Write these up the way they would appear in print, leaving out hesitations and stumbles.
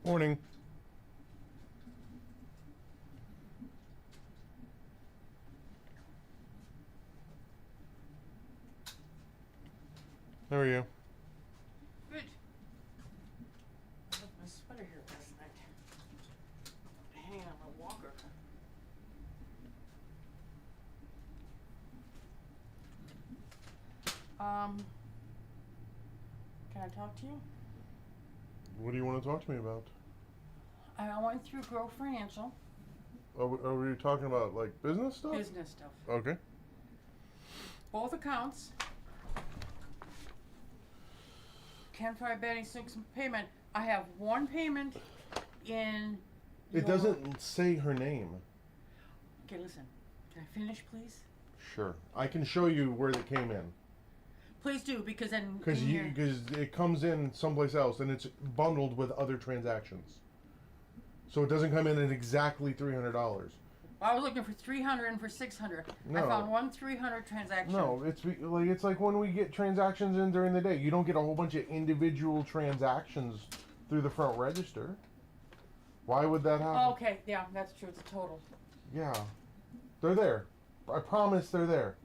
Morning. How are you? Good. I left my sweater here last night. Hanging on my walker. Can I talk to you? What do you want to talk to me about? I went through Grow Financial. Are we talking about like business stuff? Business stuff. Okay. Both accounts. Can't try betting 6 payment. I have one payment in. It doesn't say her name. Okay, listen. Can I finish, please? Sure. I can show you where they came in. Please do, because then. Because it comes in someplace else and it's bundled with other transactions. So it doesn't come in at exactly $300. I was looking for 300 and for 600. No. I found one 300 transaction. No, it's like when we get transactions in during the day. You don't get a whole bunch of individual transactions through the front register. Why would that happen? Okay, yeah, that's true. It's a total. Yeah. They're there. I promise they're there.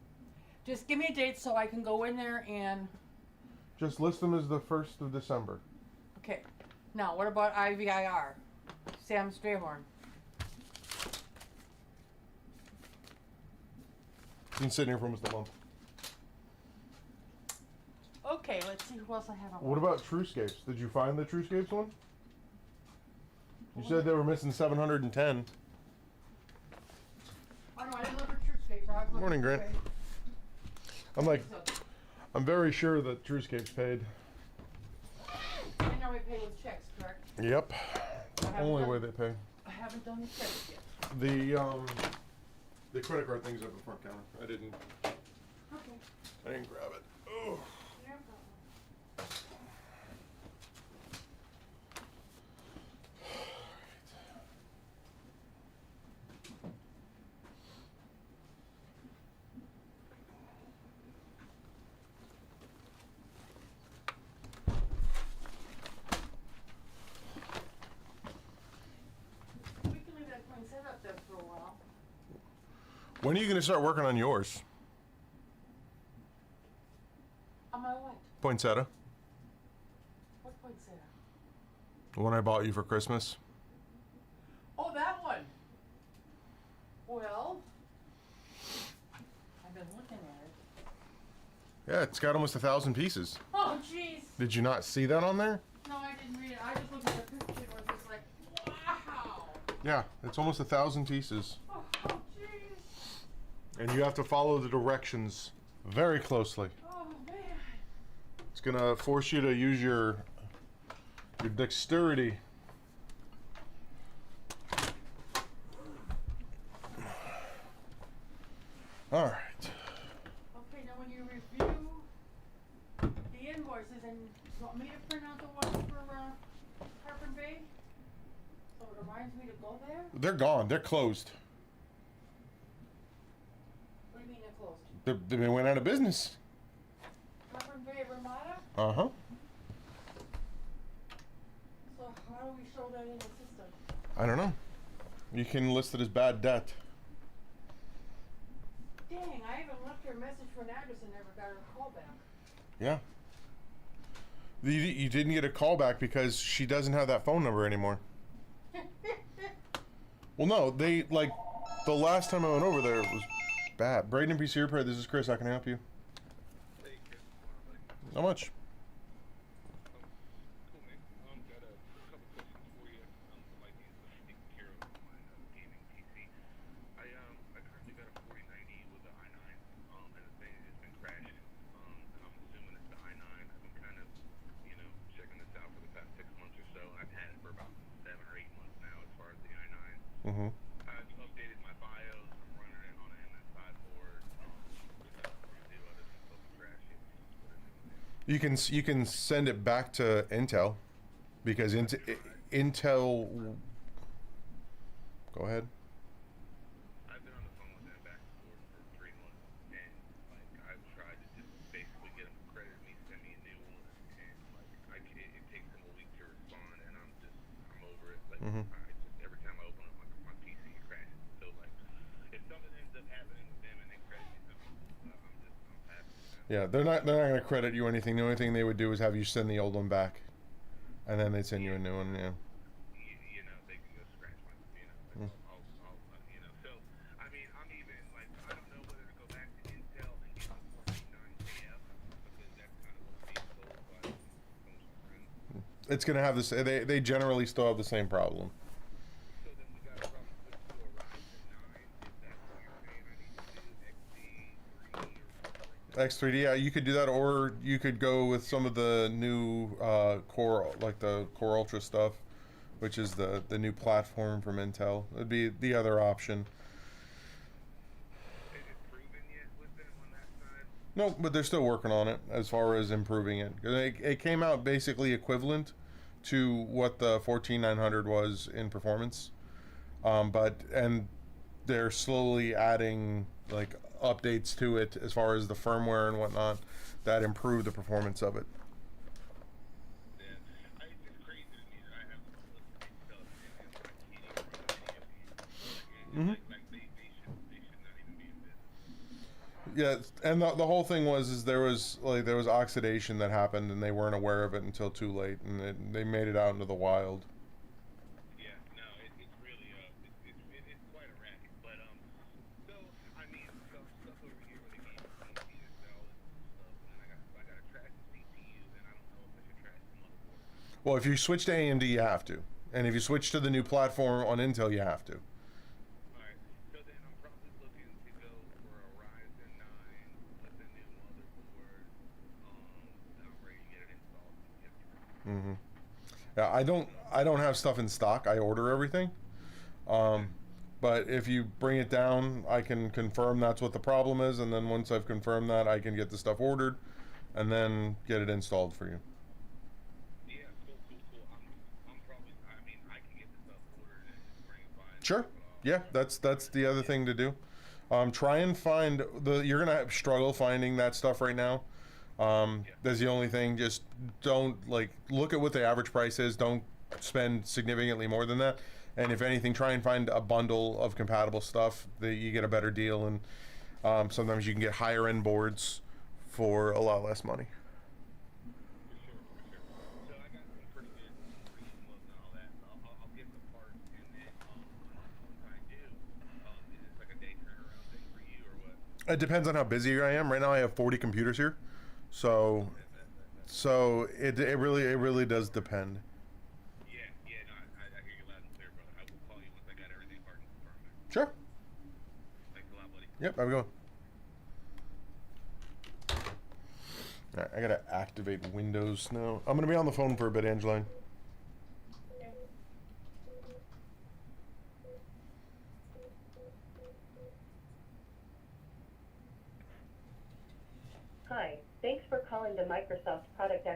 Just give me a date so I can go in there and... Just list them as the 1st of December. Okay. Now, what about IVIR? Sam Strayhorn. Been sitting here for almost a month. Okay, let's see who else I have on. What about TrueScapes? Did you find the TrueScapes one? You said they were missing 710. Oh, no, I didn't look for TrueScape. Morning, Grant. I'm very sure that TrueScapes paid. I know we pay with checks, correct? Yep. Only way they pay. I haven't done the checks yet. The credit card thing's at the front counter. I didn't grab it. Oh. No problem. We can leave that coin set up there for a while. When are you going to start working on yours? On my what? Poinsettia. What poinsettia? The one I bought you for Christmas. Oh, that one. Well, I've been looking at it. Yeah, it's got almost 1,000 pieces. Oh, jeez. Did you not see that on there? No, I didn't read it. I just looked at the picture and was just like, wow. Yeah, it's almost 1,000 pieces. Oh, jeez. And you have to follow the directions very closely. Oh, man. It's gonna force you to use your dexterity. All right. Okay, now when you review the invoices, and you want me to print out the one for Tarpon Bay? So it reminds me to go there? They're gone. They're closed. What do you mean they're closed? They went out of business. Tarpon Bay Ramada? Uh-huh. So how do we show that in the system? I don't know. You can list it as bad debt. Dang, I even left her a message for an address and never got her call back. Yeah. You didn't get a call back because she doesn't have that phone number anymore. Well, no, the last time I went over there, it was bad. Bradenton PC Repair, this is Chris. How can I help you? Hey, Chris. How much? Cool, man. Got a couple questions for you. Like these taken care of on my gaming PC. I currently got a 4090 with the i9, and the thing has been crashing. And I'm assuming it's the i9. I've been kind of, checking this out for the past 6 months or so. I've had it for about 7 or 8 months now as far as the i9. Mm-hmm. I've updated my BIOS. I'm running it on an MS5 board. You can send it back to Intel because Intel. Go ahead. I've been on the phone with them back and forth for 3 months, and I've tried to just basically get them to credit me, send me a new one, and it takes them a week to respond, and I'm over Yeah, they're not gonna credit you anything. The only thing they would do is have you send the old one back, and then they'd send you a new one. Yeah. You know, they can just scratch my, you know, like, I'll you know. So, I mean, I'm even, like, I don't know whether to go back to Intel and get the 49KF, because that's kind of what's being sold by some of my friends. It's gonna have this. They generally still have the same problem. So then we gotta probably switch to a Ryzen 9, if that's what you're saying I need to do, XD3 or something like that. X3D, yeah, you could do that, or you could go with some of the new Core, like the Core Ultra stuff, which is the new platform from Intel. It'd be the other option. Is it proven yet with them on that side? No, but they're still working on it as far as improving it. It came out basically equivalent to what the 14900 was in performance, and they're slowly adding like updates to it as far as the firmware and whatnot that improve the performance of it. Yeah. It's just crazy to me that I have to look at this stuff and I can't even run a video game. Like they should not even be in business. Yeah, and the whole thing is there was oxidation that happened and they weren't aware of it until too late, and they made it out into the wild. Yeah, no, it's really it's quite a racket. But so I mean, so I'm stuck over here with a game PC to sell and stuff, and then I got to trash the CPU, then I don't know if I should trash the motherboard. Well, if you switch to AMD, you have to, and if you switch to the new platform on Intel, you have to. All right, so then I'm probably looking to go for a Ryzen 9 with a new motherboard. I'm ready to get it installed and get it running. Hmm. Yeah, I don't have stuff in stock. I order everything. But if you bring it down, I can confirm that's what the problem is, and then once I've confirmed that, I can get the stuff ordered, and then get it installed for you. Yeah, cool. I'm probably. I mean, I can get this stuff ordered and just bring it by and Sure. drop it off. Yeah, that's the other thing to do. Try and find You're gonna struggle finding that stuff right now. Yeah. That's the only thing. Just don't look at what the average price is. Don't spend significantly more than that. And if anything, try and find a bundle of compatible stuff that you get a better deal. And sometimes you can get higher end boards for a lot less money. For sure. So I got some pretty good reasonable and all that. So I'll get the parts, and then once I do, is this like a day turnaround thing for you or what? It depends on how busy I am. Right now, I have 40 computers here, so it really does depend. Yeah, no, I hear you loud and clear, brother. I will call you once I got everything hard and confirmed. Sure. Thanks a lot, buddy. Yep. Have a good one. All right, I gotta activate Windows now. I'm gonna be on the phone for a bit, Angeline. Hi, thanks for calling the Microsoft Product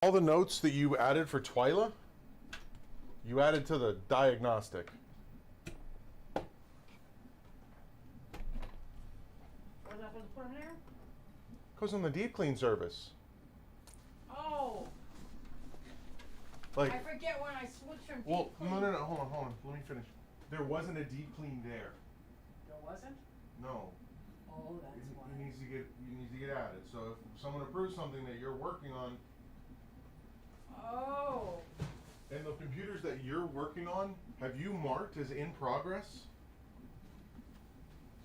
All the notes that you added for Twyla, you added to the diagnostic. Was I supposed to put them there? Goes on the deep clean service. Oh, Like, I forget when I switched from well, deep clean. no, hold on, let me finish. There wasn't a deep clean there. There wasn't? No. Oh, that's why. It needs to get added. So if someone approves something that you're working on, Oh. and the computers that you're working on, have you marked as in progress?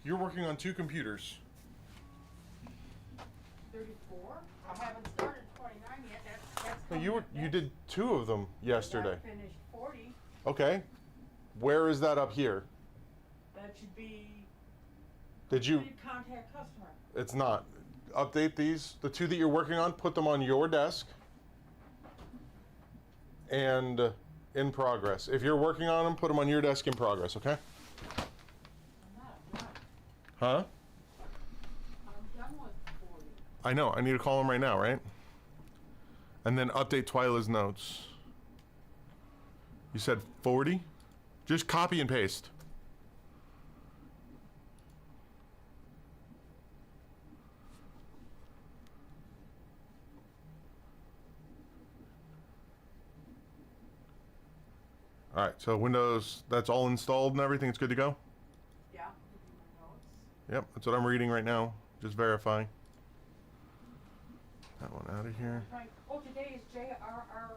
You're working on 2 computers. 34? I haven't started 29 yet. That's No, coming you up next. did 2 of them yesterday. I finished 40. Okay. Where is that up here? That should be. Did you? Completed contact customer. It's not. Update these. The 2 that you're working on, put them on your desk. And in progress. If you're working on them, put them on your desk in progress, okay? I'm not. Huh? I'm done with 40. I know. I need to call him right now, right? And then update Twyla's notes. You said 40? Just copy and paste. All right, so Windows, that's all installed and everything. It's good to go? Yeah. My notes. Yep, that's what I'm reading right now. Just verifying. That one out of here. Right. Oh, today is J.R.R.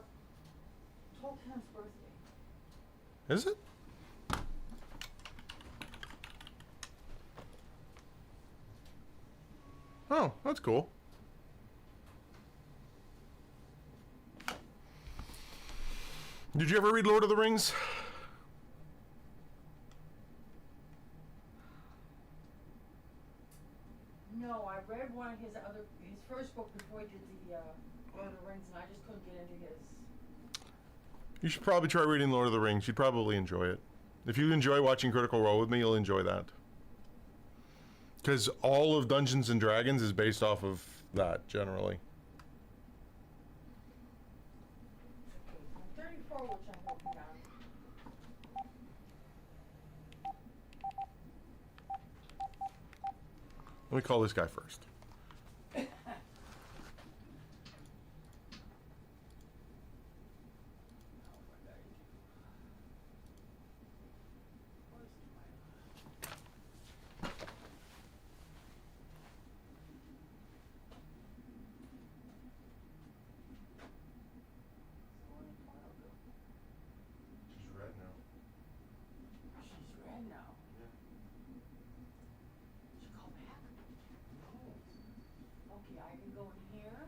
Tolkien's birthday. Is it? Oh, that's cool. Did you ever read Lord of the Rings? No, I read one of his first book before he did the Lord of the Rings, and I just couldn't get into his. You should probably try reading Lord of the Rings. You'd probably enjoy it. If you enjoy watching Critical Role with me, you'll enjoy that. Because all of Dungeons and Dragons is based off of that, generally. Okay, from 34, which I'm working on. Let me call this guy first. She's red now. She's red now. Yeah. Did you call back? Okay, I can go in here.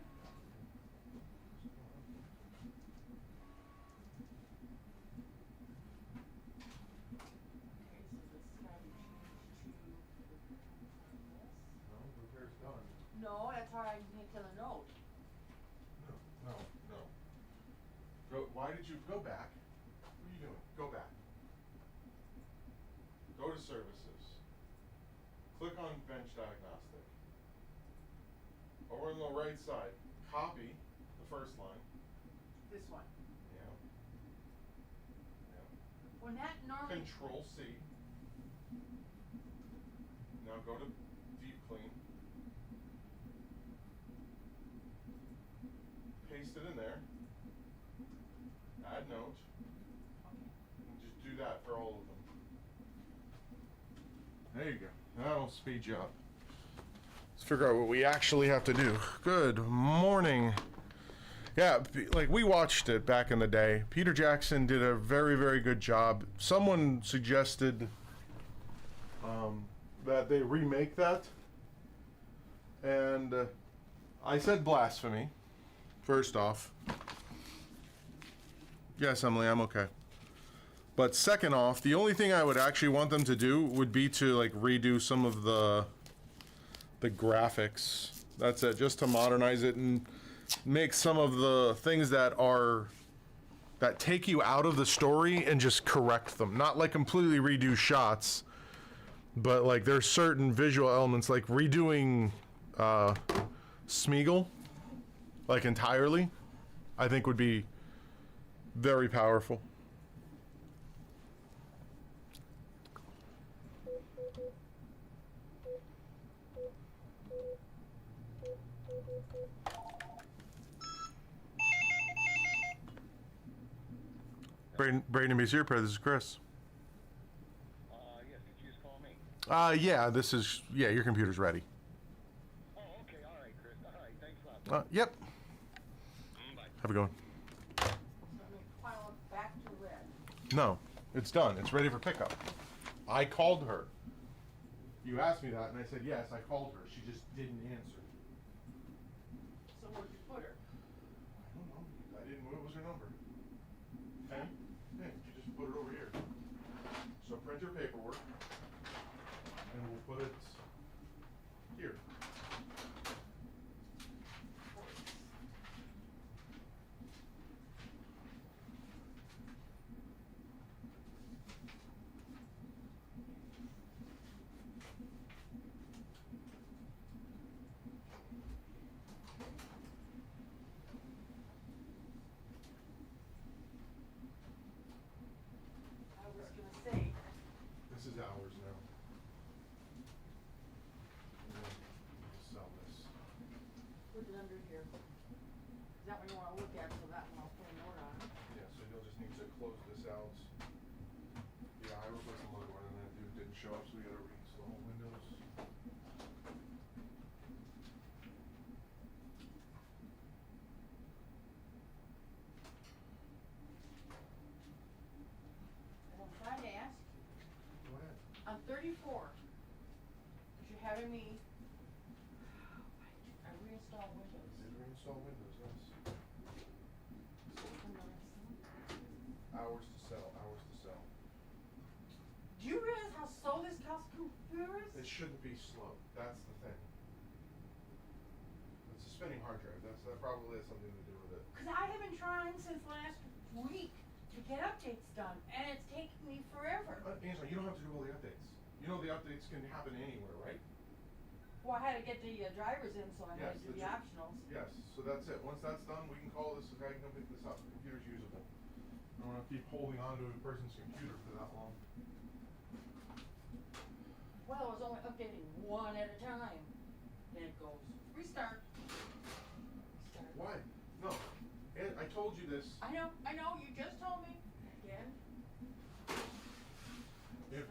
Okay, so this is gotta be changed to this. No, repair's done. No, that's how I need to the note. No. Why did you go back? What are you doing? Go back. Go to services. Click on bench diagnostic. Over on the right side, copy the first line. This one. Yeah. When that normally. Control C. Now go to deep clean. Paste it in there. Add note. And just do that for all of them. There you go. That'll speed you up. Let's figure out what we actually have to do. Good morning. Yeah, like we watched it back in the day. Peter Jackson did a very, very good job. Someone suggested that they remake that. And I said blasphemy, first off. Yes, Emily, I'm okay. But second off, the only thing I would actually want them to do would be to like redo some of the graphics. That's it, just to modernize it and make some of the things that take you out of the story and just correct them. Not like completely redo shots, but like there's certain visual elements like redoing Smeagol, like entirely. I think would be very powerful. Bradenton PC Repair, this is Chris. Yes, did you just call me? Yeah, this is, yeah, your computer's ready. Oh, okay, all right, Chris. All right, thanks a lot. Yep. Bye. Have a good one. So let me file it back to red. No, it's done. It's ready for pickup. I called her. You asked me that, and I said yes. I called her. She just didn't answer. So where'd you put her? I don't know. I didn't. What was her number? 10? Yeah, you just put it over here. So print your paperwork, and we'll put it here. I was gonna say, This is ours now. We'll sell this. put it under here. Is that what you wanna look at, so that one I'll put a note on? Yeah, so you'll just need to close this out. Yeah, I replaced the motherboard and that dude didn't show up, so we gotta reinstall Windows. And I'm trying to ask you, Go ahead. on 34, cause you're having me, I reinstall Windows. Did reinstall Windows, yes. I'm not installing. Hours to sell, hours to sell. Do you realize how slow this computer is? It shouldn't be slow, that's the thing. It's a spinning hard drive, that probably has something to do with it. Cause I have been trying since last week to get updates done, and it's taking me forever. Angela, you don't have to do all the updates. You know the updates can happen anywhere, right? Well, I had to get the drivers in, so I had to do the Yes, optionals. Yes, so that's it. Once that's done, we can call this guy can come pick this up. The computer's usable. I don't want to keep holding on to a person's computer for that long. Well, I was only updating one at a time. Then it goes, restart. Restart. Why? No. And I told you this. I know, you just told me. Again. If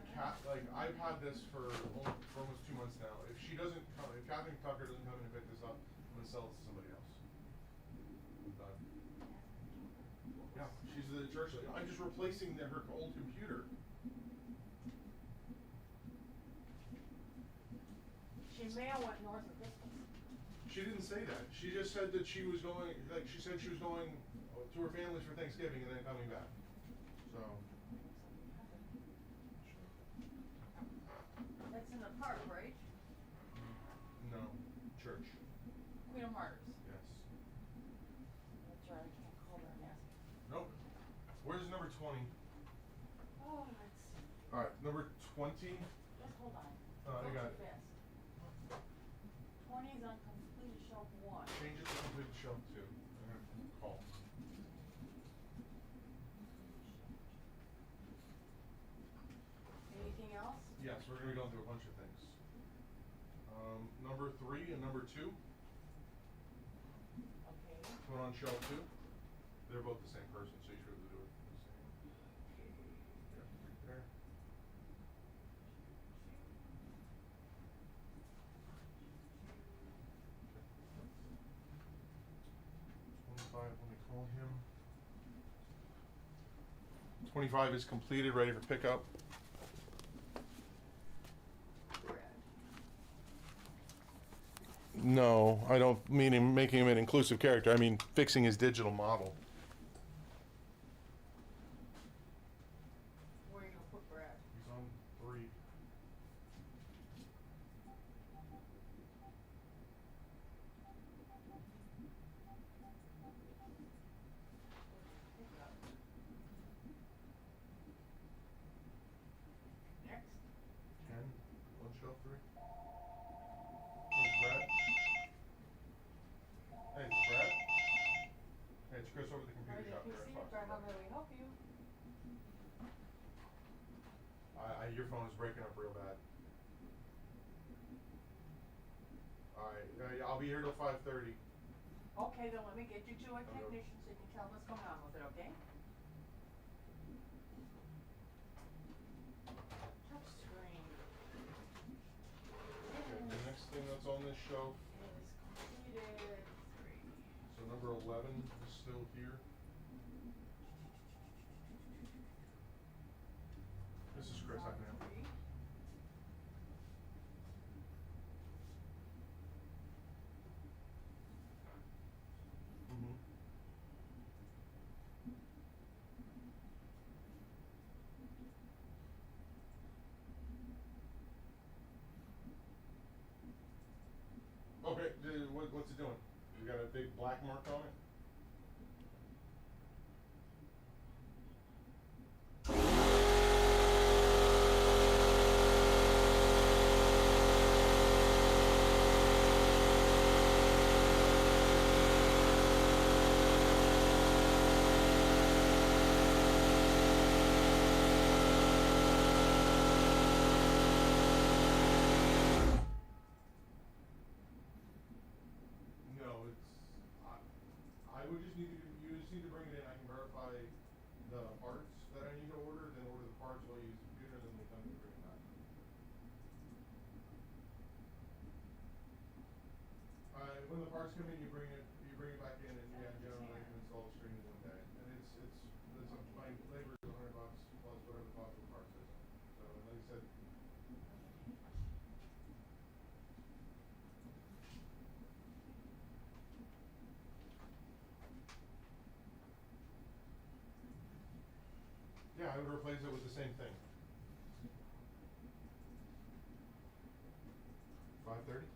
like I've had this for almost 2 months now. If she doesn't come, if Catherine Tucker doesn't come in and pick this up, I'm gonna sell it to somebody else. I'm done. Yeah, she's the church lady. I'm just replacing her old computer. She may have went north of Christmas. She didn't say that. She just said that she was going, like she said she was going to her family's for Thanksgiving and then coming back. So. That's in the park, right? No, church. Queen of Martyrs. Yes. That's right, I can't call her and ask. Nope. Where's number 20? Oh, let's see. All right, number 20. Just hold on. I Go got too it. fast. 20 is on completed shelf 1. Change it to complete shelf 2. I'm gonna call. Anything else? Yes, we're gonna be going through a bunch of things. Number 3 and number 2. Okay. Put on shelf 2. They're both the same person, so you should be able to do it the same. Yeah, right there. Okay. 25, let me call him. 25 is completed, ready for pickup. No, I don't mean him making him an inclusive character. I mean fixing his digital model. Where are you gonna put Brad? He's on 3. Next. 10 on shelf 3. Where's Brad? Hey, it's Brad. Hey, it's Chris Your phone is breaking up real bad. Alright, yeah, I'll be here till 5:30. Okay, then let me get you to a Okay. technician so you can tell what's going on with it, okay? Touch screen. Okay, the next thing that's on this shelf, Is completed. 3. so number 11 is still here. This is Chris, I can help. 3. Mm-hmm. Okay, what's it doing? You got a big black mark on it? No, I would just need to, you just need to bring it in, I can verify the parts that I need to order, then order the parts while you use the computer, then they come and bring it back. When the parts come in, you bring it back in, and yeah, generally I can install the screen in one day. And it's my labor is $100 plus whatever the cost of the parts is. So like I said, yeah, I would replace it with the same thing. 5:30?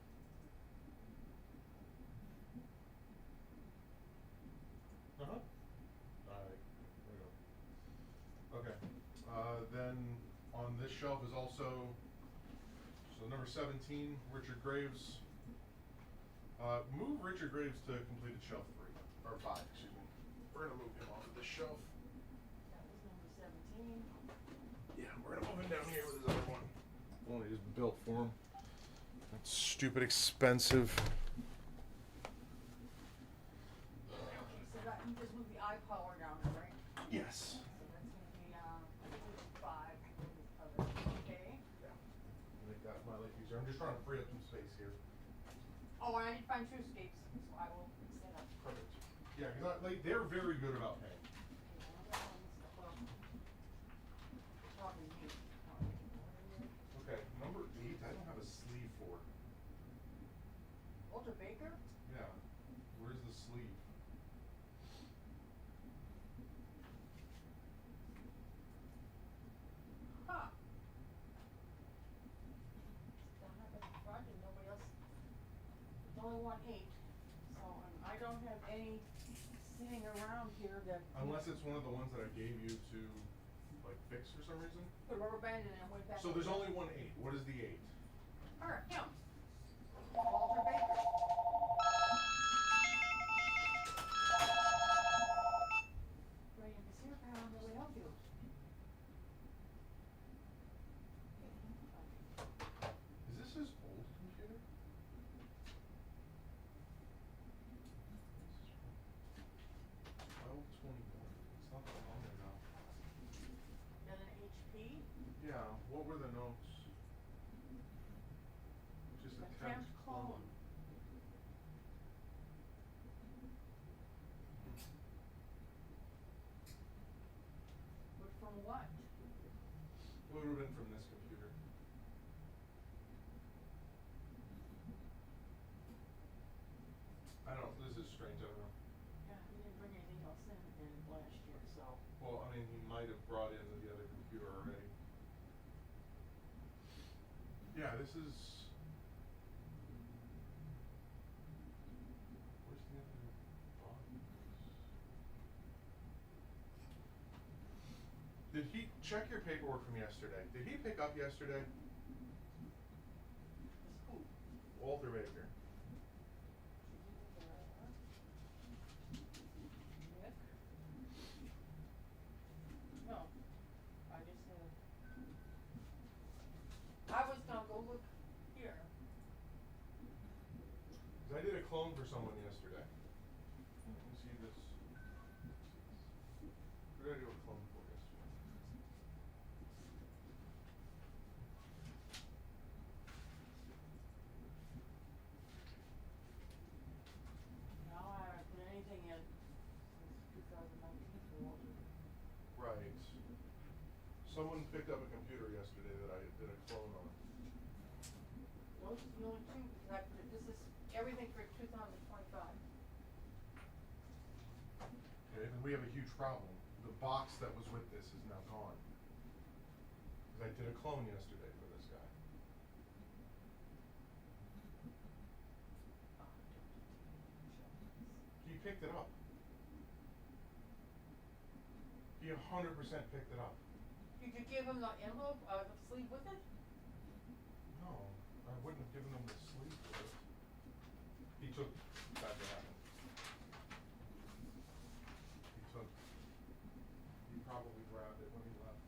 Uh-huh. Alright, there we go. Okay, then on this shelf is also, so number 17, Richard Graves. Move Richard Graves to completed shelf 3, or 5, excuse me. We're gonna move him off of this shelf. That was number 17. Yeah, we're gonna move him down here with his other one. Only just built for him. That's stupid expensive. Okay, so that, you just move the iPower down there, right? Yes. So that's gonna be, 5, okay? Yeah. Make that my life easier. I'm just trying to free up some space here. Oh, and I did find TrueScapes, so I will fix that up. Perfect. Yeah, because like they're very good about paying. Okay, well, probably me. Okay, number 8, I don't have a sleeve for. Walter Baker? Yeah. Where's the sleeve? Huh. Don't have it in front and nobody else, there's only 1 8, so I don't have any sitting around here that. Unless it's one of the ones that I gave you to like fix for some reason. Put a rubber band in and went back. So there's only 1 8. What is the 8? Alright, him. Walter Baker. Bradenton PC Repair, how may we help you? Is this his old computer? 12/21. It's not that long ago. Got an HP? Yeah, what were the notes? Just Attempt clone. But from what? It would have been from this computer. I don't, this is strange, I don't know. Yeah, he didn't bring anything else in last year, so. Well, I mean, he might have brought in the other computer already. Yeah, this is. Where's the other box? Did he check your paperwork from yesterday? Did he pick up yesterday? It's who? Walter Baker. Nick? No, I just have. look here. I did a clone for someone yesterday. Let me see this. Who did I do a clone for yesterday? No, I haven't put anything in since 2019 for Walter. Right. Someone picked up a computer yesterday that I did a clone on. Those are the only two, because I put it, this is everything for 2025. Okay, then we have a huge problem. The box that was with this is now gone. Because I did a clone yesterday for this guy. He picked it up. He 100% picked it up. Did you give him the envelope, the sleeve with it? No, I wouldn't have given him the sleeve for it. He took that to happen. He probably grabbed it when he left.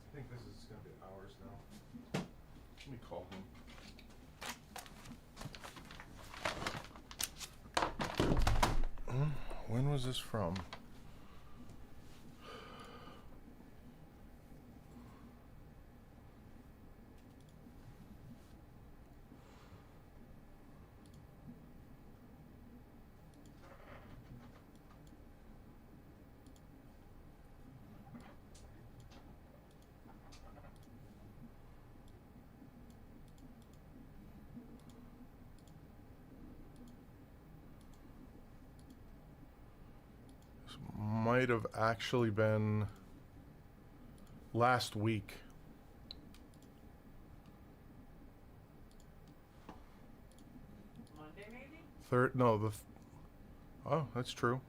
I think this is gonna be hours now. Let me call him. When was this from? Might have actually been last week. Monday maybe? Oh, that's true.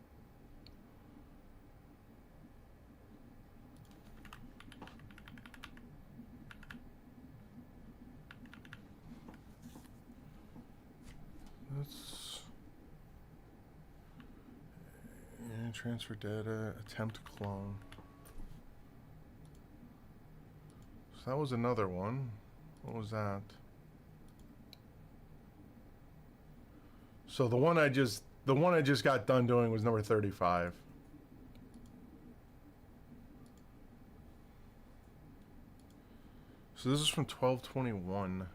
Transfer data, attempt clone. So that was another one. What was that? So the one I just got done doing was number 35. So this is from 12/21.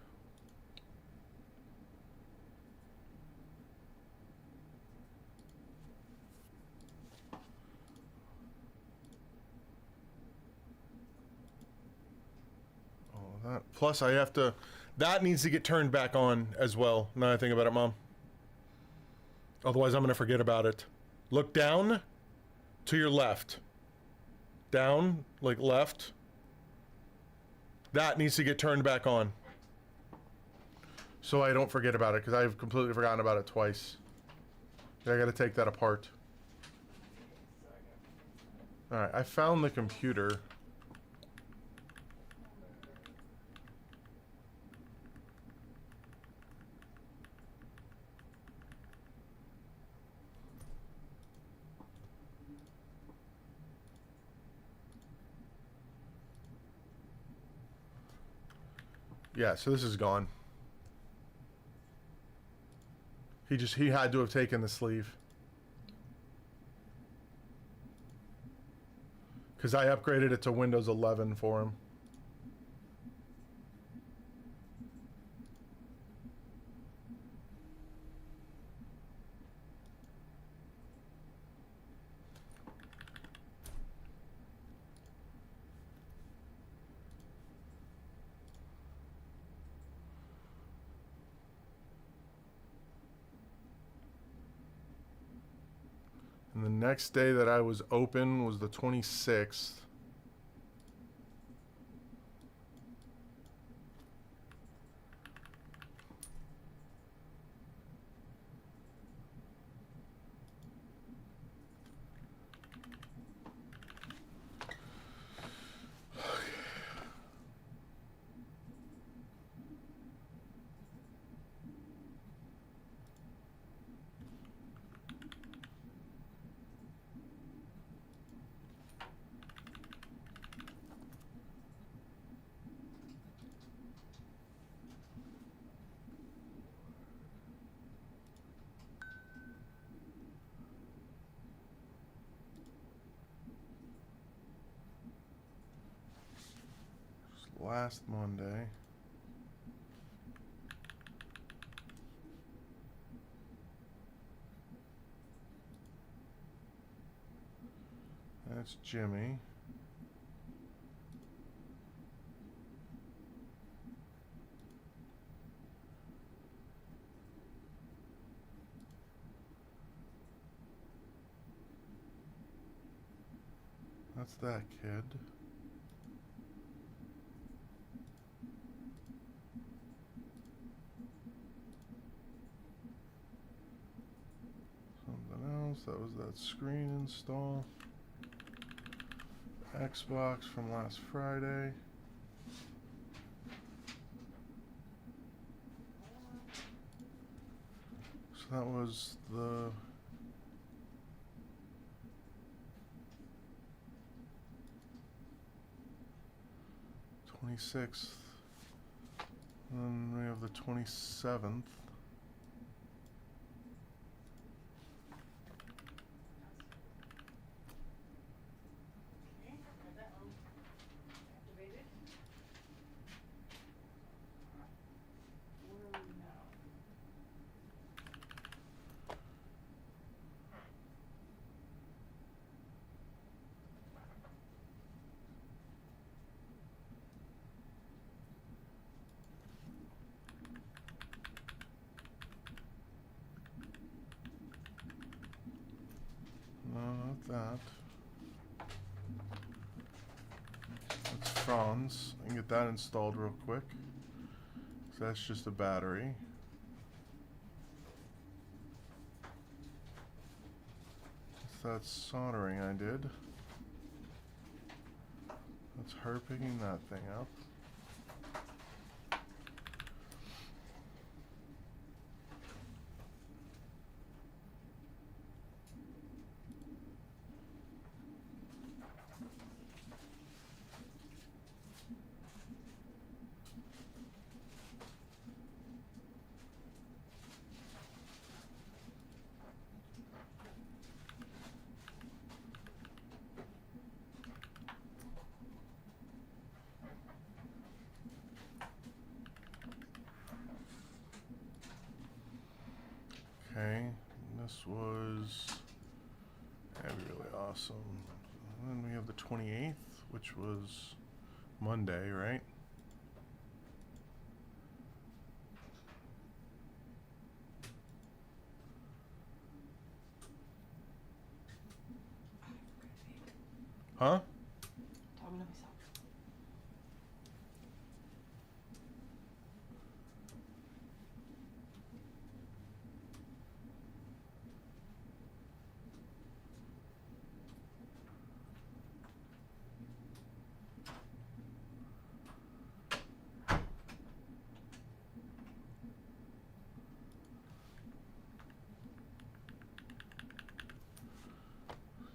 Plus, I have to. That needs to get turned back on as well. Now I think about it, Mom. Otherwise, I'm going to forget about it. Look down to your left. Down, like left. That needs to get turned back on. So I don't forget about it, because I've completely forgotten about it twice. I got to take that apart. Alright, I found the computer. Yeah, so this is gone. He had to have taken the sleeve. Because I upgraded it to Windows 11 for him. And the next day that I was open was the 26th. last Monday. That's Jimmy. That's that kid. Something else. That was that screen install. Xbox from last Friday. So that was the 26th. And we have the 27th. Okay, got that one activated. Where are we now? No, not that. That's Franz. I can get that installed real quick. So that's just a battery. That's soldering I did. That's her picking that thing up. Okay, this was that'd be really awesome. And then we have the 28th, which was Monday, right? Huh? Talking to myself.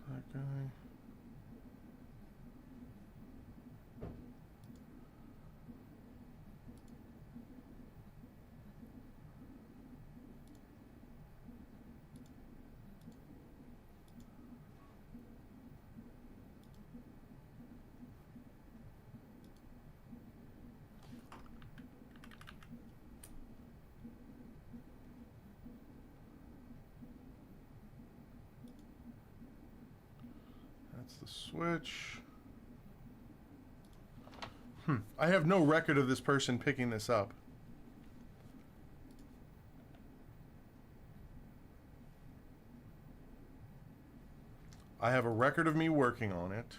That guy. That's the switch. I have no record of this person picking this up. I have a record of me working on it.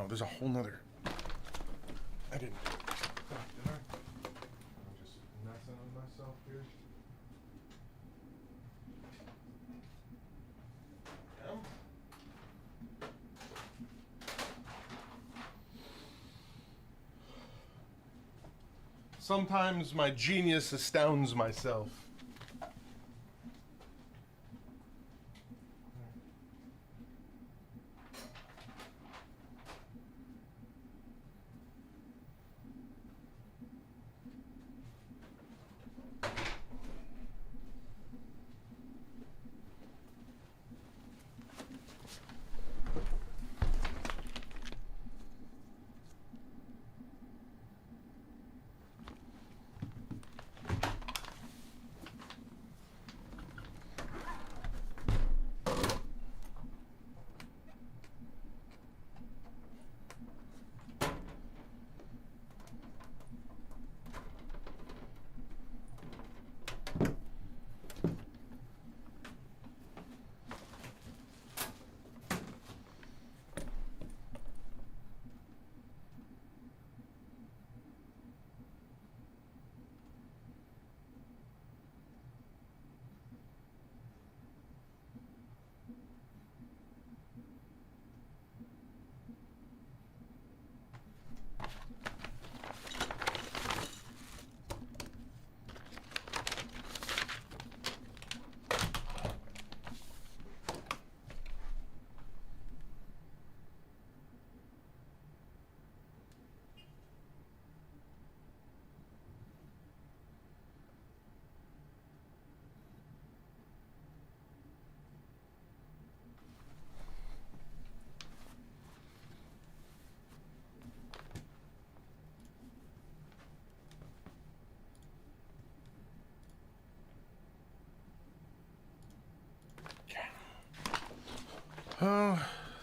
there's a whole nother. I didn't. Oh, did I? I'm just messing with myself here. Sometimes my genius astounds myself.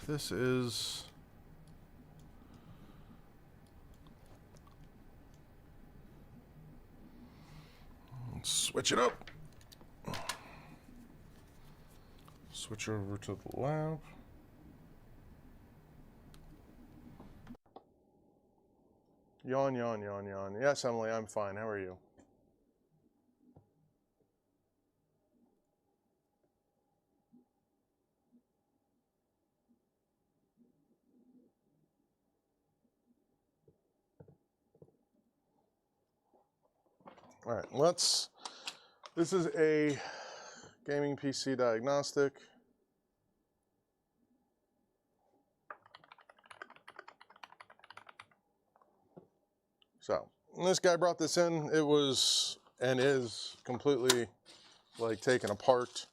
This is let's switch it up. Switch over to the lab. Yawn, yawn, yawn, yawn. Yes, Emily, I'm fine. How are you? All right, this is a gaming PC diagnostic. So, when this guy brought this in, it was and is completely like taken apart.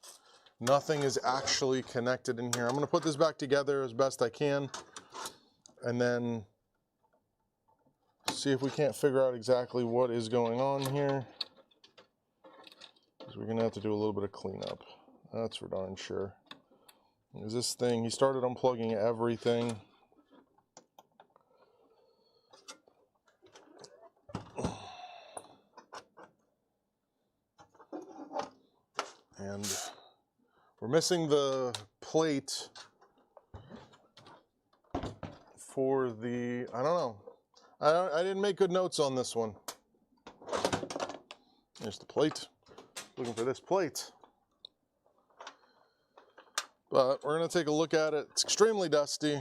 Nothing is actually connected in here. I'm gonna put this back together as best I can and then see if we can't figure out exactly what is going on here. Because we're gonna have to do a little bit of cleanup. That's for darn sure. Is this thing, he started unplugging everything. And we're missing the plate for the, I don't know. I didn't make good notes on this one. There's the plate. Looking for this plate. But we're going to take a look at it. It's extremely dusty.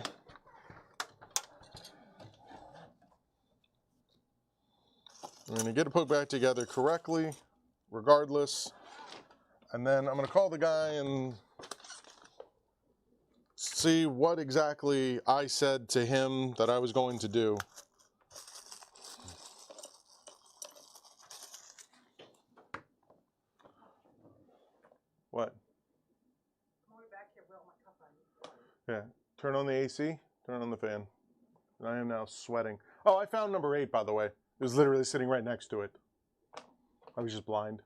I'm going to get it put back together correctly, regardless. And then I'm going to call the guy and see what exactly I said to him that I was going to do. What? Yeah, turn on the AC, turn on the fan. I am now sweating. Oh, I found number 8, by the way. It was literally sitting right next to it. I was just blind.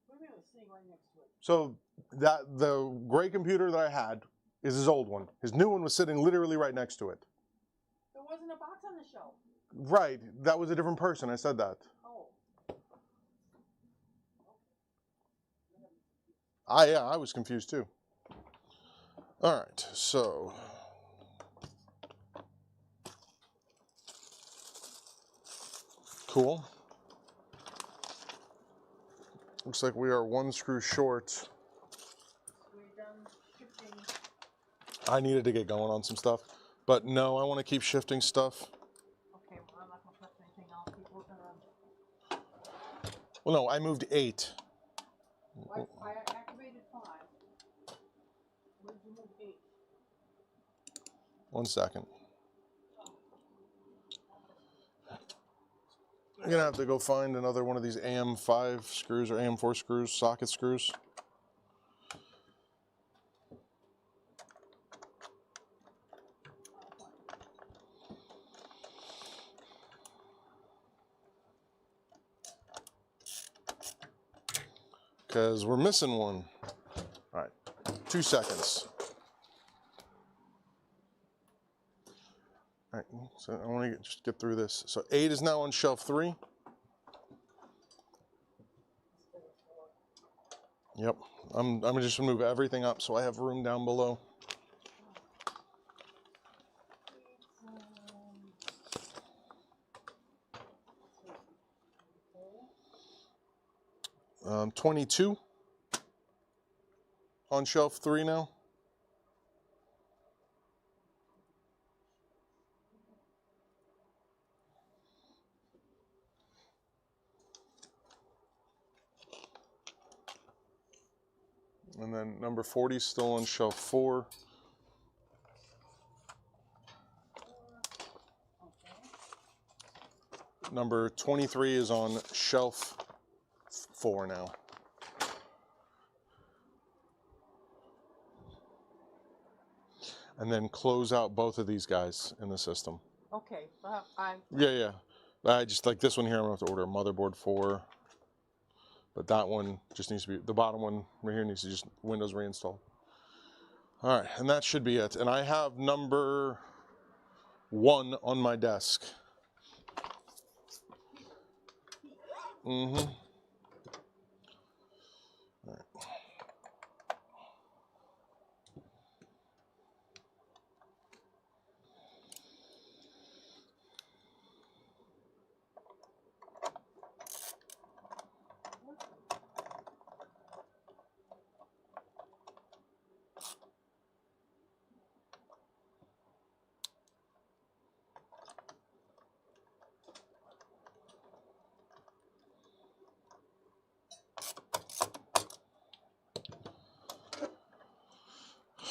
What do you mean it was sitting right next to it? So the gray computer that I had is his old one. His new one was sitting literally right next to it. There wasn't a box on the shelf. Right, that was a different person. I said that. Oh. Yeah, I was confused too. All right, so cool. Looks like we are 1 screw short. We're done shifting. I needed to get going on some stuff, but no, I want to keep shifting stuff. Okay, well, I'm not gonna touch anything. I'll keep working on. Well, no, I moved 8. I activated 5. Where did you move 8? 1 second. I'm gonna have to go find another one of these AM5 screws or AM4 screws, socket screws. Because we're missing one. All right, 2 seconds. All right, so I want to just get through this. So 8 is now on shelf 3. Yep, I'm just gonna move everything up so I have room down below. 22 on shelf 3 now. And then number 40 is still on shelf 4. Number 23 is on shelf 4 now. And then close out both of these guys in the system. Okay, well, I'm. Yeah. I just like this one here, I'm gonna have to order a motherboard for. But that one just needs to be, the bottom one right here needs to just Windows reinstall. All right, and that should be it. And I have number 1 on my desk. Mm-hmm. All right.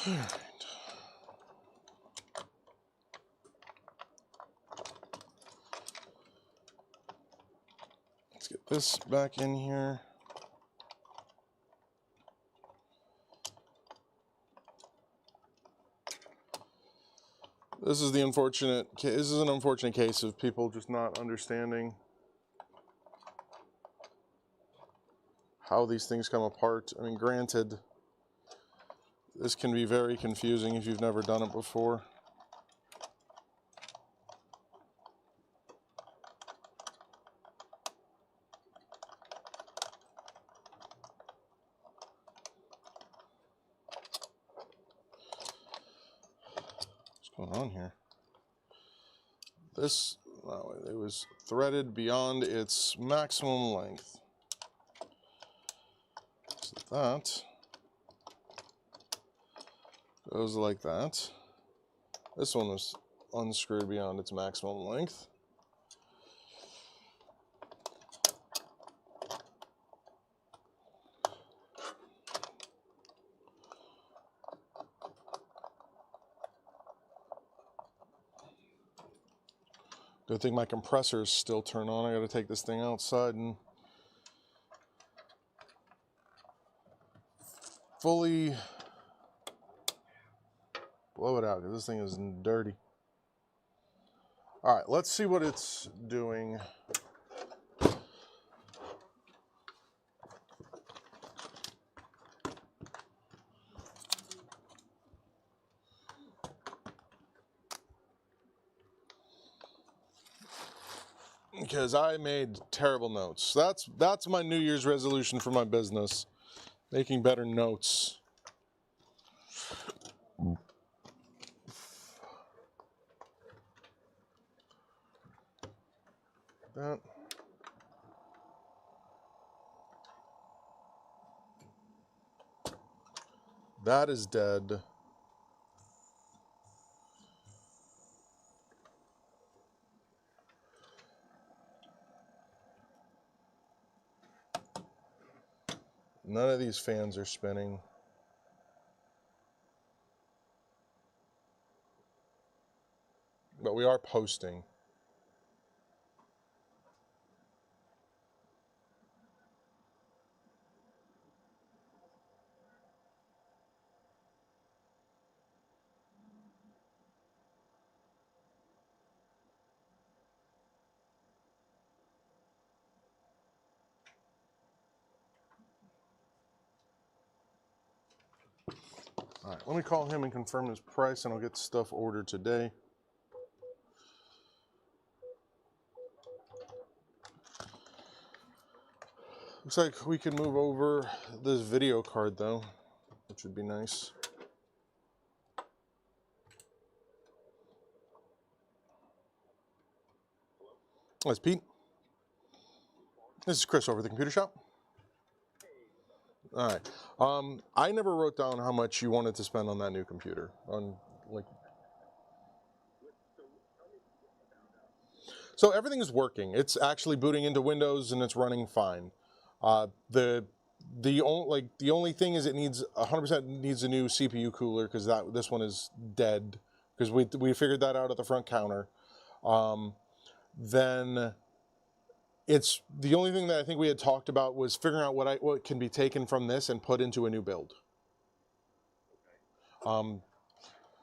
All right. Let's get this back in here. This is an unfortunate case of people just not understanding how these things come apart. I mean, granted, this can be very confusing if you've never done it before. What's going on here? This, it was threaded beyond its maximum length. So that goes like that. This one was unscrewed beyond its maximum length. Good thing my compressors still turn on. I gotta take this thing outside and fully blow it out, because this thing is dirty. All right, let's see what it's doing. Because I made terrible notes. That's my New Year's resolution for my business. Making better notes. That. That is dead. None of these fans are spinning. But we are posting. All right, let me call him and confirm his price, and I'll get stuff ordered today. Looks like we can move over this video card, though, which would be nice. That's Pete. This is Chris over at the computer shop. All right. I never wrote down how much you wanted to spend on that new computer. So everything is working. It's actually booting into Windows and it's running fine. The only thing is it needs 100% needs a new CPU cooler because this one is dead because we figured that out at the front counter. Then it's the only thing that I think we had talked about was figuring out what can be taken from this and put into a new build.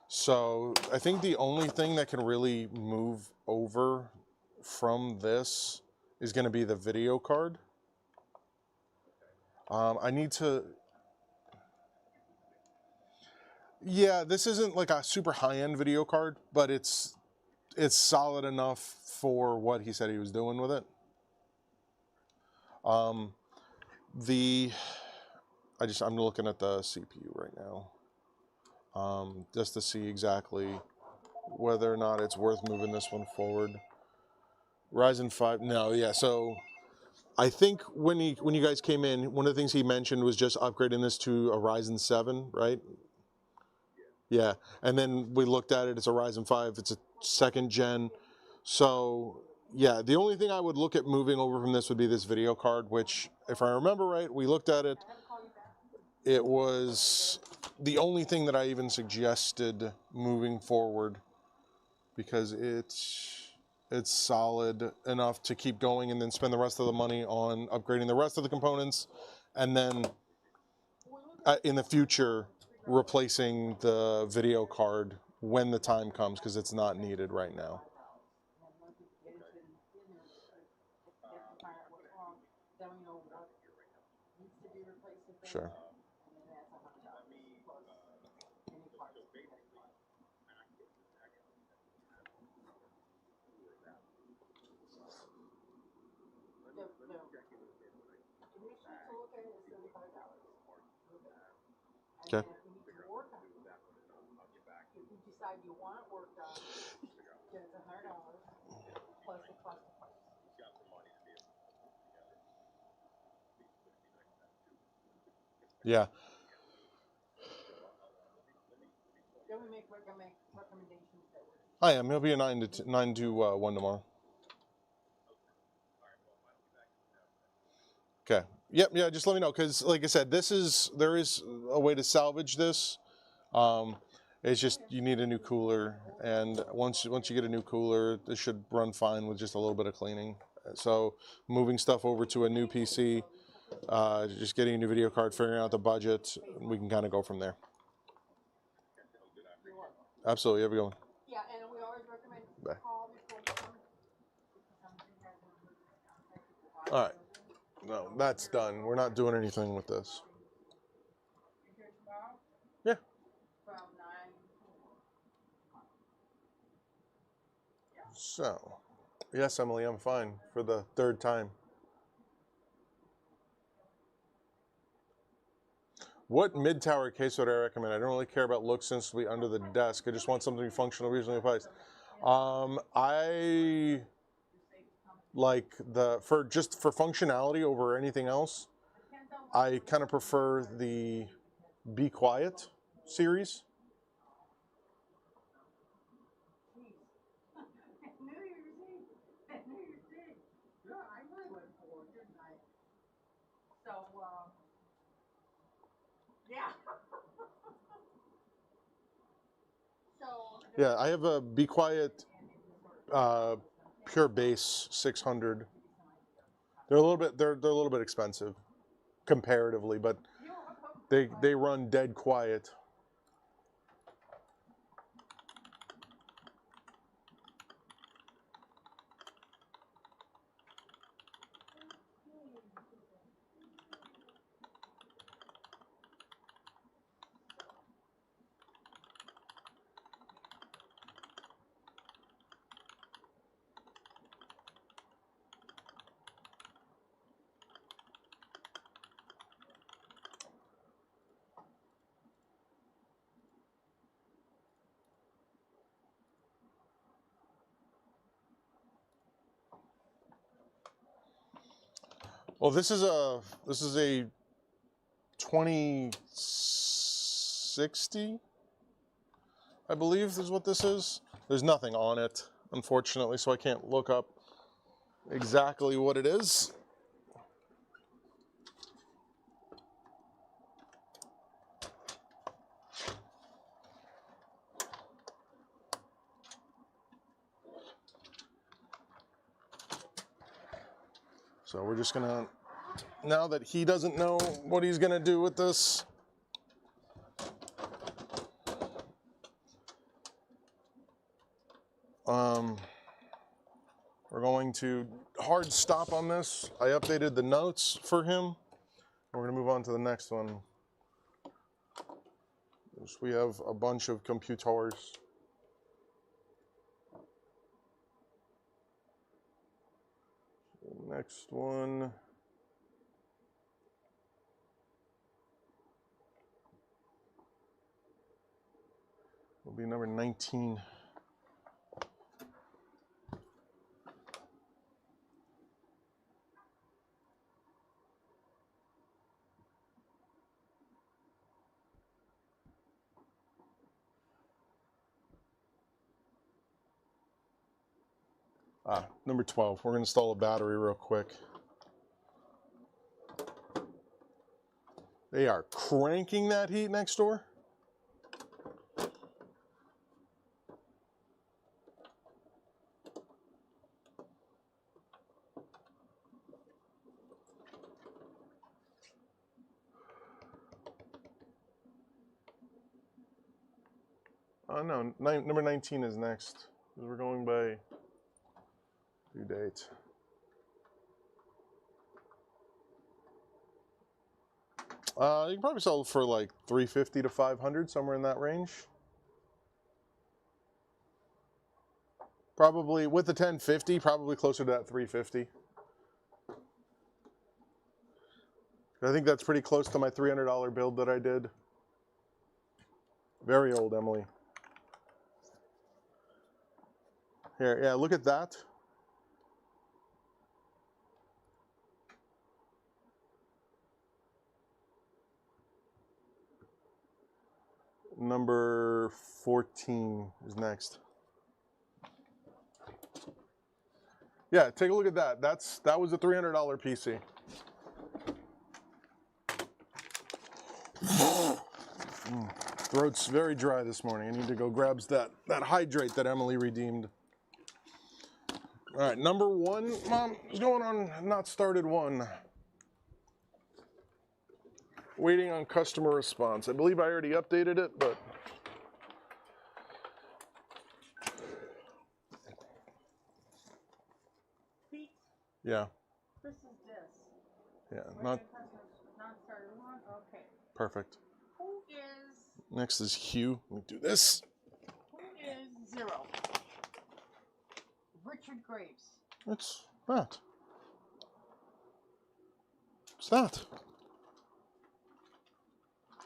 So I think the only thing that can really move over from this is going to be the video card. I need to. Yeah, this isn't like a super high-end video card, but it's solid enough for what he said he was doing with it. I'm looking at the CPU right now, just to see exactly whether or not it's worth moving this one forward. Ryzen 5, no, yeah. So I think when you guys came in, one of the things he mentioned was just upgrading this to a Ryzen 7, right? Yeah, and then we looked at it. It's a Ryzen 5. It's a 2nd gen. So yeah, the only thing I would look at moving over from this would be this video card, which, if I remember right, we looked at it. It was the only thing that I even suggested moving forward because it's solid enough to keep going and then spend the rest of the money on upgrading the rest of the components, and then in the future replacing the video card when the time comes because it's not needed right now. Sure. Okay. If you decide you want it worked on, then it's $100 plus the cost of parts. Yeah. Then we make recommendations that work. I am. It'll be a 9 to 1 tomorrow. Okay. Yep. Yeah. Just let me know because, like I said, there is a way to salvage this. It's just you need a new cooler, and once you get a new cooler, this should run fine with just a little bit of cleaning. So moving stuff over to a new PC, just getting a new video card, figuring out the budget, we can kind of go from there. Absolutely. Have a good one. Yeah, and we always recommend Bye. call before you come. All right. No, that's done. We're not doing anything with this. You here tomorrow? Yeah. From 9. So, yes, Emily, I'm fine for the 3rd time. What mid-tower case would I recommend? I don't really care about looks since it'll be under the desk. I just want something to be functional, reasonably priced. I like for functionality over anything else. I kind of prefer the Be Quiet. series? Jeez. New Year's Eve. New Year's Eve. Yeah, I really went forward, didn't I? So, yeah. So. Yeah, I have a Be Quiet Pure Bass 600. They're a little bit expensive comparatively, but they run dead quiet. Well, this is a 2060, I believe is what this is. There's nothing on it, unfortunately, so I can't look up exactly what it is. So we're just gonna, now that he doesn't know what he's gonna do with this, we're going to hard stop on this. I updated the notes for him. We're gonna move on to the next one. We have a bunch of computers. Next one. Will be number 19. Number 12. We're going to install a battery real quick. They are cranking that heat next door. No, number 19 is next. We're going by due date. You can probably sell it for like $350 to $500, somewhere in that range. Probably with the 1050, probably closer to that $350. I think that's pretty close to my $300 build that I did. Very old, Emily. Here, yeah, look at that. Number 14 is next. Yeah, take a look at that. That was a $300 PC. Throat's very dry this morning. I need to go grab that hydrate that Emily redeemed. All right, number 1, Mom, what's going on? Not started 1. Waiting on customer response. I believe I already updated it, but Pete, yeah. this is this. Yeah, Wait, not not started one? Okay. perfect. Who is, Next is Hugh. Let me do this. who is 0? Richard Graves. It's that. It's that.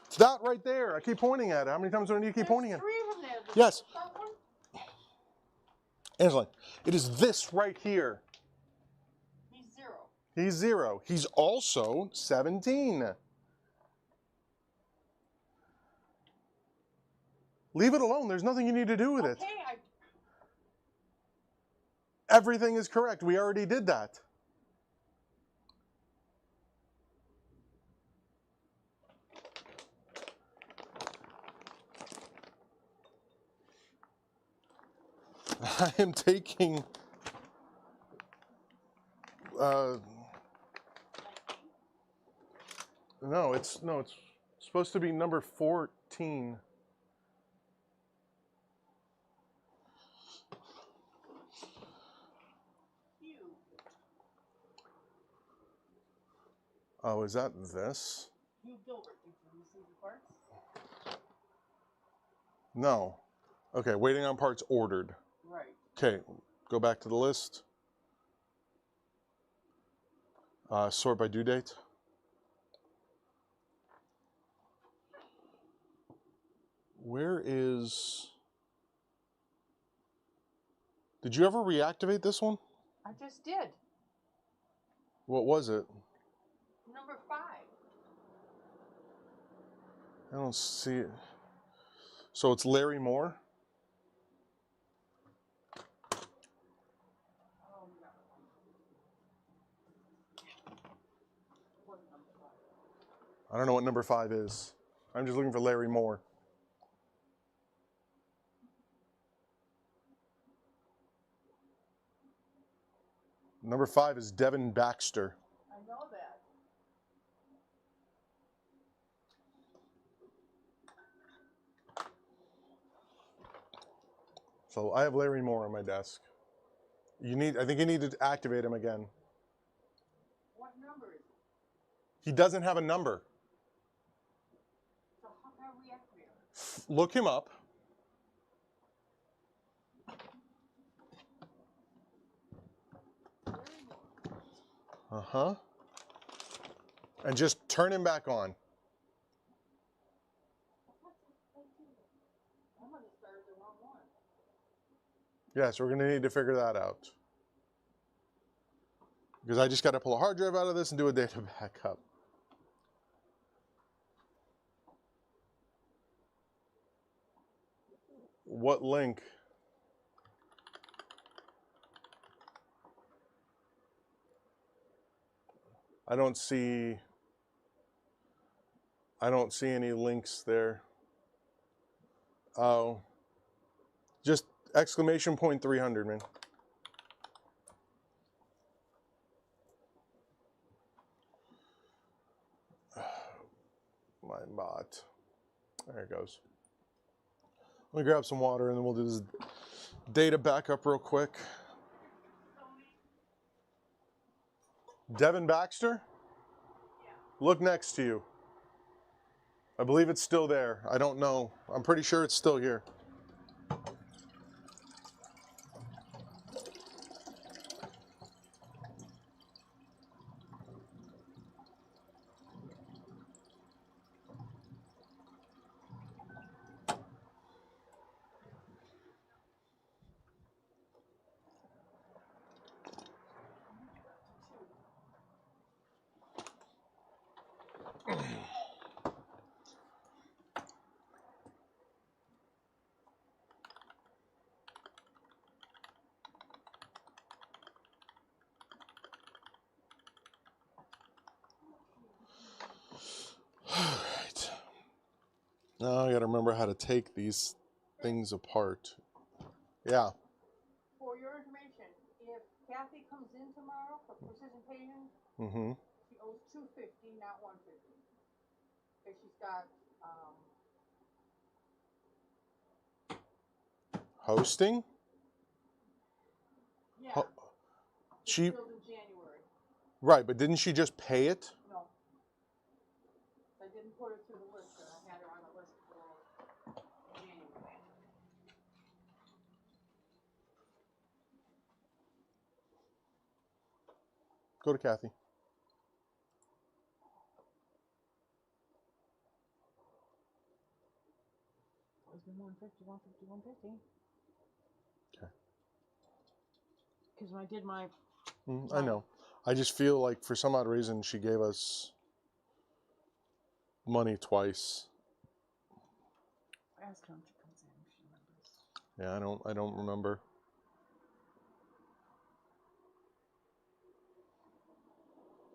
It's that right there. I keep pointing at it. How many times do I need to keep pointing at it? 3 of them there. Yes. That one? Angela, it is this right here. He's 0. He's 0. He's also 17. Leave it alone. There's nothing you need to do with it. Okay, Everything is correct. We already did that. I am taking no, it's supposed to be number 14. Oh, is that this? you built it. Did you receive the parts? No. Okay, waiting on parts ordered. Right. Okay, go back to the list. Sort by due date. Where is... Did you ever reactivate this one? I just did. What was it? Number 5. I don't see it. So it's Larry Moore? Oh, no. What's number 5? I don't know what number 5 is. I'm just looking for Larry Moore. Number 5 is Devin Baxter. I know that. So I have Larry Moore on my desk. I think you need to activate him again. What number is it? He doesn't have a number. So how can I reactivate it? Look him up. Uh-huh. And just turn him back on. I'm going to start the wrong one. Yeah, so we're going to need to figure that out. Because I just got to pull a hard drive out of this and do a data backup. What link? I don't see any links there. Oh. Just exclamation point 300, man. My bot. There it goes. Let me grab some water and then we'll do this data backup real quick. Devin Baxter? Yeah. Look next to you. I believe it's still there. I don't know. I'm pretty sure it's still here. Alright. Now I gotta remember how to take these things apart. Yeah. For your information, if Kathy comes in tomorrow for precision paving, Mm-hmm. she owes $250, not $150. Because she's got, Hosting? yeah, Ho- it's she billed in January. Right, but didn't she just pay it? No. I didn't put her through the list, and I had her on the list for January. Go to Kathy. It's been 150, 150, 150. Okay. Because when I did my, I know. I just feel like for some odd reason she gave us money twice. ask her when she comes in. Yeah, I don't remember.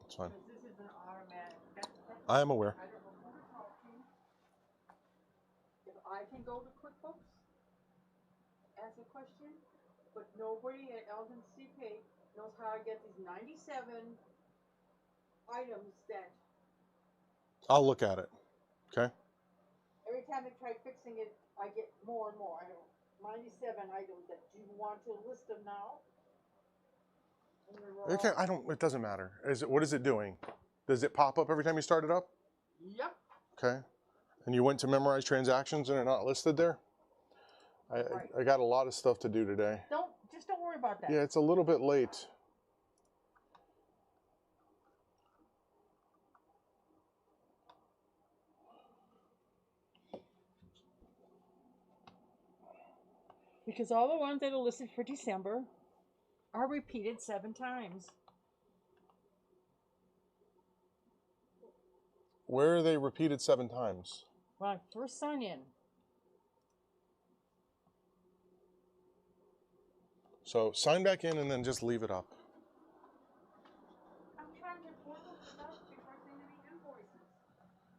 It's fine. Because this is an automatic. I am aware. I don't know who to talk to. If I can go to QuickBooks, ask a question, but nobody at Eldon CP knows how to get these 97 items that I'll look at it. Okay. every time I try fixing it, I get more and more. I don't, 97 items that do you want to list them now? And they're all- Okay. It doesn't matter. What is it doing? Does it pop up every time you start it up? Yep. Okay. And you went to memorize transactions and they're not listed there? Right. I got a lot of stuff to do today. Just don't worry about that. Yeah, it's a little bit late. Because all the ones that are listed for December are repeated 7 times. Where are they repeated 7 times? When I first sign in, So sign back in and then just leave it up. I'm trying to pull the stuff before I send any invoices.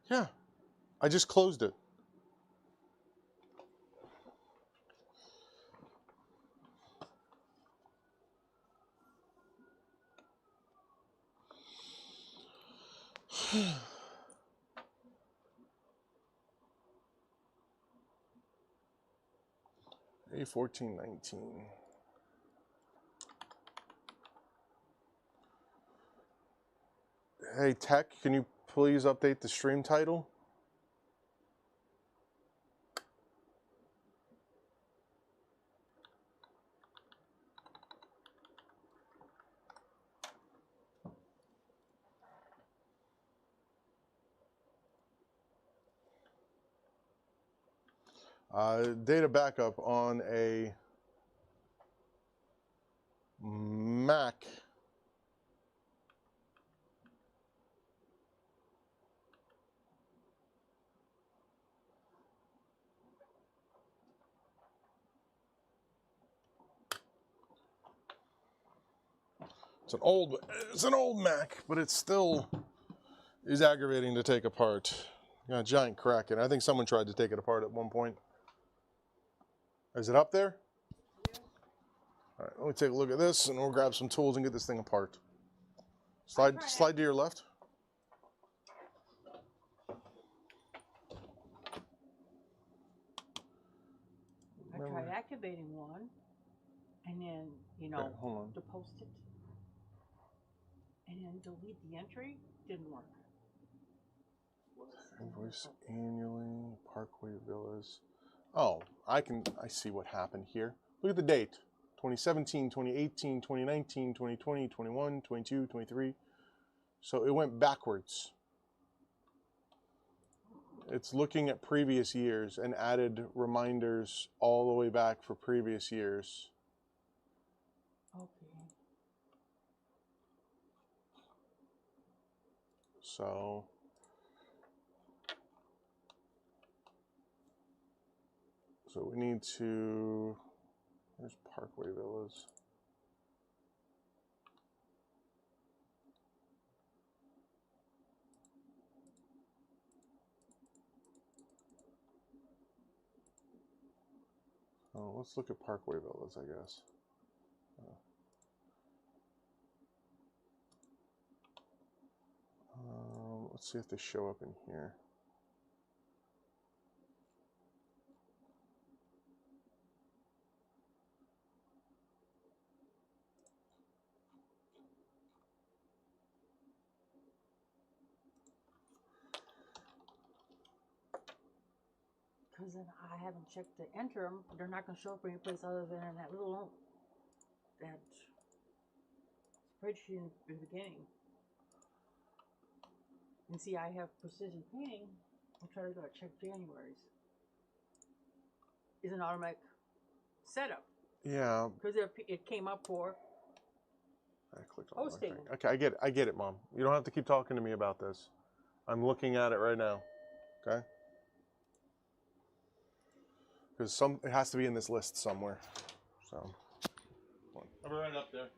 Yeah. I just closed it. A1419. Hey, Tech, can you please update the stream title? Data backup on a Mac. It's an old Mac, but it still is aggravating to take apart. Got a giant crack in it. I think someone tried to take it apart at one point. Is it up there? Yeah. All right, let me take a look at this and we'll grab some tools and get this thing apart. Slide to your left. I tried activating one, and then, Okay, hold on. to post it, and then delete the entry, didn't work. Invoice annually, Parkway Villas. Oh, I see what happened here. Look at the date. 2017, 2018, 2019, 2020, 21, 22, 23. So it went backwards. It's looking at previous years and added reminders all the way back for previous years. Okay. So we need to, where's Parkway Villas? Oh, let's look at Parkway Villas, I guess. Let's see if they show up in here. Because then I haven't checked to enter them, they're not going to show up any place other than in that little, that spreadsheet in the beginning. And see, I have precision painting. I'll try to go check January's. Is an automatic setup. Yeah. Because it came up for I clicked on the wrong hosting. thing. Okay, I get it, Mom. You don't have to keep talking to me about this. I'm looking at it right now. Okay? because it has to be in this list somewhere. So I'll be right up there.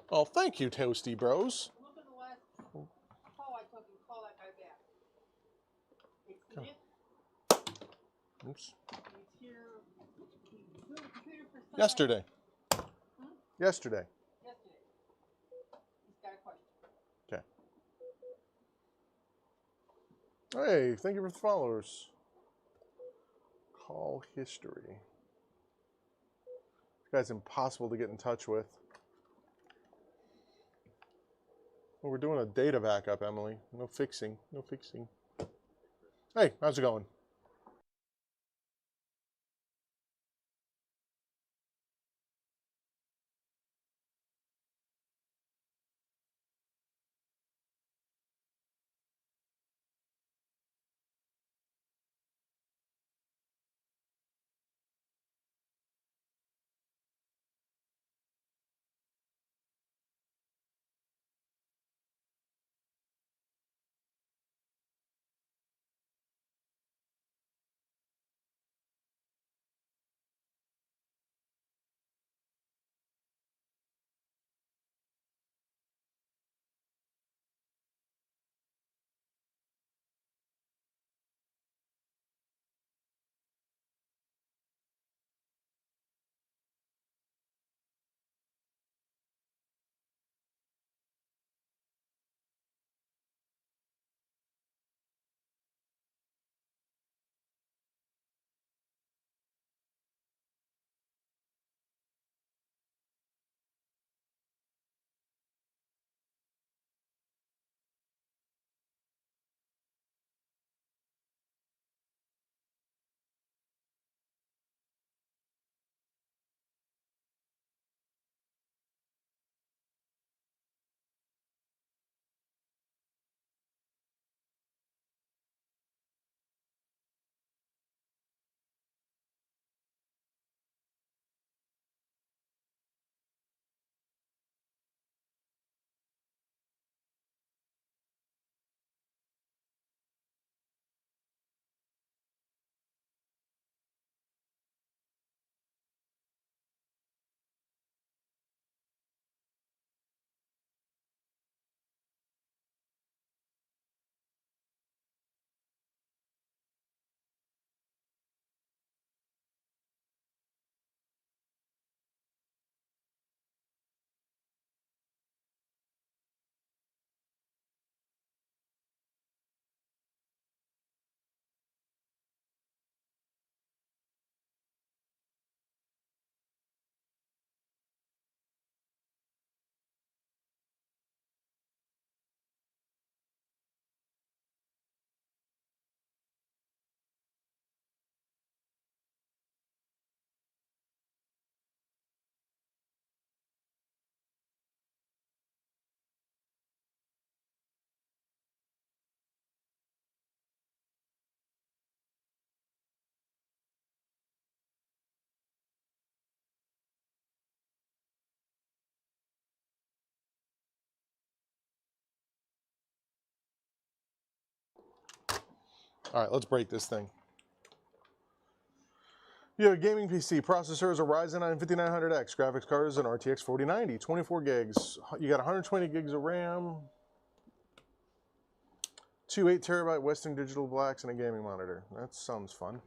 Oh, thank you, Toasty Bros. Look at the last call I took and call that guy back. It's Nick. Oops. He's here. He's doing the computer for somebody. Yesterday. Hmm? Yesterday. Yesterday. He's got a question. Okay. Hey, thank you for the followers. Call history. This guy's impossible to get in touch with. Well, we're doing a data backup, Emily. No fixing. No fixing. Hey, how's it going? All right, let's break this thing. You have a gaming PC. Processor is a Ryzen 9 5900X. Graphics card is an RTX 4090. 24 gigs. You got 120 gigs of RAM. Two 8 terabyte Western Digital Blacks and a gaming monitor. That sounds fun.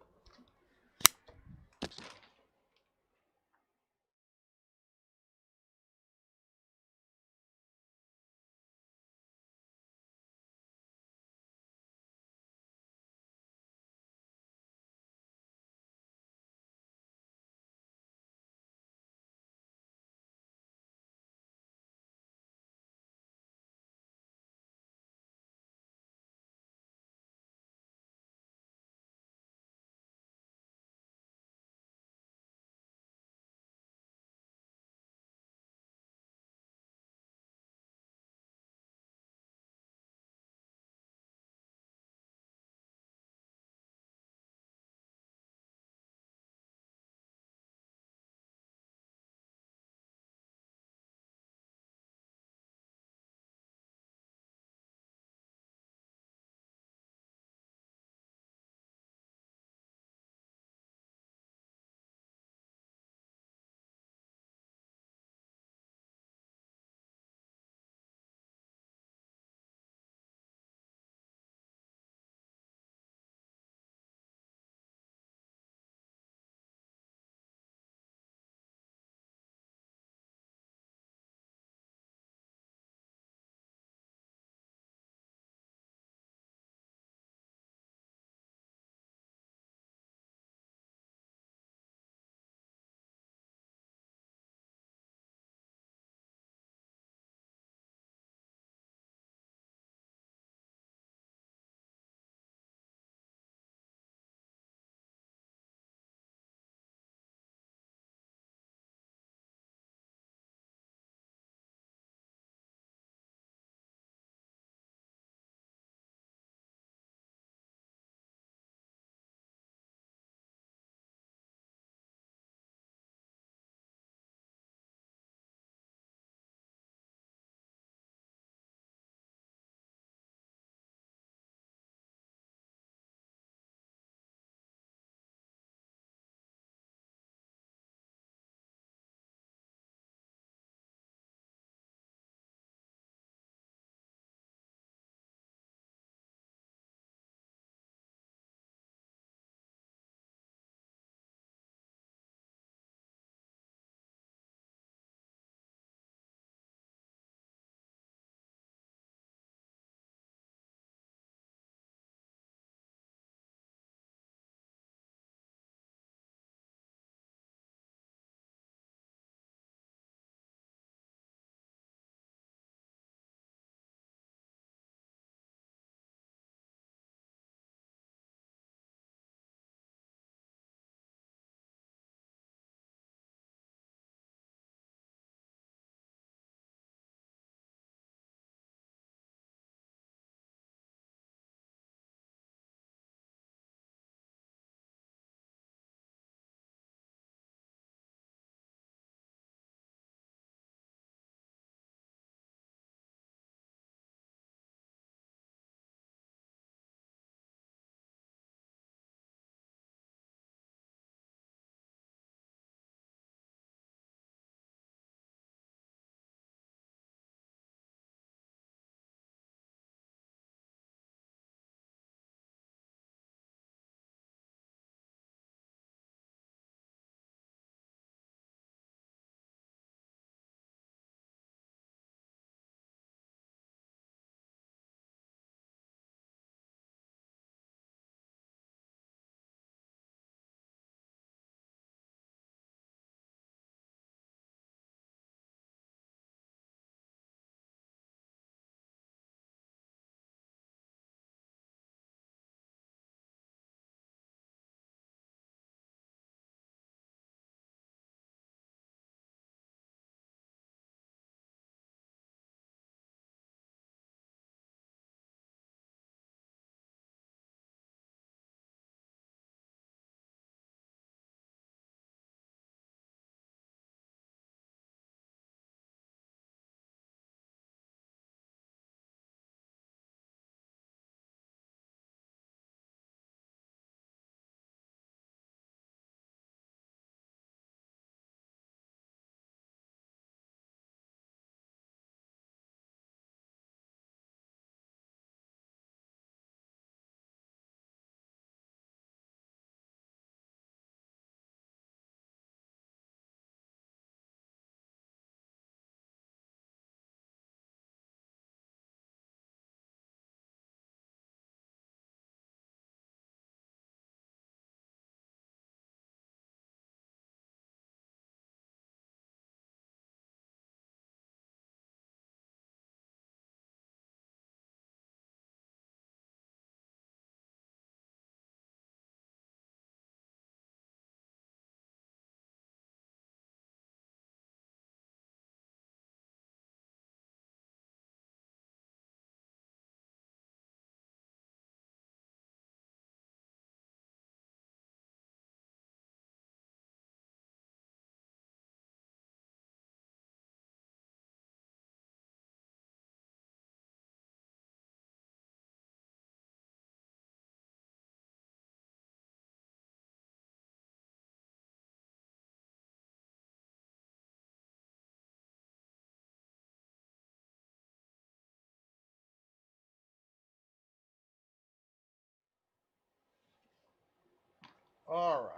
All right.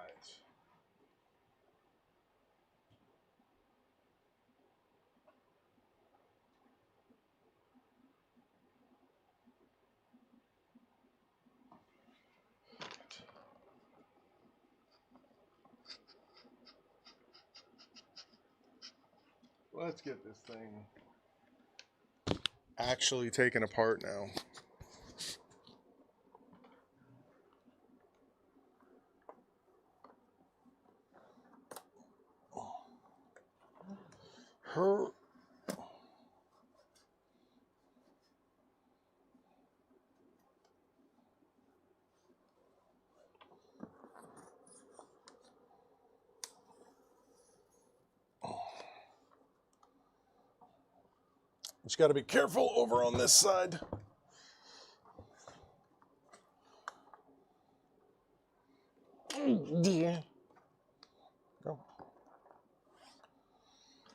Let's get this thing actually taken apart now. Just got to be careful over on this side.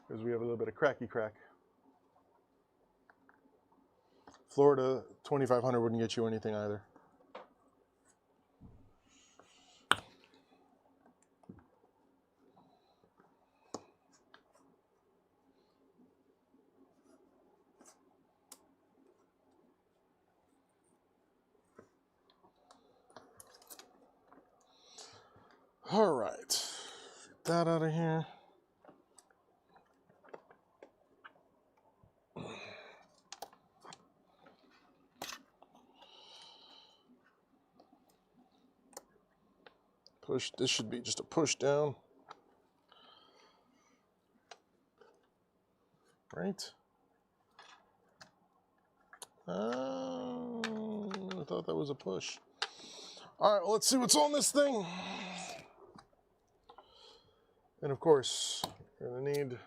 Because we have a little bit of cracky crack. Florida 2500 wouldn't get you anything either. All right, get that out of here. Push, this should be just a push down. Right? I thought that was a push. All right, well, let's see what's on this thing. And of course, you're gonna need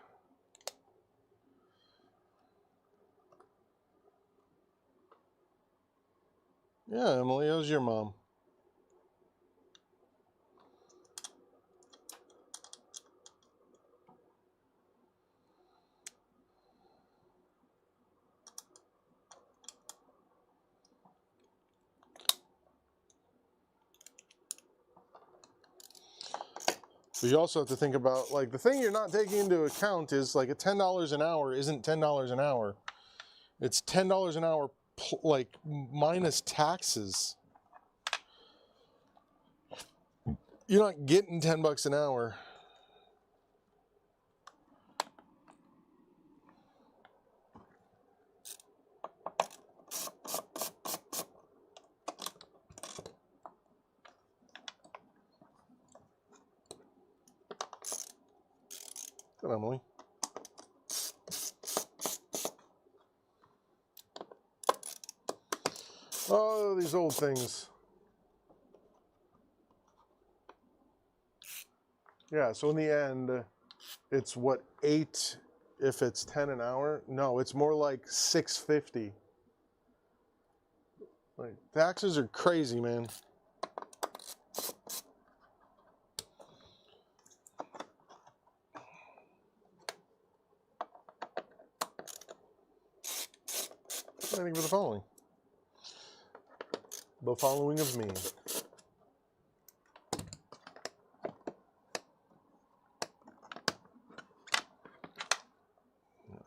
Emily, how's your mom? But you also have to think about, like, the thing you're not taking into account is, like, a $10 an hour isn't $10 an hour. It's $10 an hour, like, minus taxes. You're not getting 10 bucks an hour. Good, Emily. Oh, these old things. Yeah, so in the end, it's what, 8 if it's 10 an hour? No, it's more like $6.50. Like, taxes are crazy, man. Thank you for the following. The following of me.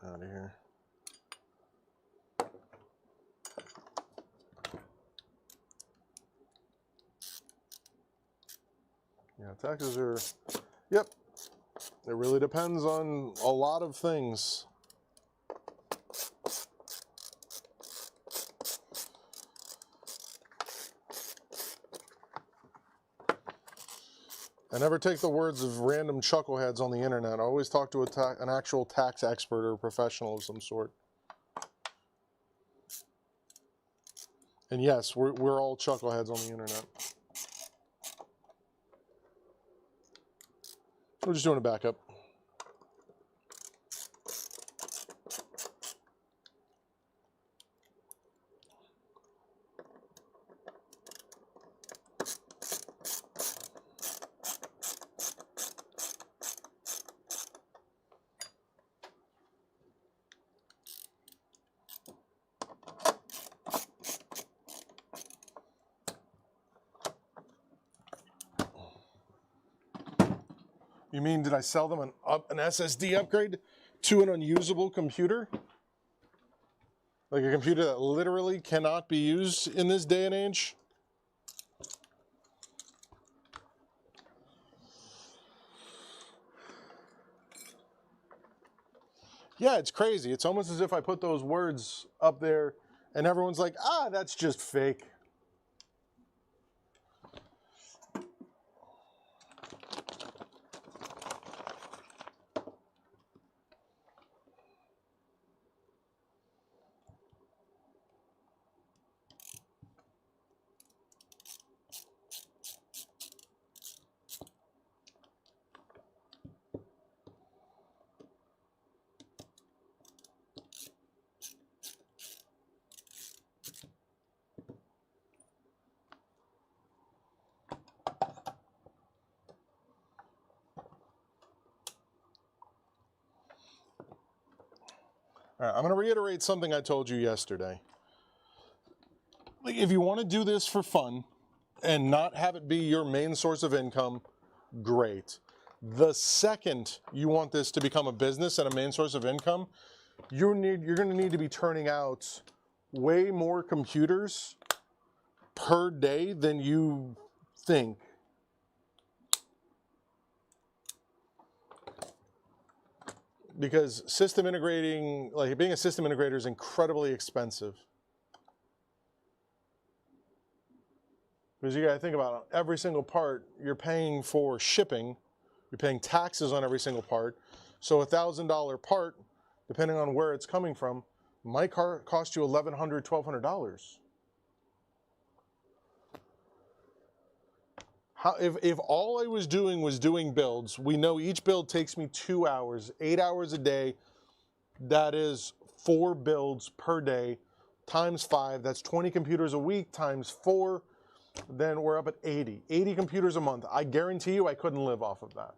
Out of here. Yeah, taxes are, yep. It really depends on a lot of things. I never take the words of random chuckleheads on the internet. I always talk to an actual tax expert or professional of some sort. And yes, we're all chuckleheads on the internet. We're just doing a backup. You mean, did I sell them an SSD upgrade to an unusable computer? Like a computer that literally cannot be used in this day and age? Yeah, it's crazy. It's almost as if I put those words up there and everyone's like, ah, that's just fake. All right, I'm going to reiterate something I told you yesterday. Like, if you want to do this for fun and not have it be your main source of income, great. The second you want this to become a business and a main source of income, you're going to need to be turning out way more computers per day than you think. Because system integrating, like being a system integrator is incredibly expensive. Because you got to think about it, every single part you're paying for shipping, you're paying taxes on every single part. So a $1,000 part, depending on where it's coming from, might cost you $1,100, $1,200. If all I was doing builds, we know each build takes me 2 hours, 8 hours a day. That is 4 builds per day times 5. That's 20 computers a week times 4. Then we're up at 80. 80 computers a month. I guarantee you I couldn't live off of that.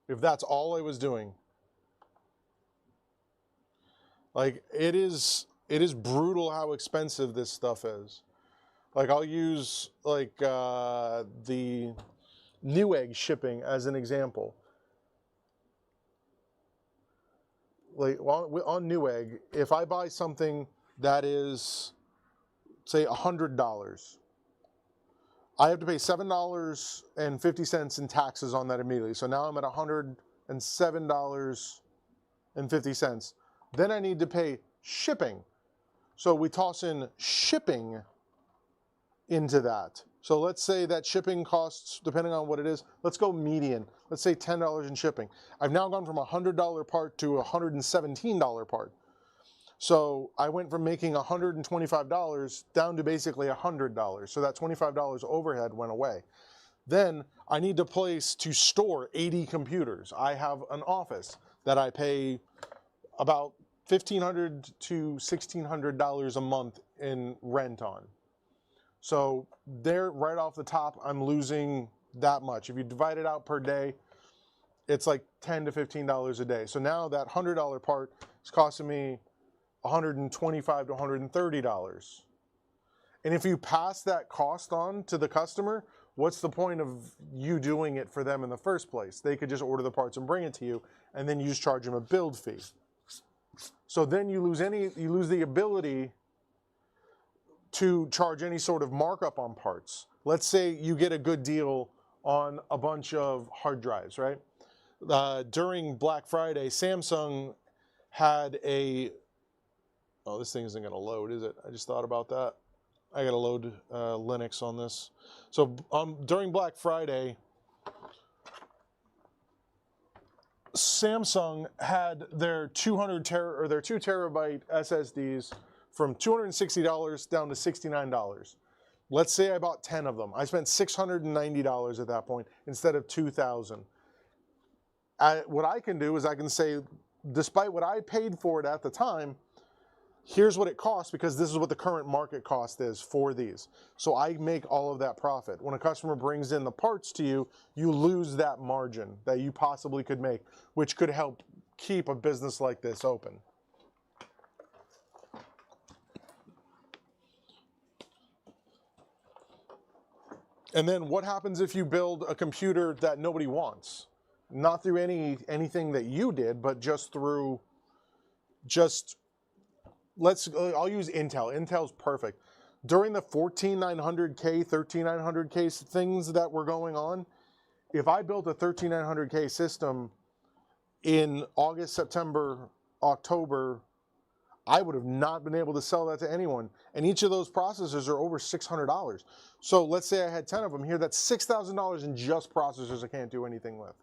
If that's all I was doing. Like, it is brutal how expensive this stuff is. Like, I'll use like the Newegg shipping as an example. Like on Newegg, if I buy something that is, say, $100, I have to pay $7.50 in taxes on that immediately. So now I'm at $107.50. Then I need to pay shipping. So we toss in shipping into that. So let's say that shipping costs, depending on what it is, let's go median. Let's say $10 in shipping. I've now gone from a $100 part to a $117 part. So I went from making $125 down to basically $100. So that $25 overhead went away. Then I need a place to store 80 computers. I have an office that I pay about $1,500 to $1,600 a month in rent on. So there, right off the top, I'm losing that much. If you divide it out per day, it's like $10 to $15 a day. So now that $100 part is costing me $125 to $130. And if you pass that cost on to the customer, what's the point of you doing it for them in the first place? They could just order the parts and bring it to you, and then you just charge them a build fee. So then you lose the ability to charge any sort of markup on parts. Let's say you get a good deal on a bunch of hard drives, right? During Black Friday, Samsung had a, oh, this thing isn't gonna load, is it? I just thought about that. I gotta load Linux on this. So during Black Friday, Samsung had their 2 terabyte SSDs from $260 down to $69. Let's say I bought 10 of them. I spent $690 at that point instead of $2,000. What I can do is I can say, despite what I paid for it at the time, here's what it costs because this is what the current market cost is for these. So I make all of that profit. When a customer brings in the parts to you, you lose that margin that you possibly could make, which could help keep a business like this open. And then what happens if you build a computer that nobody wants? Not through anything that you did, but just through I'll use Intel. Intel's perfect. During the 14900K, 13900K things that were going on, if I built a 13900K system in August, September, October, I would have not been able to sell that to anyone. And each of those processors are over $600. So let's say I had 10 of them here, that's $6,000 in just processors I can't do anything with.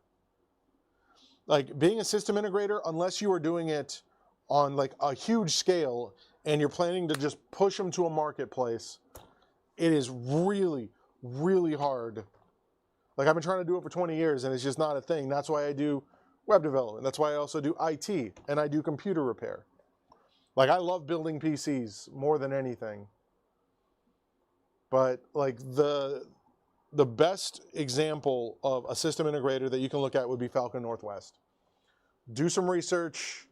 Like being a system integrator, unless you are doing it on like a huge scale and you're planning to just push them to a marketplace, it is really, really hard. Like I've been trying to do it for 20 years and it's just not a thing. That's why I do web development. That's why I also do IT and I do computer repair. Like I love building PCs more than anything. But like the best example of a system integrator that you can look at would be Falcon Northwest. Do some research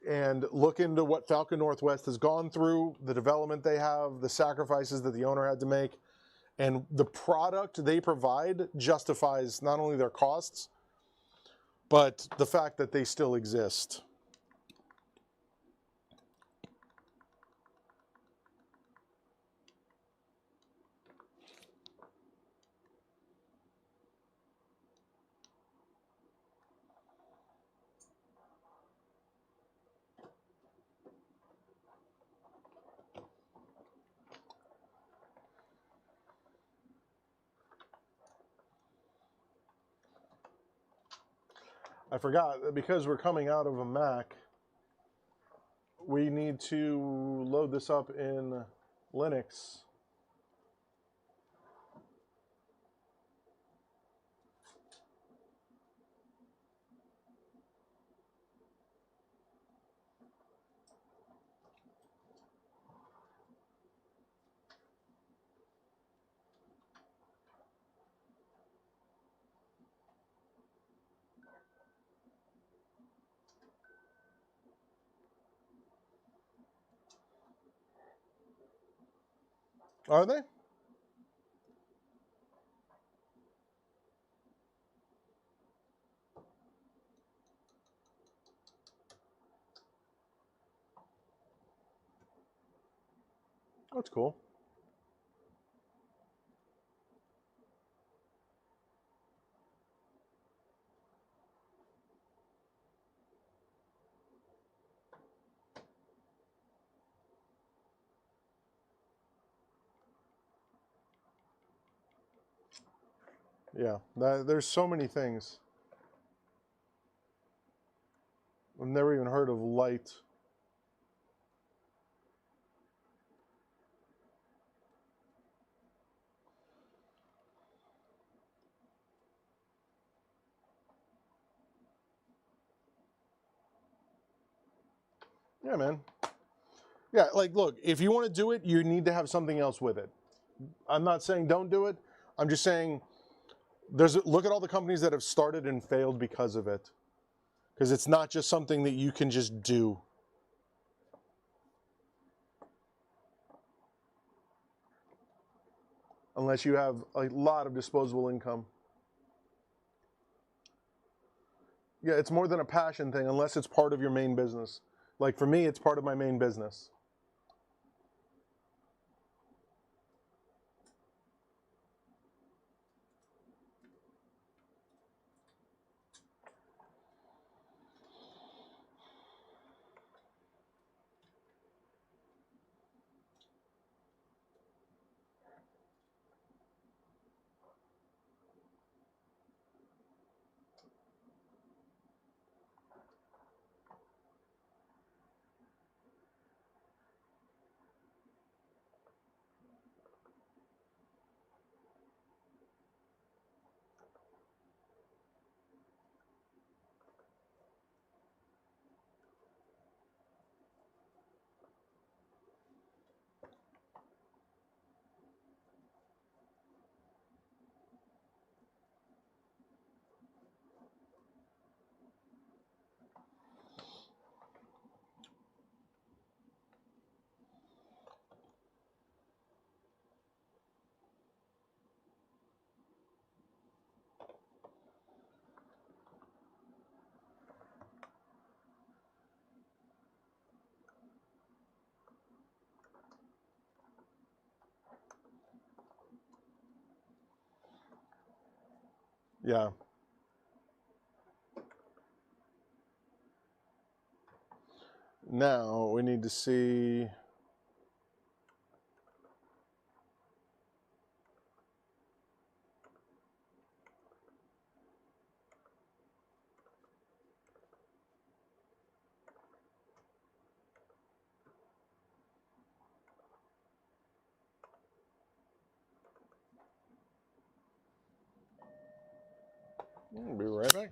and look into what Falcon Northwest has gone through, the development they have, the sacrifices that the owner had to make, and the product they provide justifies not only their costs, but the fact that they still exist. I forgot that because we're coming out of a Mac, we need to load this up in Linux. Are they? That's cool. Yeah, there's so many things. I've never even heard of light. Yeah, man. Yeah, like, look, if you want to do it, you need to have something else with it. I'm not saying don't do it. I'm just saying look at all the companies that have started and failed because of it. Because it's not just something that you can just do. Unless you have a lot of disposable income. Yeah, it's more than a passion thing unless it's part of your main business. Like for me, it's part of my main business. Yeah. Now we need to see. Be right back.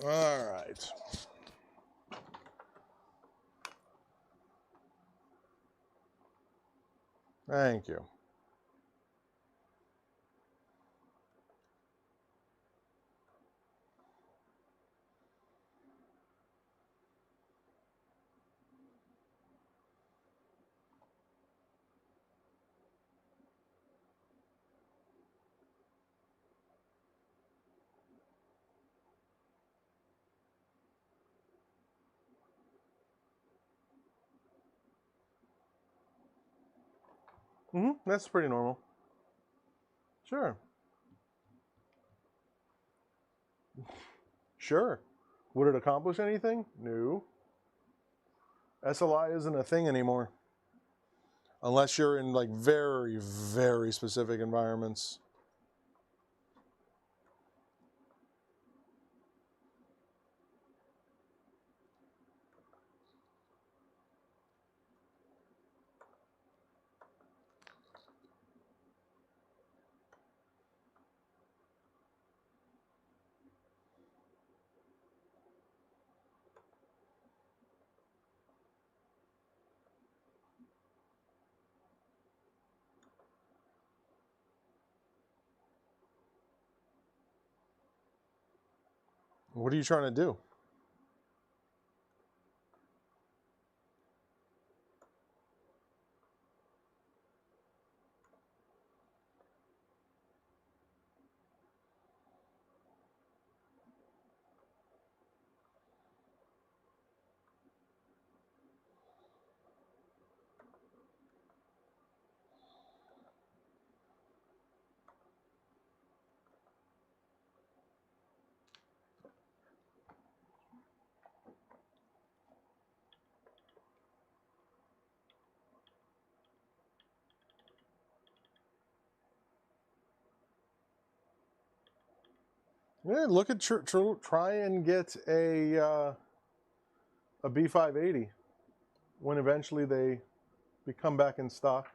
All right. Thank you. That's pretty normal. Sure. Sure. Would it accomplish anything? No. SLI isn't a thing anymore. Unless you're in like very, very specific environments. What are you trying to do? Yeah, look at try and get a B580 when eventually they come back in stock.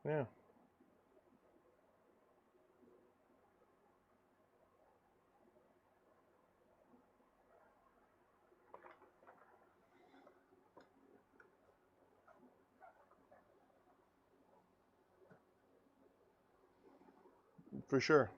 Yeah. For sure.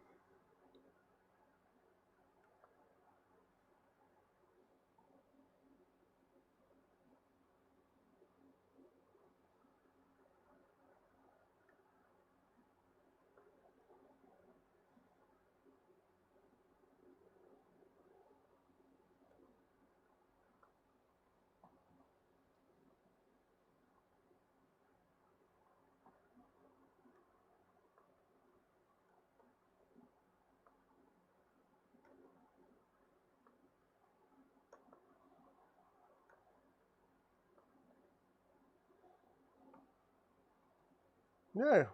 Yeah,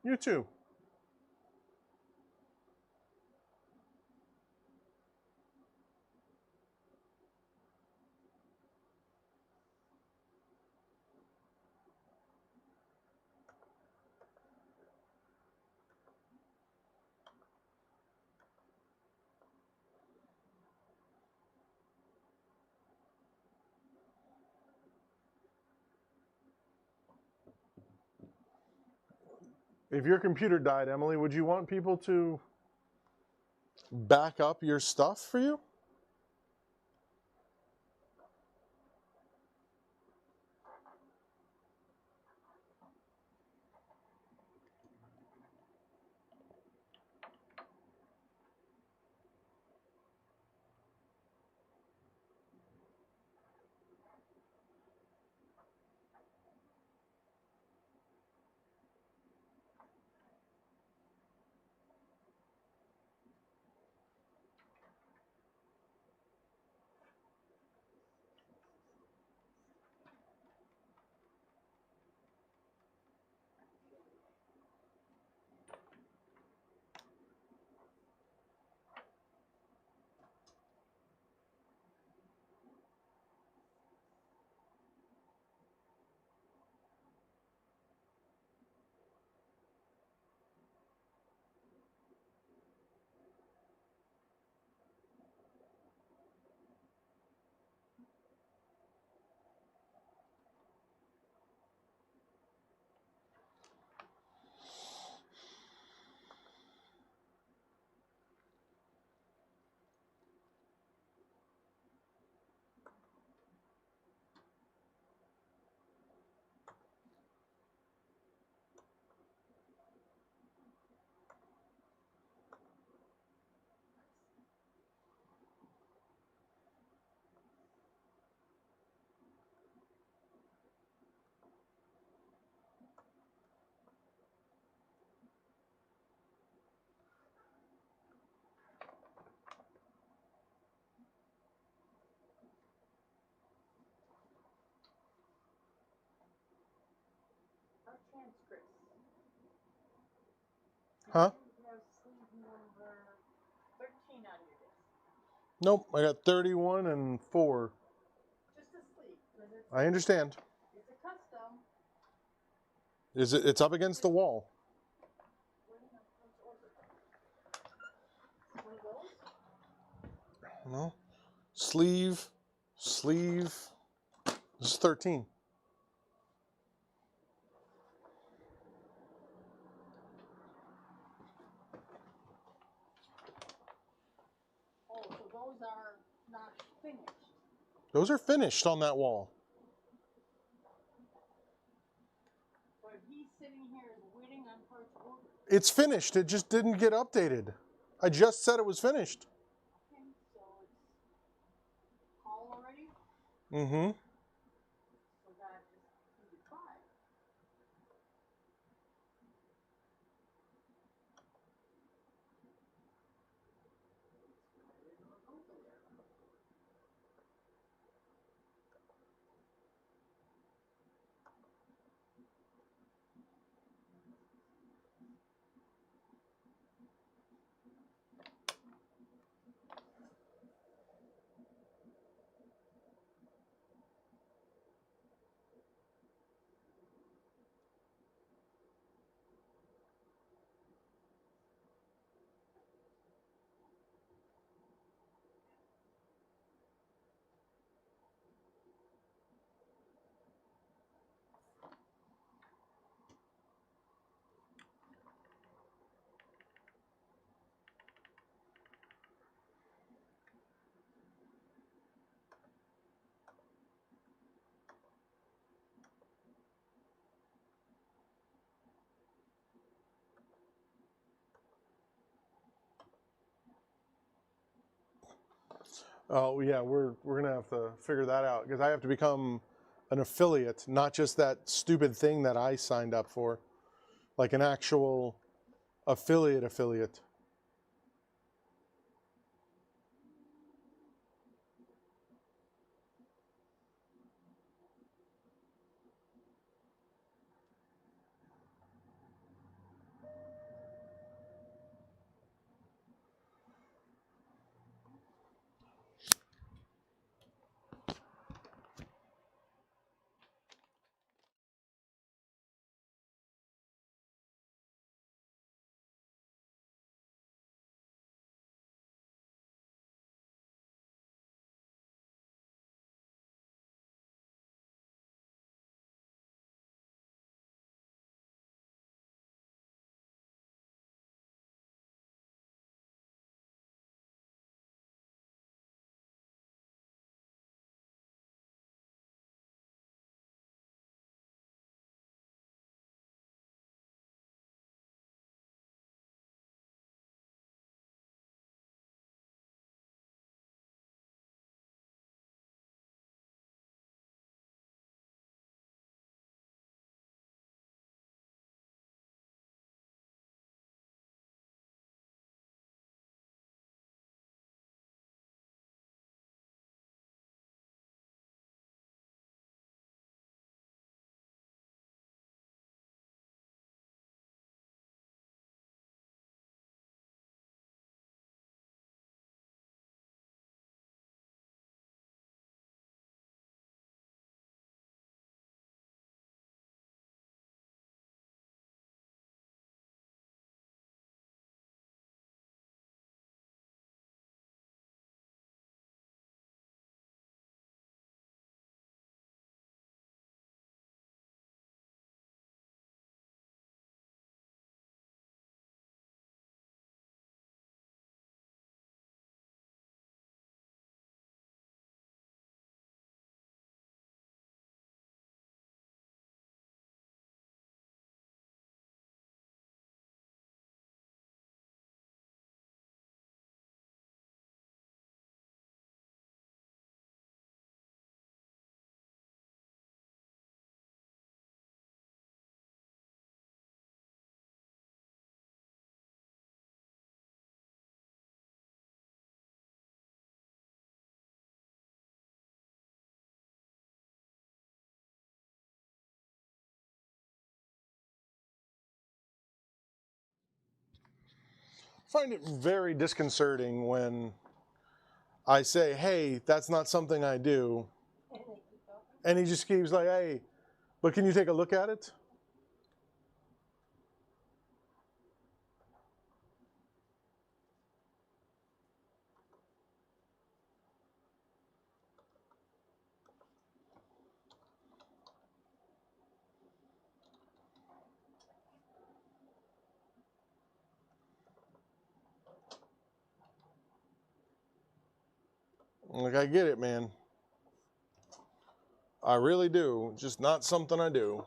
you too. If your computer died, Emily, would you want people to back up your stuff for you? Chris. Huh? You have sleeve number 13 on your desk. Nope, I got 31 and 4. Just a sleeve, because I understand. it's a custom. Is it? It's up against the wall. Let's order it. One of those? No. Sleeve. This is 13. Oh, so those are not finished. Those are finished on that wall. But he's sitting here waiting on parts order. It's finished. It just didn't get updated. I just said it was finished. Okay, so it's call already? Mm-hmm. So that is 85. Oh yeah, we're gonna have to figure that out because I have to become an affiliate, not just that stupid thing that I signed up for, like an actual affiliate. find it very disconcerting when I say, hey, that's not something I do. And he just keeps like, hey, but can you take a look at it? Like, I get it, man. I really do. Just not something I do.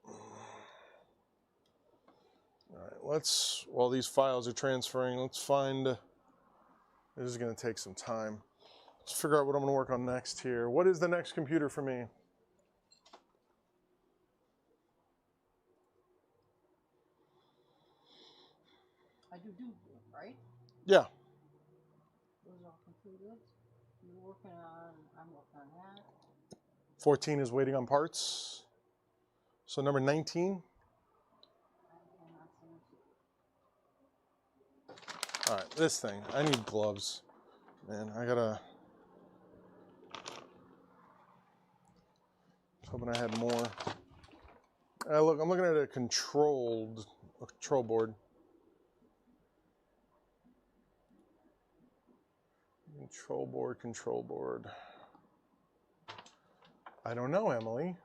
All right, let's, while these files are transferring, let's find, this is going to take some time. Let's figure out what I'm going to work on next here. What is the next computer for me? I do, right? Yeah. Those are all completed. You're working on, I'm working on that. 14 is waiting on parts. So number 19. All right, this thing. I need gloves. Man, I gotta. I was hoping I had more. Look, I'm looking at a control board. Control board. I don't know, Emily.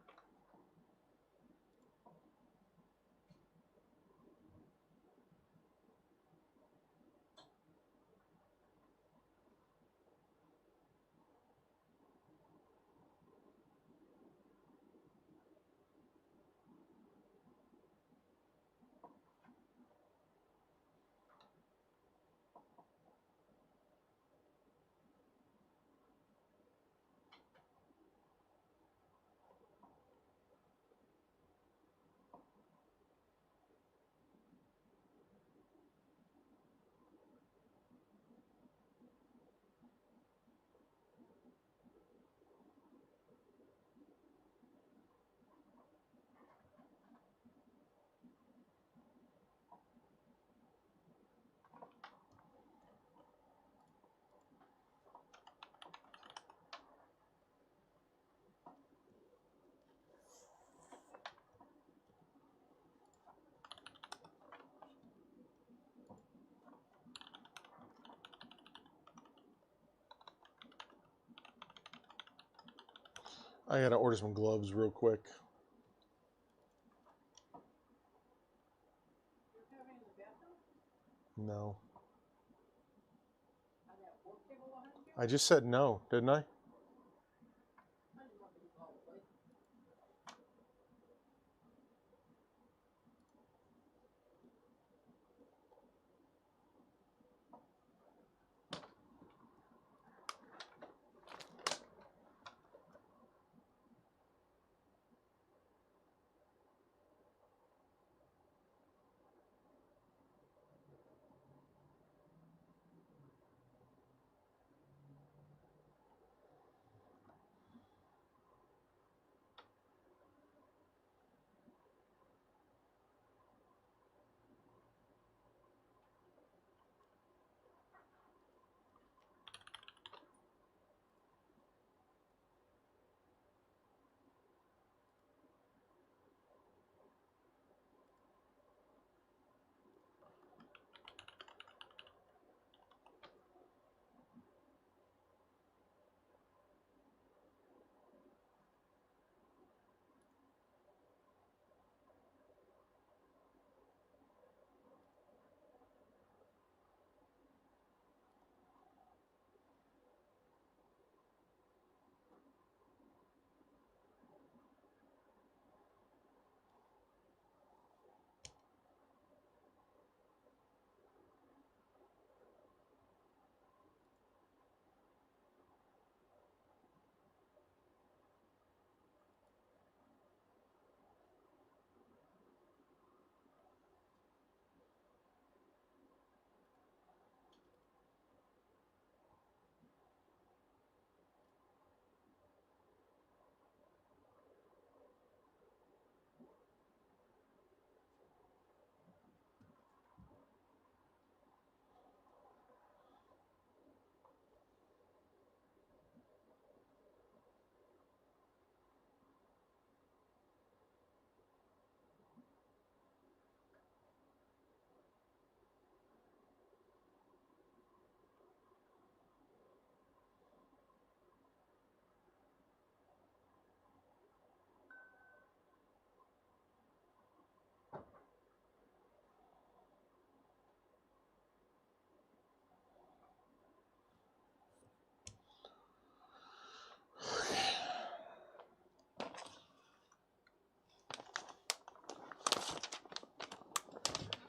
I gotta order some gloves real quick. No. I just said no, didn't I?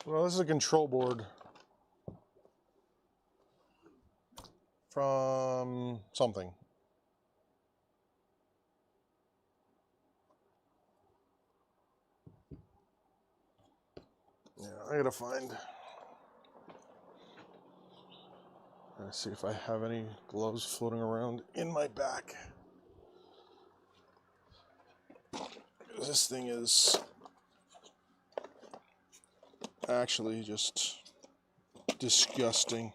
Well, this is a control board from something. Yeah, I gotta find. Let's see if I have any gloves floating around in my back. This thing is actually just disgusting.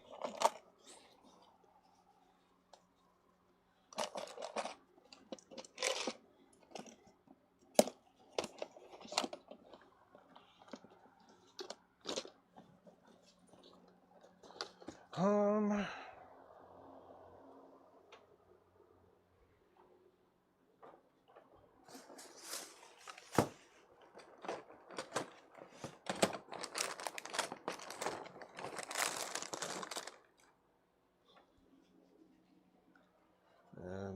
And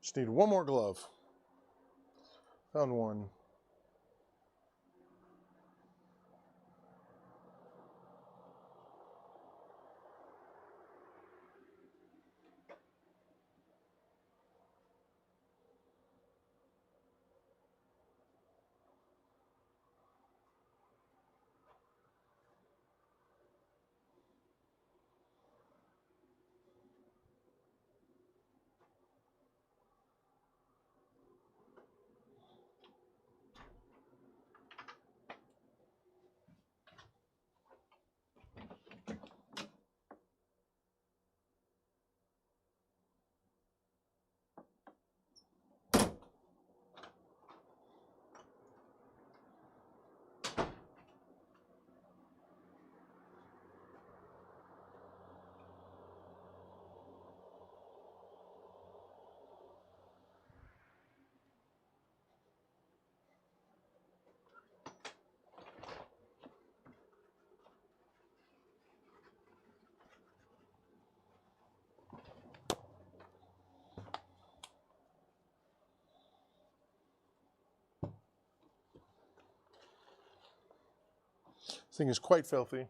just need one more glove. Found one. This thing is quite filthy.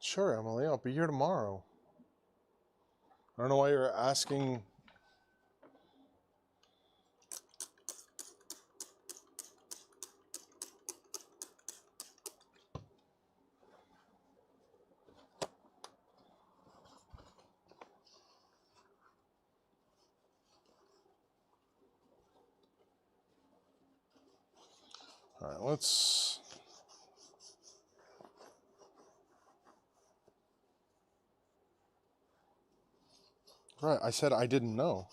Sure, Emily, I'll be here tomorrow. I don't know why you're asking. All right, let's. Right, I said I didn't know.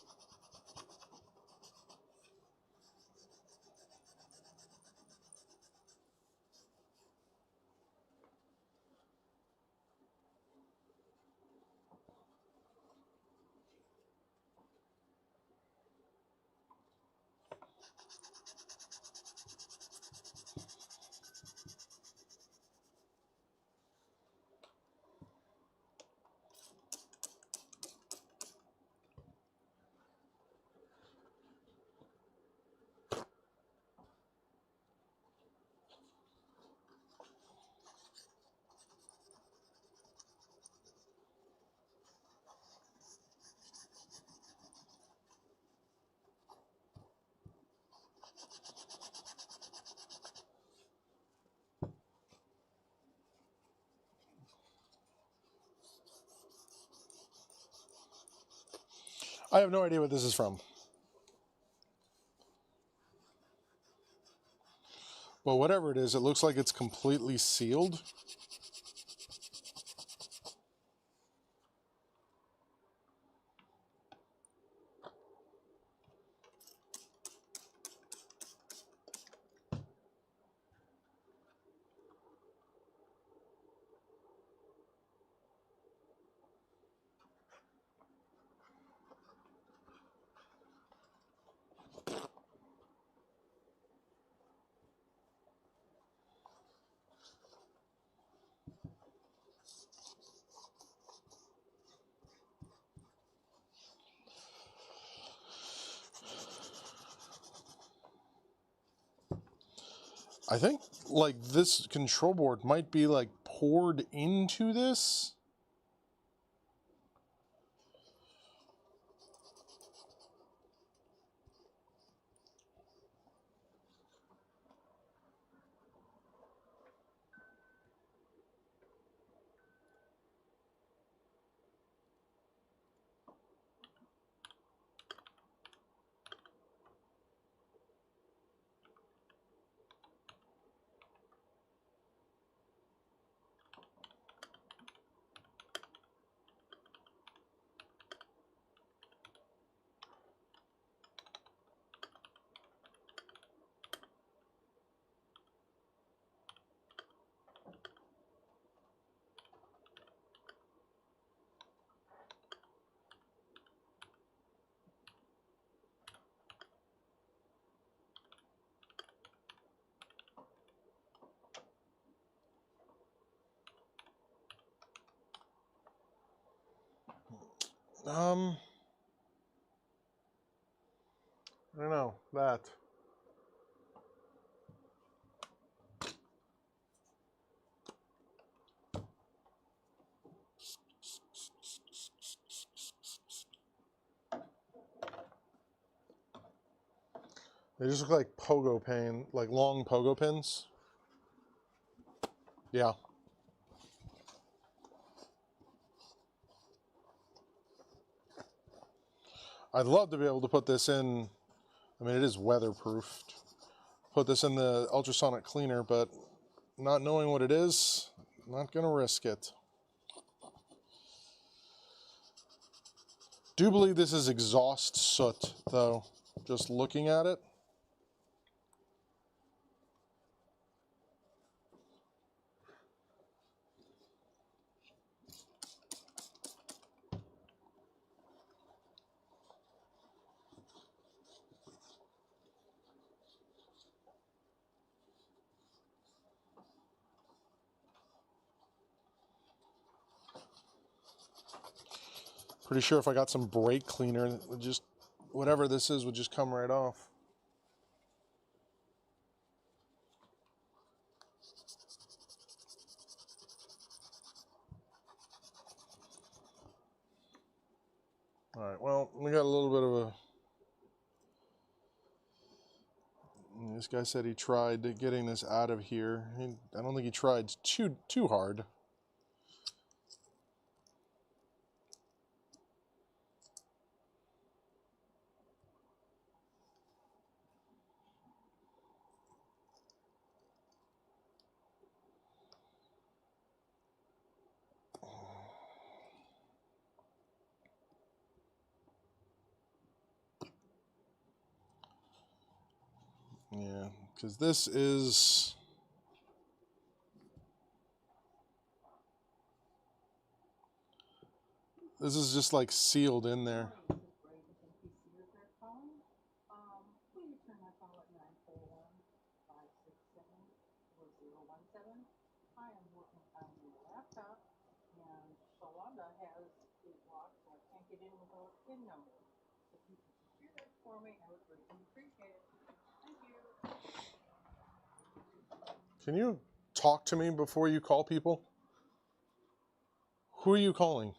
I have no idea what this is from. But whatever it is, it looks like it's completely sealed. I think like this control board might be like poured into this. I don't know that. They just look like pogo pin, like long pogo pins. Yeah. I'd love to be able to put this in. I mean, it is weatherproofed. Put this in the ultrasonic cleaner, but not knowing what it is, not gonna risk it. Do believe this is exhaust soot, though, just looking at it. Pretty sure if I got some brake cleaner, it would just, whatever this is, would just come right off. All right, well, we got a little bit of a... This guy said he tried getting this out of here. I don't think he tried too hard. Yeah, because this is... This is just like sealed in there. Bradenton PC Repair calling. Will you turn my call at 941-567-4017? I am working on your laptop, and Shalonda has it locked, so I can't get in with her PIN number. If you can secure that for me, I would greatly appreciate it. Thank you. Can you talk to me before you call people? Who are you calling?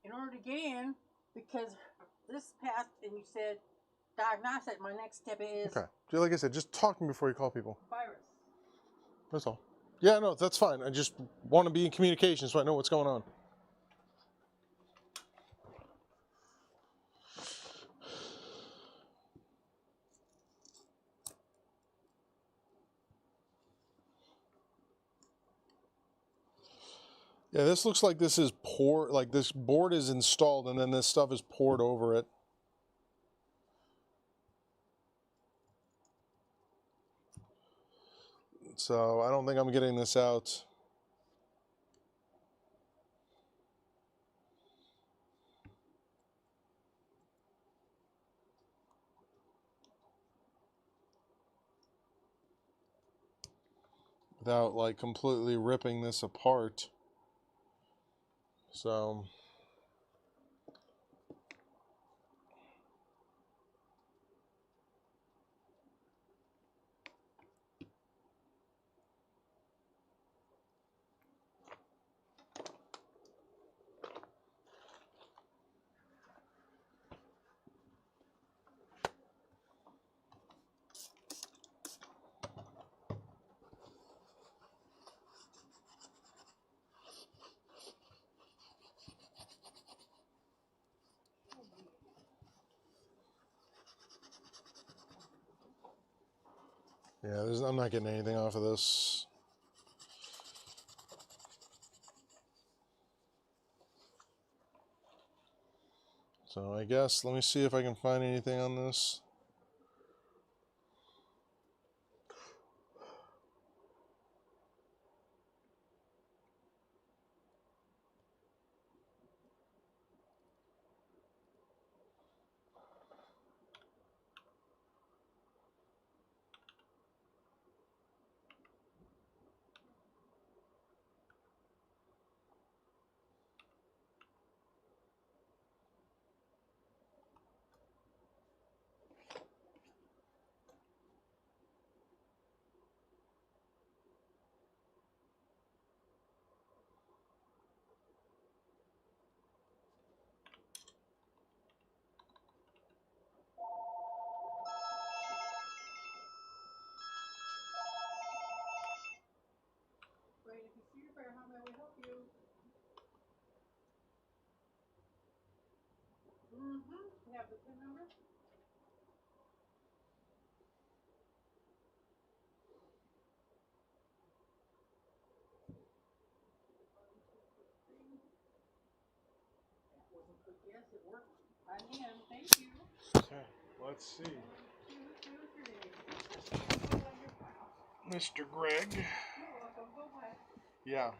In order to get in, because this passed and you said diagnostic, my next step is Okay. Like I said, just talk to me before you call people. virus. That's all. Yeah, no, that's fine. I just want to be in communication so I know what's going on. Yeah, this looks like this is poured, like this board is installed and then this stuff is poured over it. So I don't think I'm getting this out. Without like completely ripping this apart. So yeah, I'm not getting anything off of this. So I guess, let me see if I can find anything on this. Bradenton PC Repair, how may we help you? You have the PIN number? That wasn't quick, yes, it worked. I'm in, thank you. Okay, let's see. 2, 2, 3. Mr. Greg. You're welcome, go ahead. Yeah.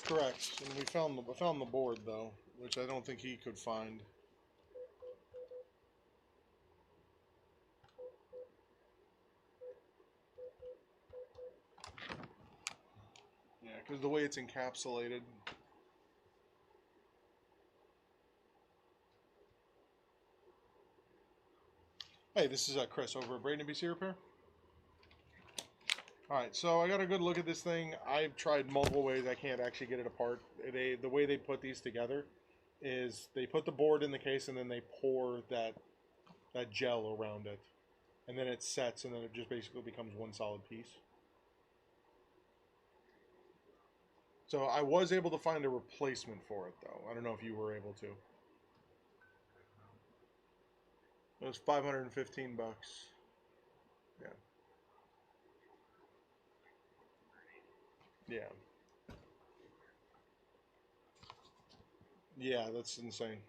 Correct. And we found the board though, which I don't think he could find. Yeah, because the way it's encapsulated. Hey, this is Chris over at Bradenton PC Repair. Alright, so I got a good look at this thing. I've tried multiple ways. I can't actually get it apart. The way they put these together is they put the board in the case and then they pour that gel around it. And then it sets and then it just basically becomes one solid piece. So I was able to find a replacement for it though. I don't know if you were able to. It was $515. Yeah. Yeah. Yeah, that's insane.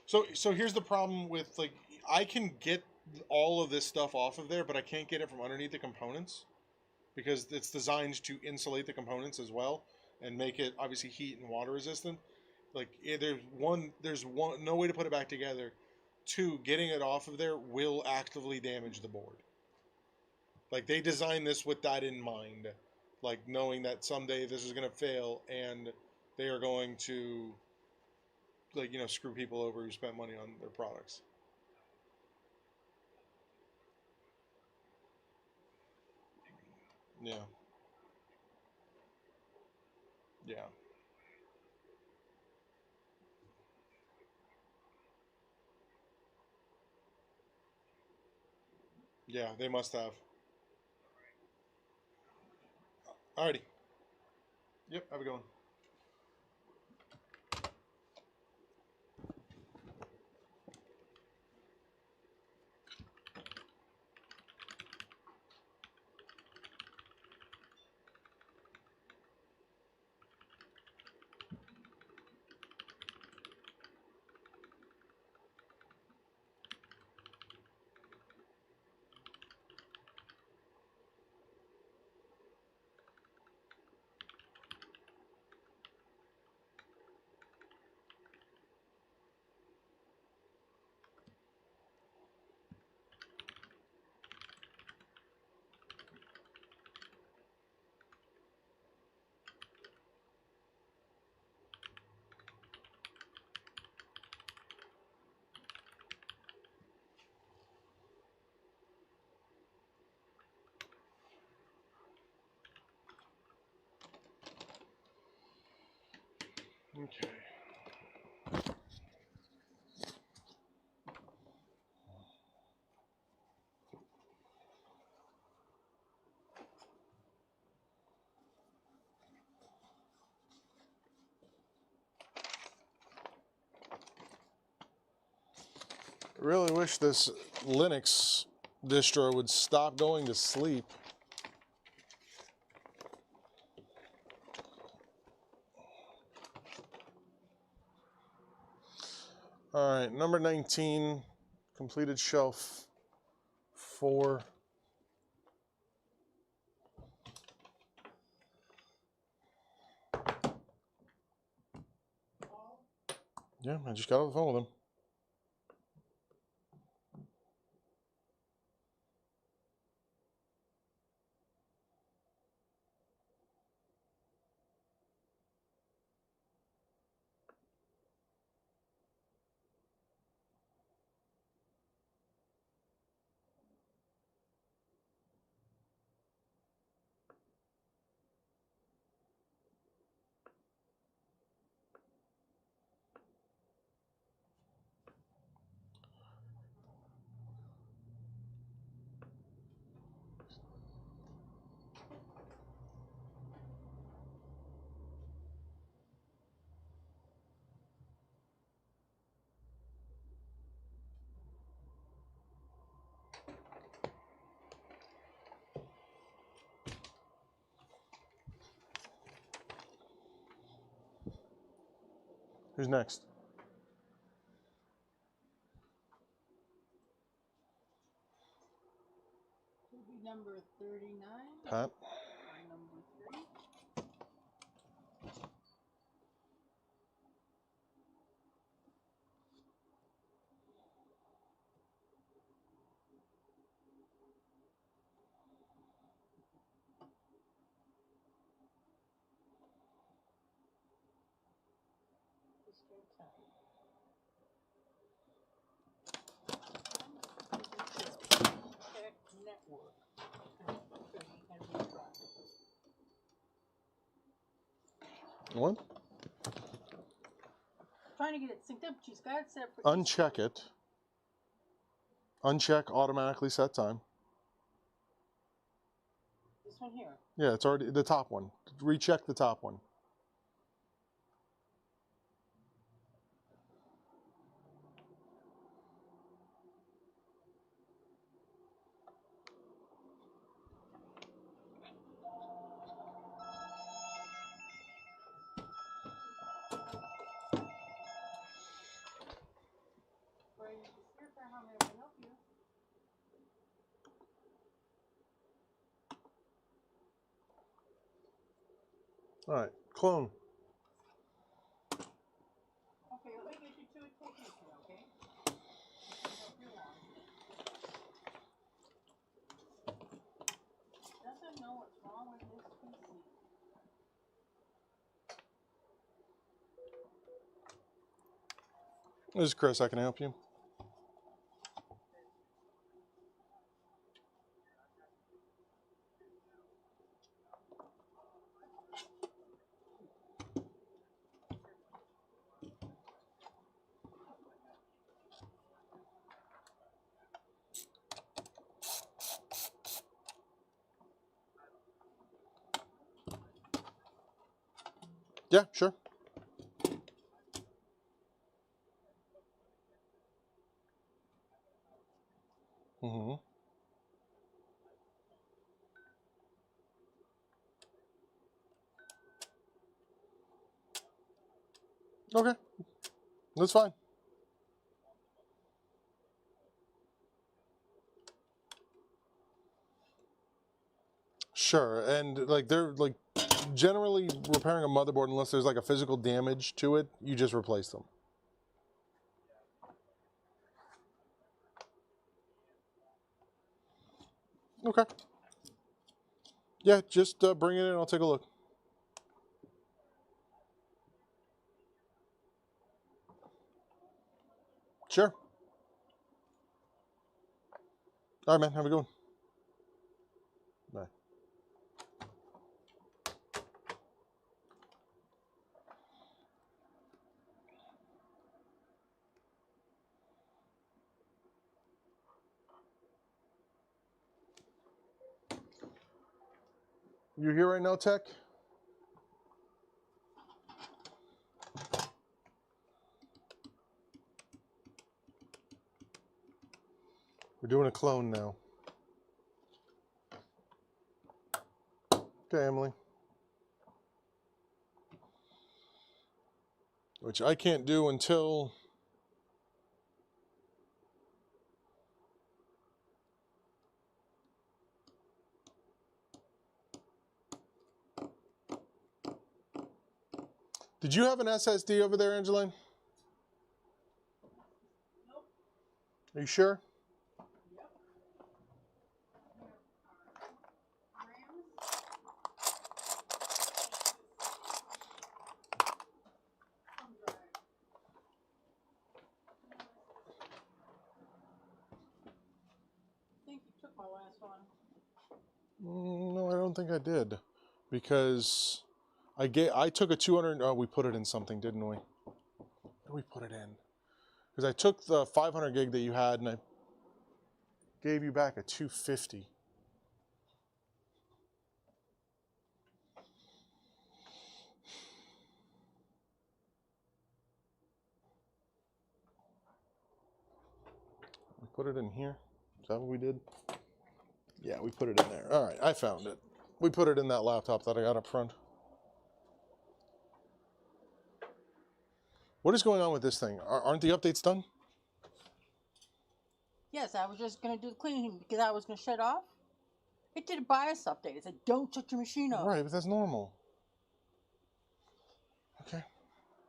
So here's the problem with, like, I can get all of this stuff off of there, but I can't get it from underneath the components because it's designed to insulate the components as well and make it obviously heat and water resistant. Like, there's one no way to put it back together. Two, getting it off of there will actively damage the board. Like, they designed this with that in mind, like knowing that someday this is going to fail and they are going to, like, you know, screw people over who spent money on their products. Yeah. Yeah. Yeah, they must have. Alrighty. Yep, have a good one. Okay. I really wish this Linux distro would stop going to sleep. All right, number 19, completed shelf 4. Yeah, I just got off the phone with him. Who's next? Could be number 39. Pat. Or number 3. Just your time. Tech Network. And retry. What? Trying to get it synced up. She's got it set for. Uncheck it. Uncheck automatically set time. This one here. Yeah, it's already the top one. Recheck the top one. Here for how may I help you? All right, clone. Okay, let me get you to a technician, okay? Can't help you long. Doesn't know what's wrong with this PC. This is Chris. I can help you. Yeah, sure. Mm-hmm. Okay, that's fine. Sure, and like they're like generally repairing a motherboard unless there's like a physical damage to it, you just replace them. Okay. Yeah, just bring it in. I'll take a look. Sure. All right, man. Have a good one. Bye. You here right now, Tech? We're doing a clone now. Okay, Emily. Which I can't do until... Did you have an SSD over there, Angeline? Nope. Are you sure? Yep. Rams. Thumb drive. I think you took my last one. No, I don't think I did. Because I took a 200... Oh, we put it in something, didn't we? What did we put it in? Because I took the 500 gig that you had and I gave you back a 250. We put it in here. Is that what we did? Yeah, we put it in there. All right, I found it. We put it in that laptop that I got up front. What is going on with this thing? Aren't the updates done? Yes, I was just gonna do the cleaning because I was gonna shut off. It did a BIOS update. It said, "Don't touch your machine off." Right, but that's normal. Okay.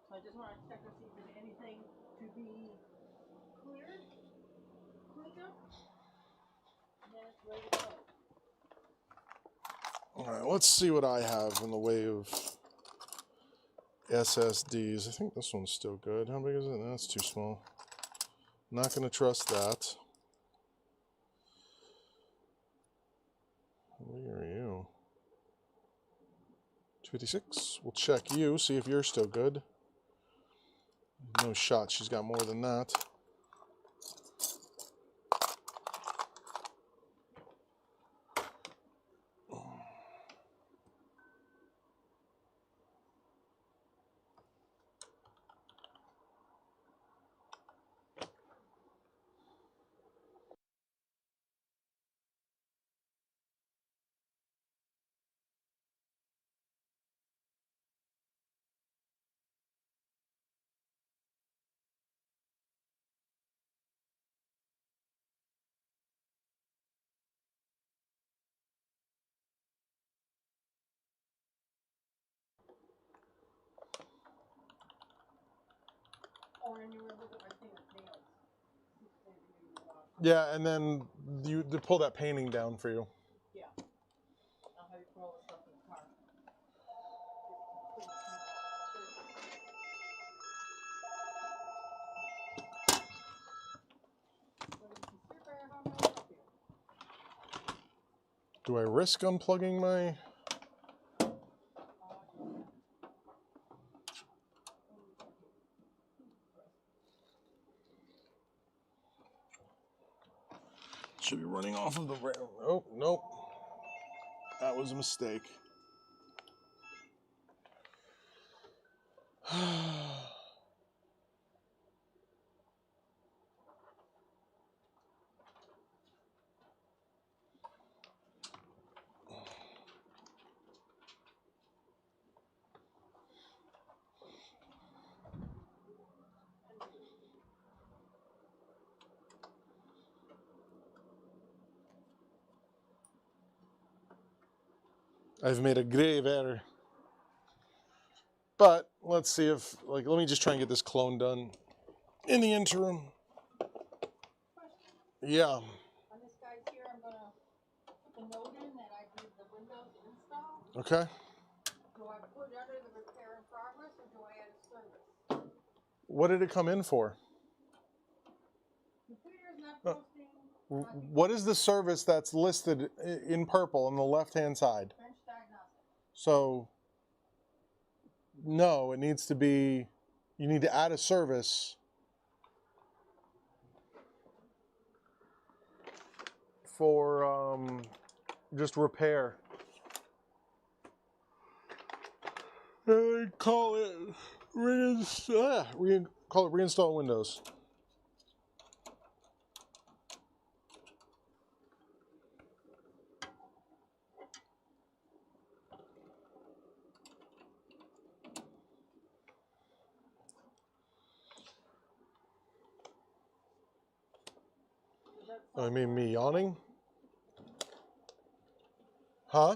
So I just want to check to see if there's anything to be cleared, cleaned up, and then it's ready to go. All right, let's see what I have in the way of SSDs. I think this one's still good. How big is it? That's too small. Not going to trust that. How big are you? 256. We'll check you, see if you're still good. No shot she's got more than that. Oh, and you remember that my thing is nailed. Yeah, and then you pull that painting down for you. Yeah. I'll have you put all the stuff in the car. Do I risk unplugging my... Should be running off of the rail. Oh, nope. That was a mistake. I've made a grave error. But let's see if, like, let me just try and get this clone done in the interim. Yeah. On this guy's here, I'm gonna put the note in that I did the Windows install. Okay. Do I put it under the repair in progress or do I add a service? What did it come in for? Computer's not posting. What is the service that's listed in purple on the left-hand side? Bench diagnostic. So, no, it needs to be, you need to add a service for just repair. Call it reinstall Windows. Is that I mean, software? me yawning? Huh?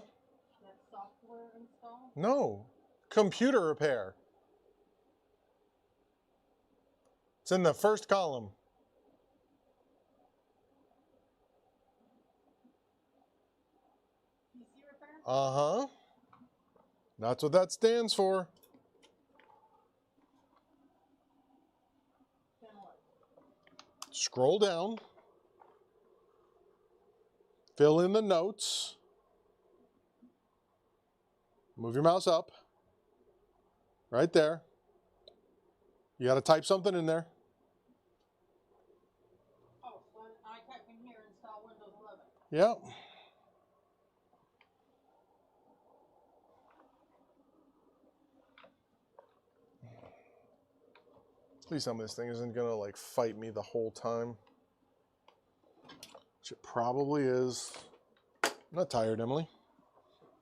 That software install? No. Computer repair. It's in the first column. PC repair? Uh-huh. That's what that stands for. Then what? Scroll down. Fill in the notes. Move your mouse up. Right there. You got to type something in there. Oh, so I type in here install Windows 11. Yep. Please tell me this thing isn't gonna like fight me the whole time. Which it probably is. I'm not tired, Emily.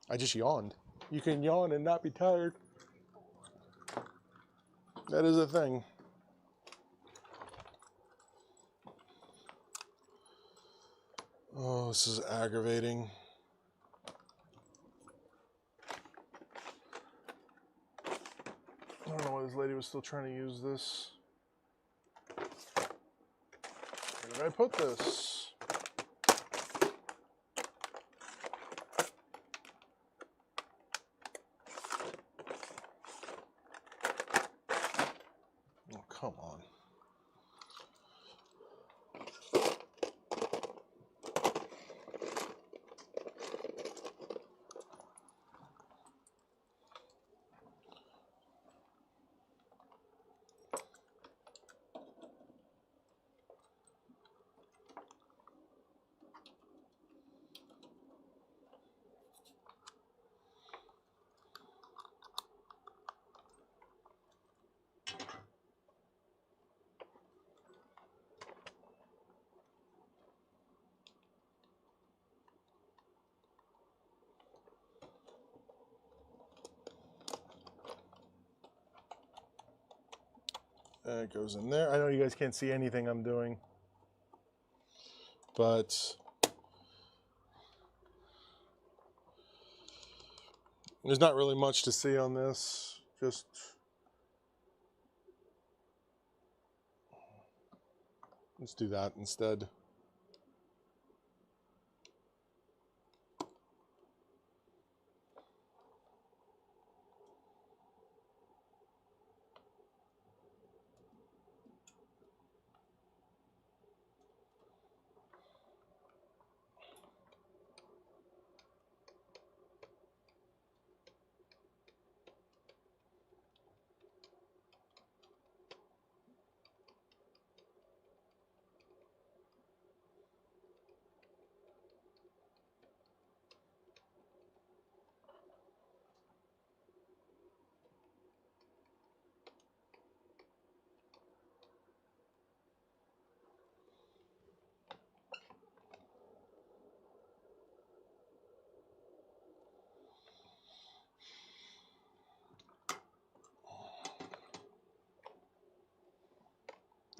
I just yawned. You can yawn and not be tired. That is a thing. Oh, this is aggravating. I don't know why this lady was still trying to use this. Where did I put this? Oh, come on. It goes in there. I know you guys can't see anything I'm doing, but there's not really much to see on this. Just let's do that instead.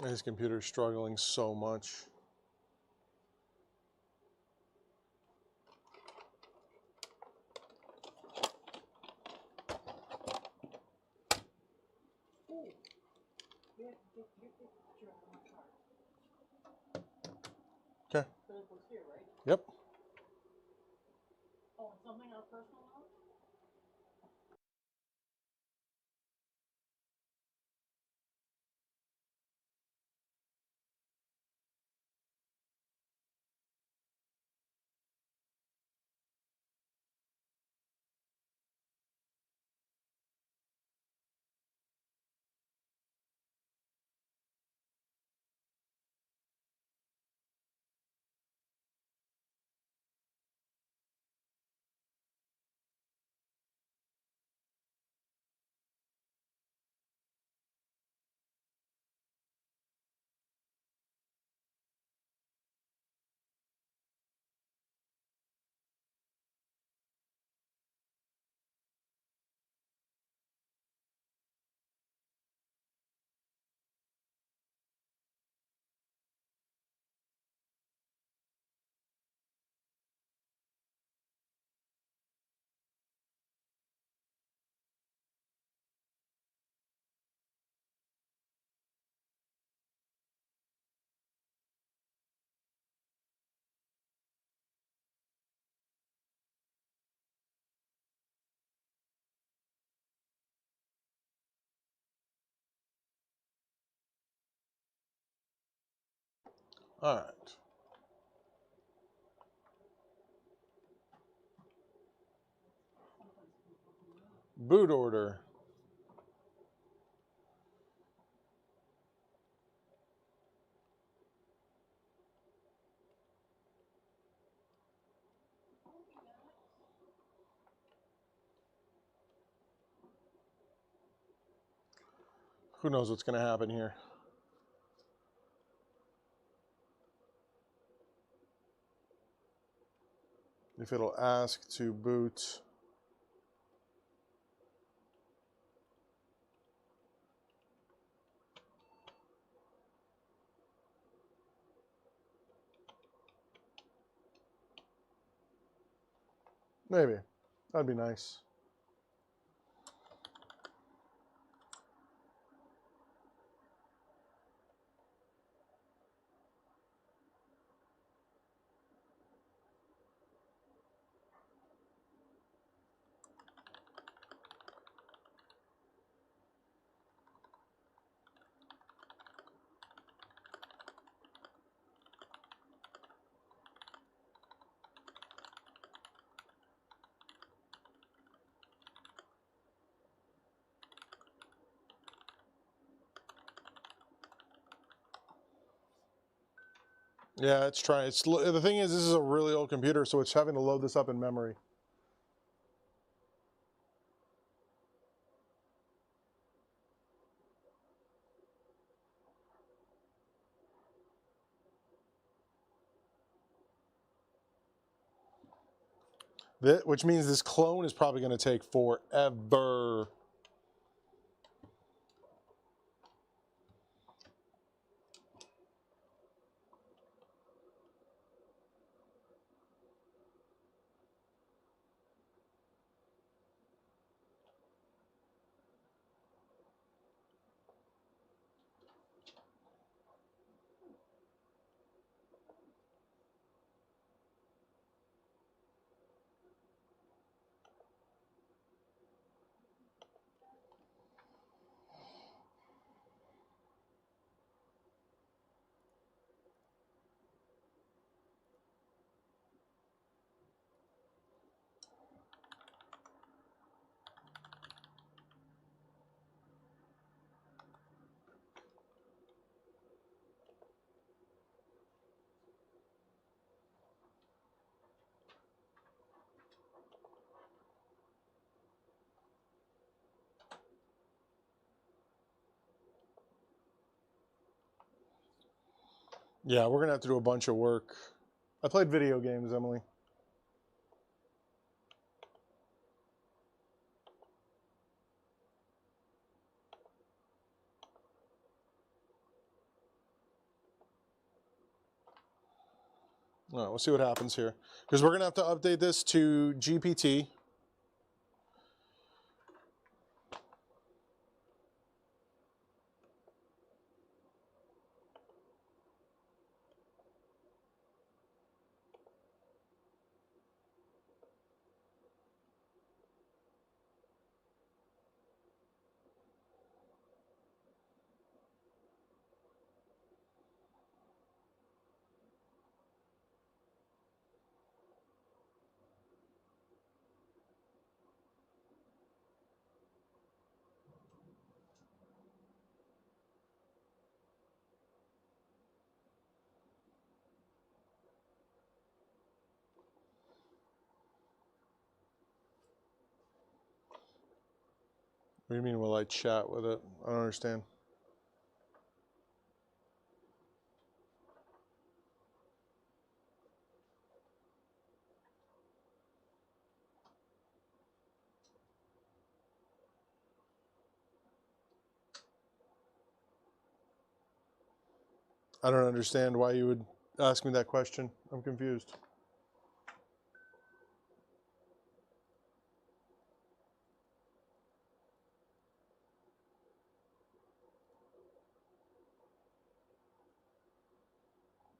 His computer's struggling so much. Ooh. Get your picture out of my car. Okay. But it was here, right? Yep. Oh, and something on a personal note? All right. Boot order. Who knows what's going to happen here? If it'll ask to boot. Maybe. That'd be nice. Yeah, it's trying. The thing is, this is a really old computer, so it's having to load this up in memory. Which means this clone is probably going to take forever. Yeah, we're going to have to do a bunch of work. I played video games, Emily. All right, we'll see what happens here. Because we're going to have to update this to GPT. What do you mean, will I chat with it? I don't understand. I don't understand why you would ask me that question. I'm confused.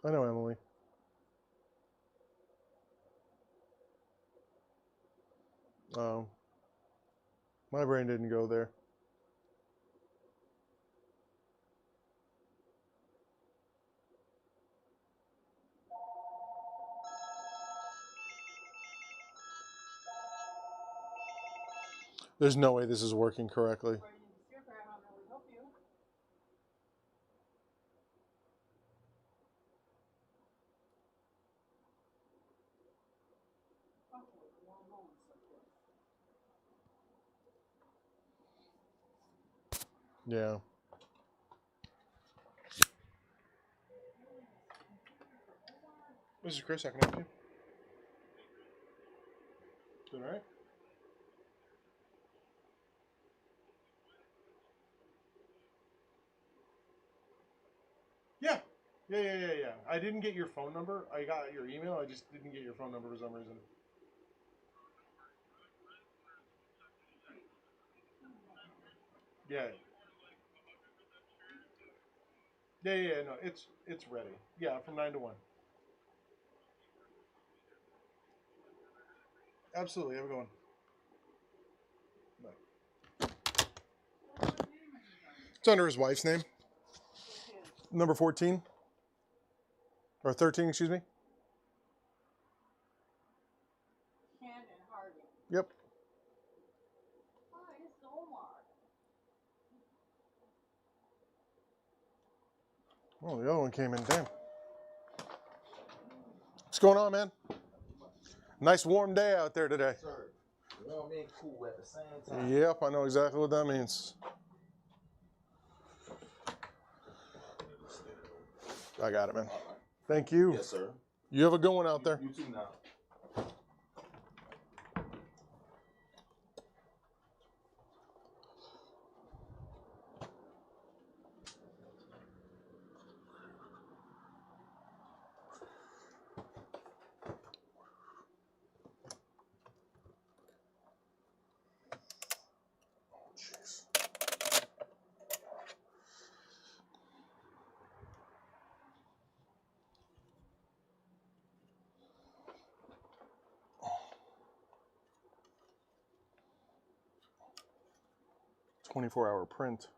I know, Emily. My brain didn't go there. There's no way this is working correctly. Bradenton PC Repair, how may we help you? Okay, one moment, sir. Yeah. This is Chris. I can help you. All right. Yeah. Yeah. I didn't get your phone number. I got your email. I just didn't get your phone number for some reason. Yeah. Yeah. No, it's ready. Yeah, from 9 to 1. Absolutely. Have a good one. Bye. It's under his wife's name. Number 14. Or 13, excuse me. Shannon Harding. Yep. Hi, this is Omar. Oh, the other one came in. Damn. What's going on, man? Nice warm day out there today. Sir, warm and cool at the same time. Yep, I know exactly what that means. I got it, man. Thank you. Yes, sir. You have a good one out there. You too now. Jeez. "24-hour print."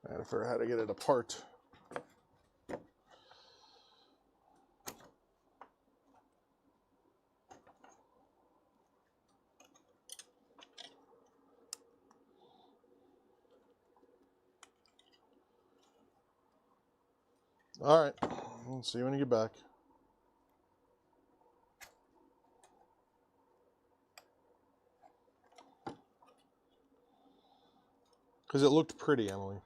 I had to figure out how to get it apart. All right. We'll see you when you get back. Because it looked pretty, Emily.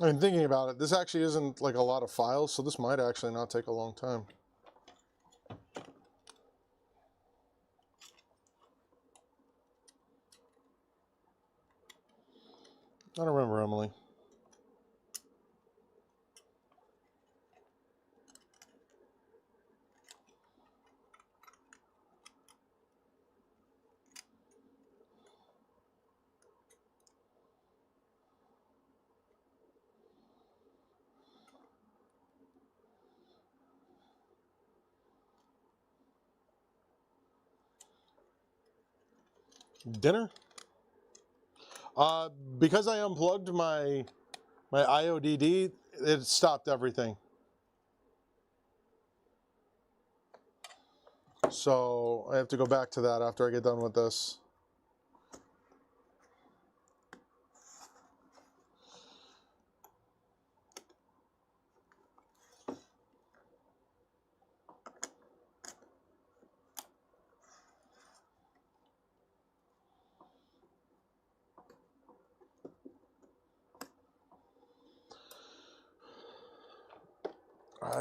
I mean, thinking about it, this actually isn't like a lot of files, so this might actually not take a long time. I don't remember, Emily. Dinner? Because I unplugged my IODD, it stopped everything. So I have to go back to that after I get done with this.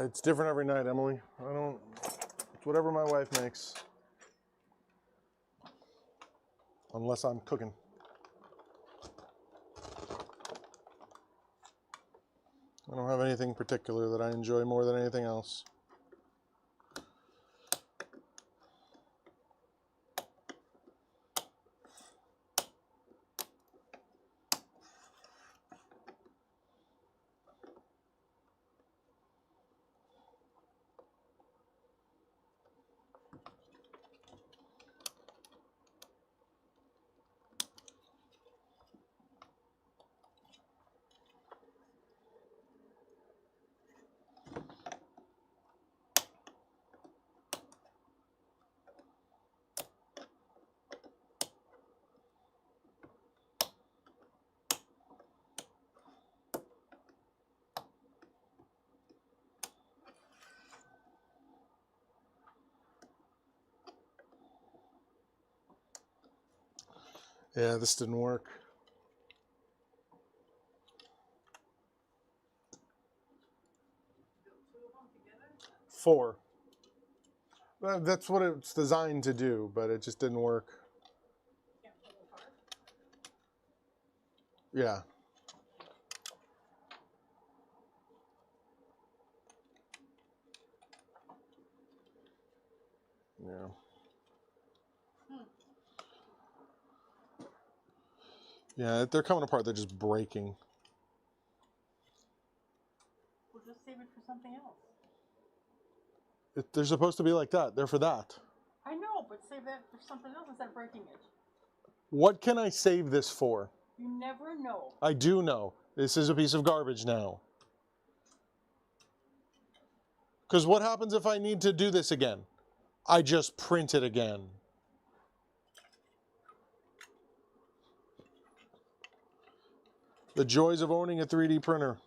It's different every night, Emily. It's whatever my wife makes. Unless I'm cooking. I don't have anything particular that I enjoy more than anything else. Yeah, this didn't work. Four. Well, that's what it's designed to do, but it just didn't work. Yeah. Yeah. Yeah, they're coming apart. They're just breaking. We'll just save it for something else. They're supposed to be like that. They're for that. I know, but save that for something else instead of breaking it. What can I save this for? You never know. I do know. This is a piece of garbage now. Because what happens if I need to do this again? I just print it again. The joys of owning a 3D printer.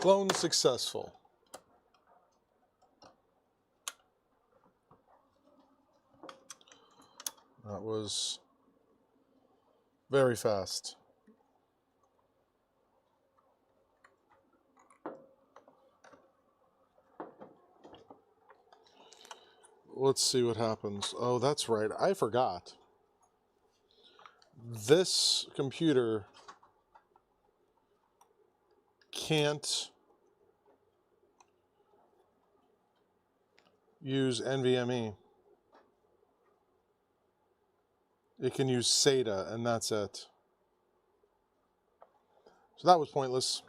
Clone successful. That was very fast. Let's see what happens. Oh, that's right. I forgot. This computer can't use NVMe. It can use SATA, and that's it. So that was pointless.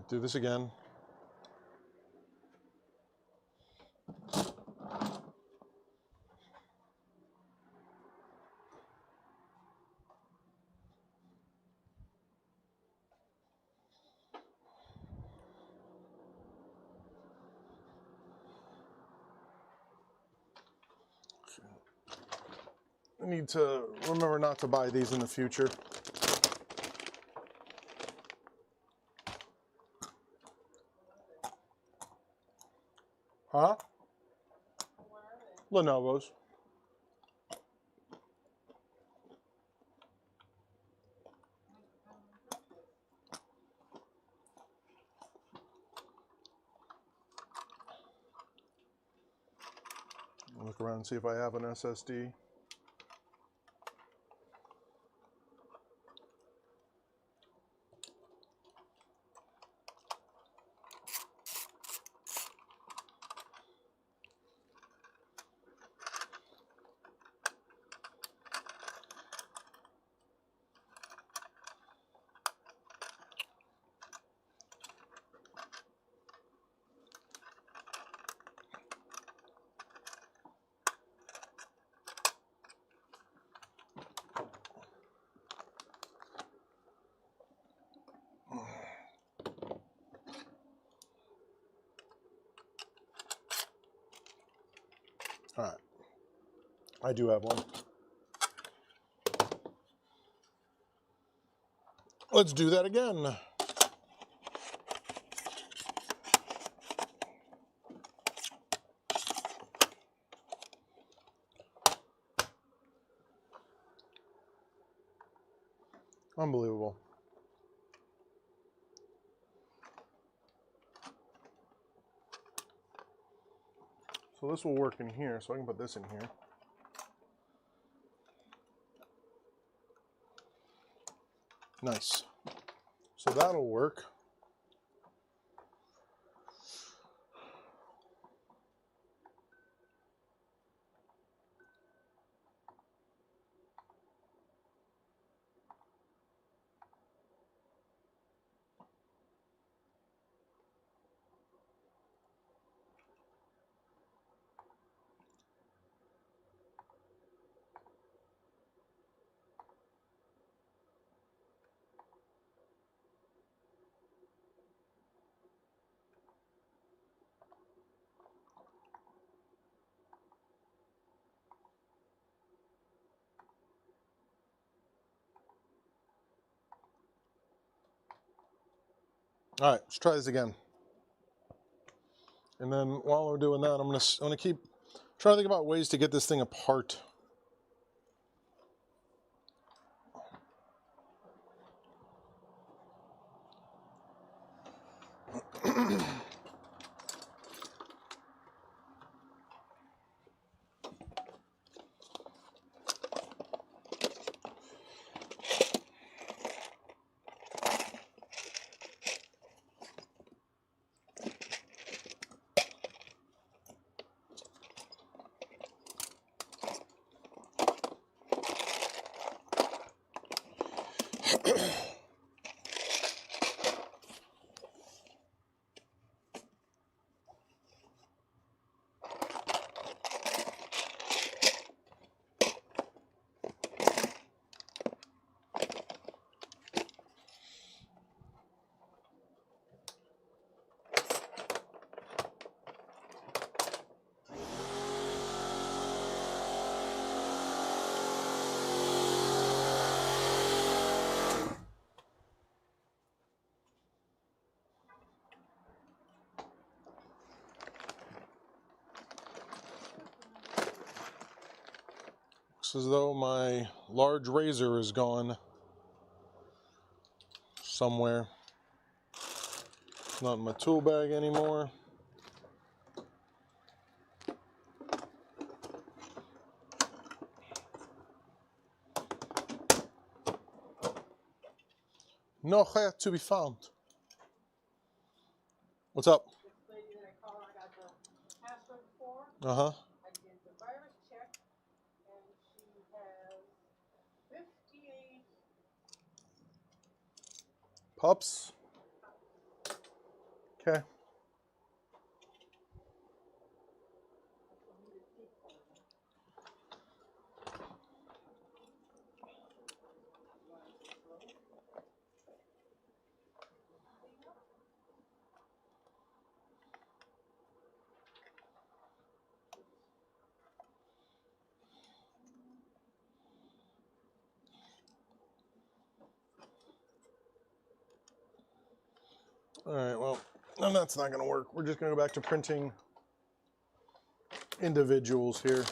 Do this again. I need to remember not to buy these in the future. Huh? Lenovo's. Look around and see if I have an SSD. All right, I do have one. Let's do that again. Unbelievable. So this will work in here, so I can put this in here. Nice. So that'll work. All right, let's try this again. And then while we're doing that, I'm gonna keep trying to think about ways to get this thing apart. Looks as though my large razor is gone somewhere. It's not in my tool bag anymore. Nowhere to be found. What's up? This lady that I called, I got the password for. Uh-huh. I did the virus check, and she has 58. Pups. Okay. All right, well, no, that's not going to work. We're just going to go back to printing individuals here.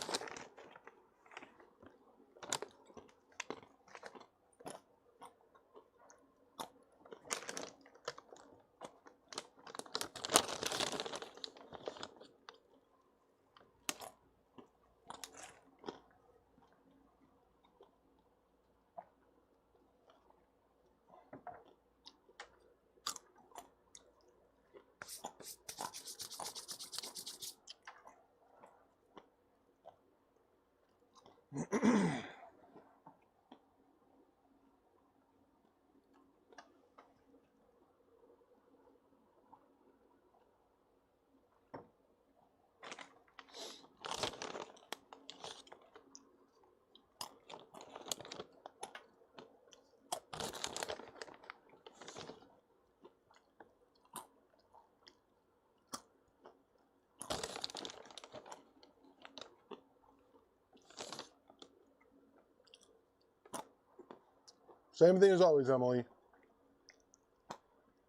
Same thing as always, Emily.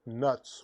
Nuts.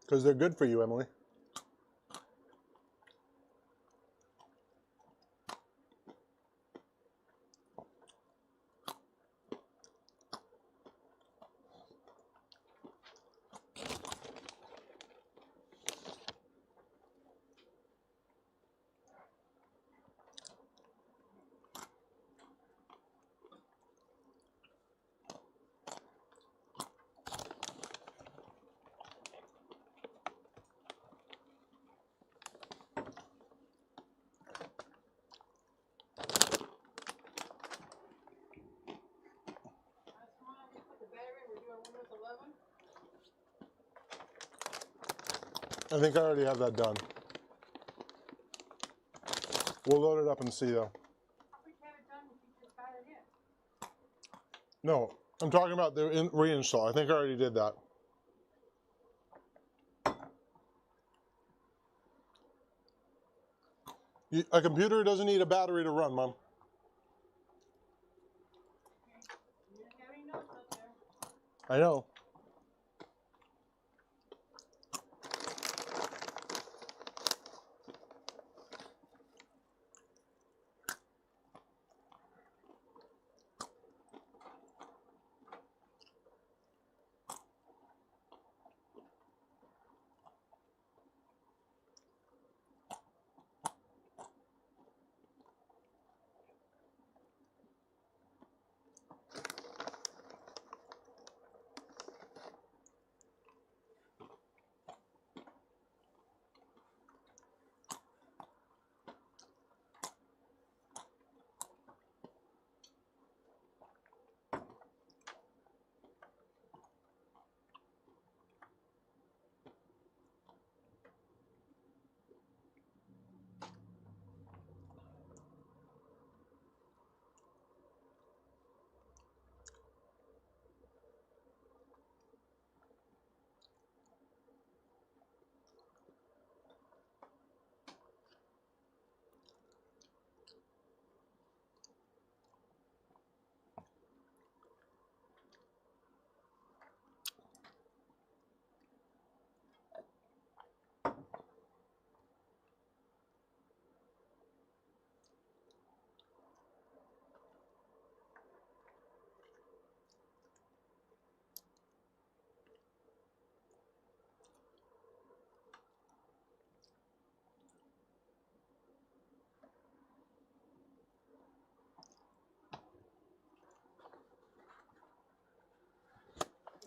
Because they're good for you, Emily. I think I already have that done. We'll load it up and see, though. No, I'm talking about the reinstall. I think I already did that. A computer doesn't need a battery to run, Mom. I know.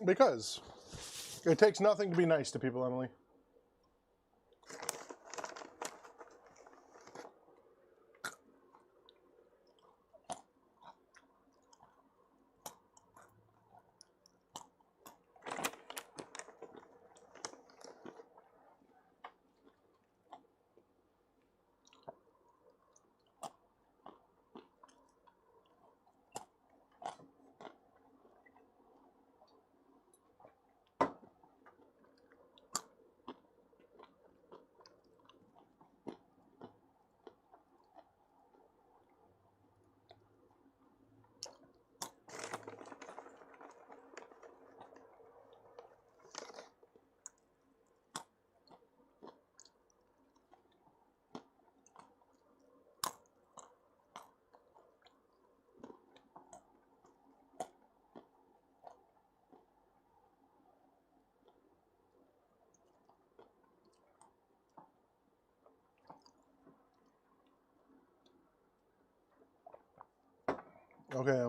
Because it takes nothing to be nice to people, Emily. Okay,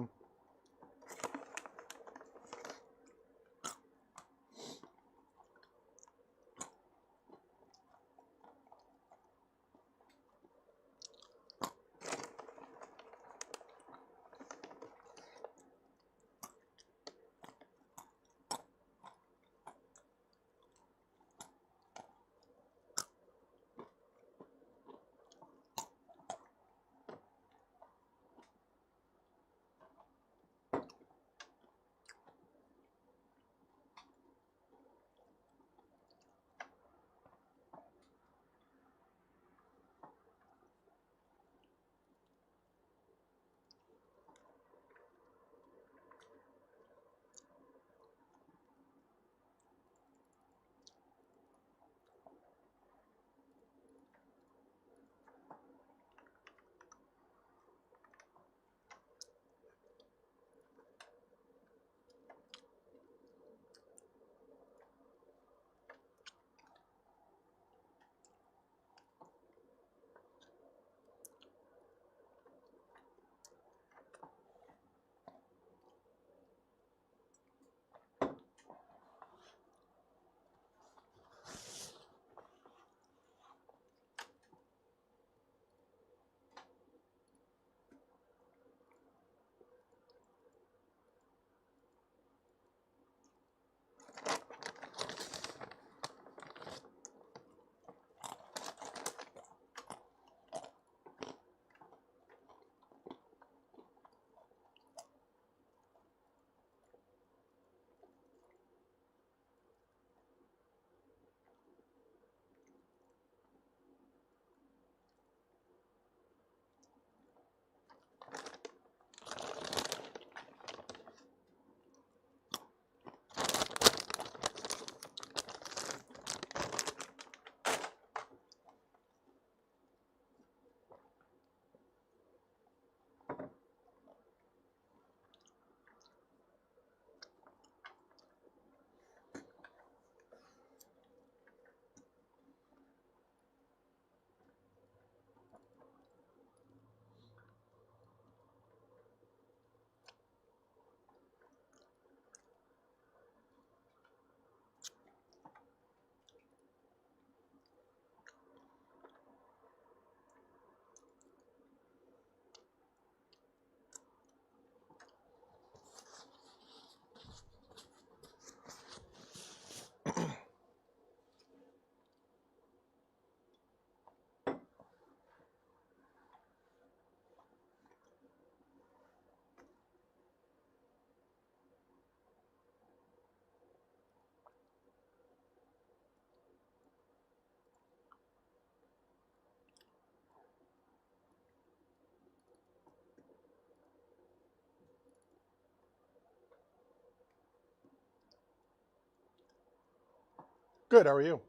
good. How are you?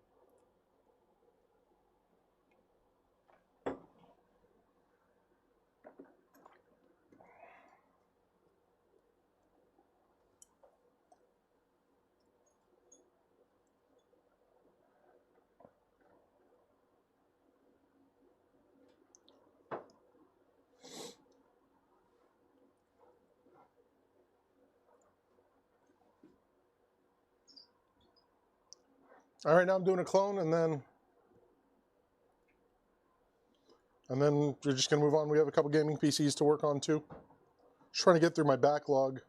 All right, now I'm doing a clone, and then we're just gonna move on. We have a couple gaming PCs to work on too. Just trying to get through my backlog.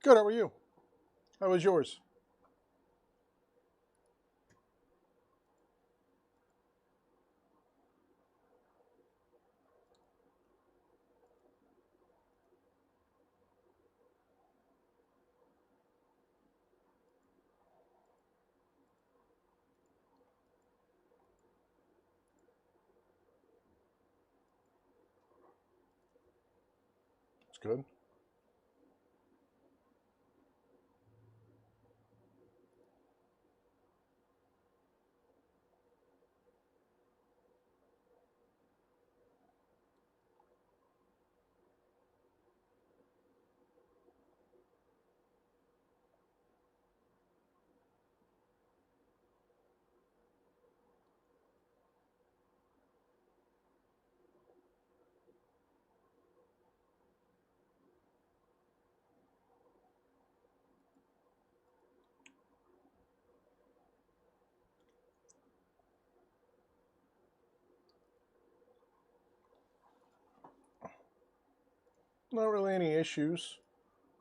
Good. How are you? How was yours? It's good. Not really any issues.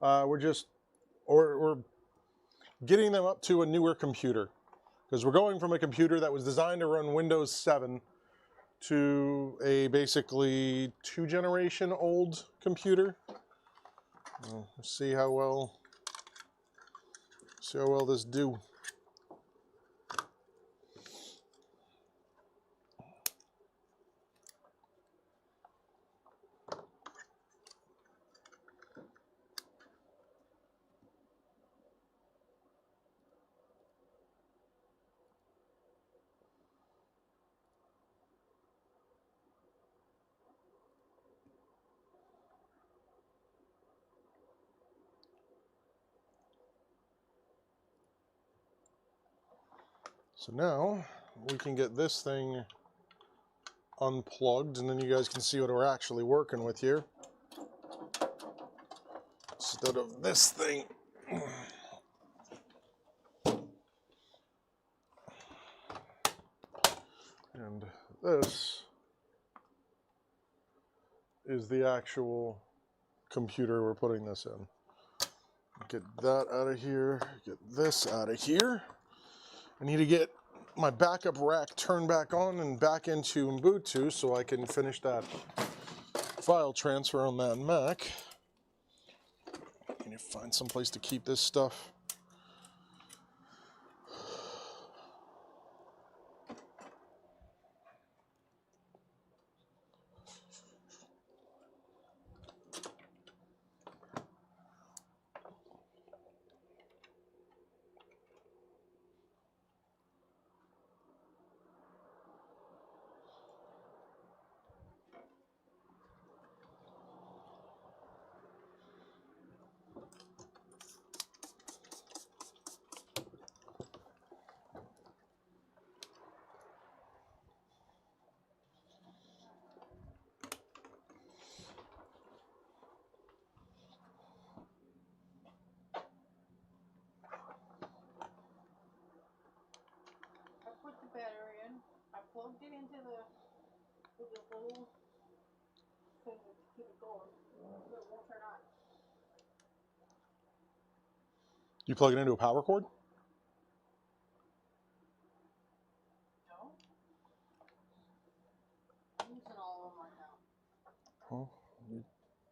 We're getting them up to a newer computer, because we're going from a computer that was designed to run Windows 7 to a basically 2-generation old computer. See how well this do. So now we can get this thing unplugged, and then you guys can see what we're actually working with here, instead of this thing. And this is the actual computer we're putting this in. Get that out of here, get this out of here. I need to get my backup rack turned back on and back into Ubuntu so I can finish that file transfer on that Mac. I need to find some place to keep this stuff. plugged it into the with this little thing to keep it going. It won't turn on. You plug it into a power cord? No. I'm using all of them right now. Oh,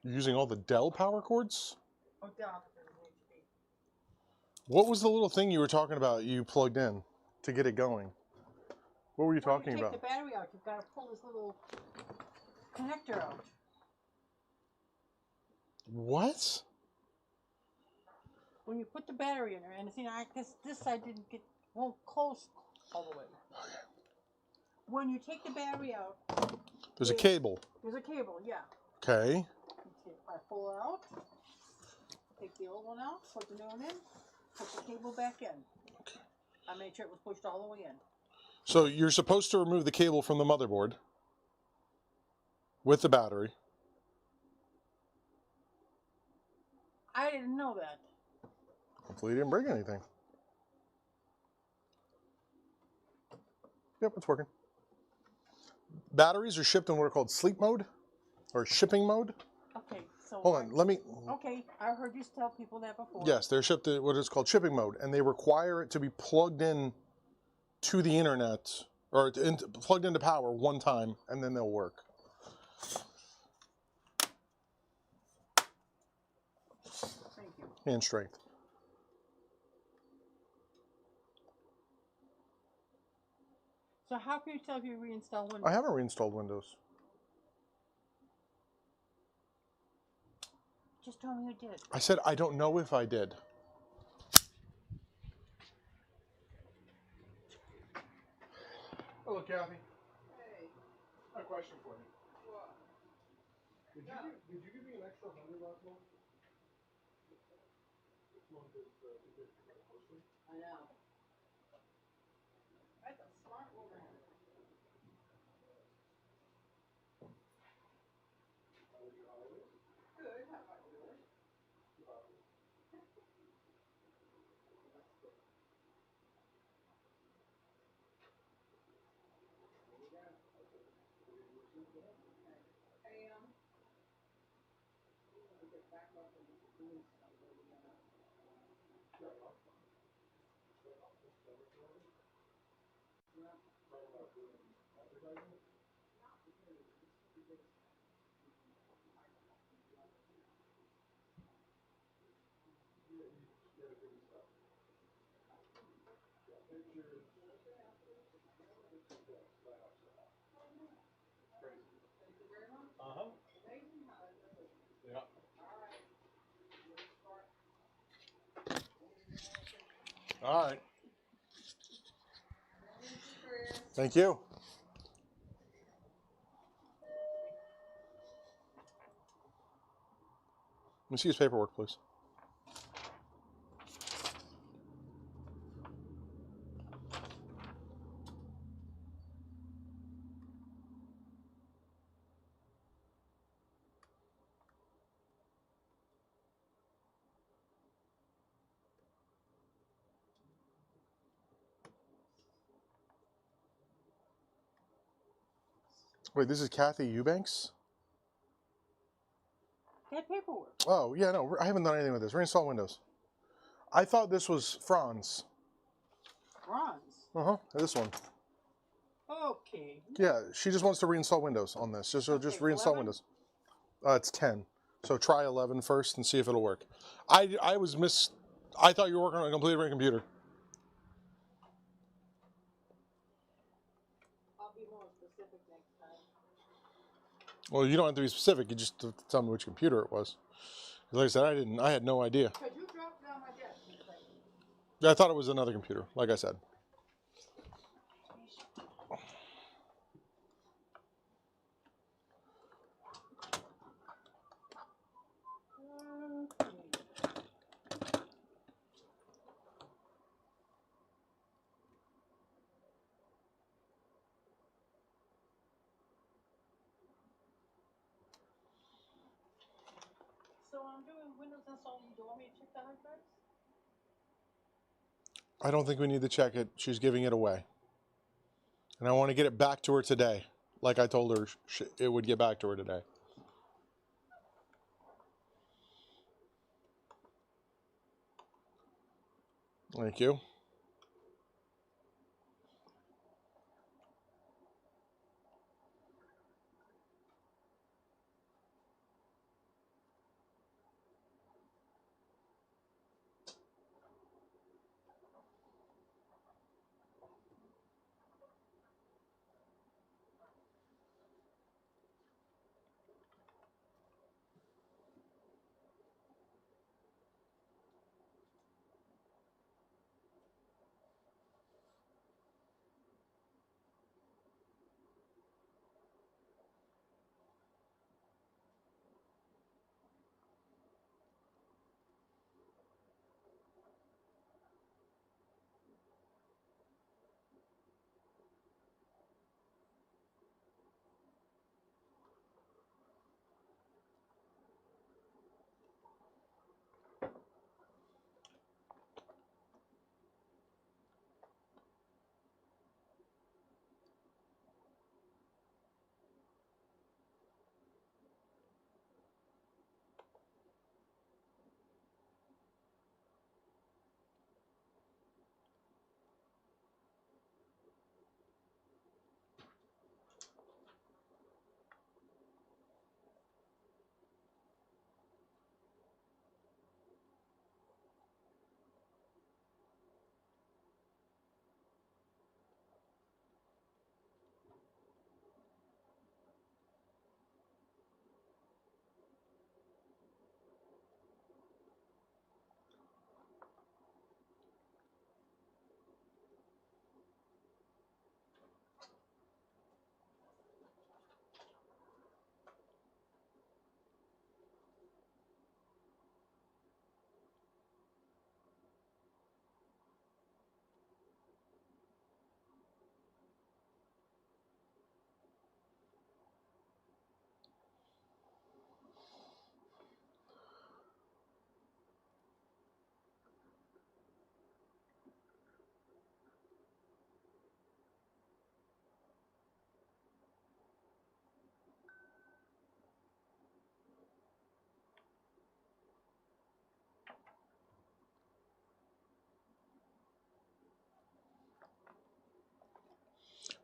you're using all the Dell power cords? Oh, down because it's HP. What was the little thing you were talking about you plugged in to get it going? What were you talking When you about? take the battery out, you've got to pull this little connector out. What? When you put the battery in there, and see, this side won't close all the way. When you take the battery out, There's a cable. There's a cable, yeah. Okay. I pull it out, take the old one out, put the new one in, put the cable back in. Okay. I made sure it was pushed all the way in. So you're supposed to remove the cable from the motherboard with the battery. I didn't know that. Hopefully you didn't break anything. Yep, it's working. Batteries are shipped in what are called sleep mode or shipping mode. Okay, so Hold on, let me. Okay, I heard you tell people that before. Yes, they're shipped in what is called shipping mode, and they require it to be plugged in to the internet or plugged into power one time, and then they'll work. Thank you. Hand strength. So how can you tell if you reinstall Windows? I haven't reinstalled Windows. Just tell me you did. I said I don't know if I did. Hello, Kathy. Hey. A question for you. What? Did you give me an extra 100 last month? I know. That's a smart woman. Good, how about yours? Hey, get back up and doing stuff. Uh-huh. Yeah. All right. Thank you. Let me see his paperwork, please. Wait, this is Kathy Eubanks? That paperwork. Oh, yeah, no, I haven't done anything with this. Reinstall Windows. I thought this was Franz. Bronze. Uh-huh, this one. Okay. Yeah, she just wants to reinstall Windows on this. Just Okay, reinstall 11? Windows. It's 10. So try 11 first and see if it'll work. I thought you were working on a completely different computer. I'll be more specific next time. Well, you don't have to be specific. You just have to tell me which computer it was. Like I said, I had no idea. Because you dropped it on my desk. And it's like, I thought it was another computer, like I said. so I'm doing Windows install. Do you want me to check the hard drives? I don't think we need to check it. She's giving it away. And I want to get it back to her today. Like I told her it would get back to her today. Thank you.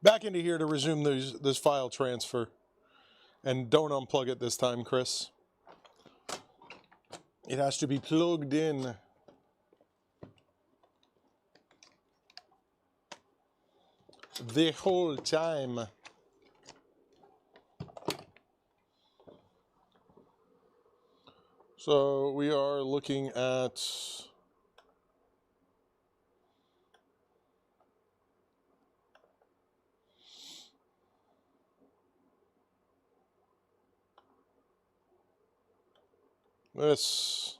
Back into here to resume this file transfer. And don't unplug it this time, Chris. It has to be plugged in. The whole time. So we are looking at this.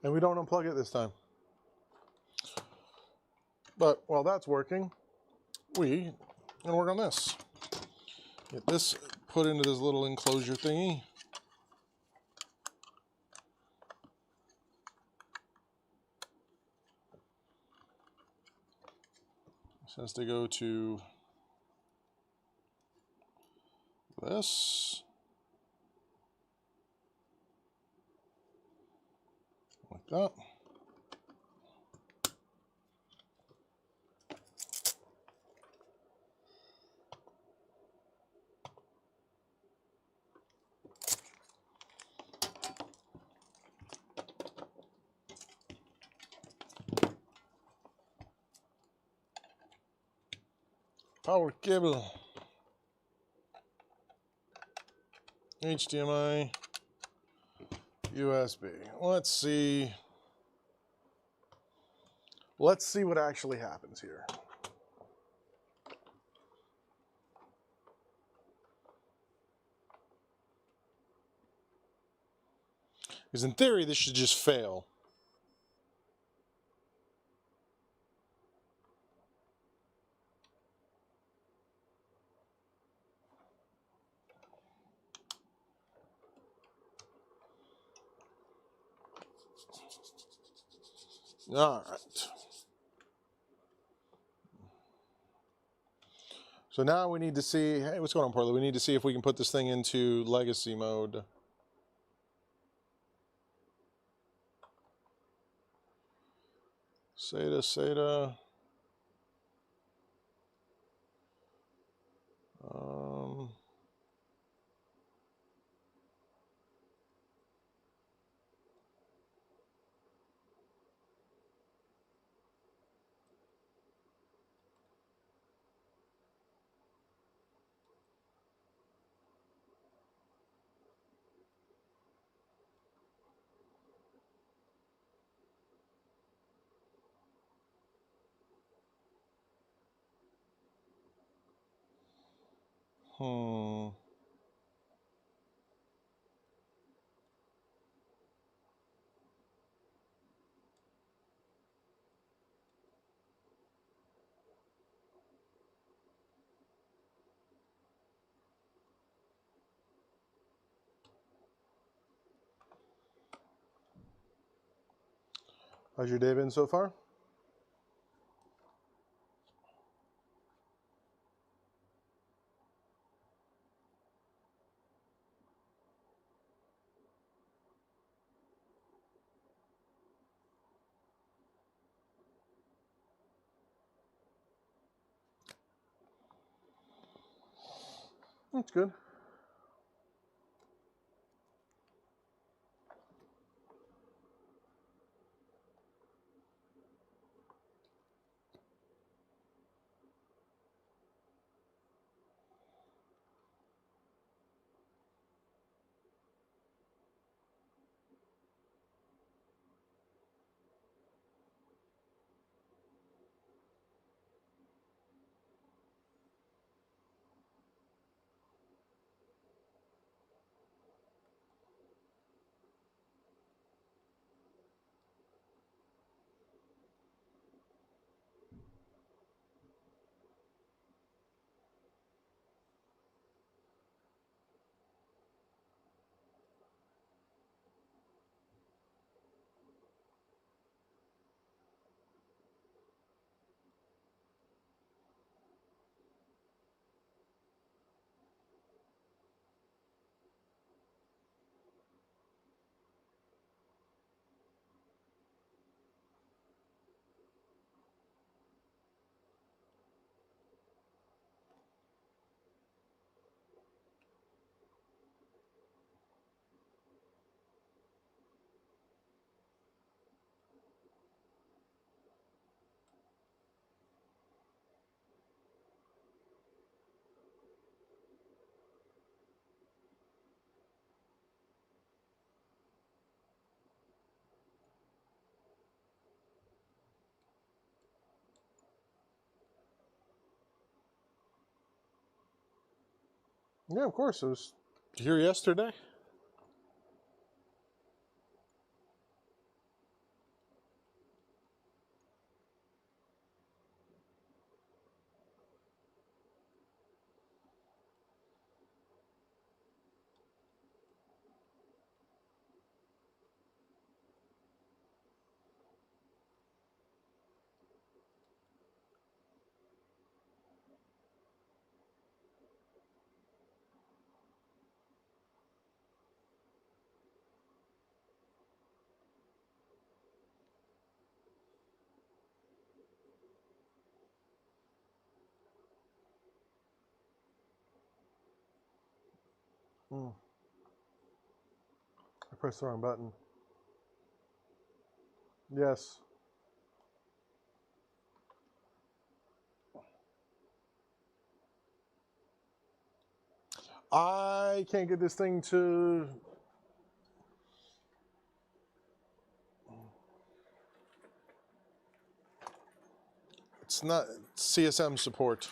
And we don't unplug it this time. But while that's working, we can work on this. Get this put into this little enclosure thingy. This has to go to this. Like that. Power cable. HDMI. USB. Let's see. Let's see what actually happens here. Because in theory, this should just fail. All right. So now we need to see, hey, what's going on, Portland? We need to see if we can put this thing into legacy mode. SATA. How's your day been so far? That's good. Yeah, of course. I was here yesterday. I pressed the wrong button. Yes. I can't get this thing to... It's not CSM support.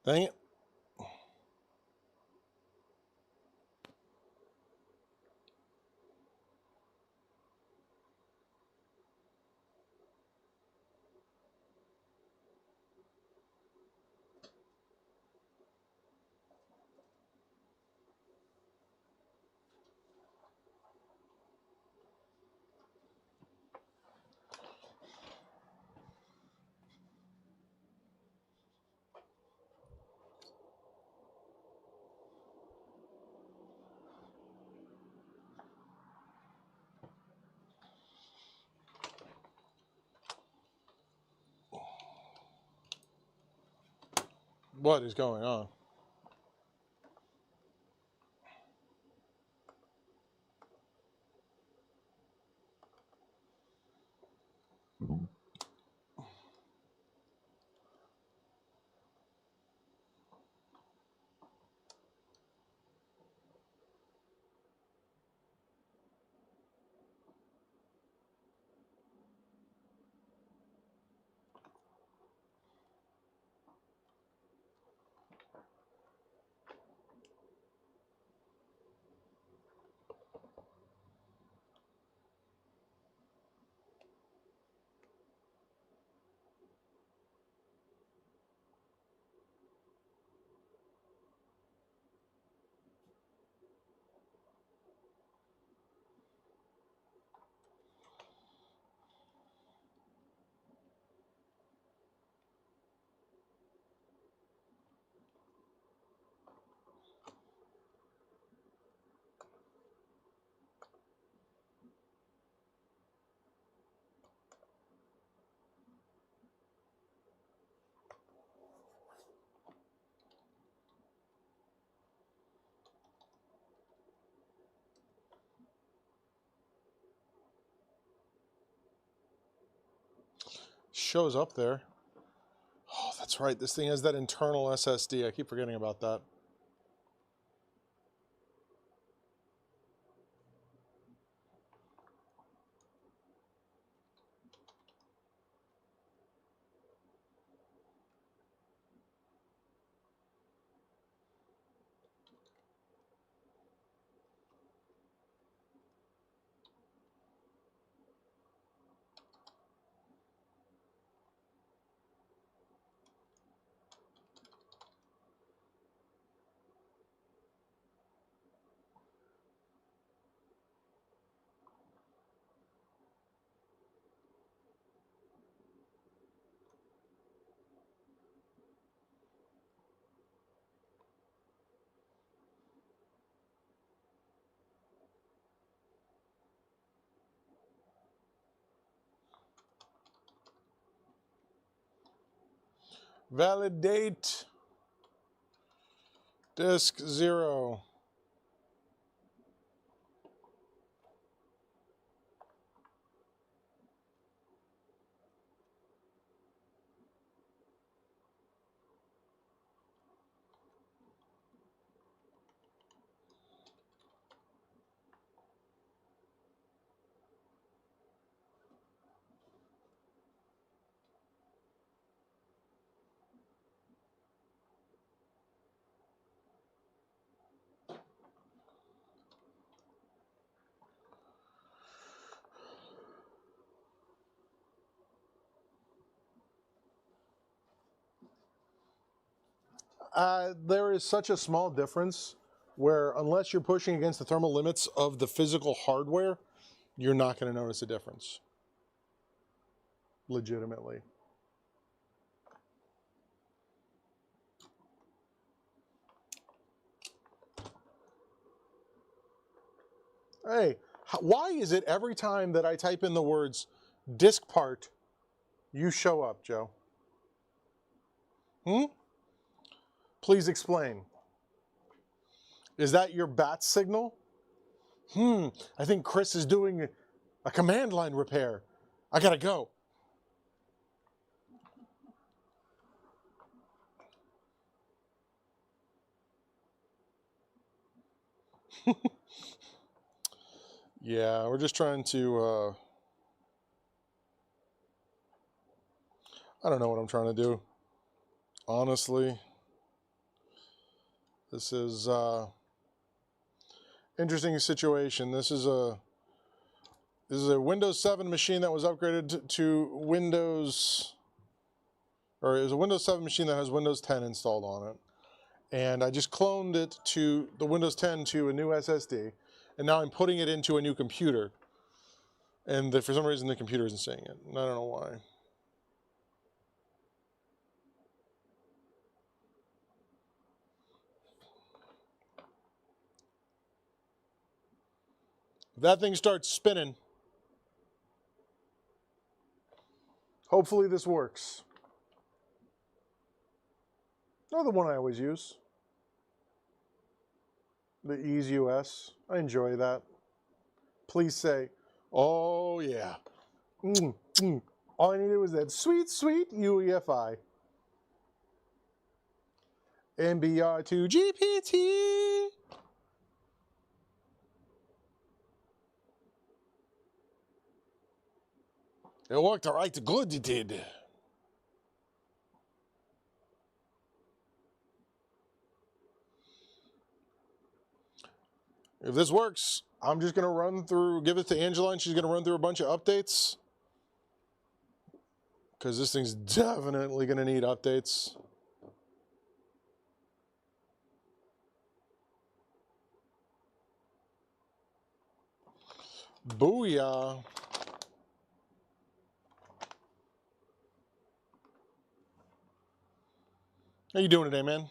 Dang it. What is going on? Shows up there. Oh, that's right. This thing has that internal SSD. I keep forgetting about that. Validate disk 0. There is such a small difference where unless you're pushing against the thermal limits of the physical hardware, you're not going to notice a difference. Legitimately. Hey, why is it every time that I type in the words disk part, you show up, Joe? Please explain. Is that your bat signal? I think Chris is doing a command line repair. I gotta go. Yeah, we're just trying to, I don't know what I'm trying to do, honestly. This is interesting situation. This is a Windows 7 machine that was upgraded to Windows, or it was a Windows 7 machine that has Windows 10 installed on it. And I just cloned it to the Windows 10 to a new SSD, and now I'm putting it into a new computer. And for some reason the computer isn't saying it. And I don't know why. If that thing starts spinning, hopefully this works. Oh, the one I always use. The Ease US. I enjoy that. Please say, oh yeah. All I needed was that sweet, sweet UEFI. MBR2 GPT. It worked all right, good it did. If this works, I'm just going to give it to Angela, and she's going to run through a bunch of updates. Because this thing's definitely going to need updates. Booyah. How you doing today, man?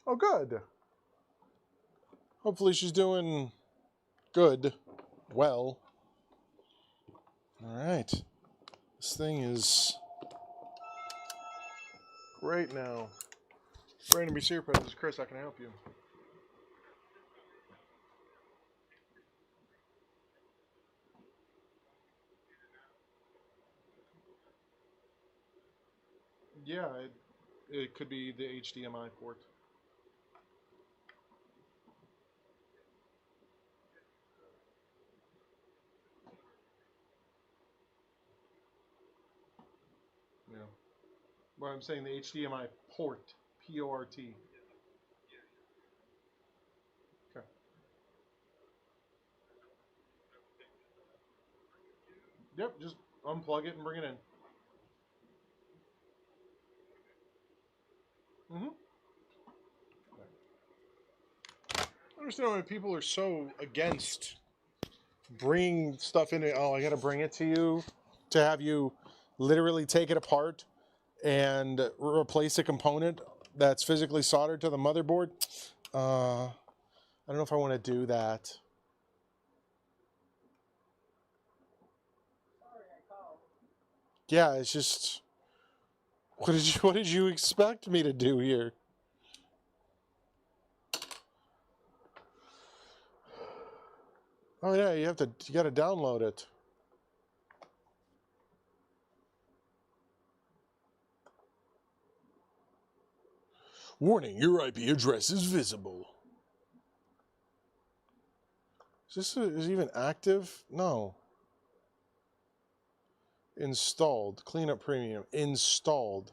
Oh, good. Hopefully she's doing good. Well. All right. This thing is great now. Bradenton PC Repair, this is Chris. How can I help you? Yeah, it could be the HDMI port. Yeah. Well, I'm saying the HDMI port. P-O-R-T. Okay. Yep, just unplug it and bring it in. Mm-hmm. I understand why people are so against bringing stuff in. Oh, I got to bring it to you to have you literally take it apart and replace a component that's physically soldered to the motherboard. I don't know if I want to do that. Yeah, it's just, what did you expect me to do here? Oh yeah, you got to download it. Warning, your IP address is visible. Is it even active? No. Installed. Cleanup premium. Installed.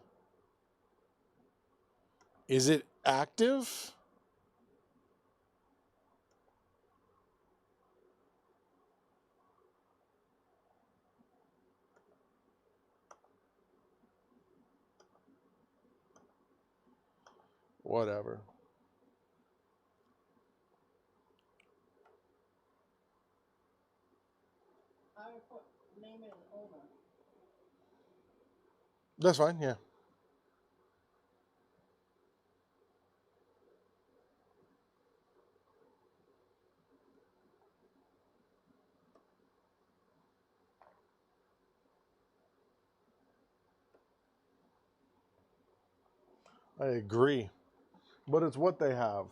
Is it active? Whatever. I put name and owner. That's fine, yeah. I agree. But it's what they have.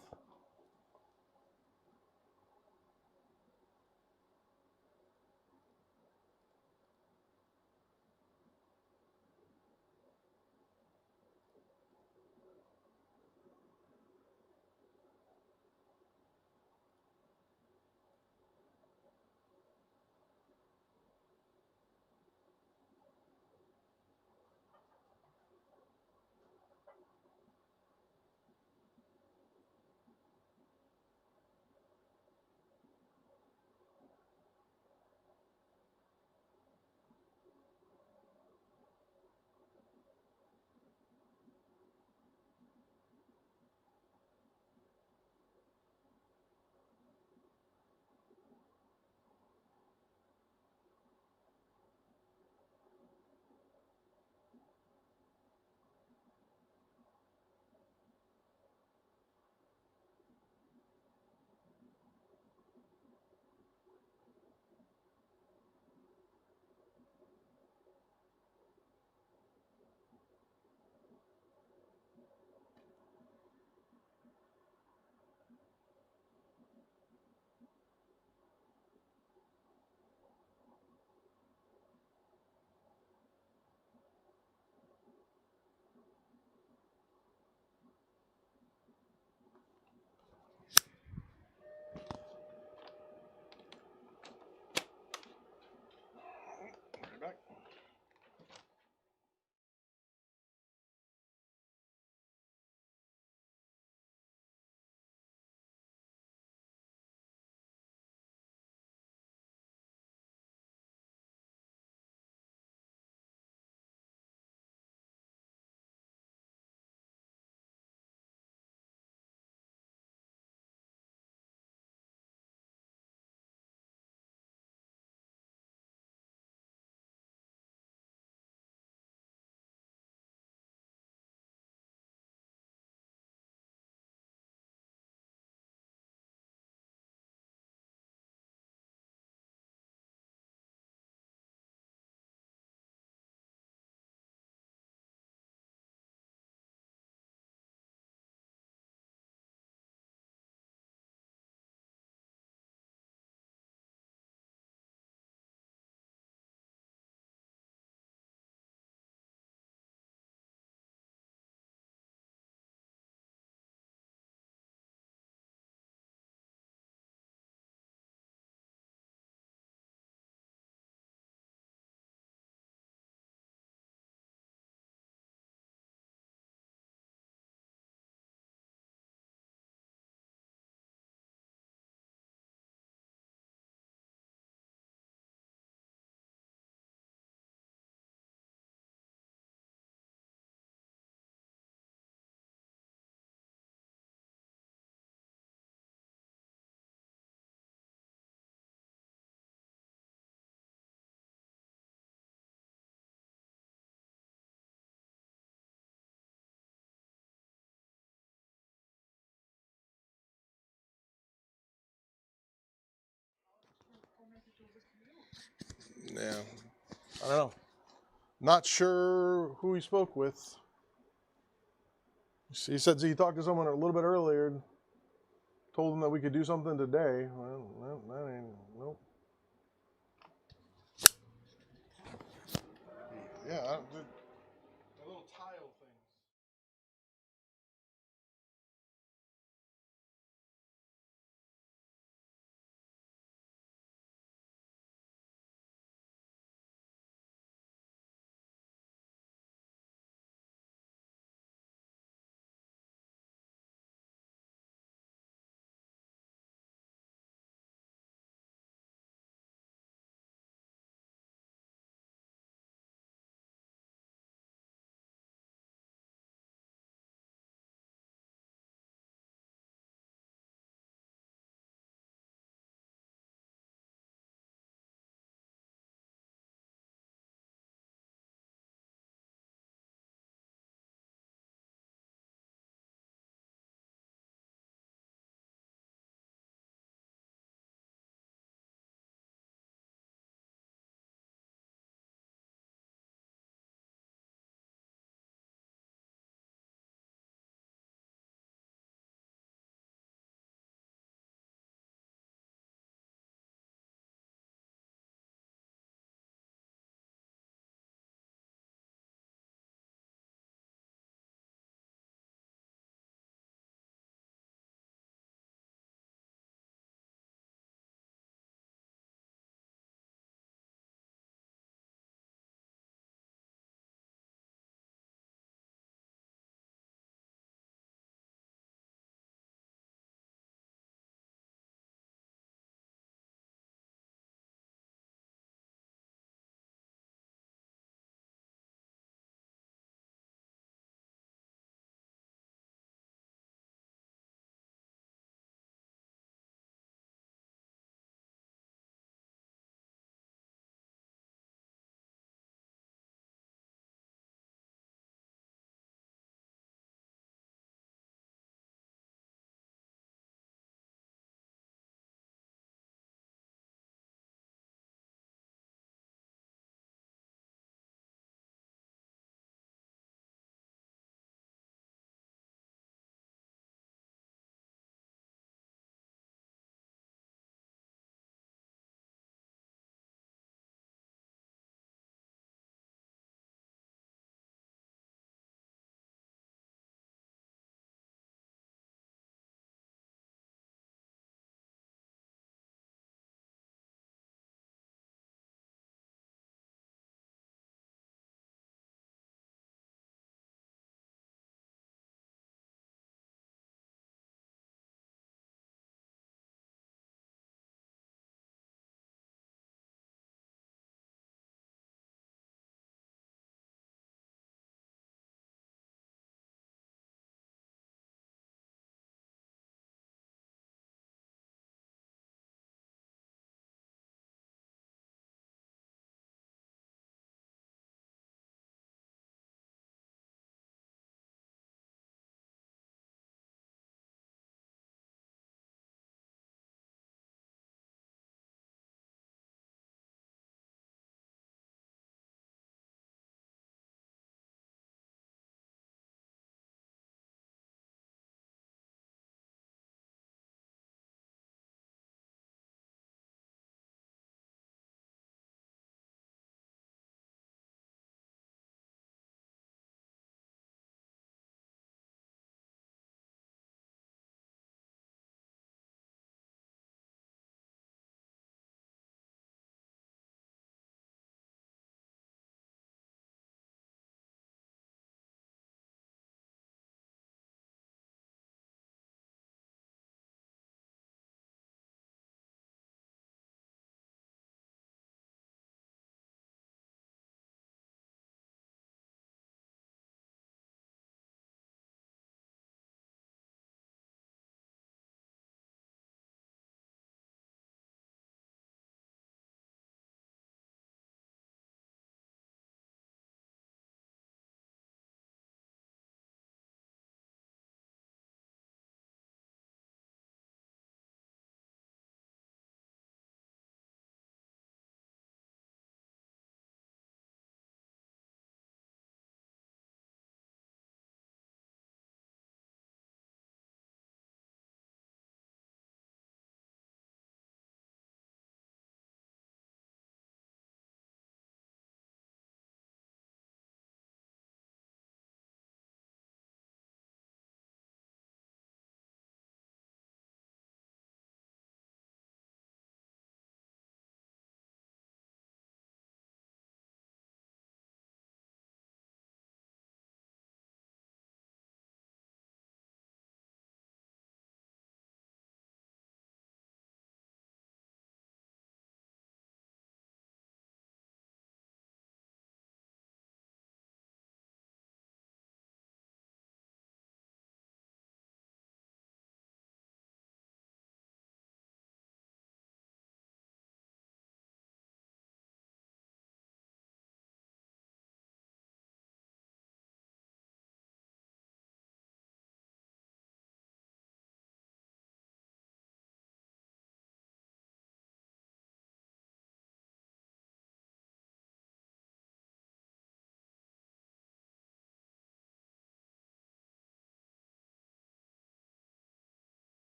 Yeah, I don't know. Not sure who he spoke with. He said he talked to someone a little bit earlier and told them that we could do something today. Well, that ain't, nope. Yeah, the little tile thing.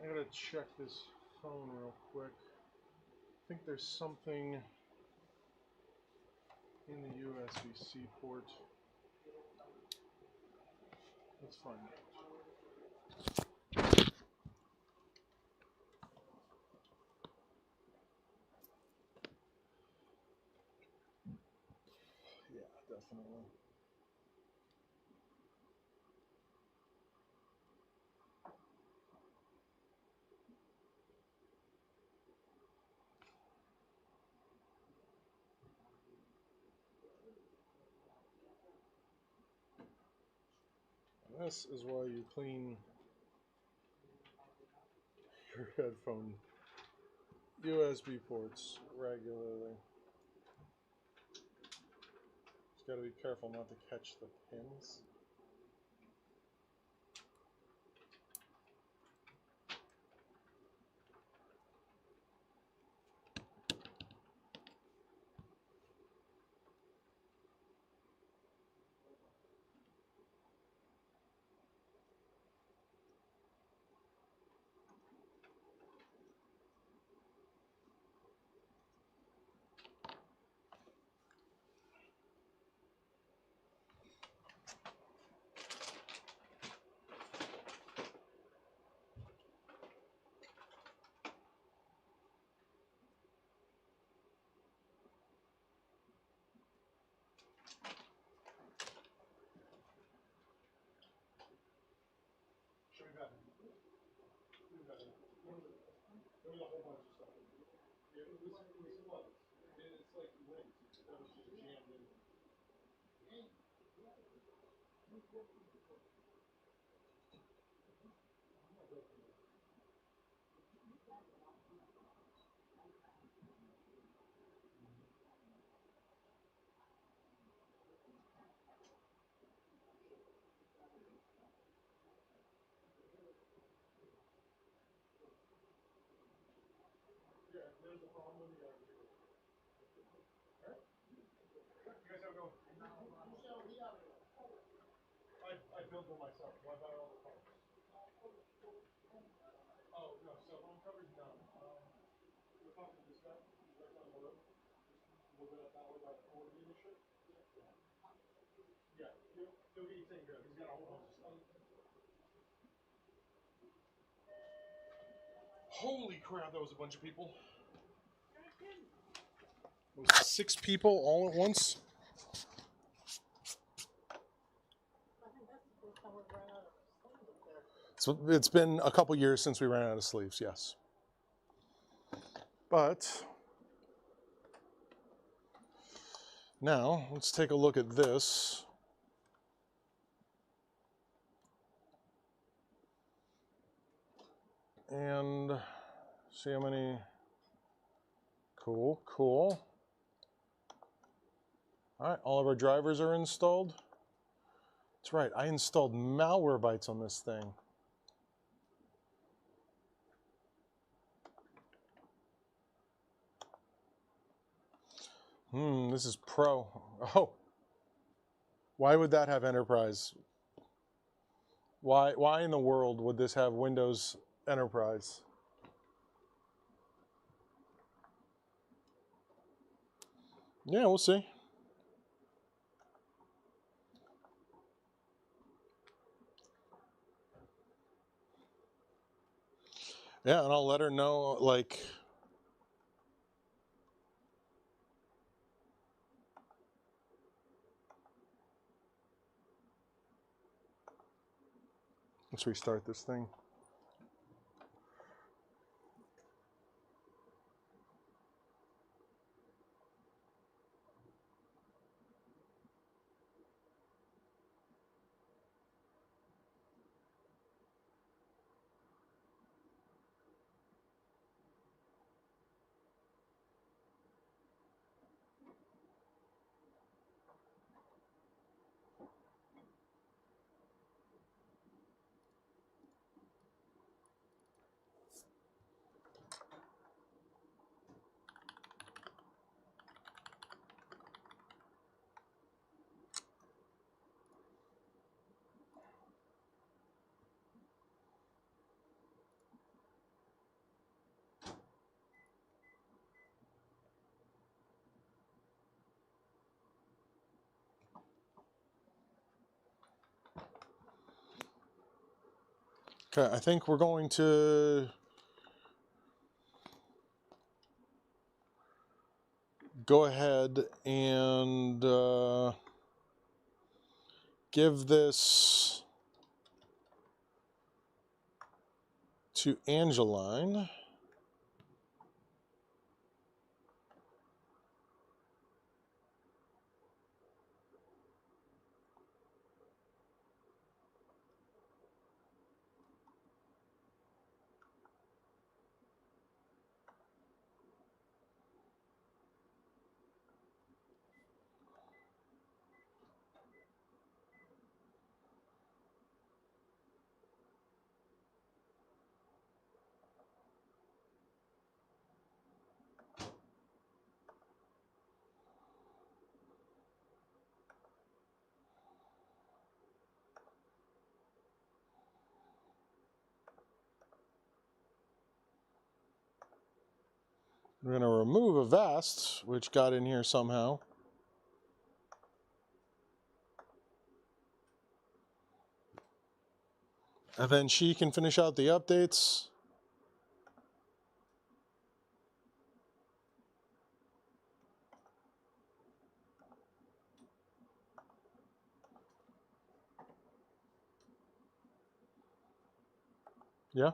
I gotta check this phone real quick. I think there's something in the USB-C port. Let's find it. Yeah, definitely. This is why you clean your headphone USB ports regularly. Just got to be careful not to catch the pins. There was a whole bunch of stuff. It was. It's like links that was just jammed in. Yeah, there's a problem with the other. Alright? You guys have a go. I built them myself. So I buy all the parts. Oh, no, so home coverage, no. We're talking to this guy. He's right down the road. Just a little bit up that way by the Ford dealership. Yeah, he'll get you taken care of. He's got a whole bunch of stuff. Holy crap, that was a bunch of people. It was 6 people all at once. So it's been a couple years since we ran out of sleeves, yes. But now let's take a look at this. And see how many. Cool, cool. All right, all of our drivers are installed. That's right, I installed malware bytes on this thing. This is Pro. Oh, why would that have Enterprise? Why in the world would this have Windows Enterprise? Yeah, we'll see. Yeah, and I'll let her know, like, let's restart this thing. Okay, I think we're going to go ahead and give this to Angeline. We're going to remove a vest, which got in here somehow. And then she can finish out the updates. Yeah.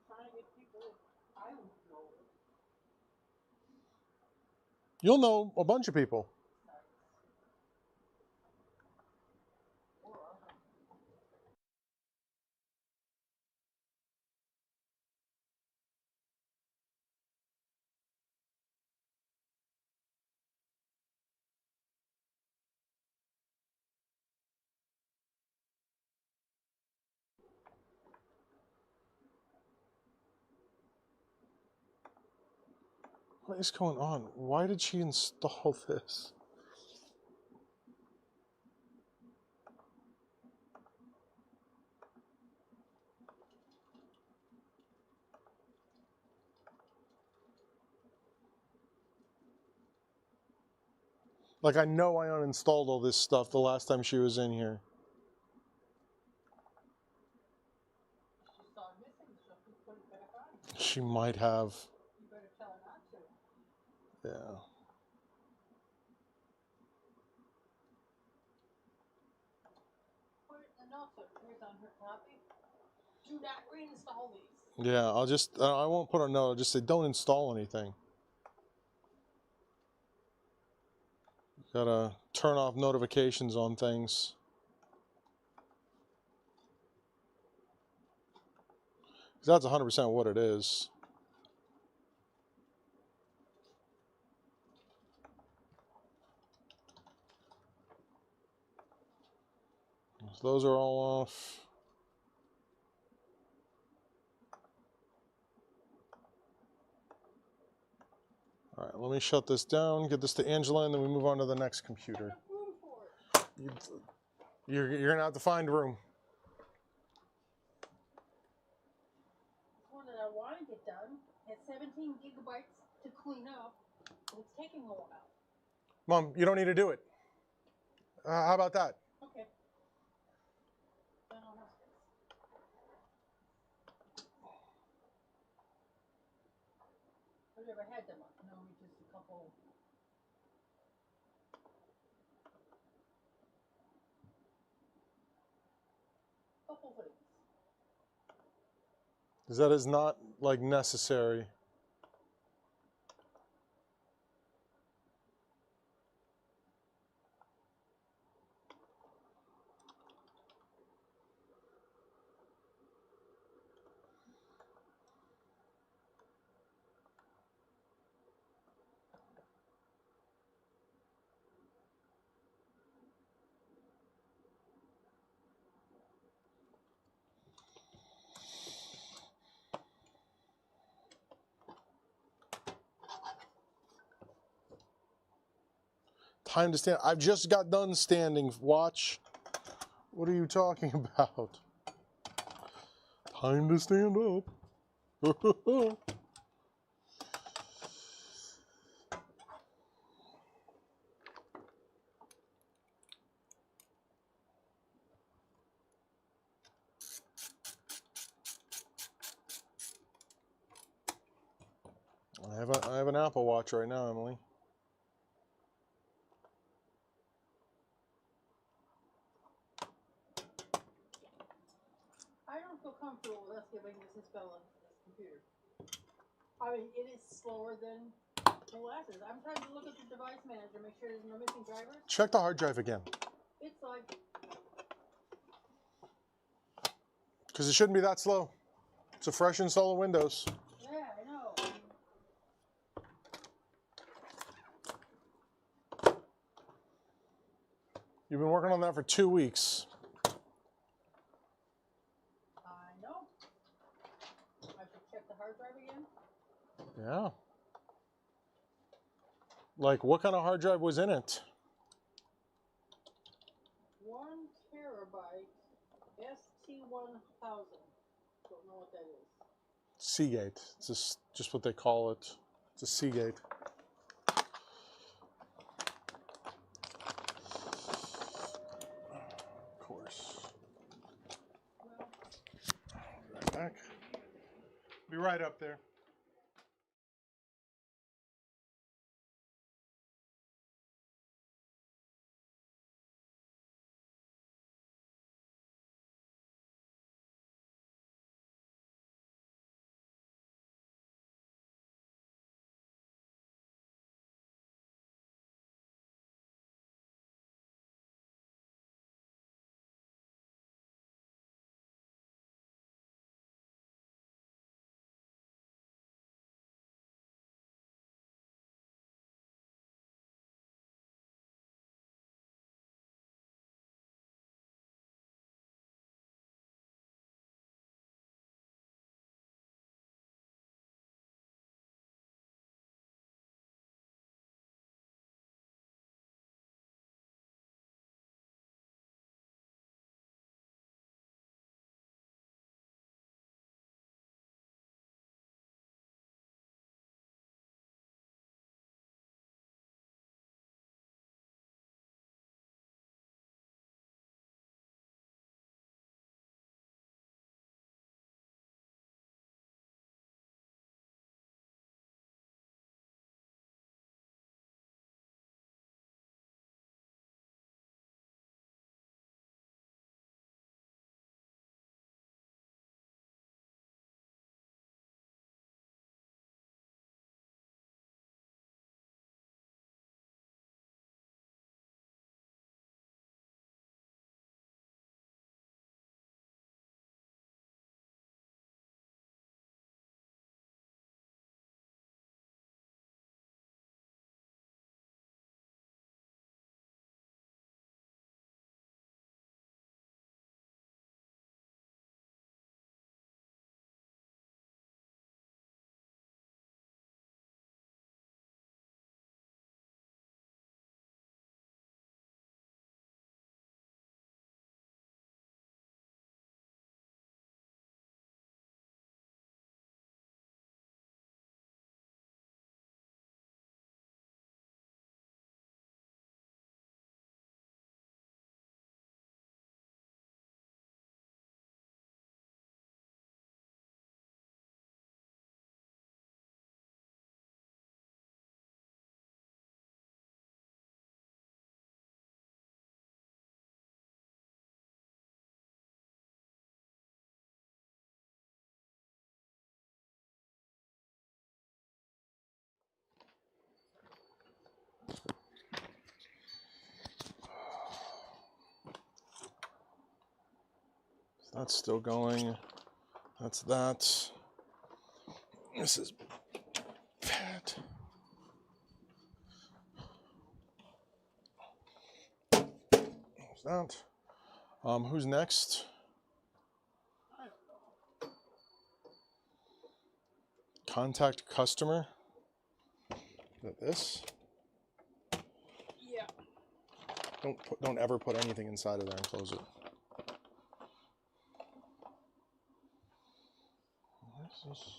Trying to get people I don't know. You'll know a bunch of people. What is going on? Why did she install this? Like, I know I uninstalled all this stuff the last time she was in here. She saw it missing, so she put it back on. She might have. You better tell her not to. Yeah. Put a note so it appears on her copy. Do not reinstall these. Yeah, I'll just, I won't put a note. I'll just say, don't install anything. Gotta turn off notifications on things. That's 100% what it is. So those are all off. All right, let me shut this down, get this to Angela, and then we move on to the next computer. Room for it. You're gonna have to find room. This one that I want to get done has 17 gigabytes to clean up, and it's taking a while. Mom, you don't need to do it. How about that? Okay. I don't have space. I've never had them up. No, just a couple. Couple things. Because that is not, like, necessary. Time to stand. I've just got done standing. Watch. What are you talking about? Time to stand up. I have an Apple Watch right now, Emily. I don't feel comfortable with us giving this Bella this computer. I mean, it is slower than molasses. I'm trying to look at the device manager, make sure there's no missing drivers. Check the hard drive again. It's like, Because it shouldn't be that slow. It's a fresh install of Windows. yeah, I know. You've been working on that for 2 weeks. I know. I should check the hard drive again. Yeah. Like, what kind of hard drive was in it? 1 terabyte ST1000. Don't know what that is. Seagate. It's just what they call it. It's a Seagate. Of course. Right back. Be right up there. That's still going. That's that. This is that. There's that. Who's next? Contact customer. Is that this? Yeah. Don't ever put anything inside of there and close it. What's this?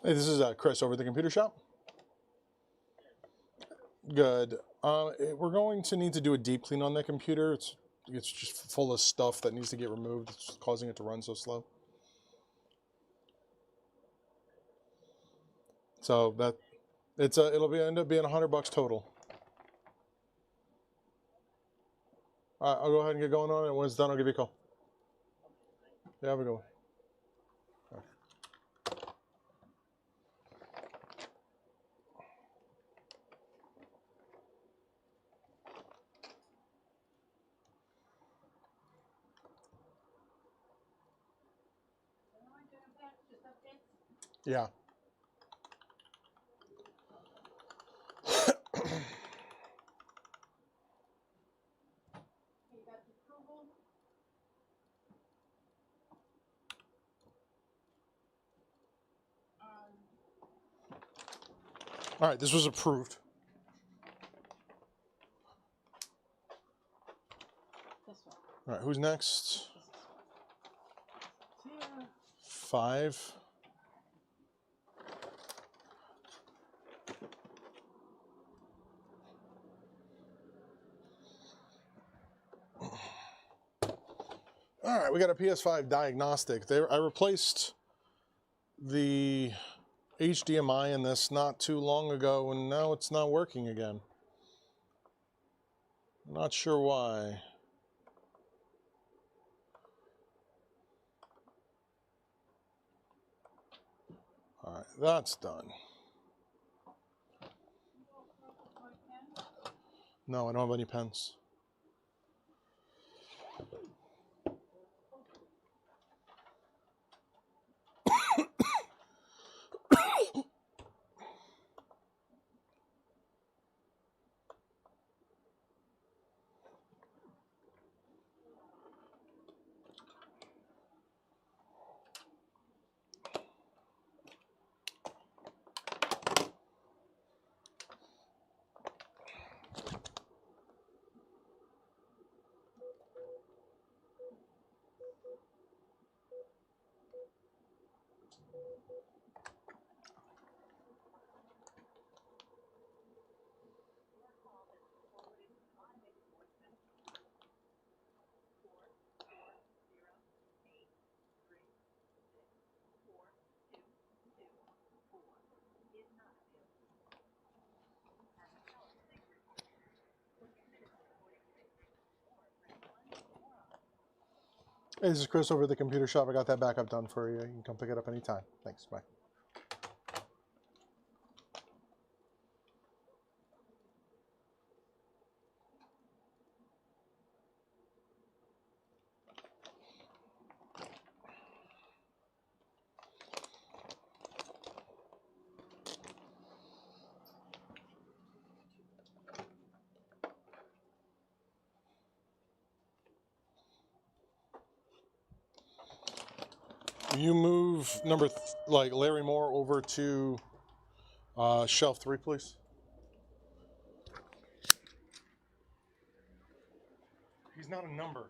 Hey, this is Chris over at the computer shop. Good. We're going to need to do a deep clean on that computer. It's just full of stuff that needs to get removed. It's causing it to run so slow. So that it'll end up being $100 total. All right, I'll go ahead and get going on it. When it's done, I'll give you a call. Yeah, have a good one. Yeah. All right, this was approved. This one. All right, who's next? 5. All right, we got a PS5 diagnostic. I replaced the HDMI in this not too long ago, and now it's not working again. Not sure why. All right, that's done. No, I don't have any pens. Hey, this is Chris over at the computer shop. I got that backup done for you. You can come pick it up anytime. Thanks. Bye. You move Larry Moore over to shelf 3, please. He's not a number.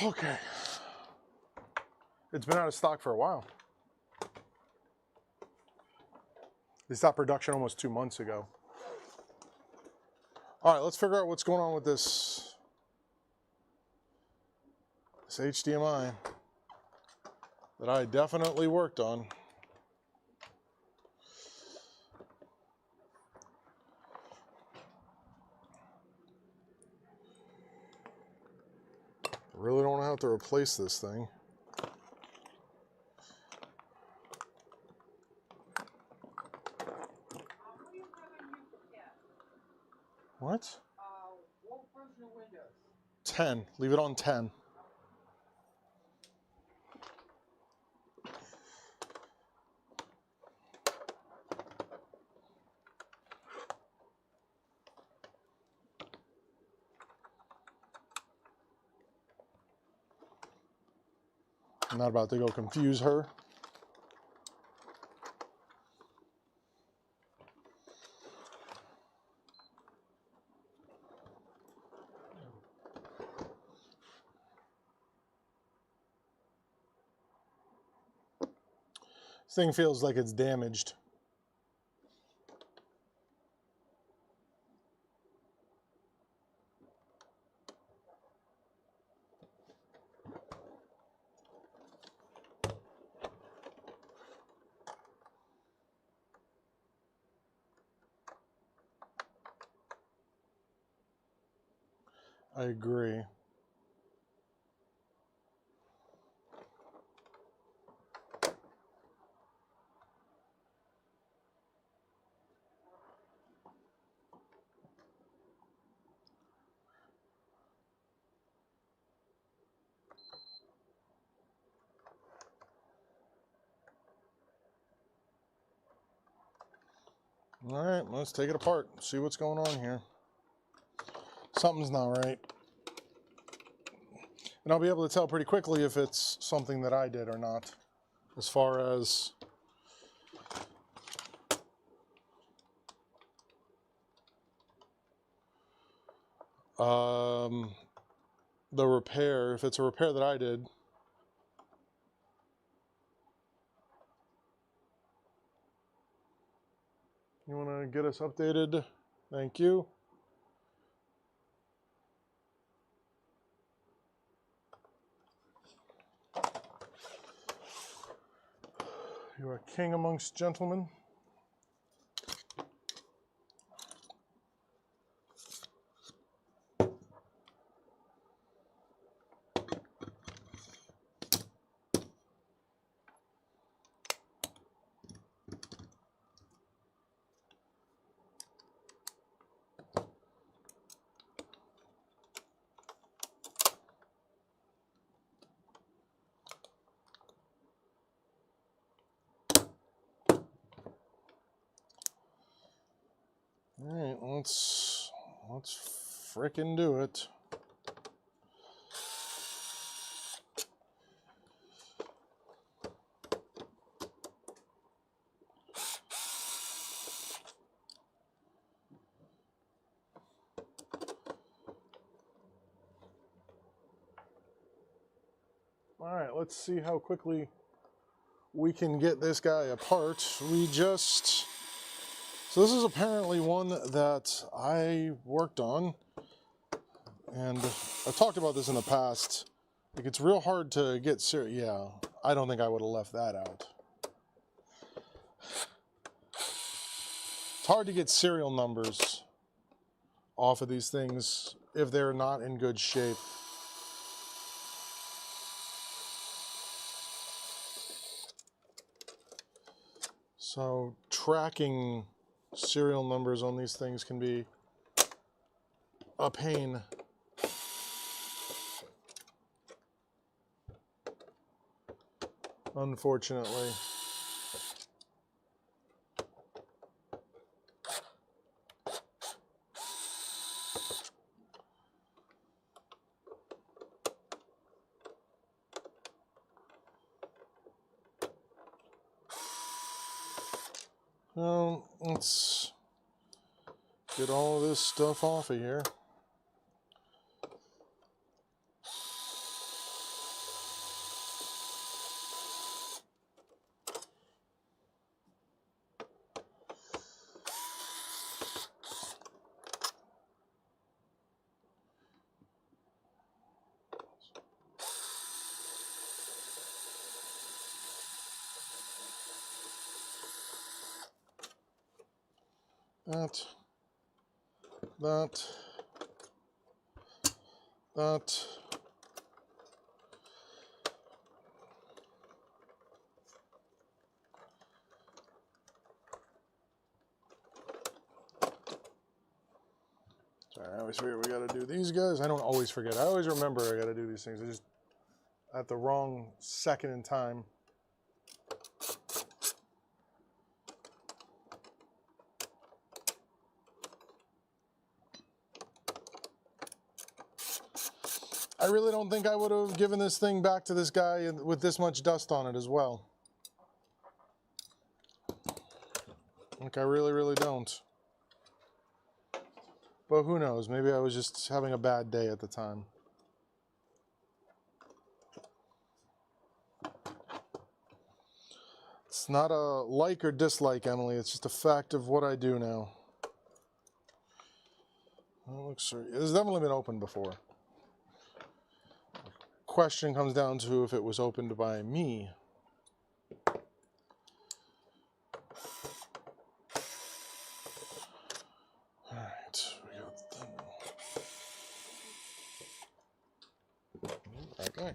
Okay. It's been out of stock for a while. They stopped production almost 2 months ago. All right, let's figure out what's going on with this HDMI that I definitely worked on. I really don't want to have to replace this thing. What? What version of Windows? 10. Leave it on 10. I'm not about to go confuse her. This thing feels like it's damaged. I agree. All right, let's take it apart, see what's going on here. Something's not right. And I'll be able to tell pretty quickly if it's something that I did or not. As far as the repair, if it's a repair that I did. You want to get us updated? Thank you. You are king amongst gentlemen. All right, let's frickin' do it. All right, let's see how quickly we can get this guy apart. So this is apparently one that I worked on, and I've talked about this in the past. Like, it's real hard to get yeah, I don't think I would have left that out. It's hard to get serial numbers off of these things if they're not in good shape. So tracking serial numbers on these things can be a pain. Unfortunately. Let's get all this stuff off of here. that. Sorry, I always forget we gotta do these guys. I don't always forget. I always remember I gotta do these things. I just at the wrong second in time. I really don't think I would have given this thing back to this guy with this much dust on it as well. Like, I really, really don't. But who knows? Maybe I was just having a bad day at the time. It's not a like or dislike, Emily. It's just a fact of what I do now. Well, looks like it's definitely been opened before. Question comes down to if it was opened by me. Alright, we got them. Okay.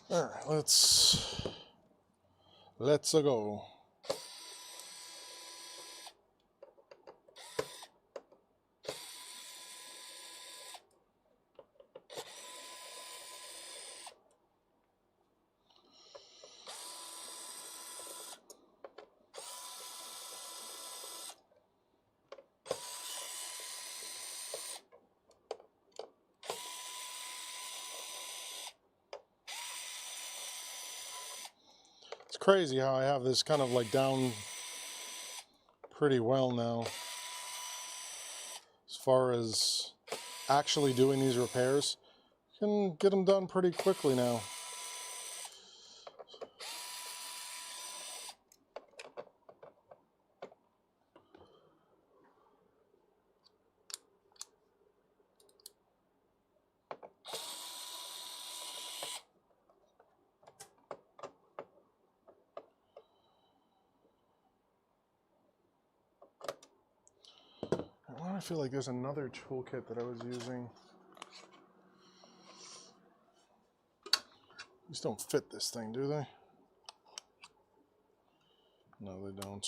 Alright, let's go. It's crazy how I have this kind of like down pretty well now as far as actually doing these repairs. You can get them done pretty quickly now. I feel like there's another toolkit that I was using. These don't fit this thing, do they? No, they don't.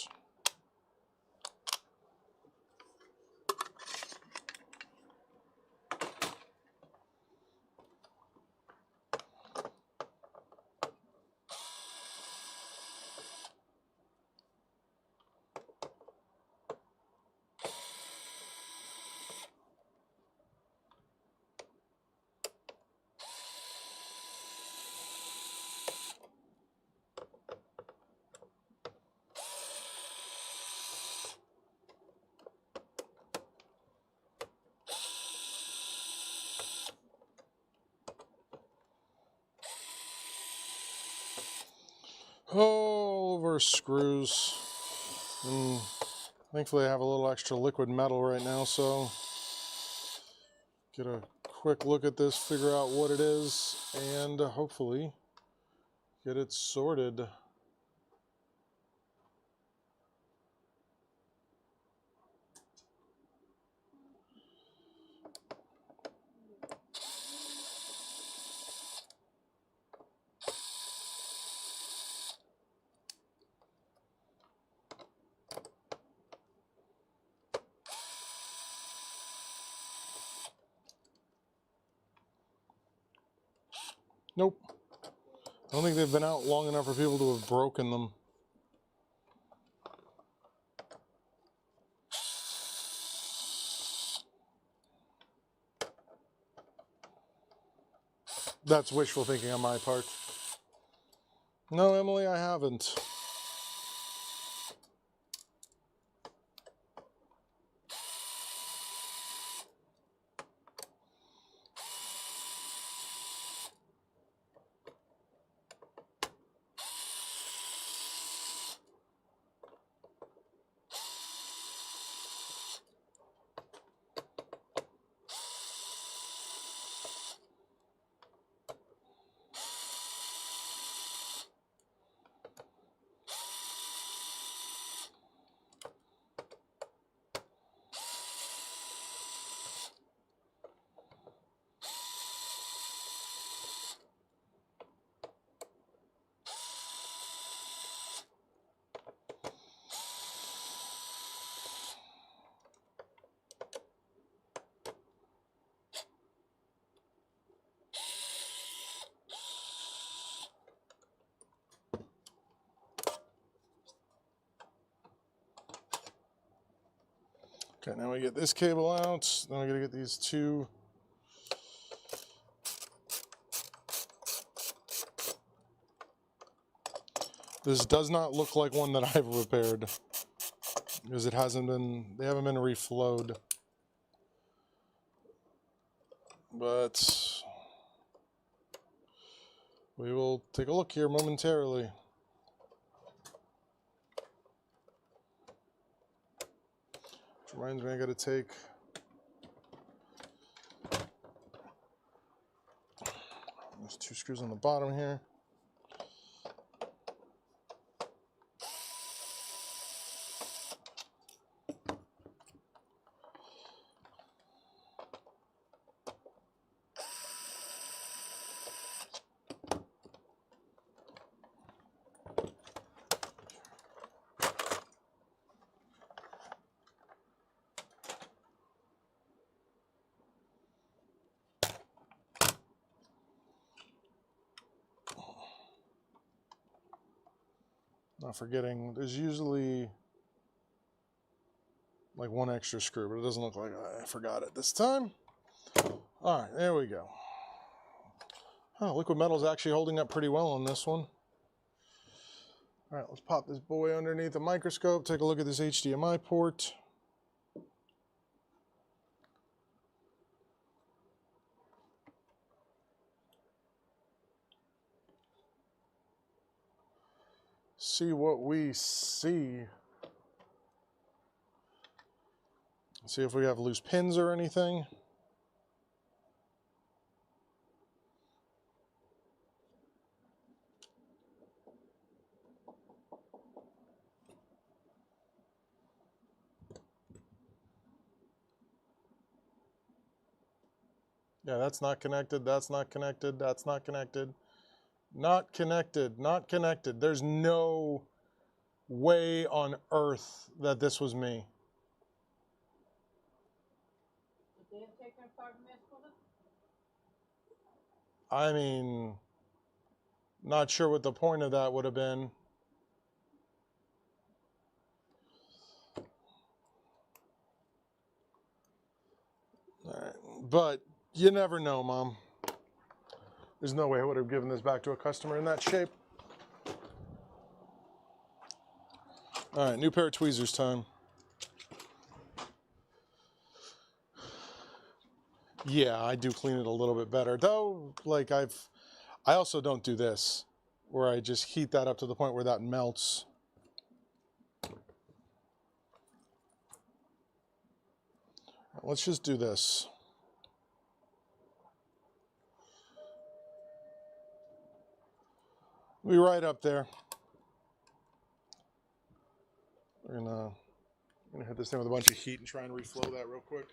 All over screws. And thankfully I have a little extra liquid metal right now, so get a quick look at this, figure out what it is, and hopefully get it sorted. Nope. I don't think they've been out long enough for people to have broken them. That's wishful thinking on my part. No, Emily, I haven't. Okay, now we get this cable out. Then we gotta get these two. This does not look like one that I've repaired because it hasn't been, they haven't been reflowed. But we will take a look here momentarily. Which reminds me, I gotta take there's two screws on the bottom here. Not forgetting, there's usually like one extra screw, but it doesn't look like I forgot it this time. All right, there we go. Oh, liquid metal's actually holding up pretty well on this one. All right, let's pop this boy underneath the microscope, take a look at this HDMI port. See what we see. See if we have loose pins or anything. Yeah, that's not connected, that's not connected, that's not connected. Not connected, not connected. There's no way on earth that this was me. Did they have taken apart and messed with it? I mean, not sure what the point of that would have been. All right, but you never know, Mom. There's no way I would have given this back to a customer in that shape. All right, new pair of tweezers time. Yeah, I do clean it a little bit better. Though, like I also don't do this, where I just heat that up to the point where that melts. Let's just do this. We're right up there. We're gonna hit this thing with a bunch of heat and try and reflow that real quick.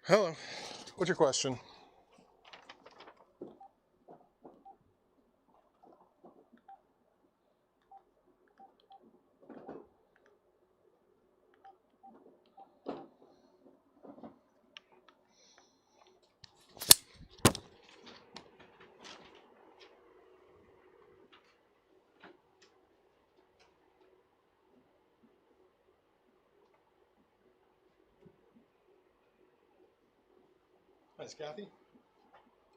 Hello. What's your question? Hi, it's Kathy.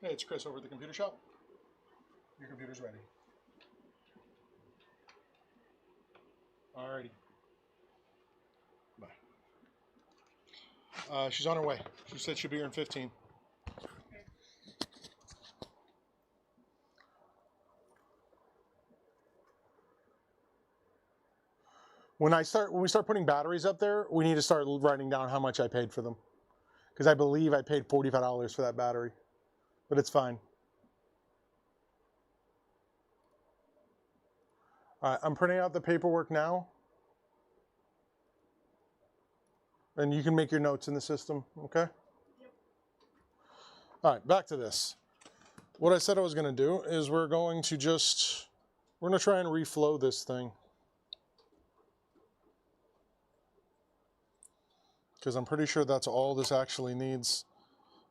Hey, it's Chris over at the computer shop. Your computer's ready. Alrighty. Bye. She's on her way. She said she'll be here in 15. When we start putting batteries up there, we need to start writing down how much I paid for them. Because I believe I paid $45 for that battery. But it's fine. All right, I'm printing out the paperwork now. And you can make your notes in the system, okay? Yep. All right, back to this. What I said I was going to do is we're going to try and reflow this thing. Because I'm pretty sure that's all this actually needs.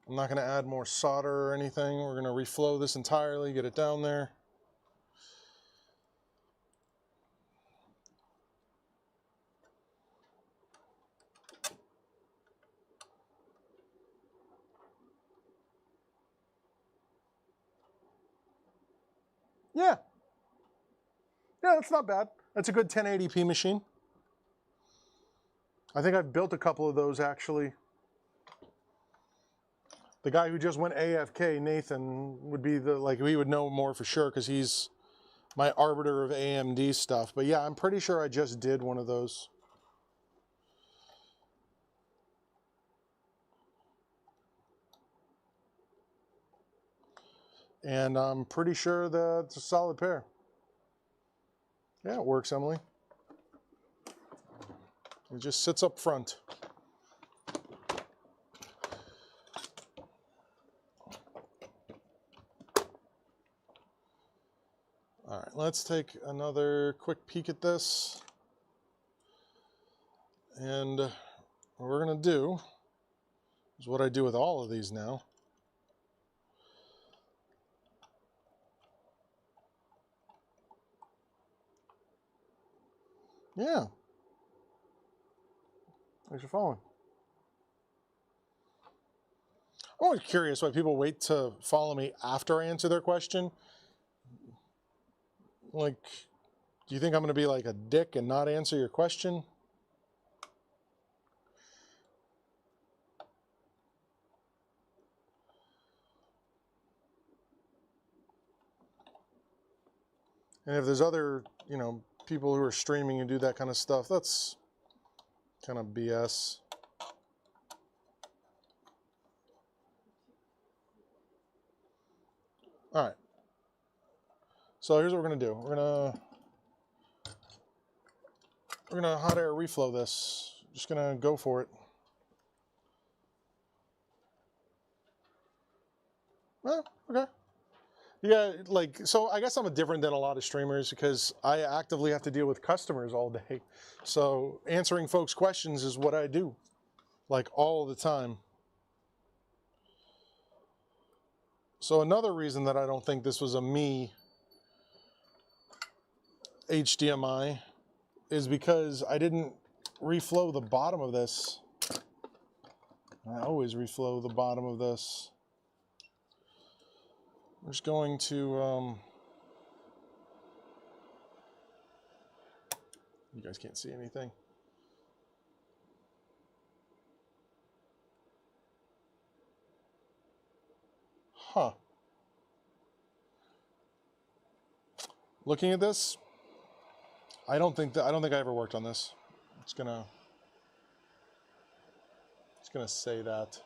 I'm not going to add more solder or anything. We're going to reflow this entirely, get it down there. Yeah. Yeah, that's not bad. That's a good 1080p machine. I think I've built a couple of those actually. The guy who just went AFK, Nathan, would be he would know more for sure because he's my arbiter of AMD stuff. But yeah, I'm pretty sure I just did one of those. And I'm pretty sure that it's a solid pair. Yeah, it works, Emily. It just sits up front. All right, let's take another quick peek at this. And what we're going to do is what I do with all of these now. Yeah. Thanks for following. I'm always curious why people wait to follow me after I answer their question. Like, do you think I'm going to be like a dick and not answer your question? And if there's other, people who are streaming and do that kind of stuff, that's kind of BS. All right. So here's what we're going to do. We're going to hot air reflow this. Just going to go for it. Oh, okay. Yeah, so I guess I'm different than a lot of streamers because I actively have to deal with customers all day. So answering folks' questions is what I do, all the time. So another reason that I don't think this was a me HDMI is because I didn't reflow the bottom of this. I always reflow the bottom of this. I'm just going to, you guys can't see anything. Huh. Looking at this, I don't think I ever worked on this. It's gonna say that.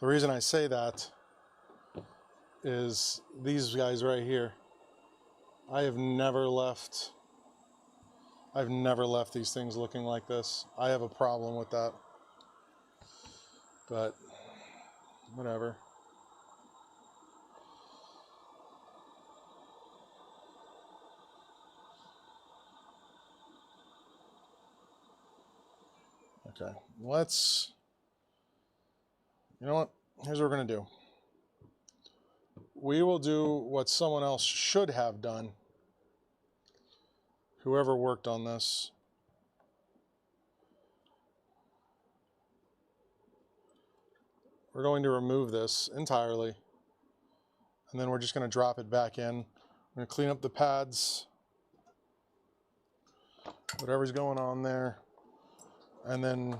The reason I say that is these guys right here. I've never left these things looking like this. I have a problem with that. But whatever. Okay, you know what? Here's what we're gonna do. We will do what someone else should have done. Whoever worked on this. We're going to remove this entirely. And then we're just gonna drop it back in. We're gonna clean up the pads. Whatever's going on there. And then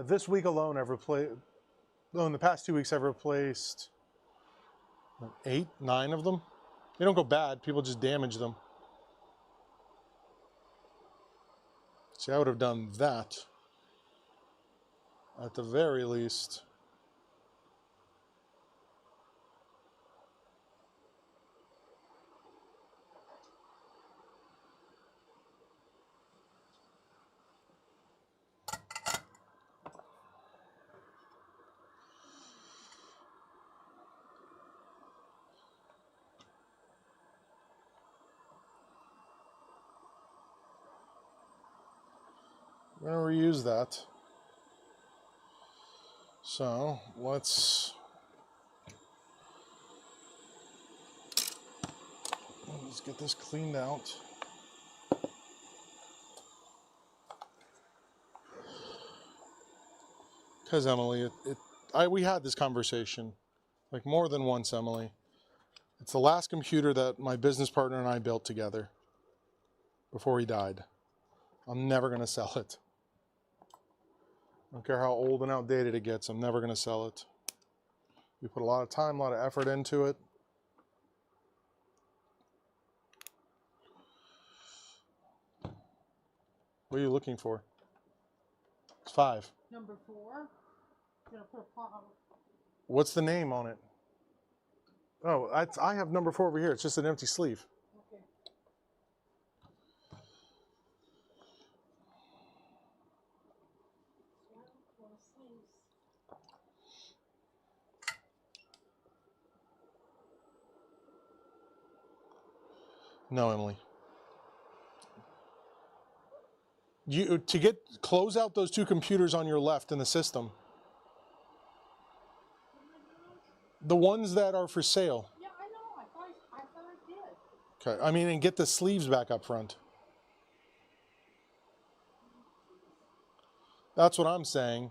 this week alone, in the past 2 weeks, I've replaced 8, 9 of them. They don't go bad, people just damage them. See, I would have done that at the very least. We're going to reuse that. So let's get this cleaned out. Because Emily, we had this conversation like more than once, Emily. It's the last computer that my business partner and I built together before he died. I'm never going to sell it. I don't care how old and outdated it gets, I'm never going to sell it. We put a lot of time, a lot of effort into it. What are you looking for? It's 5. Number 4. Gonna put a pot. What's the name on it? Oh, I have number 4 over here. It's just an empty sleeve. Okay. No, Emily. Close out those 2 computers on your left in the system. The ones that are for sale. Yeah, I know. I thought I did. Okay, I mean, and get the sleeves back up front. That's what I'm saying.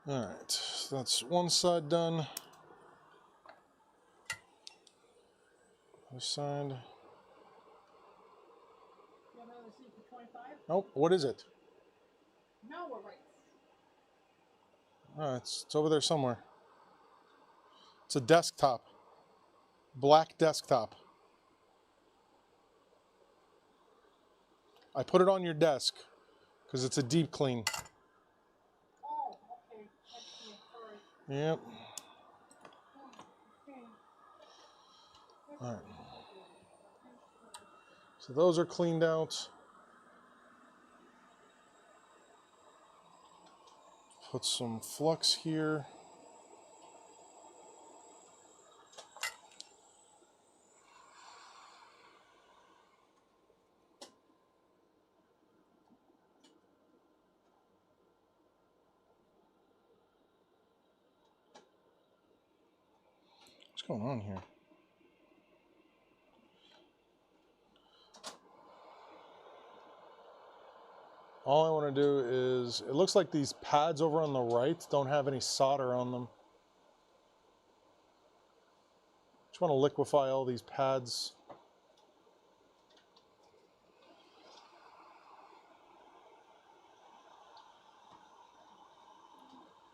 All right, so that's one side done. Other side. You have another seat for 25? Nope, what is it? No, we're right. Oh, it's over there somewhere. It's a desktop. Black desktop. I put it on your desk because it's a deep clean. Oh, okay. Excellent. Sorry. Yep. Okay. All right. So those are cleaned out. Put some flux here. going on here? All I want to do is, it looks like these pads over on the right don't have any solder on them. Just want to liquefy all these pads.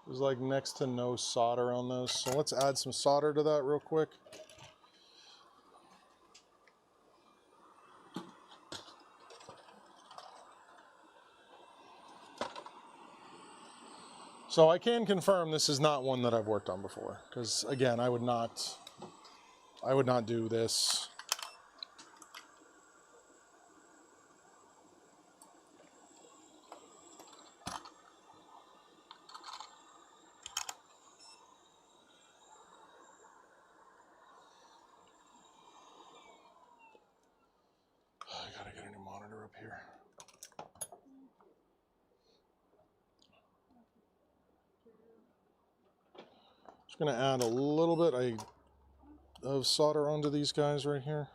There's like next to no solder on those. So let's add some solder to that real quick. So I can confirm this is not one that I've worked on before, because again, I would not do this. I gotta get a new monitor up here. Just gonna add a little bit of solder onto these guys right here.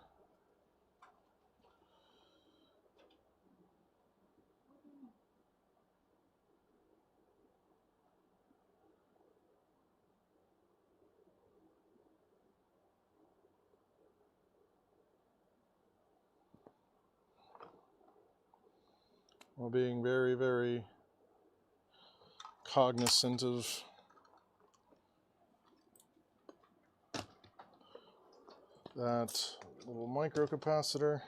While being very, very cognizant of that little microcapacitor.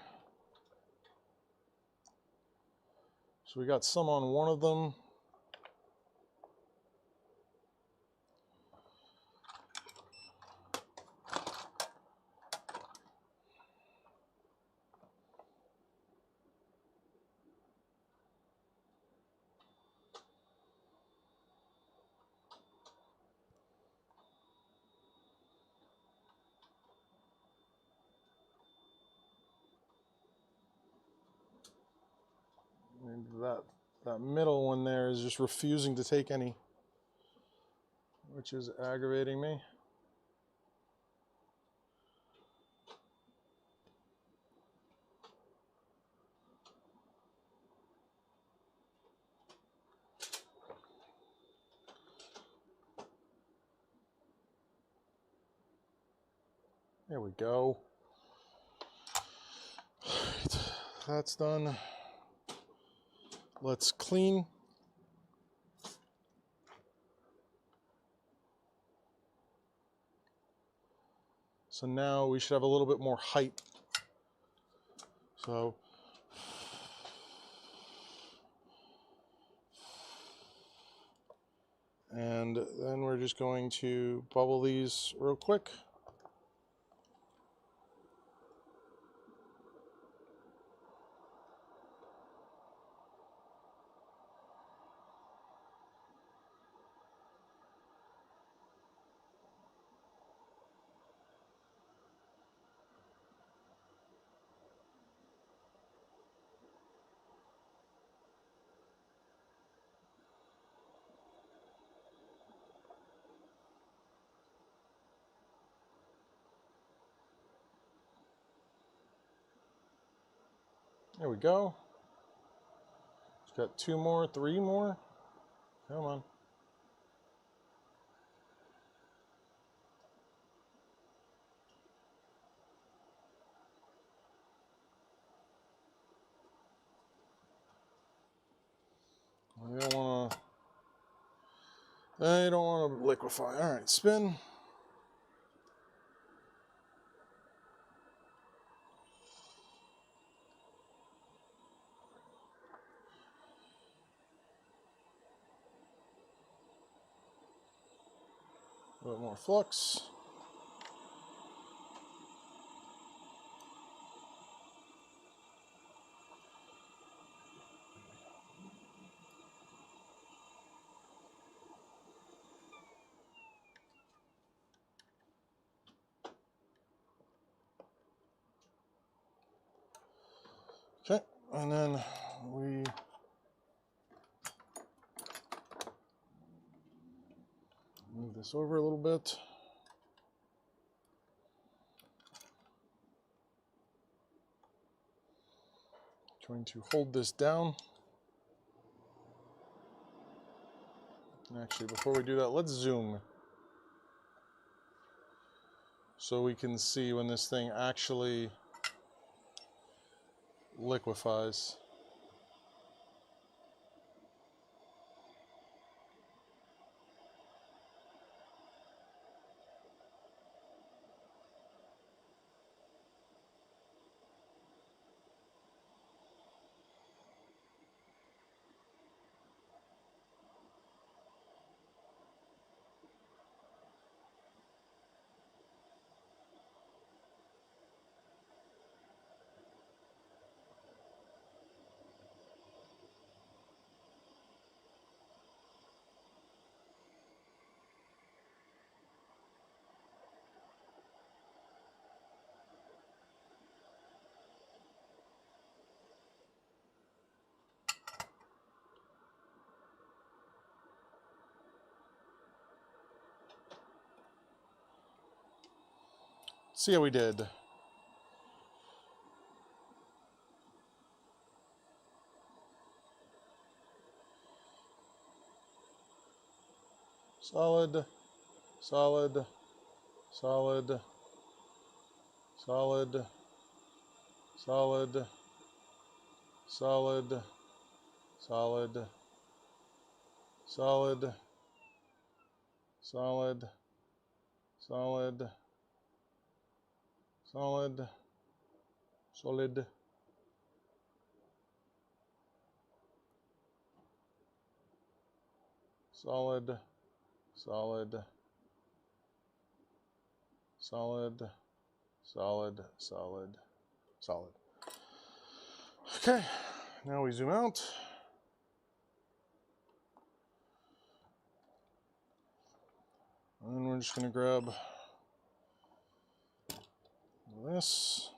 So we got some on one of them. And that middle one there is just refusing to take any, which is aggravating me. There we go. All right, that's done. Let's clean. So now we should have a little bit more height. So and then we're just going to bubble these real quick. There we go. Just got 2 more, 3 more. Come on. I don't want to liquefy. All right, spin. A little more flux. Okay, and then we move this over a little bit. Going to hold this down. Actually, before we do that, let's zoom so we can see when this thing actually liquefies. See how we did. Solid, solid, solid, solid, solid, solid, solid, solid, solid, solid, solid, solid. Solid, solid, solid, solid, solid, solid. Okay, now we zoom out. And then we're just going to grab this.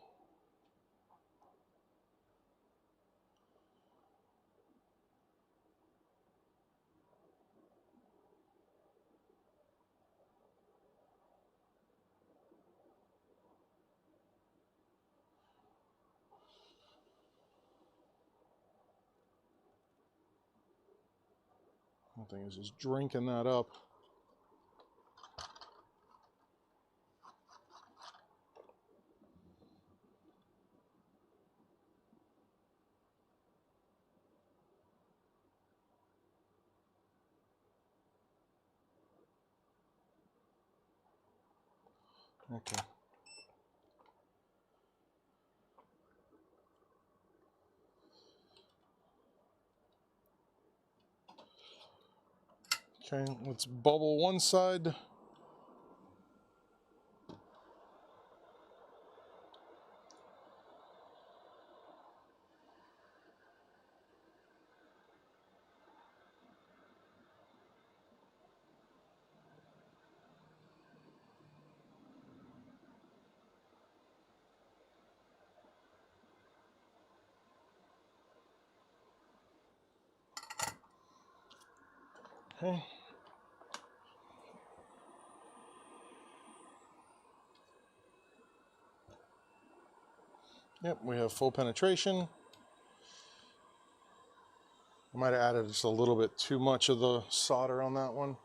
That thing is just drinking that up. Okay. Okay, let's bubble one side. Okay. Yep, we have full penetration. I might have added just a little bit too much of the solder on that one.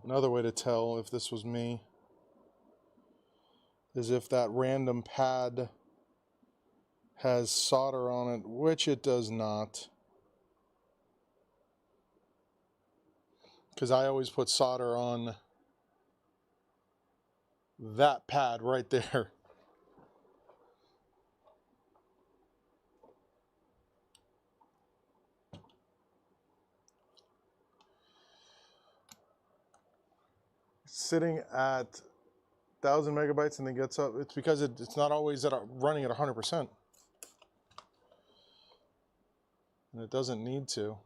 Another way to tell if this was me is if that random pad has solder on it, which it does not. Because I always put solder on that pad right there. Sitting at 1,000 megabytes and then gets up. It's because it's not always running at 100%. And it doesn't need to.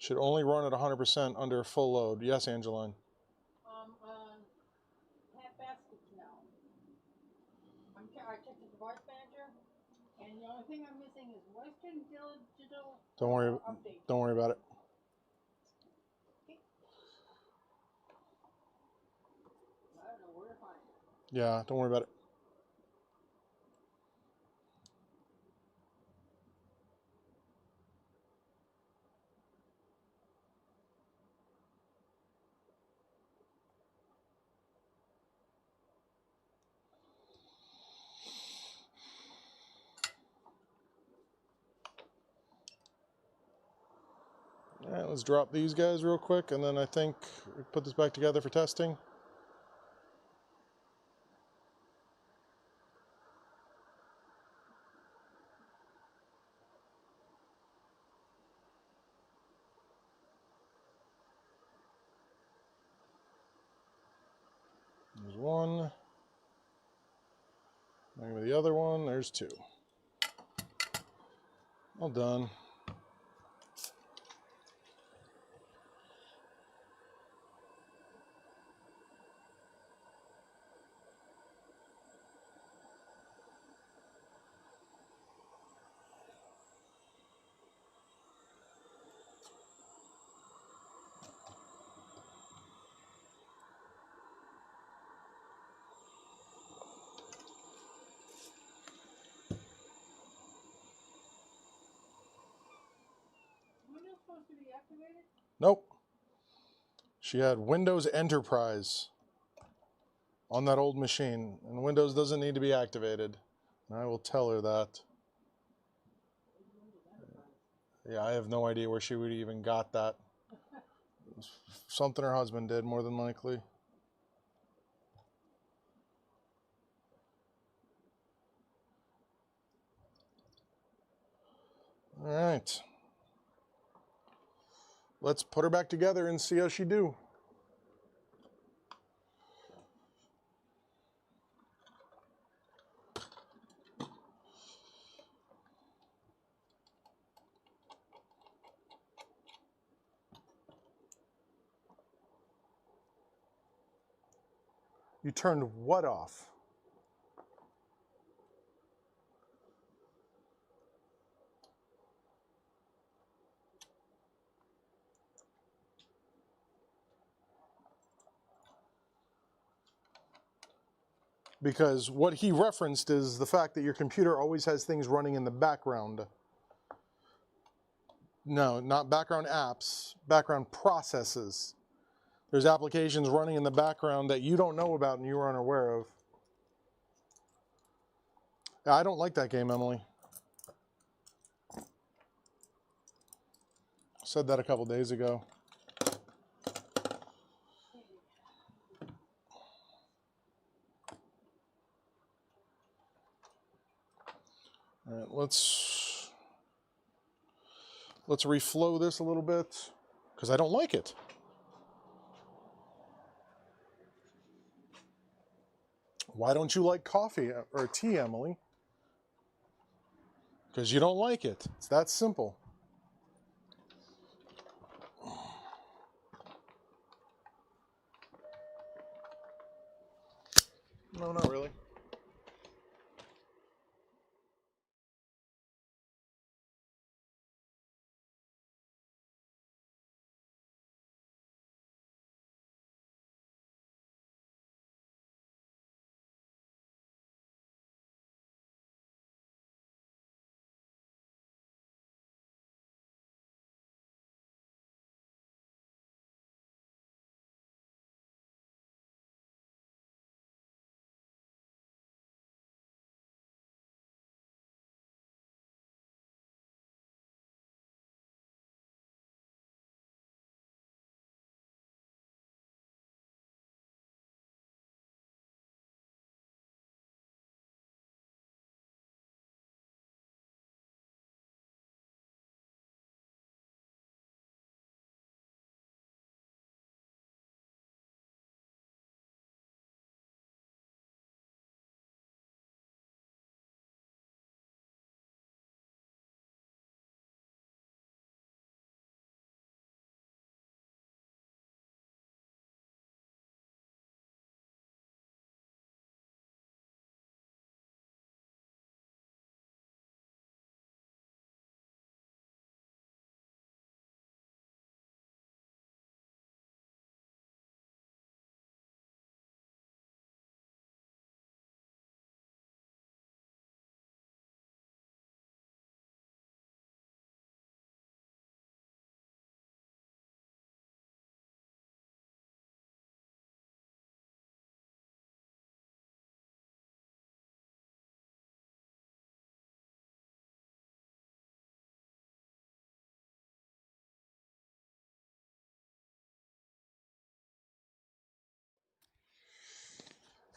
Should only run at 100% under full load. Yes, Angeline. Half baskets now. I checked the device manager, and the only thing I'm missing is Western Digital update. Don't worry about it. Okay. I don't know where to find it. Yeah, don't worry about it. All right, let's drop these guys real quick, and then I think we put this back together for testing. There's one. Maybe the other one. There's two. All done. Windows supposed to be activated? Nope. She had Windows Enterprise on that old machine, and Windows doesn't need to be activated. And I will tell her that. Yeah, I have no idea where she would even got that. Something her husband did, more than likely. All right. Let's put her back together and see how she do. You turned what off? Because what he referenced is the fact that your computer always has things running in the background. No, not background apps, background processes. There's applications running in the background that you don't know about and you are unaware of. I don't like that game, Emily. Said that a couple days ago. All right, let's reflow this a little bit because I don't like it. Why don't you like coffee or tea, Emily? Because you don't like it. It's that simple. No, not really.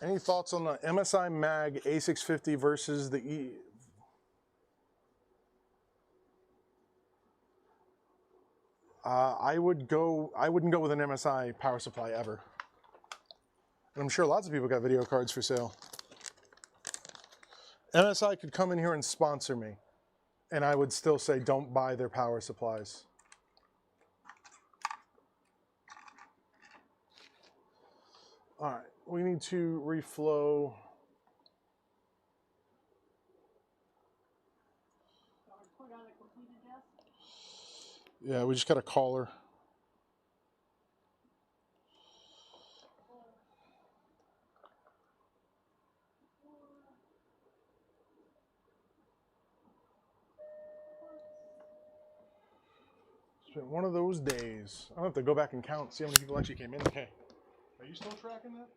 Any thoughts on the MSI Mag A650 versus the E? I wouldn't go with an MSI power supply ever. And I'm sure lots of people got video cards for sale. MSI could come in here and sponsor me, and I would still say don't buy their power supplies. All right, we need to reflow. Put on a completed desk. Yeah, we just got a caller. It's been one of those days. I'll have to go back and count, see how many people actually came in. Okay. Are you still tracking that?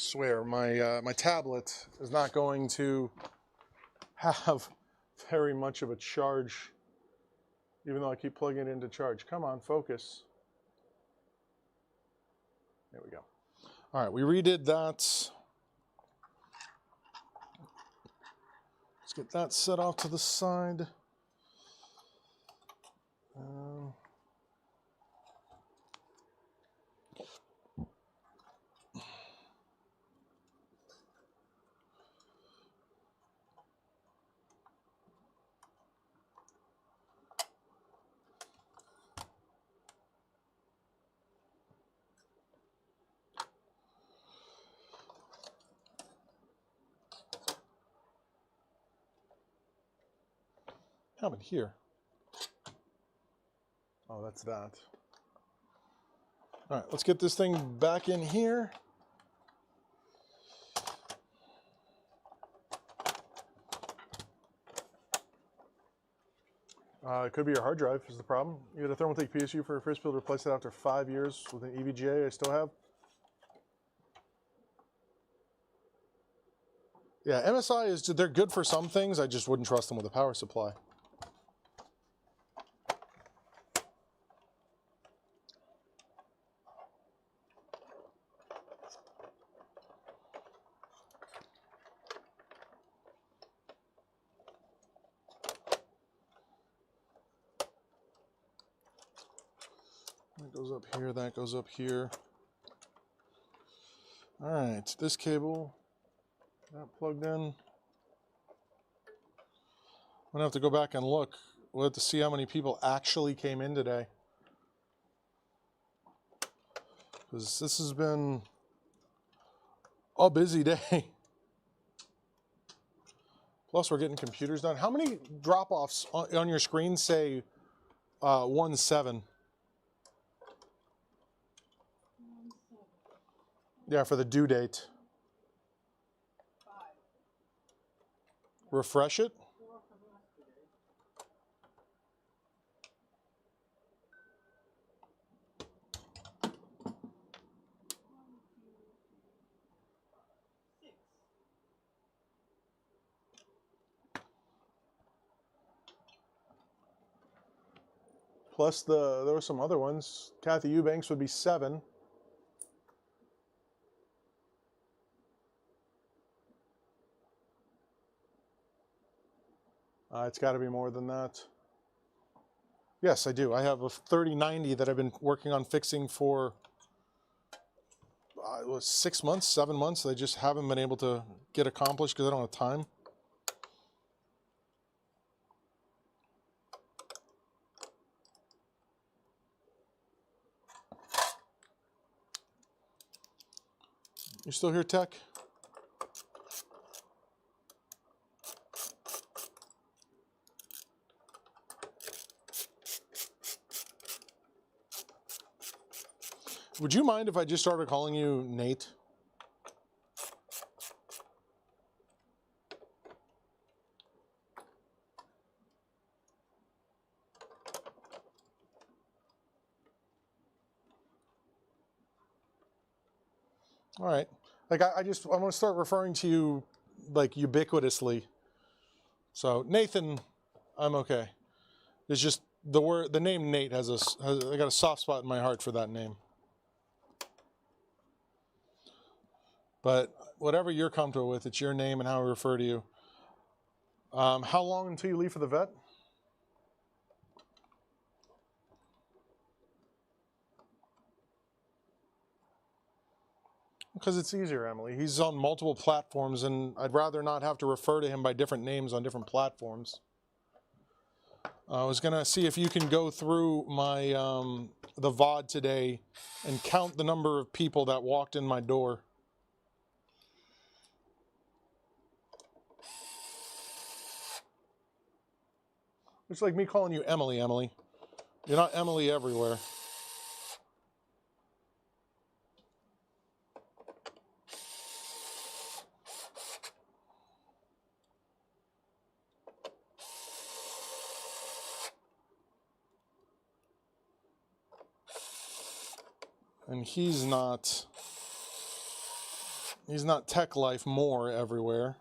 swear, my tablet is not going to have very much of a charge, even though I keep plugging it into charge. Come on, focus. There we go. All right, we redid that. Let's get that set off to the side. Have it here. Oh, that's that. All right, let's get this thing back in here. It could be your hard drive is the problem. You had a Thermaltake PSU for a first build, replace it after 5 years with an EVGA I still have. Yeah, MSI is, they're good for some things. I just wouldn't trust them with a power supply. That goes up here, that goes up here. All right, this cable, that plugged in. I'm gonna have to go back and look. We'll have to see how many people actually came in today. Because this has been a busy day. Plus we're getting computers done. How many drop-offs on your screen say 1-7? Yeah, for the due date. 5. Refresh it. 4 from yesterday. Plus there were some other ones. Kathy Eubanks would be 7. It's got to be more than that. Yes, I do. I have a 3090 that I've been working on fixing for it was 6 months, 7 months. I just haven't been able to get accomplished because I don't have time. You still here, Tech? Would you mind if I just started calling you Nate? All right. Like I'm going to start referring to you like ubiquitously. So Nathan, I'm okay. It's just the name Nate I got a soft spot in my heart for that name. But whatever you're comfortable with, it's your name and how I refer to you. How long until you leave for the vet? Because it's easier, Emily. He's on multiple platforms, and I'd rather not have to refer to him by different names on different platforms. I was going to see if you can go through my the VOD today and count the number of people that walked in my door. It's like me calling you Emily, Emily. You're not Emily everywhere. And he's not He's not Tech Life More everywhere.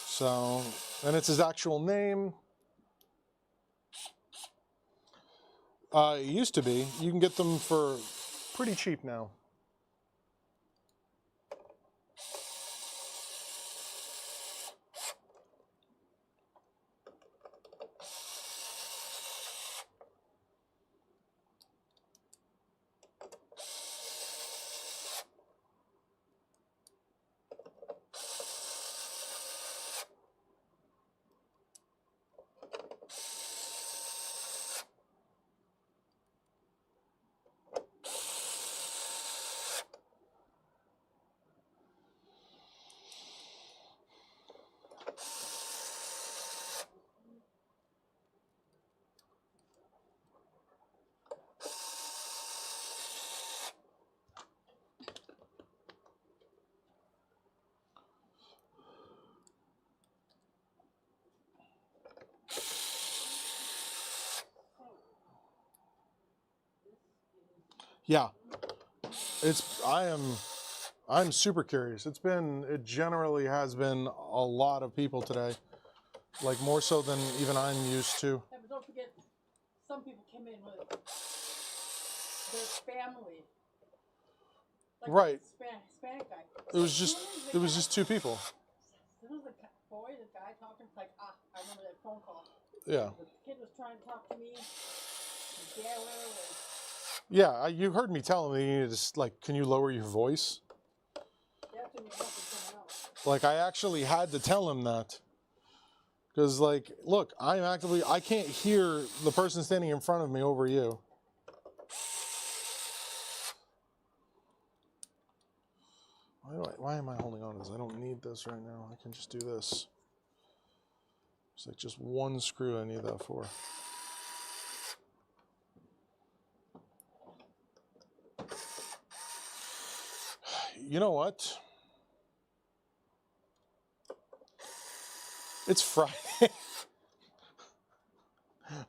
So, and it's his actual name. It used to be. You can get them for pretty cheap now. Yeah, I'm super curious. It generally has been a lot of people today, like more so than even I'm used to. Yeah, but don't forget, some people came in with their family. Like Right. the Hispanic guy. It was just two people. As soon as the guy talking, it's like, I remember that phone call. Yeah. The kid was trying to talk to me. The dad was. Yeah, you heard me tell him you need to just, like, can you lower your voice? Like, I actually had to tell him that. Because, like, look, I can't hear the person standing in front of me over you. Why am I holding on to this? I don't need this right now. I can just do this. It's like just one screw I need that for. You know what? It's Friday.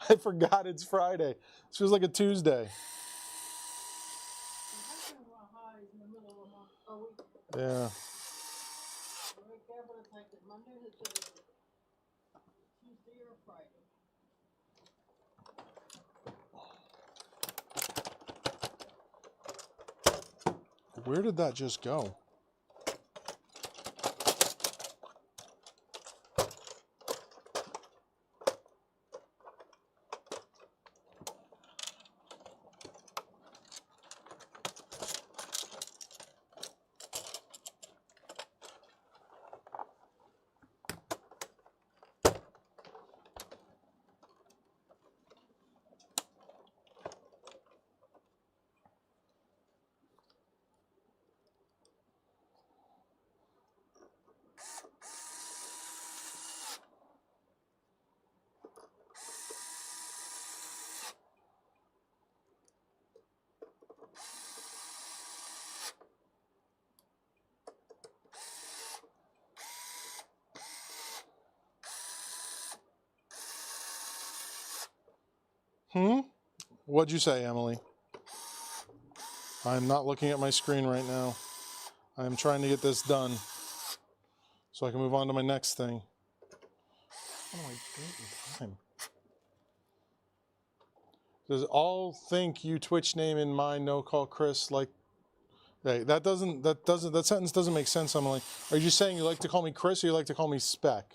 I forgot it's Friday. This feels like a Tuesday. Yeah. Where did that just go? What'd you say, Emily? I'm not looking at my screen right now. I'm trying to get this done so I can move on to my next thing. How do I do it in time? Does all think you Twitch name in mind, no call Chris, like, hey, that sentence doesn't make sense, Emily. Are you saying you like to call me Chris or you like to call me Spec?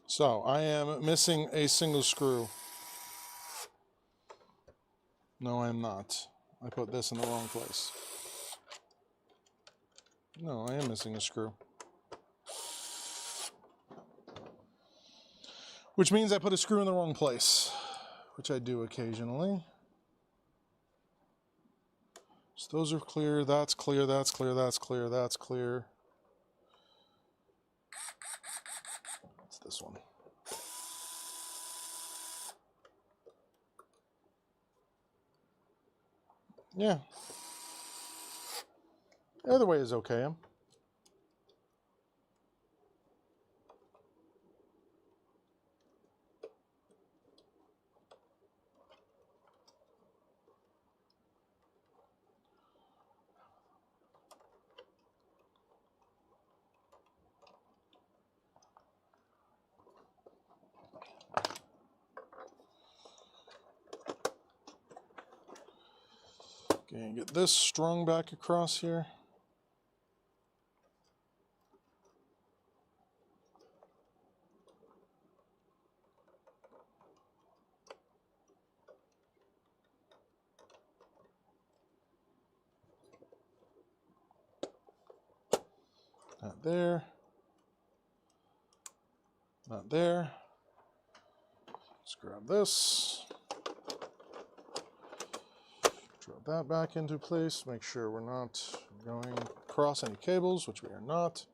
So, I am missing a single screw. No, I am not. I put this in the wrong place. No, I am missing a screw. Which means I put a screw in the wrong place, which I do occasionally. So those are clear, that's clear, that's clear, that's clear, that's clear. It's this one. Yeah. The other way is okay. Okay, get this strung back across here. Not there. Not there. Let's grab this. Drop that back into place. Make sure we're not going across any cables, which we are not.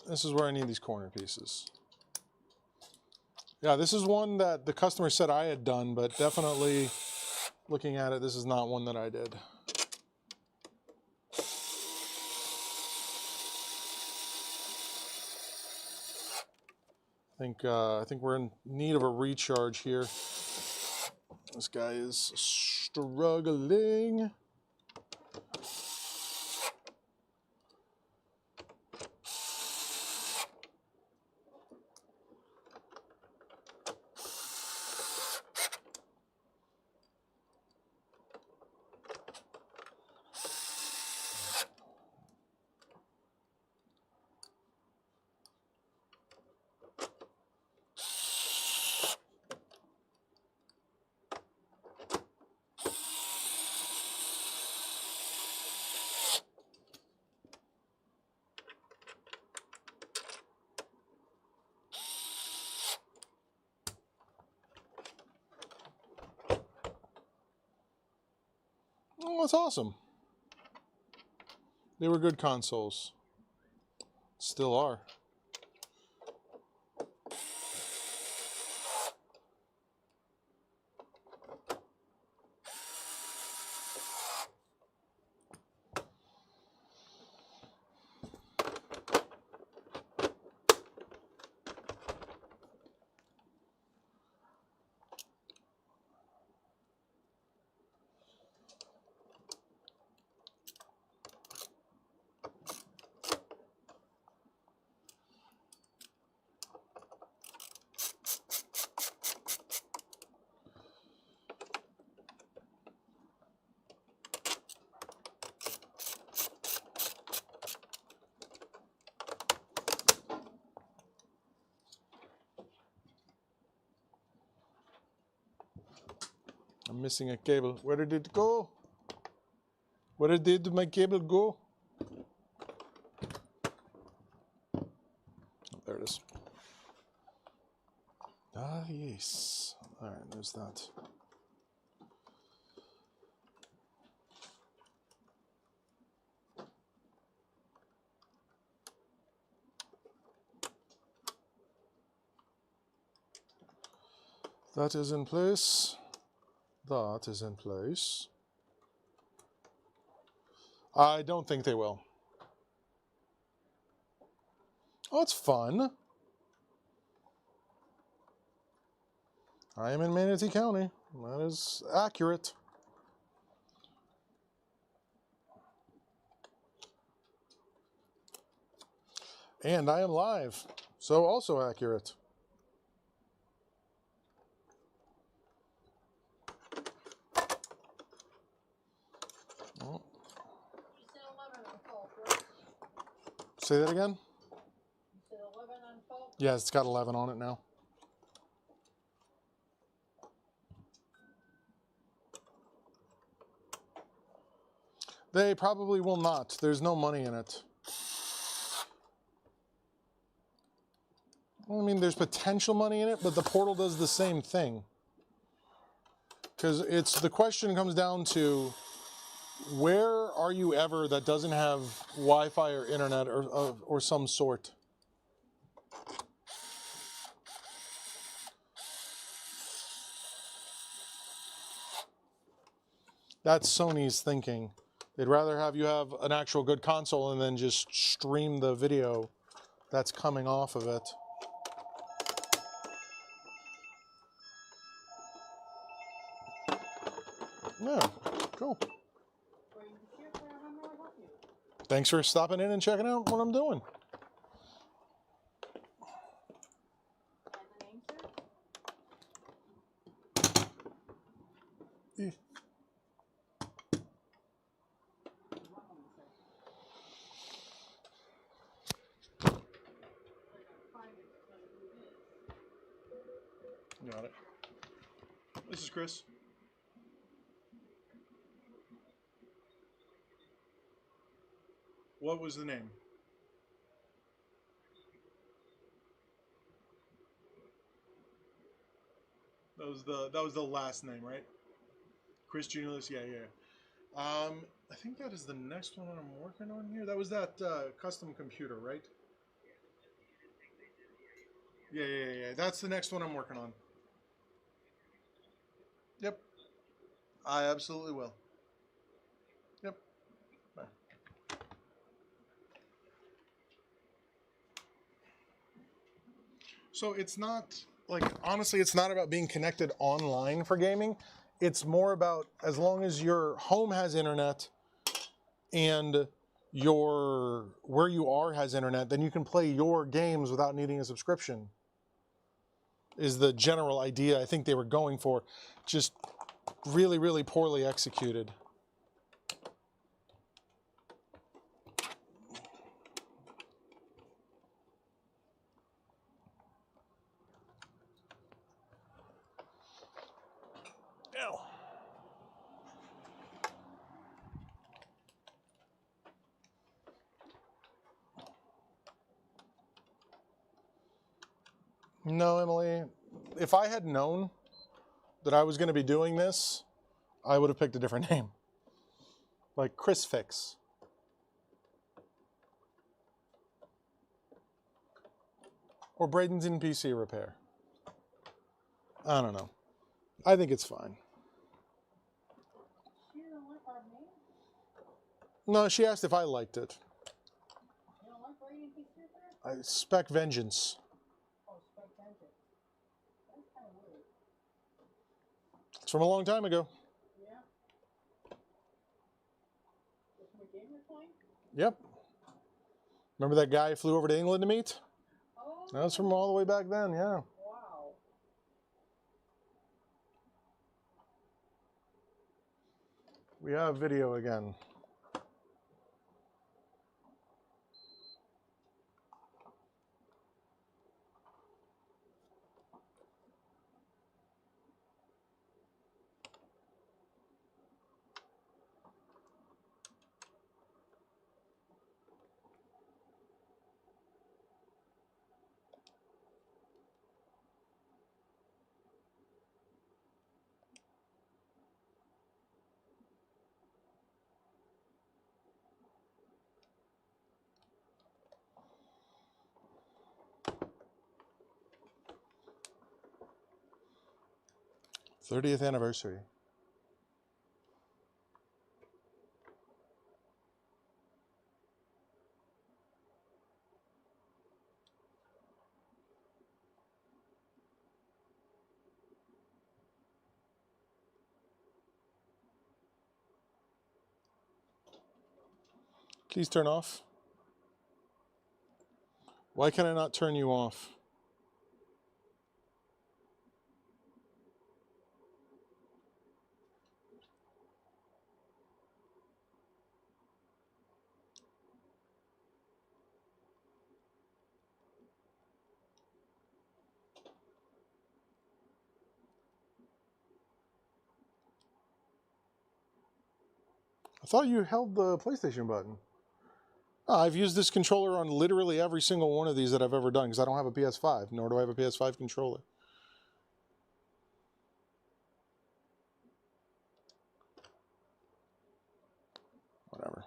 This is where I need these corner pieces. Yeah, this is one that the customer said I had done, but definitely looking at it, this is not one that I did. I think we're in need of a recharge here. This guy is struggling. Oh, that's awesome. They were good consoles. Still are. I'm missing a cable. Where did it go? Where did my cable go? Oh, there it is. Ah, yes. All right, there's that. That is in place. That is in place. I don't think they will. Oh, it's fun. I am in Manatee County. That is accurate. And I am live, so also accurate. Oh. Say that again? Yeah, it's got 11 on it now. They probably will not. There's no money in it. I mean, there's potential money in it, but the portal does the same thing. Because the question comes down to, where are you ever that doesn't have Wi-Fi or internet or some sort? That's Sony's thinking. They'd rather have you have an actual good console and then just stream the video that's coming off of it. Yeah, cool. Thanks for stopping in and checking out what I'm doing. Eh. Got it. This is Chris. What was the name? That was the last name, right? Chris Junilis, yeah. I think that is the next one I'm working on here. That was that custom computer, right? Yeah. That's the next one I'm working on. Yep. I absolutely will. Yep. Bye. So it's not, like, honestly, it's not about being connected online for gaming. It's more about, as long as your home has internet and where you are has internet, then you can play your games without needing a subscription, is the general idea I think they were going for. Just really, really poorly executed. Ow. No, Emily, if I had known that I was going to be doing this, I would have picked a different name. Like Chris Fix. Or Bradenton PC Repair. I don't know. I think it's fine. No, she asked if I liked it. You don't like Bradenton PC Repair? SpecVengeance. Oh, SpecVengeance. That's kind of weird. It's from a long time ago. Yeah. Is my game you're playing? Yep. Remember that guy who flew over to England to meet? Oh. That was from all the way back then, yeah. Wow. We have video again. '30th anniversary. Please turn off. Why can I not turn you off? thought you held the PlayStation button. Oh, I've used this controller on literally every single one of these that I've ever done because I don't have a PS5, nor do I have a PS5 controller. Whatever.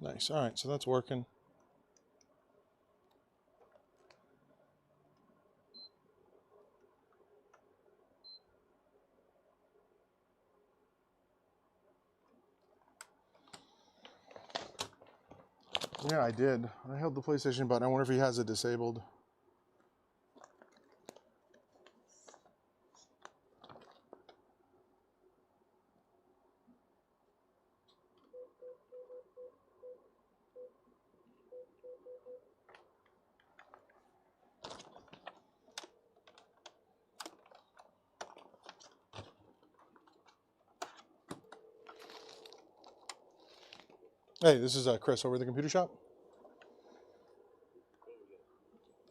Nice. All right, so that's working. Yeah, I did. I held the PlayStation button. I wonder if he has it disabled. Hey, this is Chris over at the computer shop.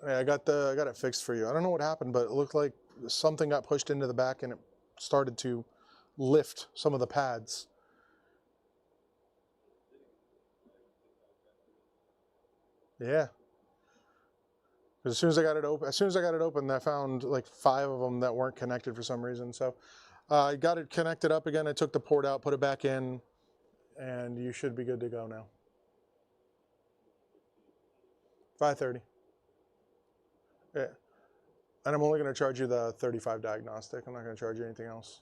Hey, I got it fixed for you. I don't know what happened, but it looked like something got pushed into the back and it started to lift some of the pads. Yeah. As soon as I got it open, I found like 5 of them that weren't connected for some reason. So I got it connected up again. I took the port out, put it back in, and you should be good to go now. 530. Yeah. And I'm only going to charge you the 35 diagnostic. I'm not going to charge you anything else.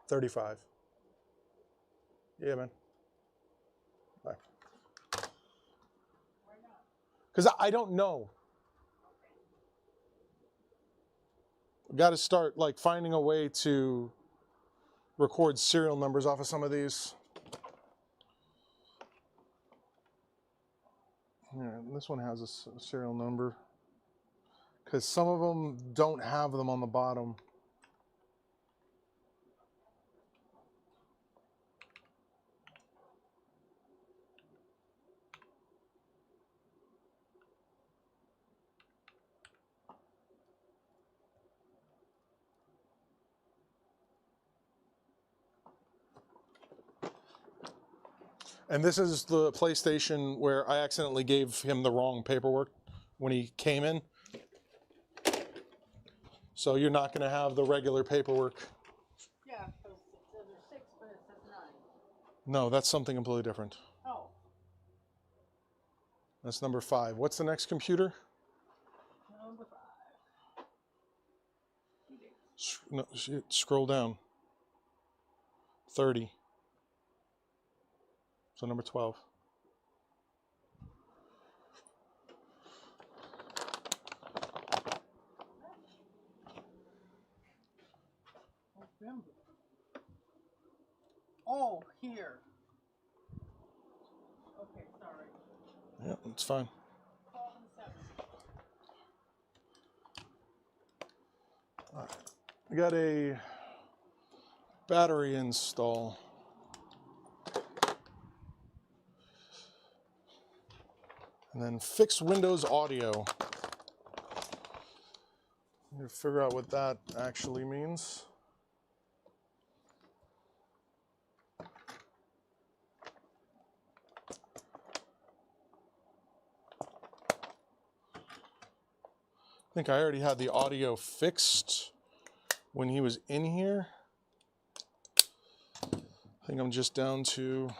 35. Yeah, man. Bye. Because I don't know. Got to start like finding a way to record serial numbers off of some of these. Yeah, this one has a serial number because some of them don't have them on the bottom. And this is the PlayStation where I accidentally gave him the wrong paperwork when he came in. So you're not going to have the regular paperwork. Yeah, because it says there's 6, but it says 9. No, that's something completely different. Oh. That's number 5. What's the next computer? Number 5. No, scroll down. 30. So number 12. November. Oh, here. Okay, sorry. Yeah, it's fine. 12 and 7. All right. We got a battery install. And then fix Windows audio. Need to figure out what that actually means. I think I already had the audio fixed when he was in here. I think I'm just down to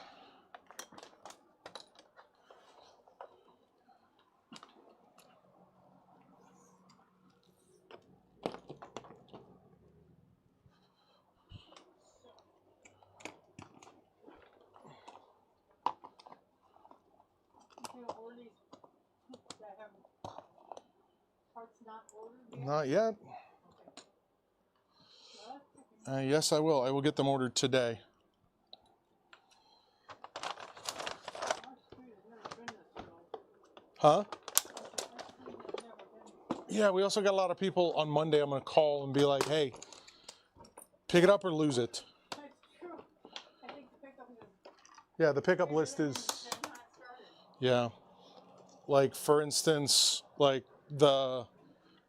not yet. Yes, I will. I will get them ordered today. Huh? Yeah, we also got a lot of people on Monday. I'm going to call and be like, hey, pick it up or lose it. That's true. I think the pickup is... Yeah, the pickup list is... Yeah. Like, for instance, like the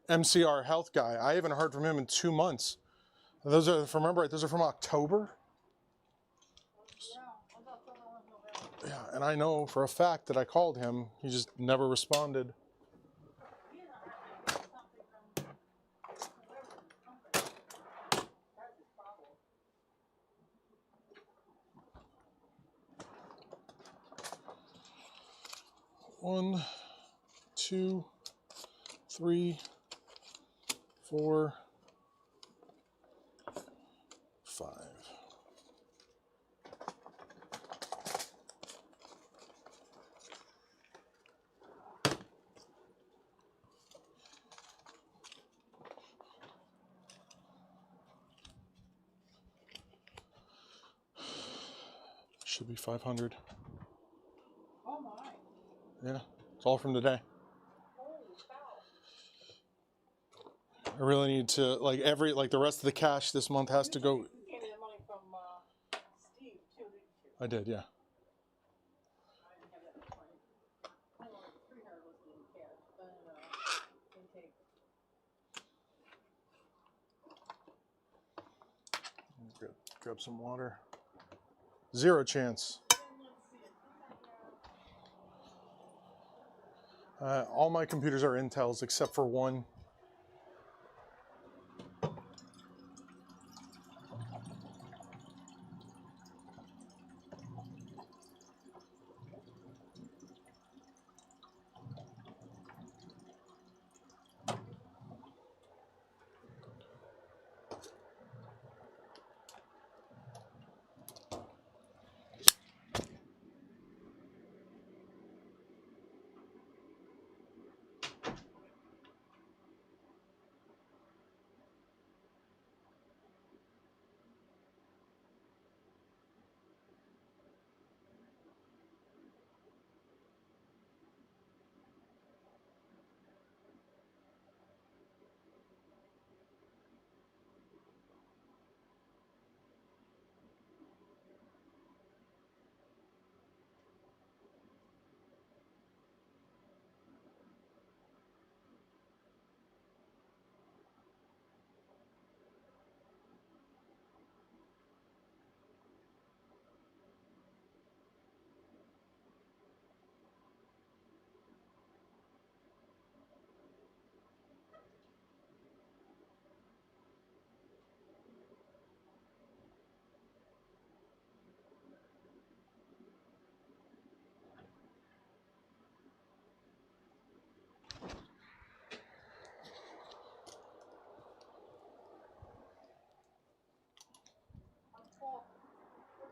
MCR Health guy. I haven't heard from him in 2 months. Those are, if I remember right, those are from October. Yeah, and I know for a fact that I called him. He just never responded. One, 2, 3, 4, 5. Should be 500. Oh my. Yeah, it's all from today. Holy cow. I really need to, like the rest of the cash this month has to go. You gave me the money from Steve too, didn't you? I did, yeah. I didn't have that much money. I know like 300 was in cash, but intake. Grab some water. 0 chance. All my computers are Intels except for one.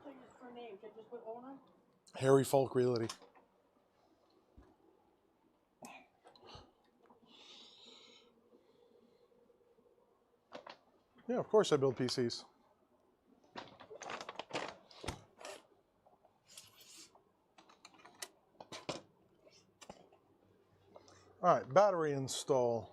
What's your name? Should I just put owner? Harry Folk Realty. Yeah, of course I build PCs. All right, battery install.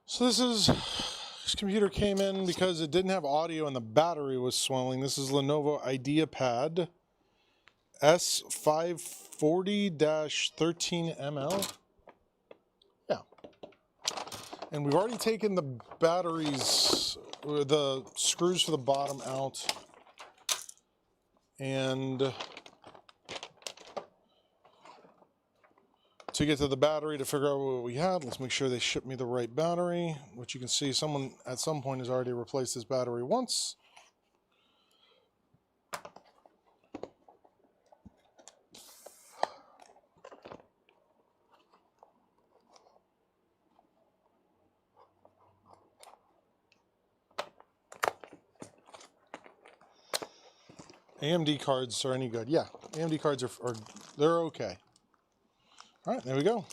So this computer came in because it didn't have audio and the battery was swelling. This is Lenovo IdeaPad S540-13ML. Yeah. And we've already taken the batteries, the screws for the bottom out. And to get to the battery to figure out what we had, let's make sure they ship me the right battery, which you can see someone at some point has already replaced this battery once. AMD cards are any good? Yeah, AMD cards are they're okay. All right, there we go.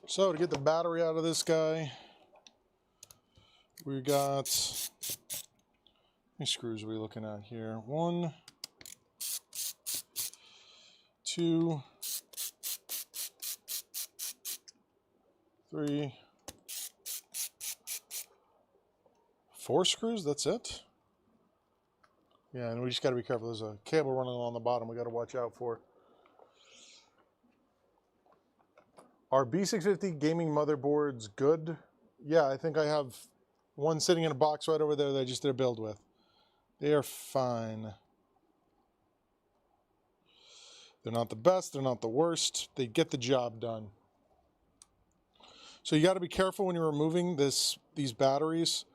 So to get the battery out of this guy, we got, how many screws are we looking at here? 1, 2, 3, 4 screws, that's it? Yeah, and we just got to be careful. There's a cable running along the bottom we got to watch out for. Are B650 gaming motherboards good? Yeah, I think I have one sitting in a box right over there that I just did a build with. They are fine. They're not the best, they're not the worst. They get the job done. So you got to be careful when you're removing these batteries.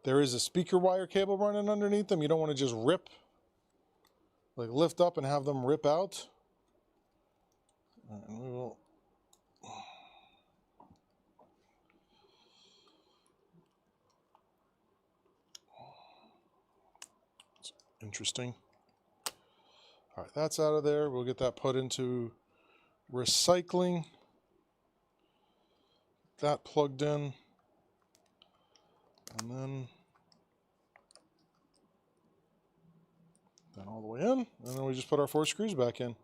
There is a speaker wire cable running underneath them. You don't want to just rip, like lift up and have them rip out. And we will. It's interesting. All right, that's out of there. We'll get that put into recycling. That plugged in. And then all the way in. And then we just put our 4 screws back in.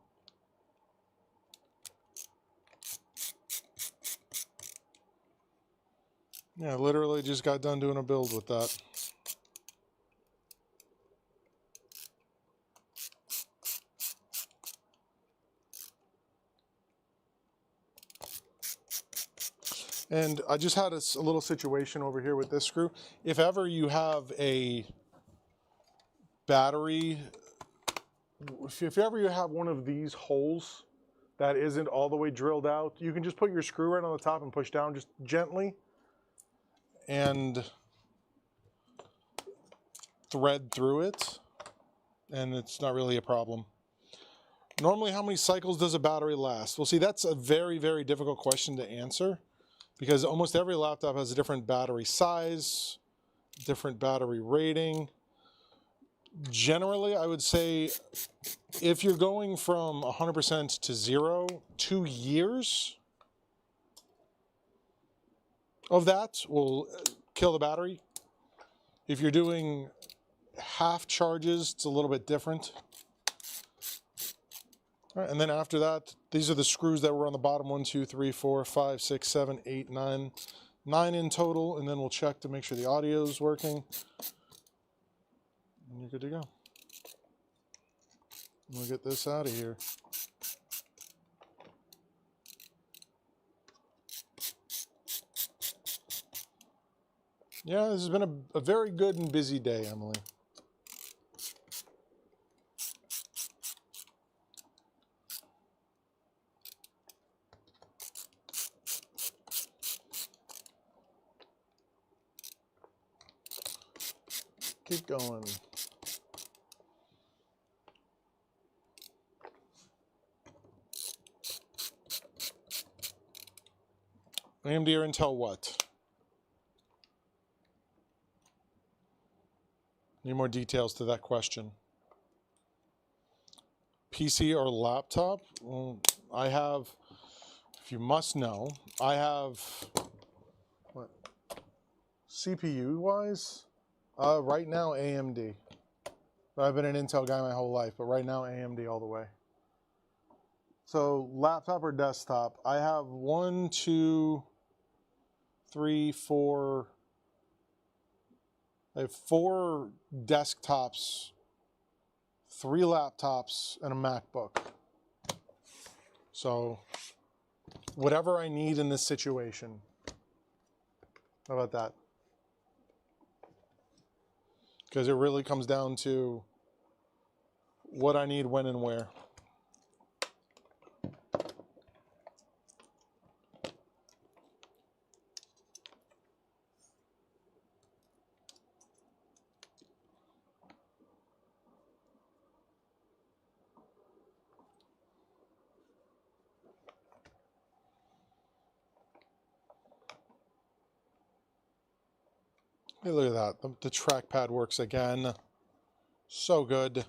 Yeah, literally just got done doing a build with that. And I just had a little situation over here with this screw. If ever you have a battery, if ever you have one of these holes that isn't all the way drilled out, you can just put your screw right on the top and push down just gently and thread through it, and it's not really a problem. Normally, how many cycles does a battery last? Well, see, that's a very, very difficult question to answer, because almost every laptop has a different battery size, different battery rating. Generally, I would say if you're going from 100% to 0, 2 years of that will kill the battery. If you're doing half charges, it's a little bit different. All right, and then after that, these are the screws that were on the bottom. 1, 2, 3, 4, 5, 6, 7, 8, 9. 9 in total, and then we'll check to make sure the audio is working. And you're good to go. We'll get this out of here. Yeah, this has been a very good and busy day, Emily. Keep going. AMD or Intel what? Need more details to that question. PC or laptop? Well, I have, if you must know, I have, what, CPU-wise? Right now, AMD. I've been an Intel guy my whole life, but right now, AMD all the way. So, laptop or desktop? I have 1, 2, 3, 4. I have 4 desktops, 3 laptops, and a MacBook. So, whatever I need in this situation. How about that? Because it really comes down to what I need, when, and where. Hey, look at that. The trackpad works again. So good.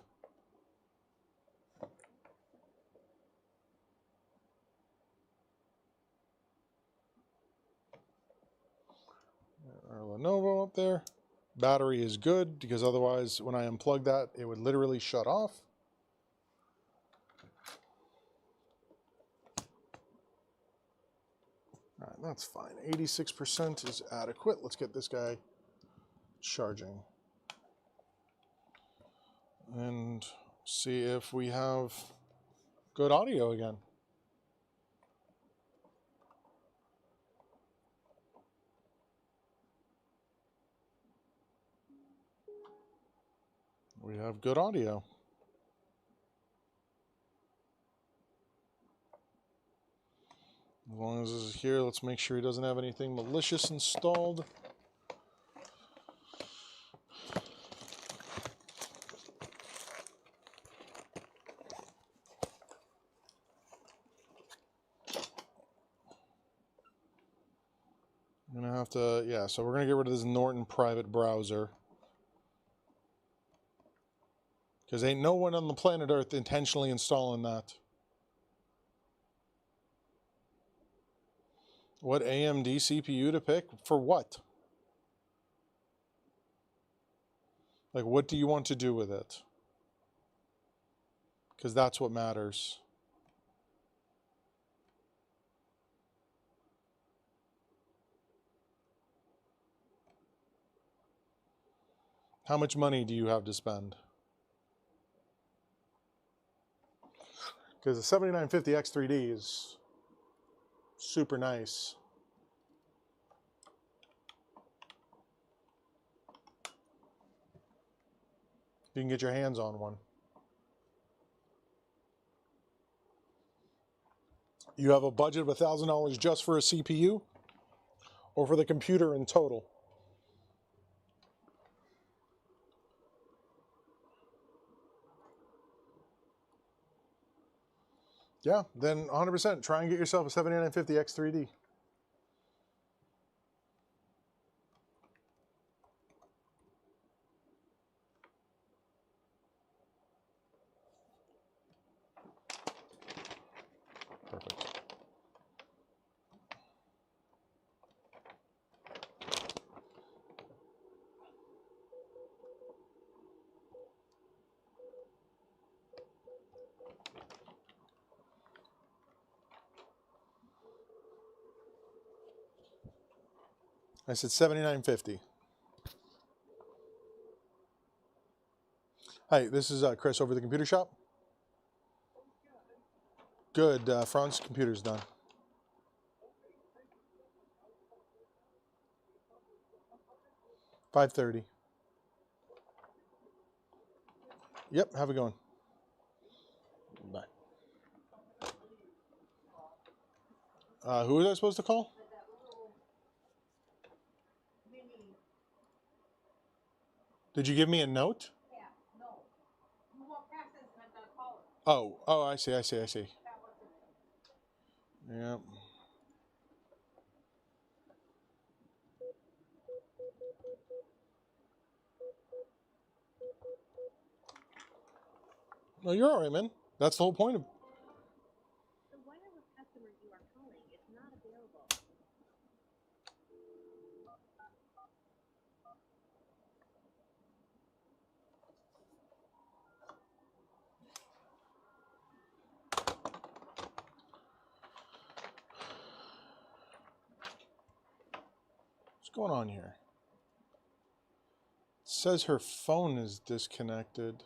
Our Lenovo up there. Battery is good, because otherwise when I unplug that, it would literally shut off. All right, that's fine. 86% is adequate. Let's get this guy charging. And see if we have good audio again. We have good audio. As long as this is here, let's make sure he doesn't have anything malicious installed. I'm gonna have to, yeah, so we're gonna get rid of this Norton private browser. Because ain't no one on the planet Earth intentionally installing that. What AMD CPU to pick? For what? Like, what do you want to do with it? Because that's what matters. How much money do you have to spend? Because the 7950 X3D is super nice. You can get your hands on one. You have a budget of $1,000 just for a CPU or for the computer in total? Yeah, then 100% try and get yourself a 7950 X3D. Perfect. I said 7950. Hi, this is Chris over at the computer shop. Good, Fran's computer's done. $530. Yep, have it going. Bye. Who was I supposed to call? Did you give me a note? Yeah, no. You walk past this and I'm gonna call it. Oh, I see. Yep. No, you're all right, man. That's the whole point of... The wireless customer you are calling is not available. What's going on here? It says her phone is disconnected.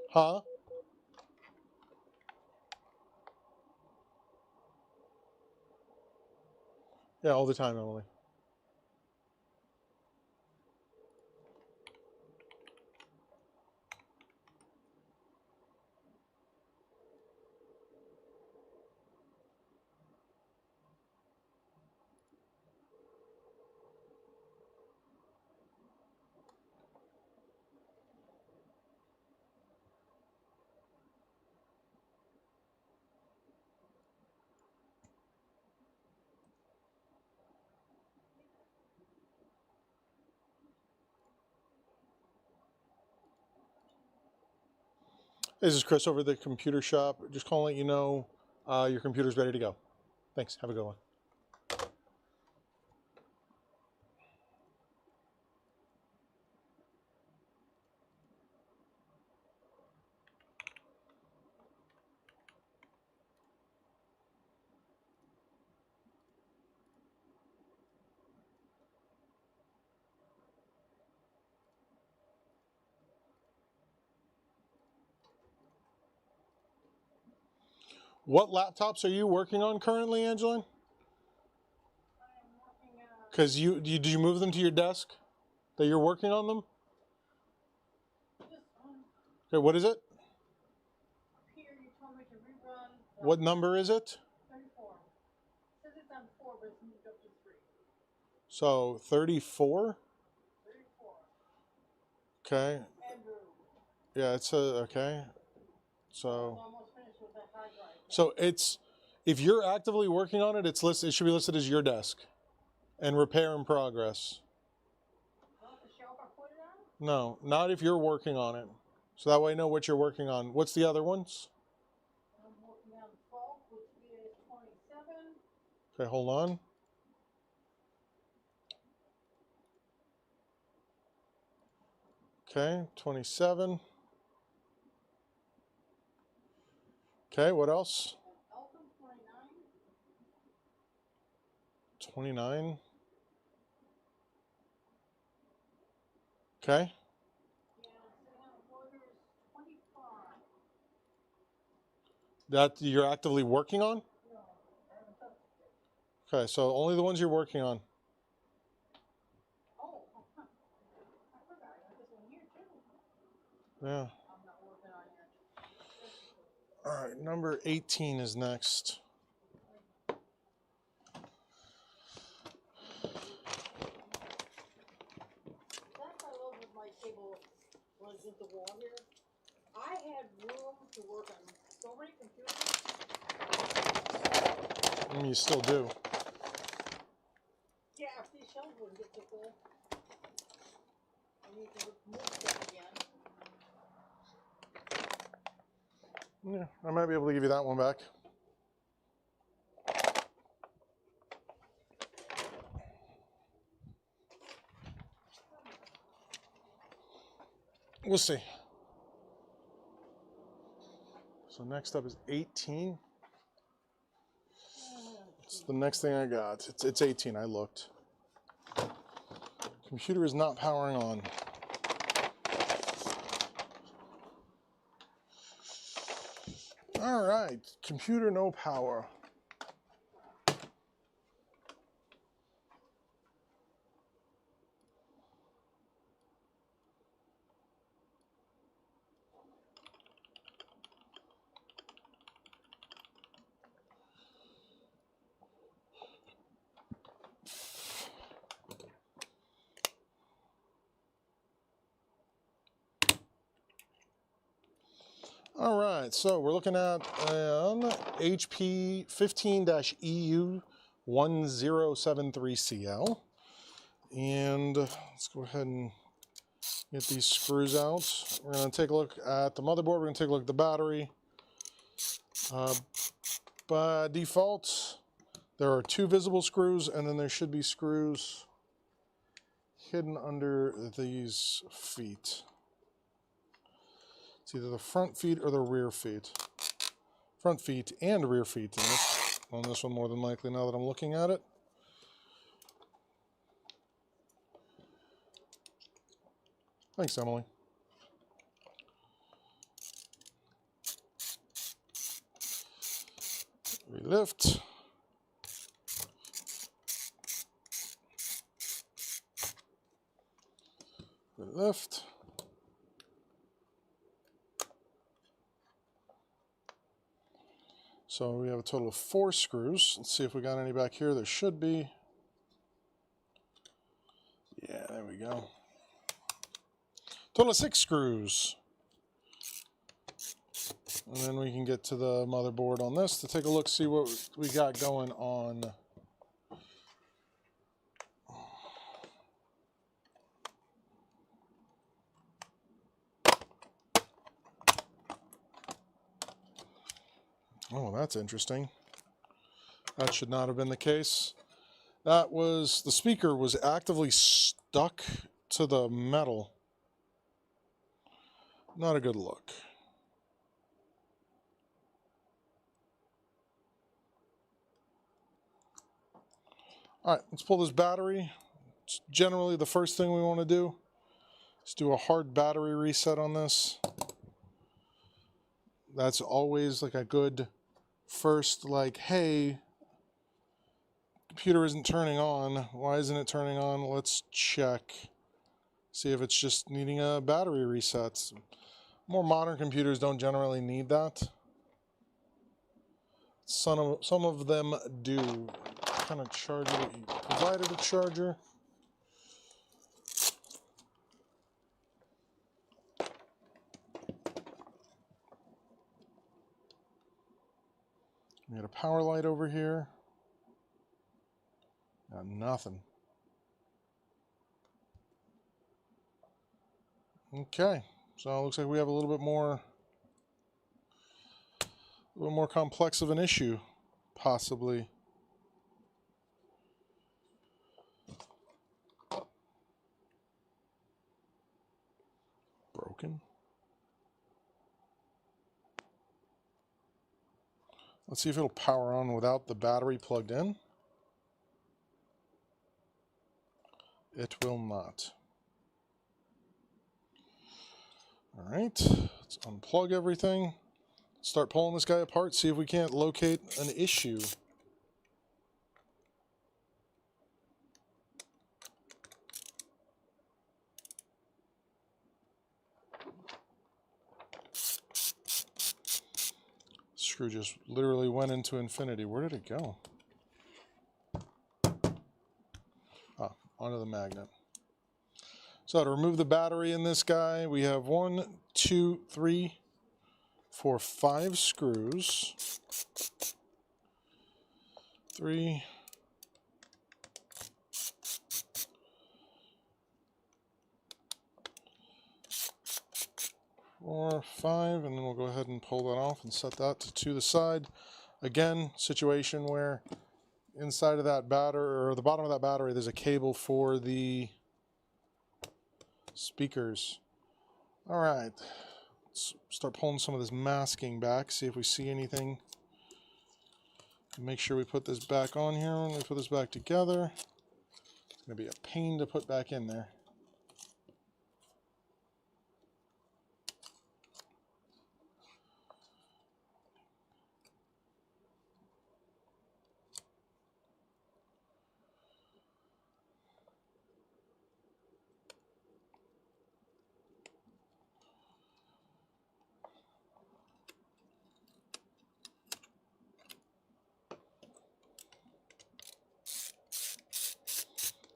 Huh? Yeah, all the time, Emily. This is Chris over at the computer shop. Just calling to let you know your computer's ready to go. Thanks. Have a good one. What laptops are you working on currently, Angeline? Because did you move them to your desk? That you're working on them? Okay, what is it? Here, you told me to rerun. What number is it? 34. It says it's on 4, but it's moved up to 3. So 34? 34. Okay. Andrew. Yeah, it's okay. So Almost finished with that hard drive. so it's if you're actively working on it, it's listed. It should be listed as your desk and repair in progress. Not the shelf I put it on? No, not if you're working on it. So that way I know what you're working on. What's the other ones? I'm working on bulk, which is 27. Okay, hold on. Okay, 27. Okay, what else? Elton, 29. 29. Okay. And sitting on the border is 25. That you're actively working on? No, I haven't touched it. Okay, so only the ones you're working on. Oh, I forgot. I got this one here too. Yeah. I'm not working on yet. All right, number 18 is next. That's what I love with my table runs into the wall here. I had room to work on so many computers. You still do. Yeah, if these shelves wouldn't get too full. I need to move stuff again. Yeah, I might be able to give you that one back. We'll see. So next up is 18. It's the next thing I got. It's 18. I looked. Computer is not powering on. All right, computer no power. All right, so we're looking at an HP 15-EU 1073CL. And let's go ahead and get these screws out. We're going to take a look at the motherboard. We're going to take a look at the battery. By default, there are 2 visible screws, and then there should be screws hidden under these feet. It's either the front feet or the rear feet. Front feet and rear feet on this one more than likely now that I'm looking at it. Thanks, Emily. We lift. We lift. So we have a total of 4 screws. Let's see if we got any back here. There should be. Yeah, there we go. Total of 6 screws. And then we can get to the motherboard on this to take a look, see what we got going on. Oh, that's interesting. That should not have been the case. That was, the speaker was actively stuck to the metal. Not a good look. All right, let's pull this battery. It's generally the first thing we want to do. Let's do a hard battery reset on this. That's always like a good first, like, hey, computer isn't turning on. Why isn't it turning on? Let's check. See if it's just needing a battery reset. More modern computers don't generally need that. Some of them do. What kind of charger? You provided a charger. We got a power light over here. Got nothing. Okay, so it looks like we have a little bit more complex of an issue, possibly. Broken. Let's see if it'll power on without the battery plugged in. It will not. All right, let's unplug everything. Start pulling this guy apart, see if we can't locate an issue. Screw just literally went into infinity. Where did it go? Ah, onto the magnet. So to remove the battery in this guy, we have 1, 2, 3, 4, 5 screws. 3, 4, 5, and then we'll go ahead and pull that off and set that to the side. Again, situation where inside of that battery, or the bottom of that battery, there's a cable for the speakers. All right, let's start pulling some of this masking back, see if we see anything. Make sure we put this back on here. When we put this back together, it's going to be a pain to put back in there.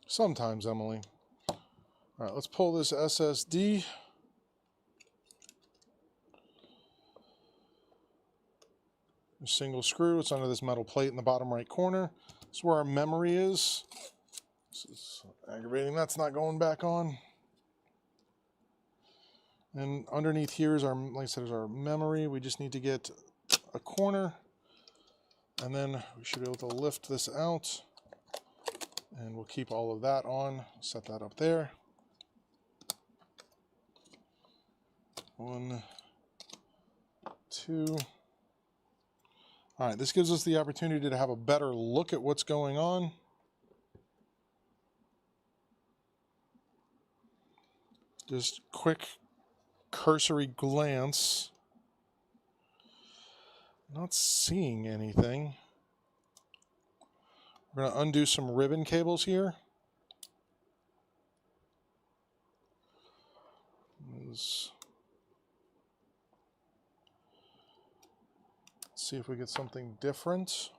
Sometimes, Emily. All right, let's pull this SSD. A single screw. It's under this metal plate in the bottom right corner. This is where our memory is. This is aggravating. That's not going back on. And underneath here is our, like I said, is our memory. We just need to get a corner, and then we should be able to lift this out. And we'll keep all of that on. Set that up there. 1, 2. All right, this gives us the opportunity to have a better look at what's going on. Just quick cursory glance. Not seeing anything. We're going to undo some ribbon cables here. Let's see if we get something different.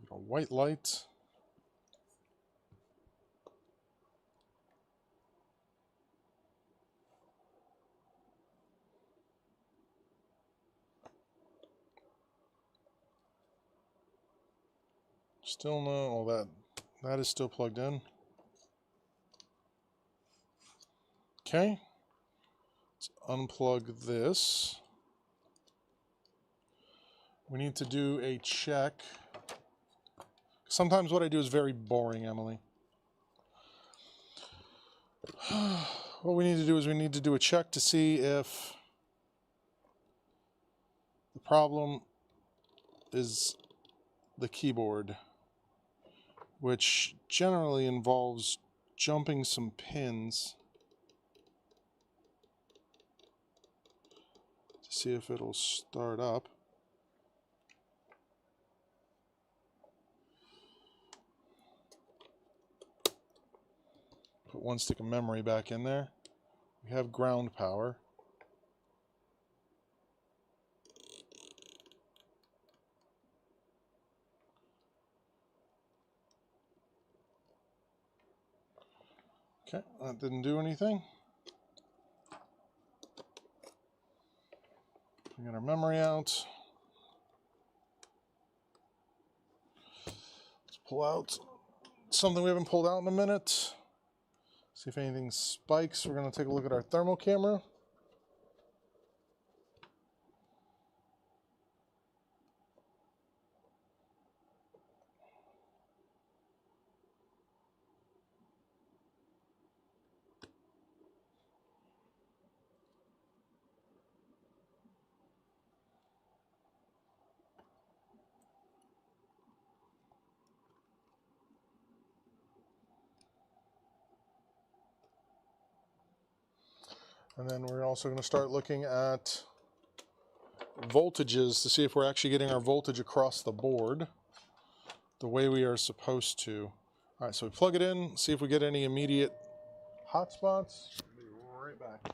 A white light. Still no, oh, that is still plugged in. Okay. Let's unplug this. We need to do a check. Sometimes what I do is very boring, Emily. What we need to do is we need to do a check to see if the problem is the keyboard, which generally involves jumping some pins to see if it'll start up. Put one stick of memory back in there. We have ground power. Okay, that didn't do anything. We got our memory out. Let's pull out something we haven't pulled out in a minute. See if anything spikes. We're going to take a look at our thermal camera. And then we're also going to start looking at voltages to see if we're actually getting our voltage across the board the way we are supposed to. All right, so we plug it in, see if we get any immediate hotspots. Be right back.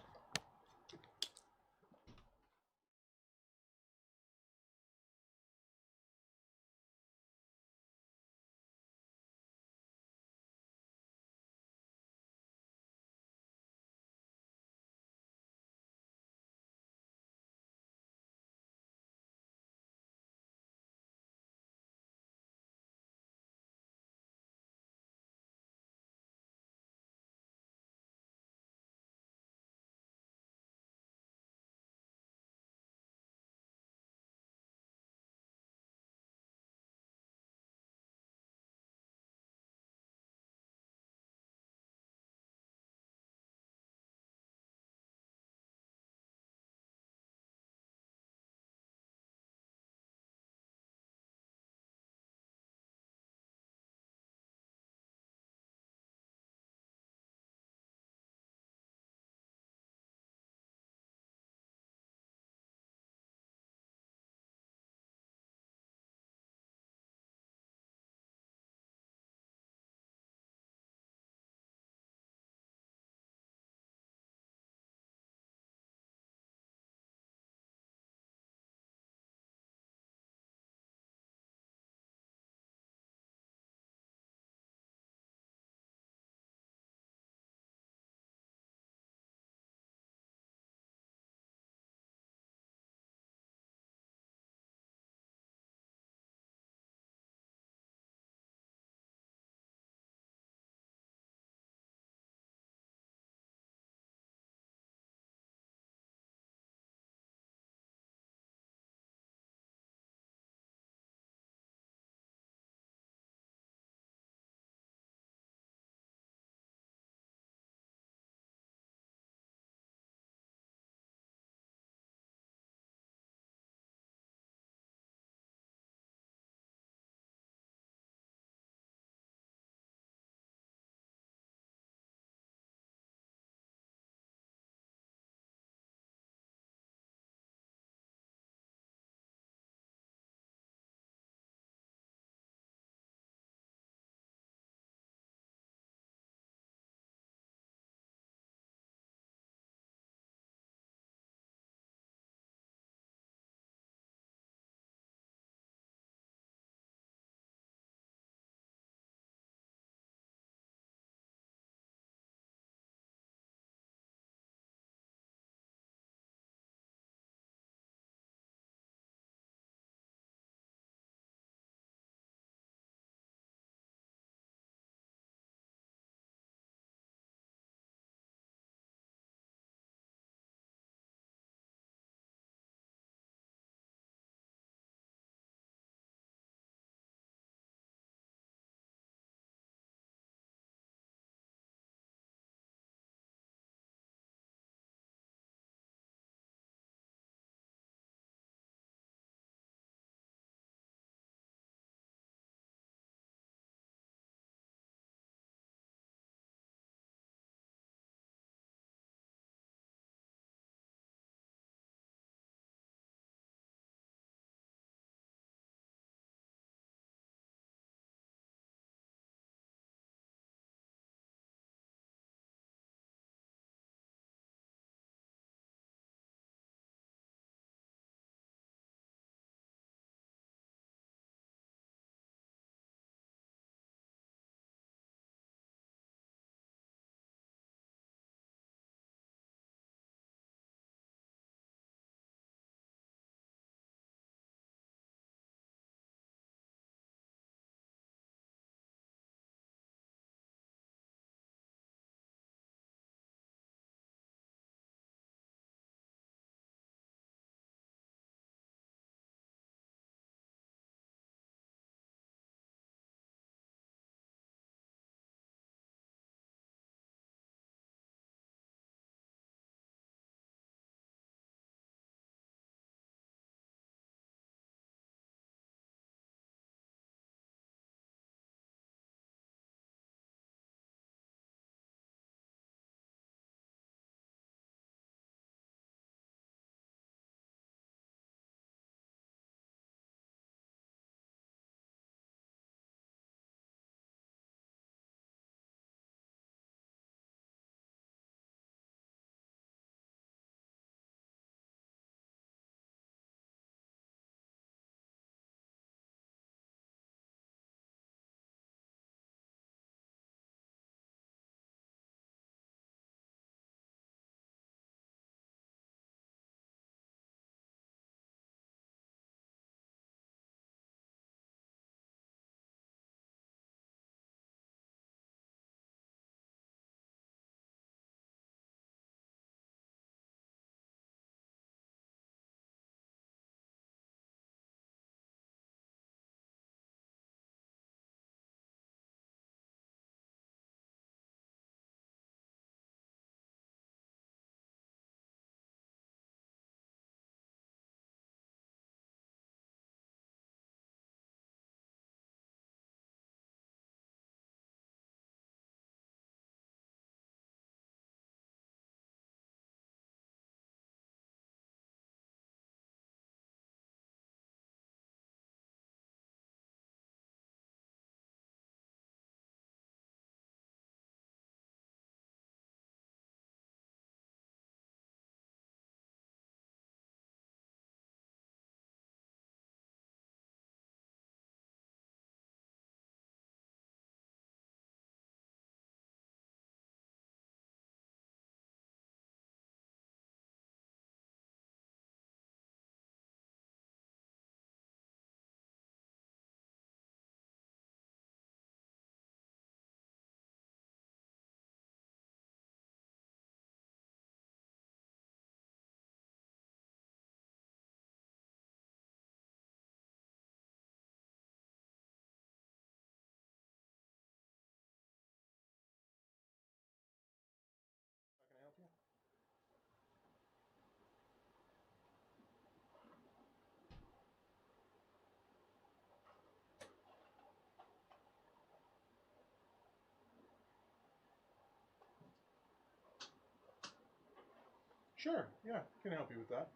Sure, yeah, can help you with that.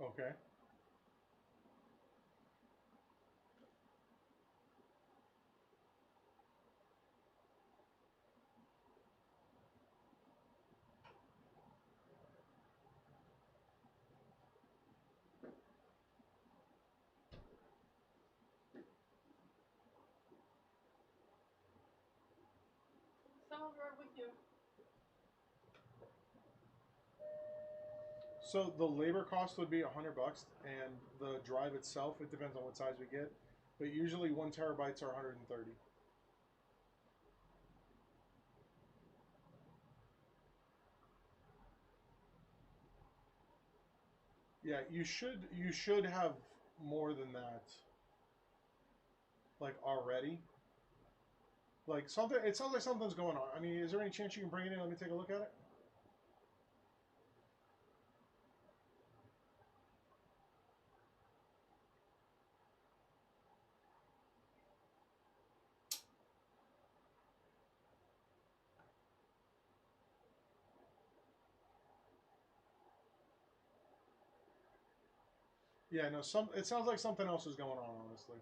Okay. Sounds right with you. So the labor cost would be $100, and the drive itself, it depends on what size we get, but usually 1 terabytes are 130. Yeah, you should have more than that, like already. Like something, it sounds like something's going on. I mean, is there any chance you can bring it in? Let me take a look at it. Yeah, no, it sounds like something else is going on, honestly.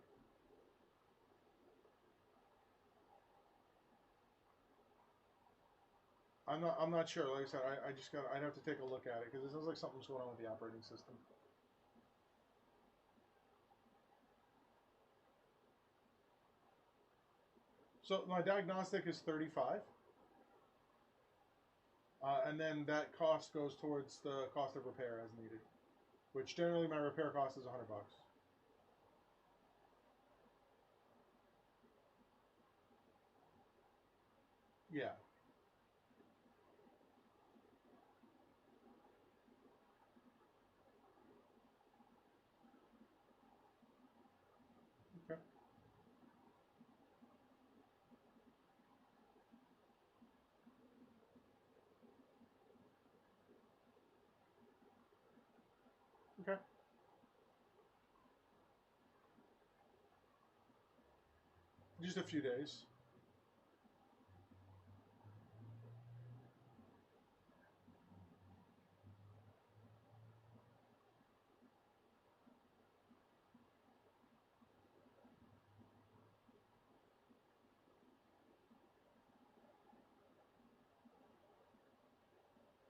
I'm not sure. Like I said, I'd have to take a look at it because it sounds like something's going on with the operating system. So my diagnostic is 35, and then that cost goes towards the cost of repair as needed, which generally my repair cost is $100. Yeah. Okay. Okay. Just a few days.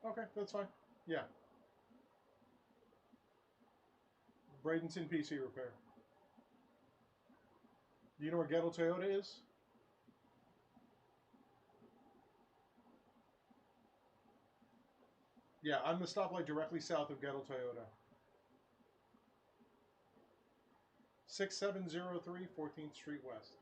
Okay, that's fine. Yeah. Bradenton PC Repair. Do you know where Gettle Toyota is? Yeah, I'm the stoplight directly south of Gettle Toyota. 6703 14th Street West.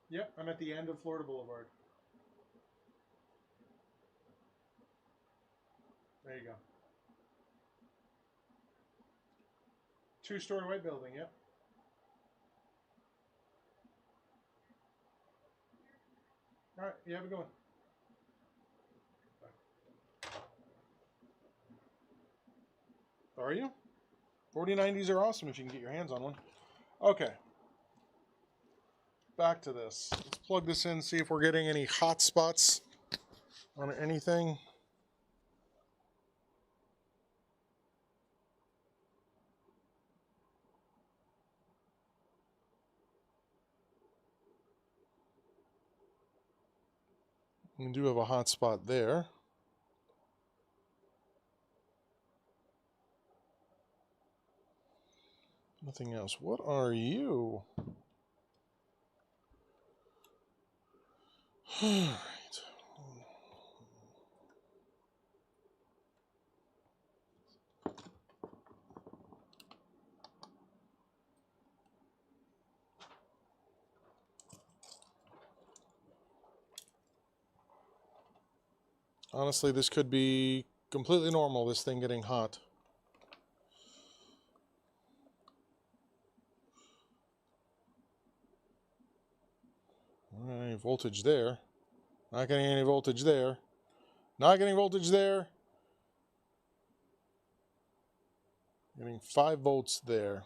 Yep, I'm at the end of Florida Boulevard. There you go. 2-story white building, yep. All right, you have a good one. Bye. Are you? 4090s are awesome if you can get your hands on one. Okay. Back to this. Let's plug this in, see if we're getting any hot spots on anything. We do have a hot spot there. Nothing else. What are you? All right. Honestly, this could be completely normal, this thing getting hot. Not any voltage there. Not getting any voltage there. Not getting voltage there. Getting 5 volts there.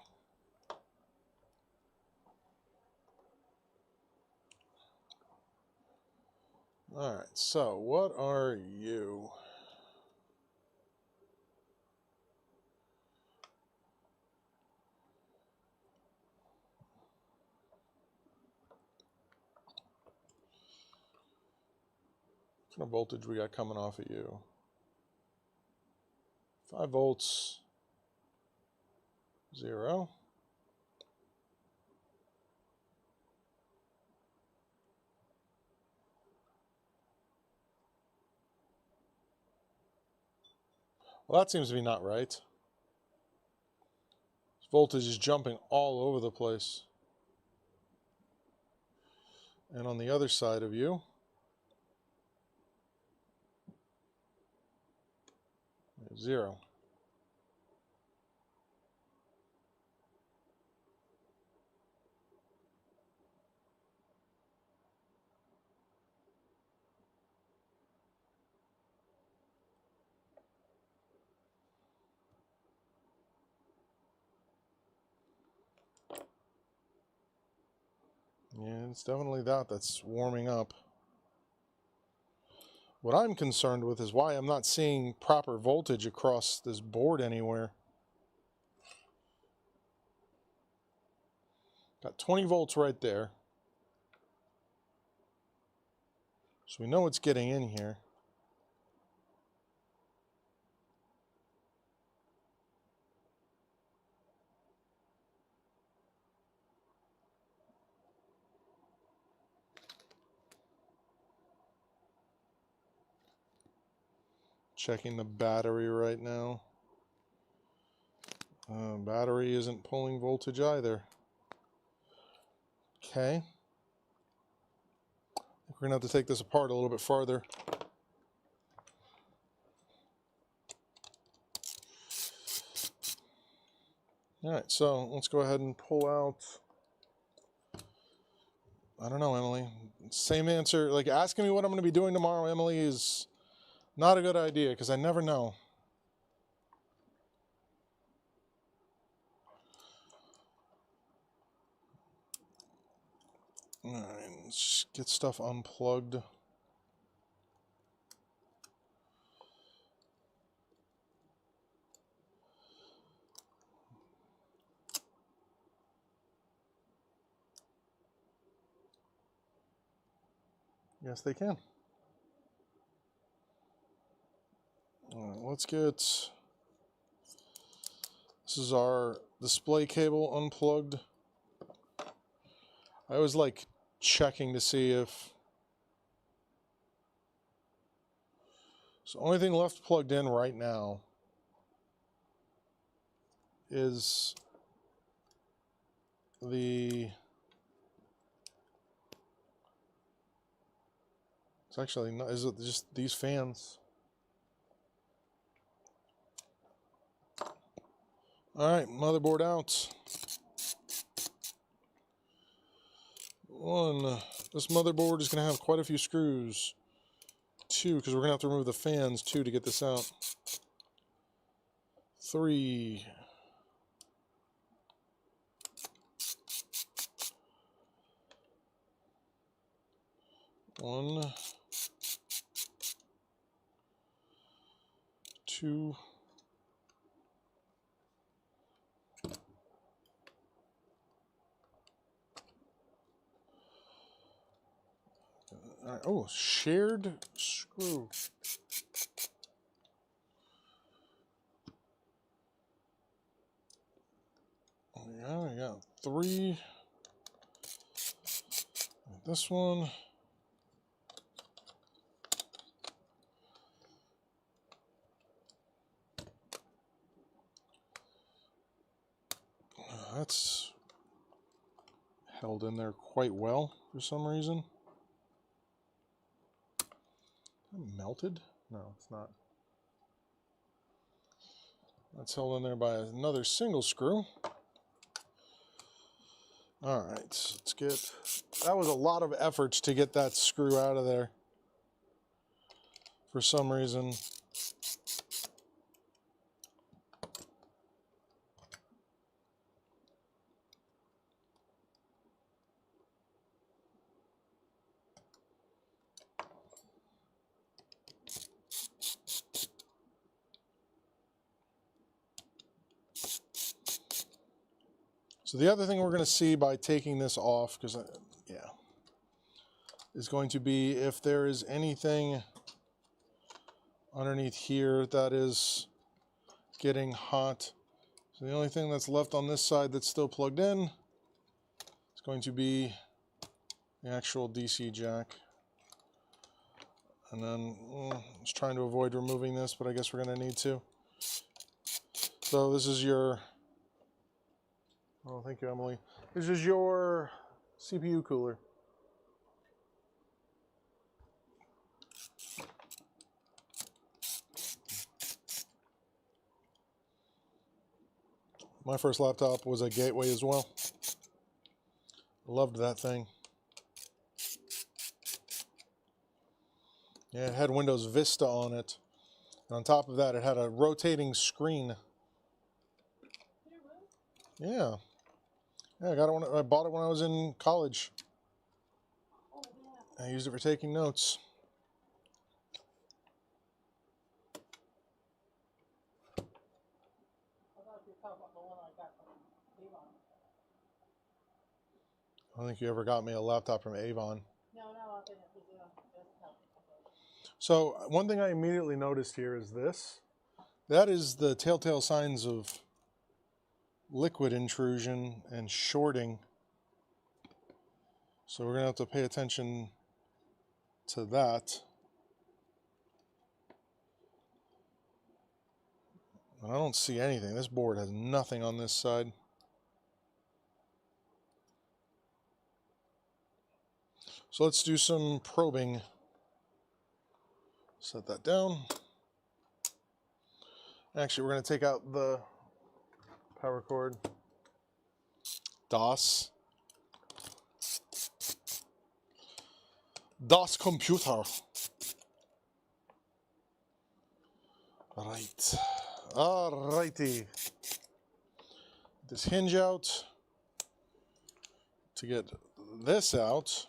All right, so what are you? What kind of voltage we got coming off of you? 5 volts, 0. Well, that seems to be not right. This voltage is jumping all over the place. And on the other side of you, 0. Yeah, it's definitely that's warming up. What I'm concerned with is why I'm not seeing proper voltage across this board anywhere. Got 20 volts right there. So we know it's getting in here. Checking the battery right now. Battery isn't pulling voltage either. Okay. We're going to have to take this apart a little bit farther. All right, so let's go ahead and pull out. I don't know, Emily. Same answer. Like, asking me what I'm going to be doing tomorrow, Emily, is not a good idea because I never know. All right, let's get stuff unplugged. Yes, they can. All right, let's get. This is our display cable unplugged. I was like checking to see if. So the only thing left plugged in right now is the. It's actually not. Is it just these fans? All right, motherboard out. 1. This motherboard is going to have quite a few screws. 2, because we're going to have to remove the fans, 2, to get this out. 3. 1. 2. All right. Oh, shared screw. Yeah, we got 3. This one. That's held in there quite well for some reason. Melted? No, it's not. That's held in there by another single screw. All right, let's get, that was a lot of effort to get that screw out of there for some reason. So the other thing we're going to see by taking this off, because, yeah, is going to be if there is anything underneath here that is getting hot. So the only thing that's left on this side that's still plugged in is going to be the actual DC jack. And then I was trying to avoid removing this, but I guess we're going to need to. So this is your, oh, thank you, Emily. This is your CPU cooler. My first laptop was a Gateway as well. Loved that thing. Yeah, it had Windows Vista on it. And on top of that, it had a rotating screen. Yeah. Yeah, I got it when I bought it when I was in college. I used it for taking notes. I don't think you ever got me a laptop from Avon. No, I think it was desktop. So one thing I immediately noticed here is this. That is the telltale signs of liquid intrusion and shorting. So we're going to have to pay attention to that. And I don't see anything. This board has nothing on this side. So let's do some probing. Set that down. Actually, we're going to take out the power cord. DOS computer. Right. Alrighty. This hinge out to get this out.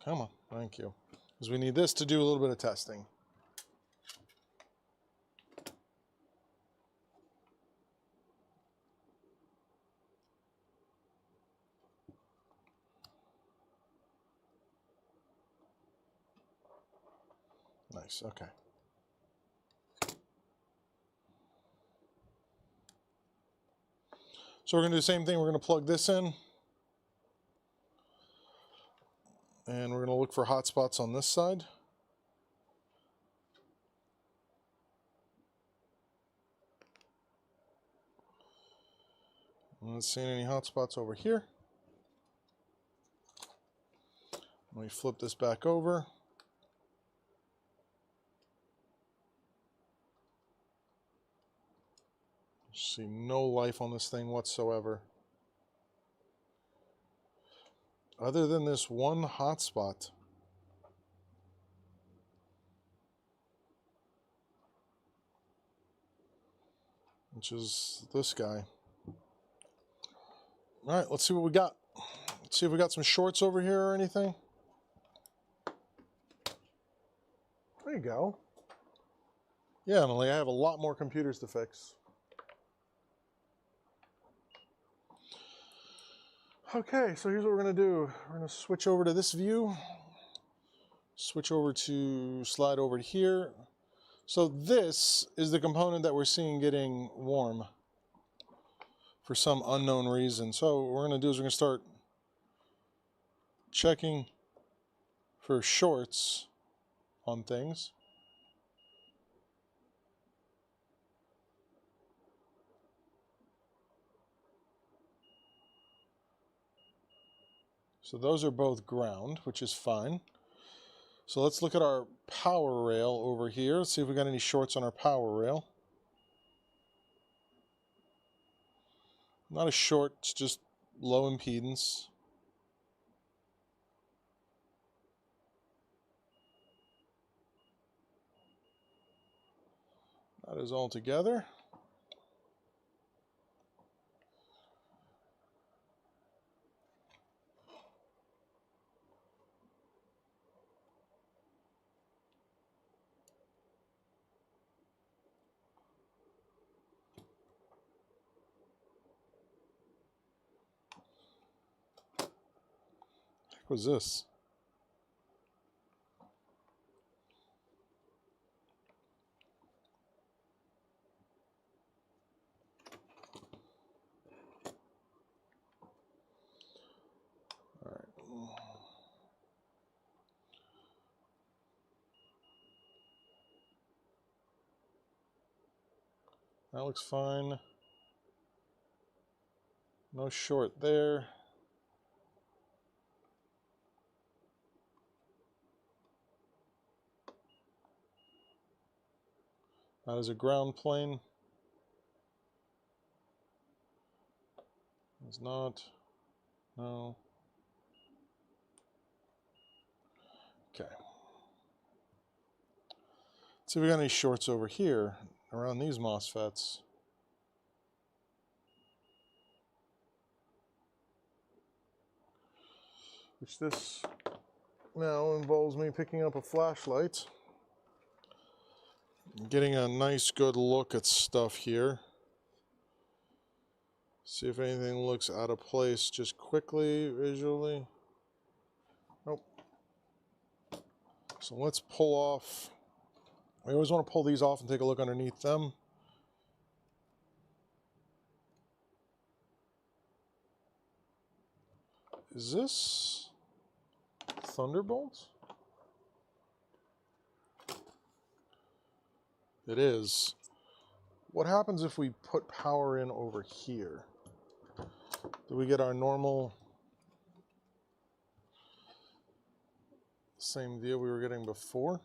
Come on, thank you. Because we need this to do a little bit of testing. Nice, okay. So we're going to do the same thing. We're going to plug this in. And we're going to look for hotspots on this side. I'm not seeing any hotspots over here. Let me flip this back over. See no life on this thing whatsoever. Other than this one hotspot. Which is this guy. All right, let's see what we got. Let's see if we got some shorts over here or anything. There you go. Yeah, Emily, I have a lot more computers to fix. Okay, so here's what we're going to do. We're going to switch over to this view. Switch over to slide over to here. So this is the component that we're seeing getting warm for some unknown reason. So what we're going to do is we're going to start checking for shorts on things. So those are both ground, which is fine. So let's look at our power rail over here. Let's see if we got any shorts on our power rail. Not a short, it's just low impedance. That is all together. What was this? All right. That looks fine. No short there. That is a ground plane. It's not. No. Okay. Let's see if we got any shorts over here around these MOSFETs. Which this now involves me picking up a flashlight. Getting a nice good look at stuff here. See if anything looks out of place just quickly, visually. Nope. So let's pull off. We always want to pull these off and take a look underneath them. Is this Thunderbolt? It is. What happens if we put power in over here? Do we get our normal same deal we were getting before?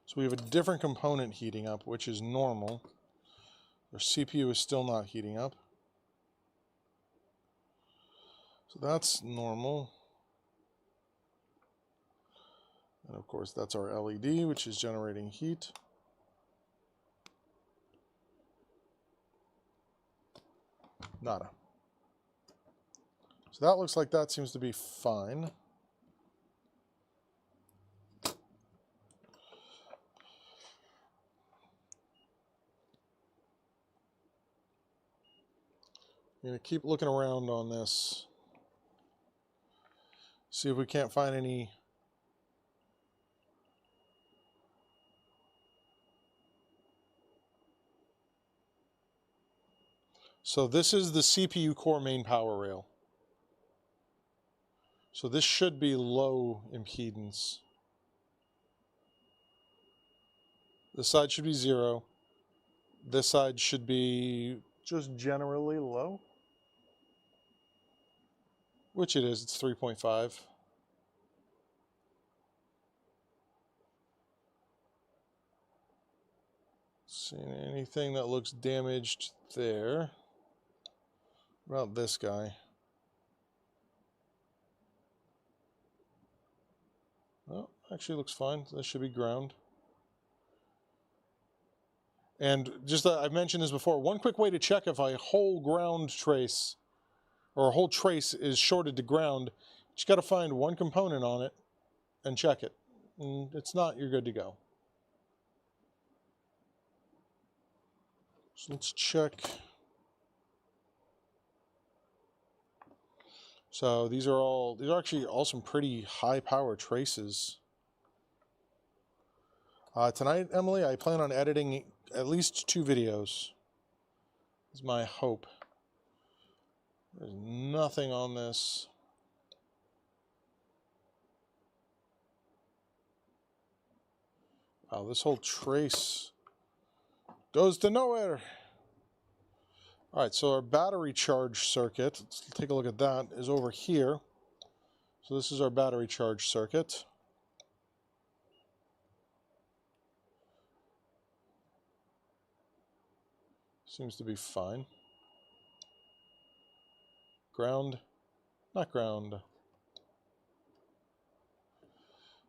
So we have a different component heating up, which is normal. Our CPU is still not heating up. So that's normal. And of course, that's our LED, which is generating heat. Nada. So that looks like that seems to be fine. I'm going to keep looking around on this. See if we can't find any So this is the CPU core main power rail. So this should be low impedance. This side should be 0. This side should be just generally low. Which it is, it's 3.5. Seeing anything that looks damaged there. What about this guy? Oh, actually looks fine. This should be ground. And just I've mentioned this before, one quick way to check if a whole ground trace or a whole trace is shorted to ground, you just got to find one component on it and check it. And it's not, you're good to go. So let's check. So these are actually all some pretty high power traces. Tonight, Emily, I plan on editing at least 2 videos. Is my hope. There's nothing on this. Wow, this whole trace goes to nowhere. All right, so our battery charge circuit, let's take a look at that, is over here. So this is our battery charge circuit. Seems to be fine. Ground. Not ground.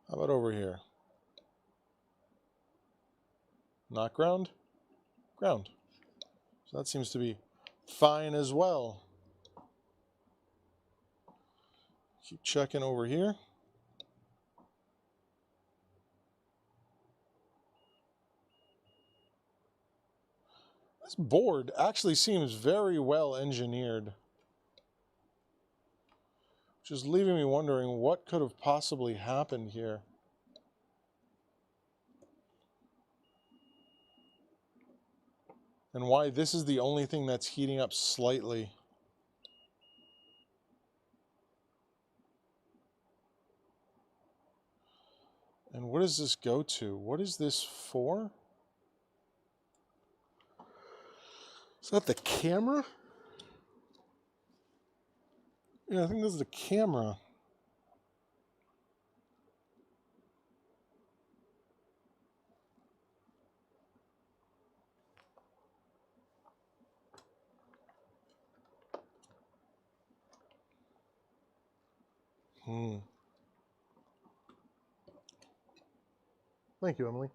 How about over here? Not ground? Ground. So that seems to be fine as well. Keep checking over here. This board actually seems very well engineered, which is leaving me wondering what could have possibly happened here. And why this is the only thing that's heating up slightly. And what does this go to? What is this for? Is that the camera? Yeah, I think this is the camera. Thank you, Emily.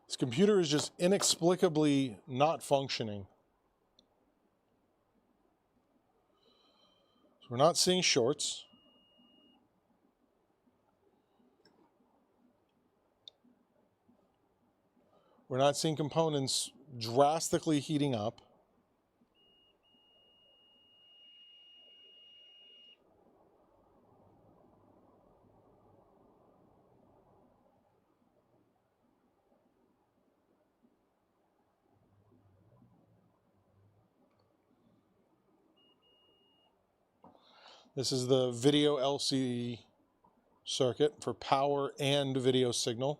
This computer is just inexplicably not functioning. So we're not seeing shorts. We're not seeing components drastically heating up. This is the video LCD circuit for power and video signal.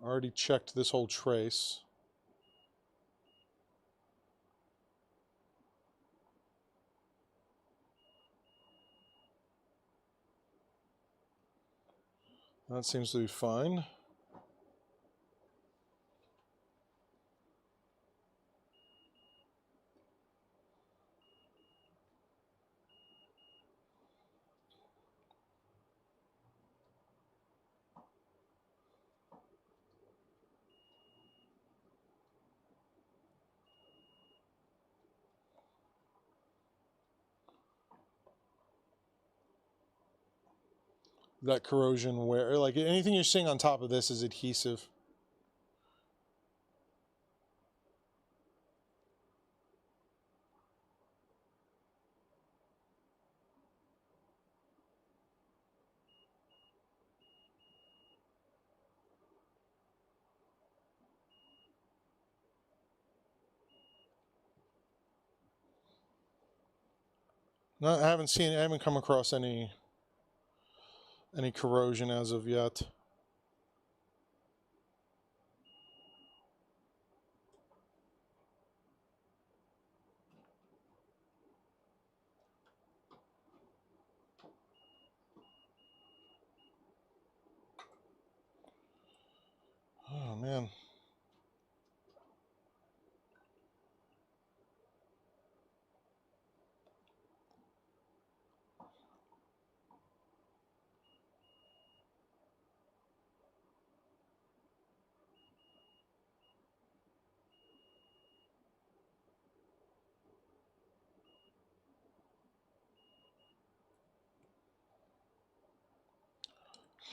Already checked this whole trace. That seems to be fine. That corrosion wear, like anything you're seeing on top of this is adhesive. No, I haven't come across any corrosion as of yet. Oh man.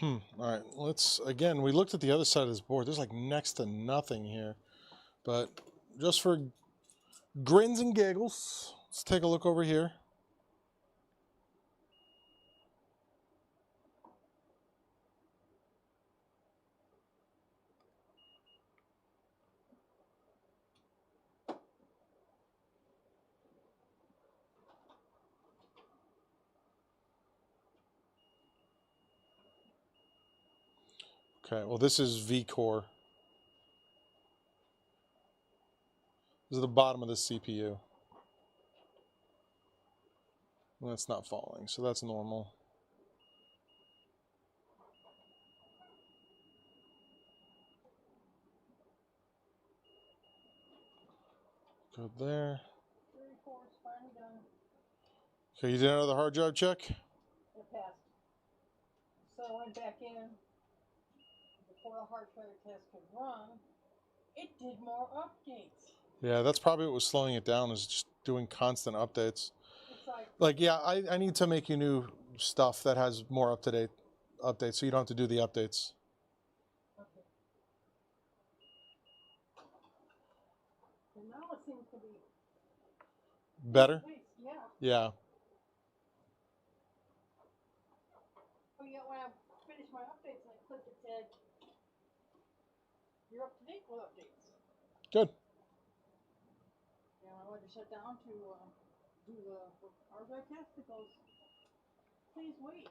All right, again, we looked at the other side of this board. There's like next to nothing here. But just for grins and giggles, let's take a look over here. Okay, well this is V-core. This is the bottom of the CPU. Well, that's not falling, so that's normal. Go there. 34 is finally done. Okay, you did another hard drive check? It passed. So I went back in. Before the hard drive test could run, it did more updates. Yeah, that's probably what was slowing it down, is just doing constant updates. It's like, Like, yeah, I need to make you new stuff that has more up-to-date updates, so you don't have to do the updates. okay. And now it seems to be Better? nice. Yeah. Yeah. Oh yeah, when I finished my updates and I clicked, it said, you're up to date with updates. Good. And when I went to shut down to do the hard drive test, it goes, please wait.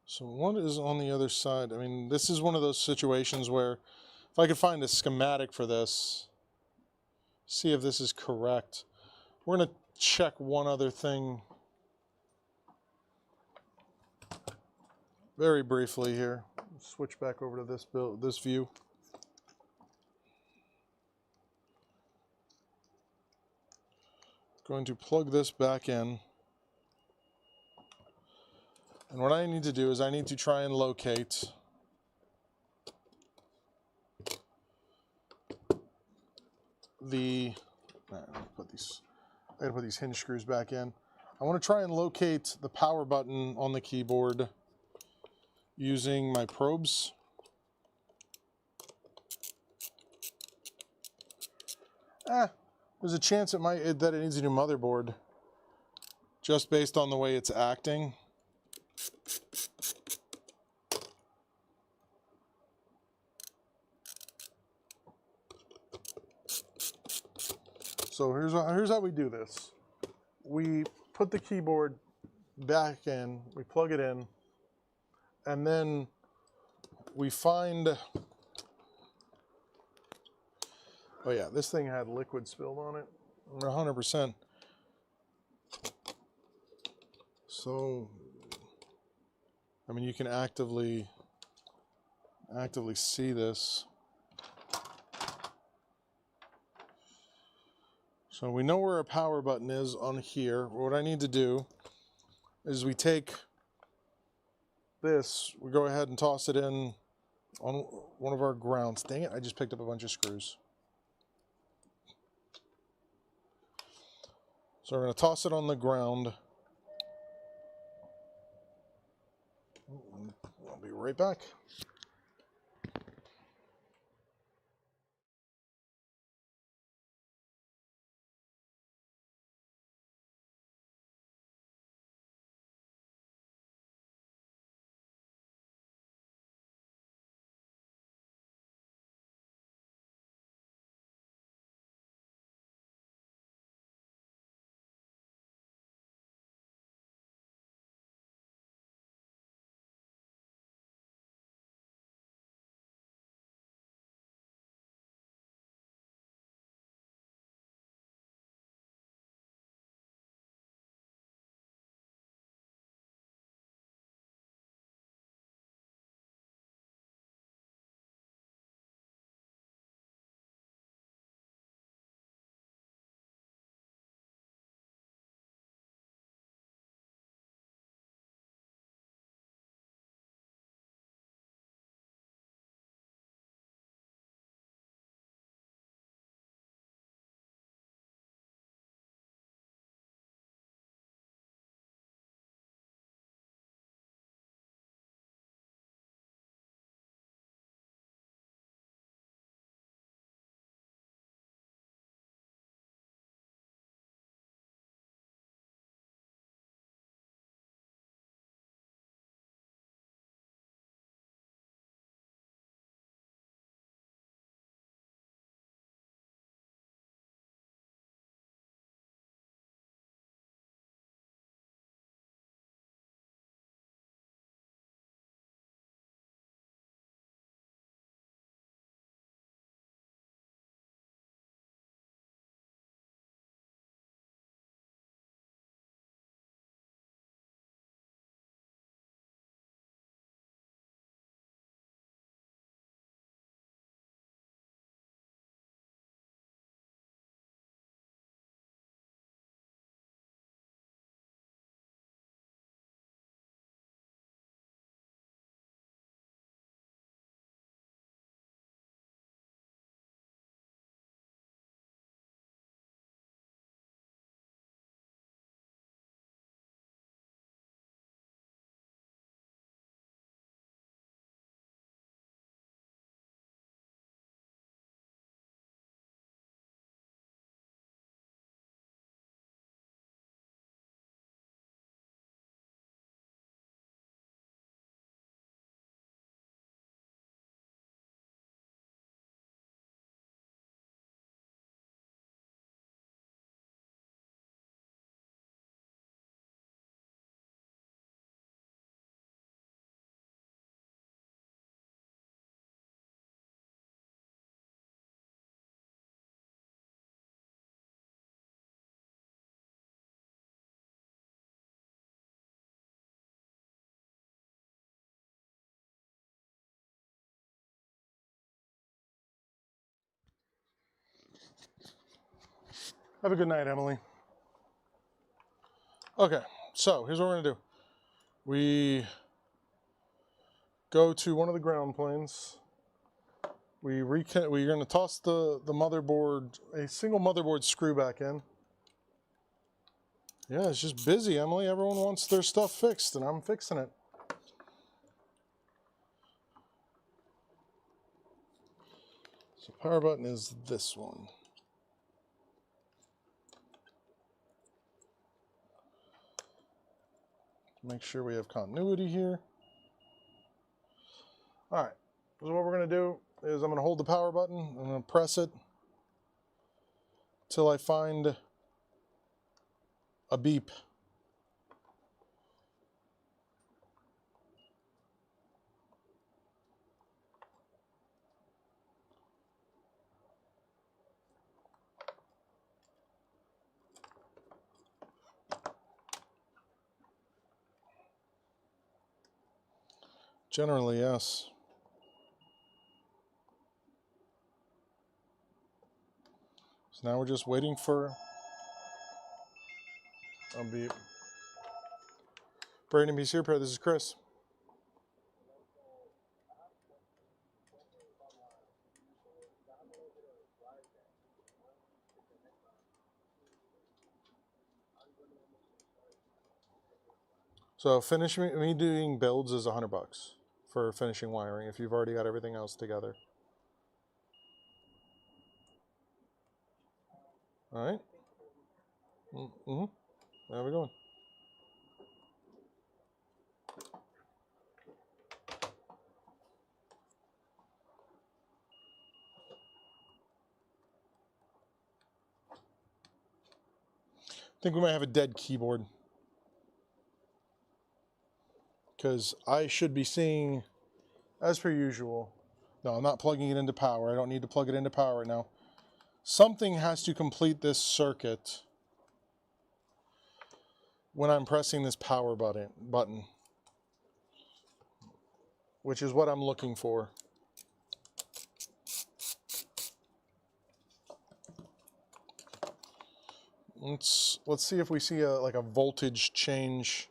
So what is on the other side? I mean, this is one of those situations where if I could find a schematic for this, see if this is correct. We're going to check one other thing very briefly here. Switch back over to this view. Going to plug this back in. And what I need to do is I need to try and locate the, I gotta put these hinge screws back in. I want to try and locate the power button on the keyboard using my probes. There's a chance that it needs a new motherboard, just based on the way it's acting. So here's how we do this. We put the keyboard back in, we plug it in, and then we find, oh yeah, this thing had liquid spilled on it, 100%. So, I mean, you can actively see this. So we know where a power button is on here. What I need to do is we take this, we go ahead and toss it in on one of our grounds. Dang it, I just picked up a bunch of screws. So we're going to toss it on the ground. I'll be right back. Have a good night, Emily. Okay, so here's what we're gonna do. We go to one of the ground planes. We're gonna toss the motherboard, a single motherboard screw back in. Yeah, it's just busy, Emily. Everyone wants their stuff fixed, and I'm fixing it. So power button is this one. Make sure we have continuity here. All right, so what we're gonna do is I'm gonna hold the power button, I'm gonna press it till I find a beep. Generally, yes. So now we're just waiting for a beep. Bradenton PC Repair, this is Chris. So me doing builds is $100 for finishing wiring if you've already got everything else together. All right. There we go. I think we might have a dead keyboard because I should be seeing, as per usual. No, I'm not plugging it into power. I don't need to plug it into power right now. Something has to complete this circuit when I'm pressing this power button, which is what I'm looking for. Let's see if we see like a voltage change.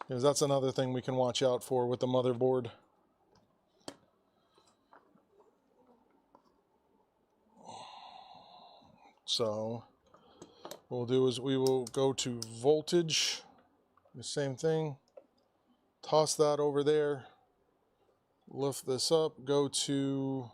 Because that's another thing we can watch out for with the motherboard. So what we'll do is we will go to voltage, the same thing, toss that over there, lift this up, go to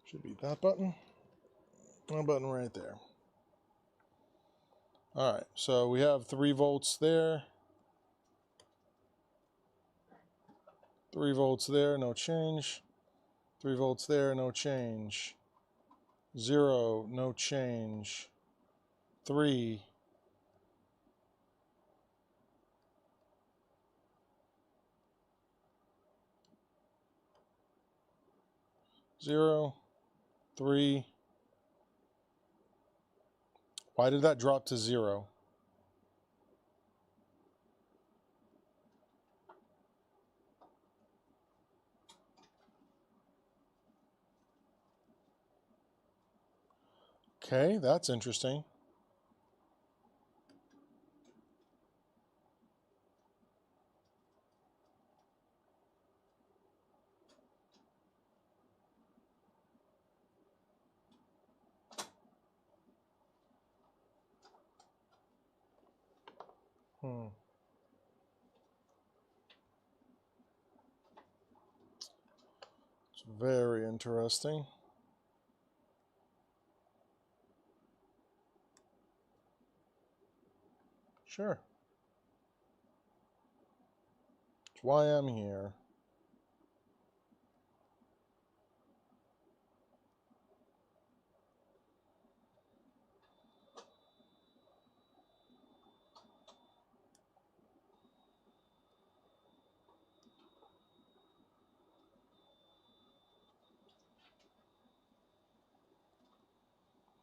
should be that button, that button right there. All right, so we have 3 volts there, 3 volts there, no change, 3 volts there, no change, 0, no change, 3, 0, 3. Why did that drop to 0? Okay, that's interesting. It's very interesting. Sure. That's why I'm here.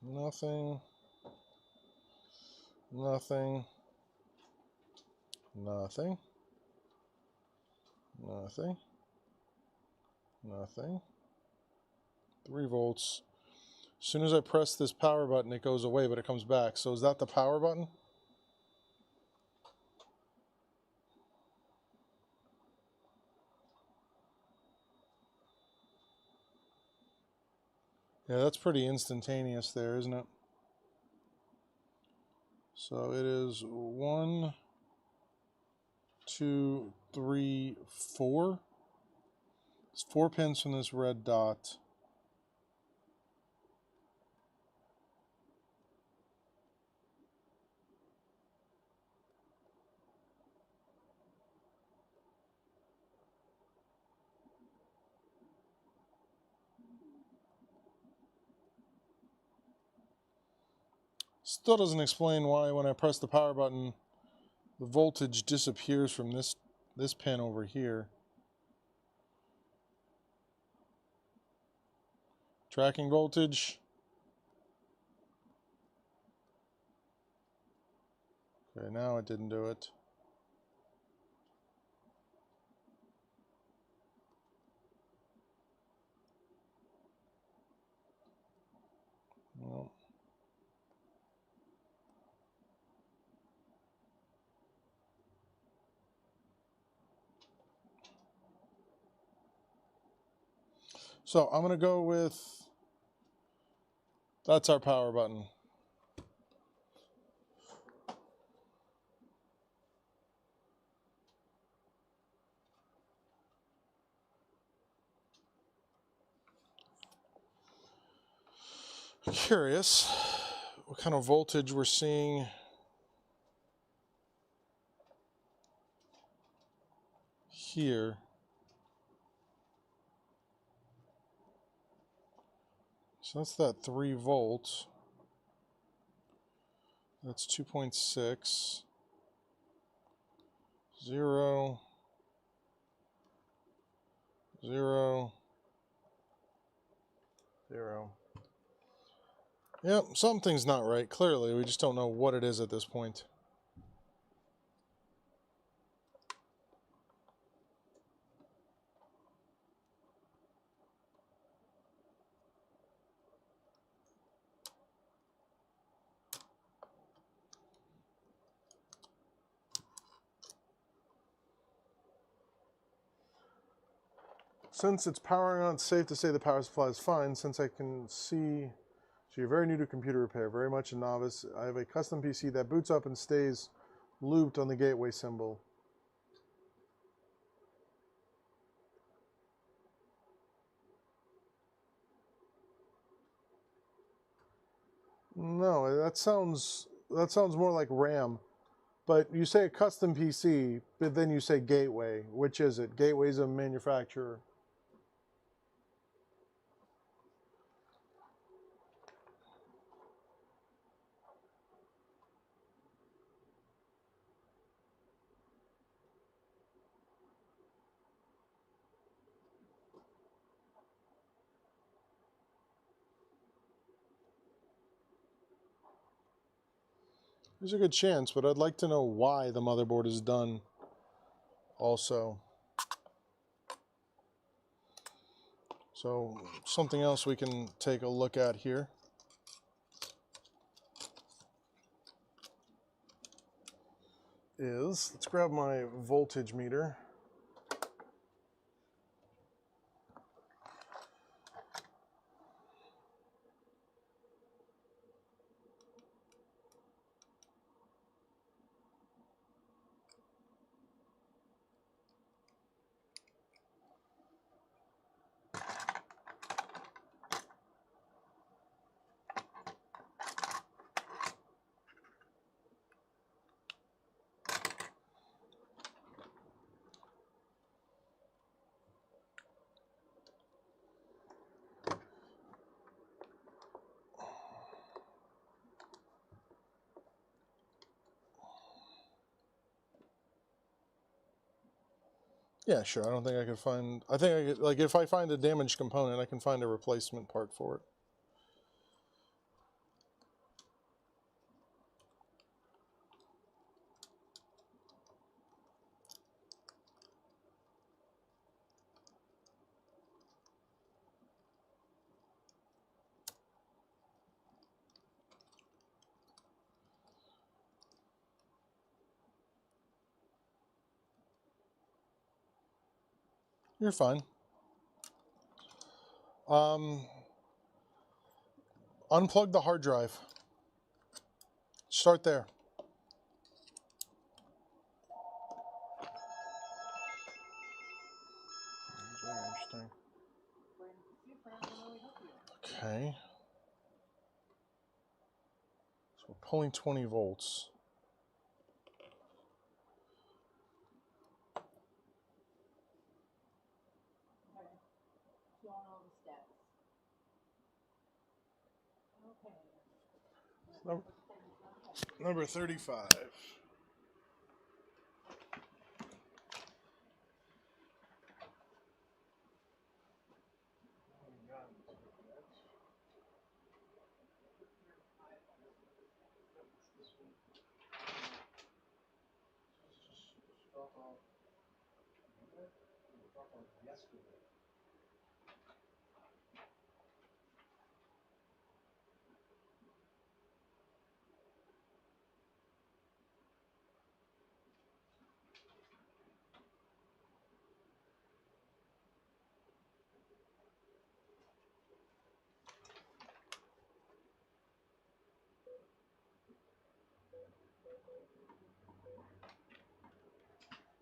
Nothing. Nothing. Nothing. Nothing. Nothing. 3 volts. As soon as I press this power button, it goes away, but it comes back. So is that the power button? Yeah, that's pretty instantaneous there, isn't it? So it is 1, 2, 3, 4. It's 4 pins from this red dot. Still doesn't explain why when I press the power button, the voltage disappears from this pin over here. Tracking voltage. Okay, now it didn't do it. No. So I'm going to go with, that's our power button. Curious what kind of voltage we're seeing here. So that's that 3 volts. That's 2.6. 0. 0. 0. Yep, something's not right. Clearly, we just don't know what it is at this point. Since it's powering on, it's safe to say the power supply is fine. Since I can see, so you're very new to computer repair, very much a novice. I have a custom PC that boots up and stays looped on the gateway symbol. No, that sounds more like RAM. But you say a custom PC, but then you say gateway. Which is it? Gateway's a manufacturer. There's a good chance, but I'd like to know why the motherboard is done also. So something else we can take a look at here is, let's grab my voltage meter. Yeah, sure. I don't think I could find, I think I could, like, if I find a damaged component, I can find a replacement part for it. You're fine. Unplug the hard drive. Start there. Very interesting. Okay. So we're pulling 20 volts. Number 35.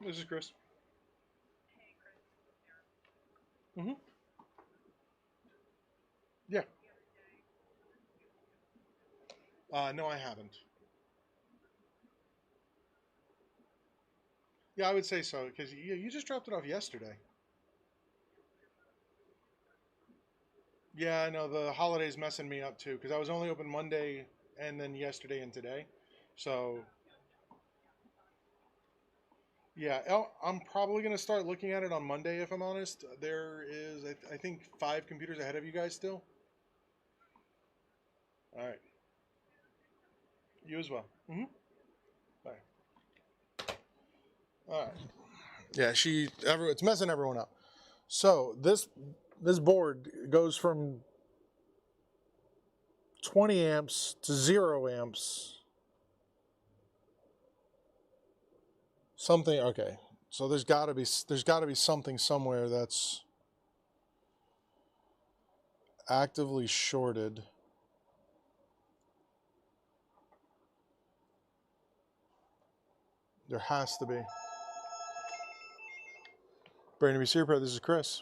This is Chris. Mm-hmm. Yeah. No, I haven't. Yeah, I would say so, because you just dropped it off yesterday. Yeah, I know, the holiday's messing me up too, because I was only open Monday and then yesterday and today. So, yeah, I'm probably going to start looking at it on Monday, if I'm honest. There is, I think, 5 computers ahead of you guys still. All right. You as well. Mm-hmm. Bye. All right. Yeah, it's messing everyone up. So this board goes from 20 amps to 0 amps. Something, okay. So there's got to be something somewhere that's actively shorted. There has to be. Bradenton PC Repair, this is Chris.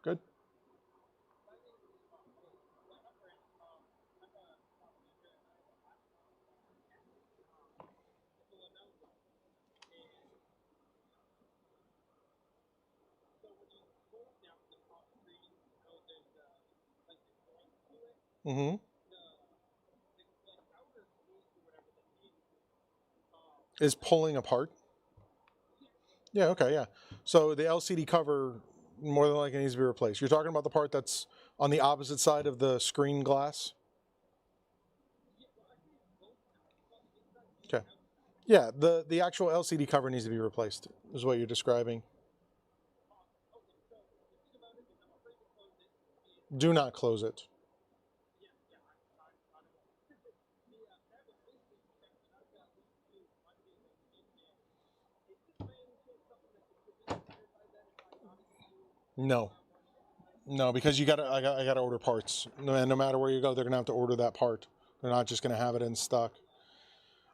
Good. Mm-hmm. Is pulling apart? Yeah, okay, yeah. So the LCD cover more than likely needs to be replaced. You're talking about the part that's on the opposite side of the screen glass? Okay. Yeah, the actual LCD cover needs to be replaced, is what you're describing. Do not close it. No. No, because I gotta order parts. No matter where you go, they're gonna have to order that part. They're not just gonna have it in stock.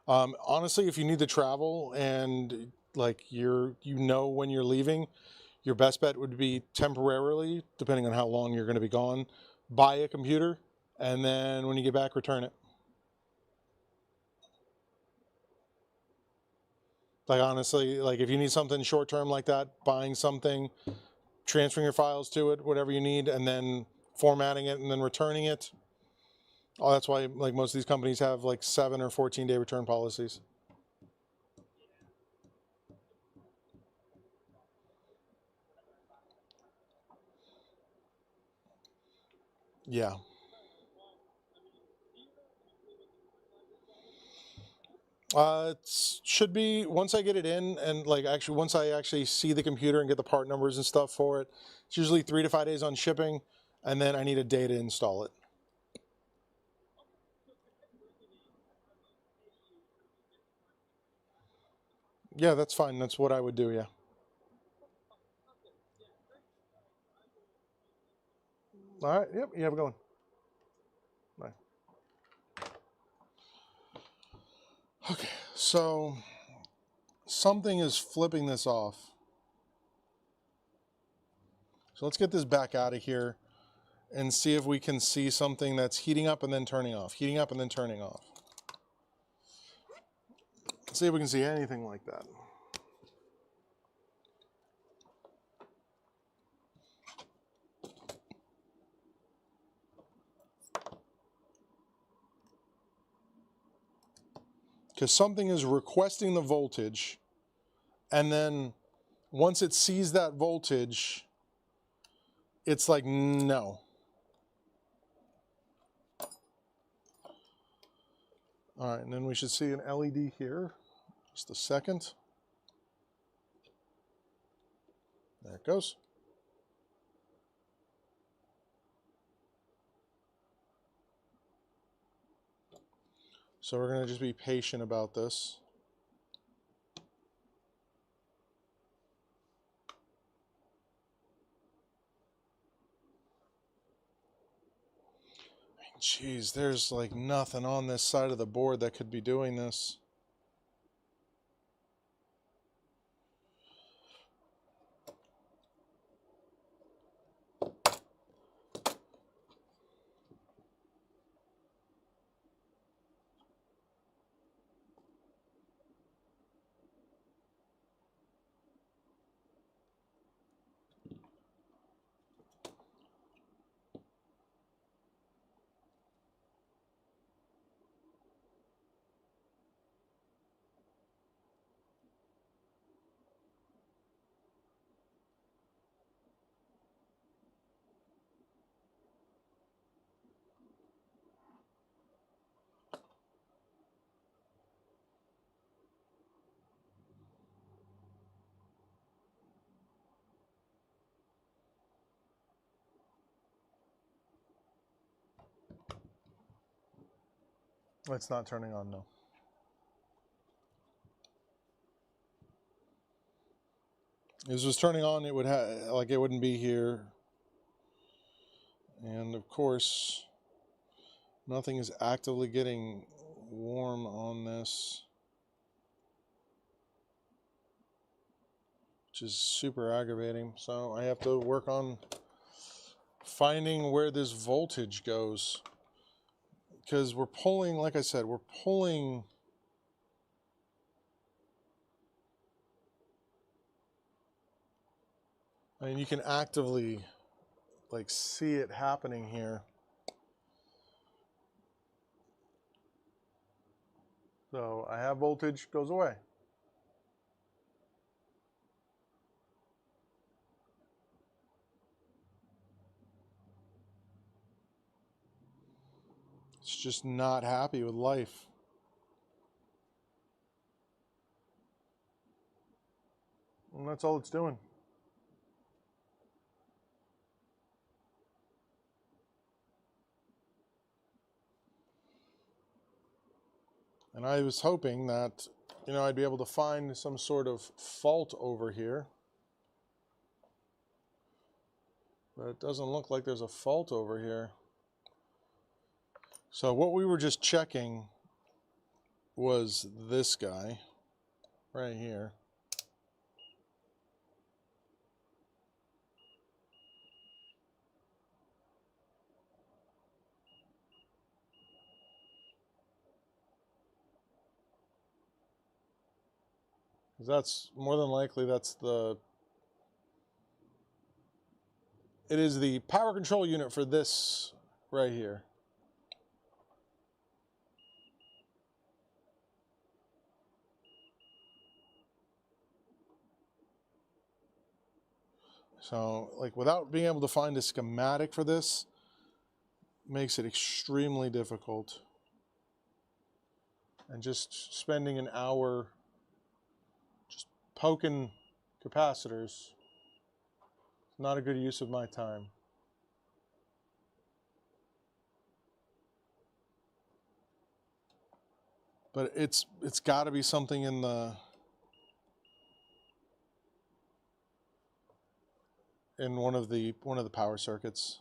Honestly, if you need to travel and like you know when you're leaving, your best bet would be temporarily, depending on how long you're going to be gone, buy a computer, and then when you get back, return it. Like honestly, like if you need something short term like that, buying something, transferring your files to it, whatever you need, and then formatting it and then returning it. Oh, that's why like most of these companies have like 7 or 14-day return policies. Yeah. It should be, once I get it in and like actually once I actually see the computer and get the part numbers and stuff for it, it's usually 3 to 5 days on shipping, and then I need a day to install it. Yeah, that's fine. That's what I would do, yeah. All right. Yep. You have it going. Bye. Okay. So something is flipping this off. So let's get this back out of here and see if we can see something that's heating up and then turning off, heating up and then turning off. Let's see if we can see anything like that. Because something is requesting the voltage, and then once it sees that voltage, it's like, no. All right, and then we should see an LED here. Just a second. There it goes. So we're going to just be patient about this. Jeez, there's like nothing on this side of the board that could be doing this. It's not turning on, no. If this was turning on, it would like it wouldn't be here. And of course, nothing is actively getting warm on this, which is super aggravating. So I have to work on finding where this voltage goes, because we're pulling, like I said, we're pulling. I mean, you can actively like see it happening here. So I have voltage, goes away. It's just not happy with life. And that's all it's doing. And I was hoping that, you know, I'd be able to find some sort of fault over here. But it doesn't look like there's a fault over here. So what we were just checking was this guy right here. That's more than likely it is the power control unit for this right here. So like without being able to find a schematic for this makes it extremely difficult. And just spending an hour just poking capacitors, not a good use of my time. But it's got to be something in one of the power circuits.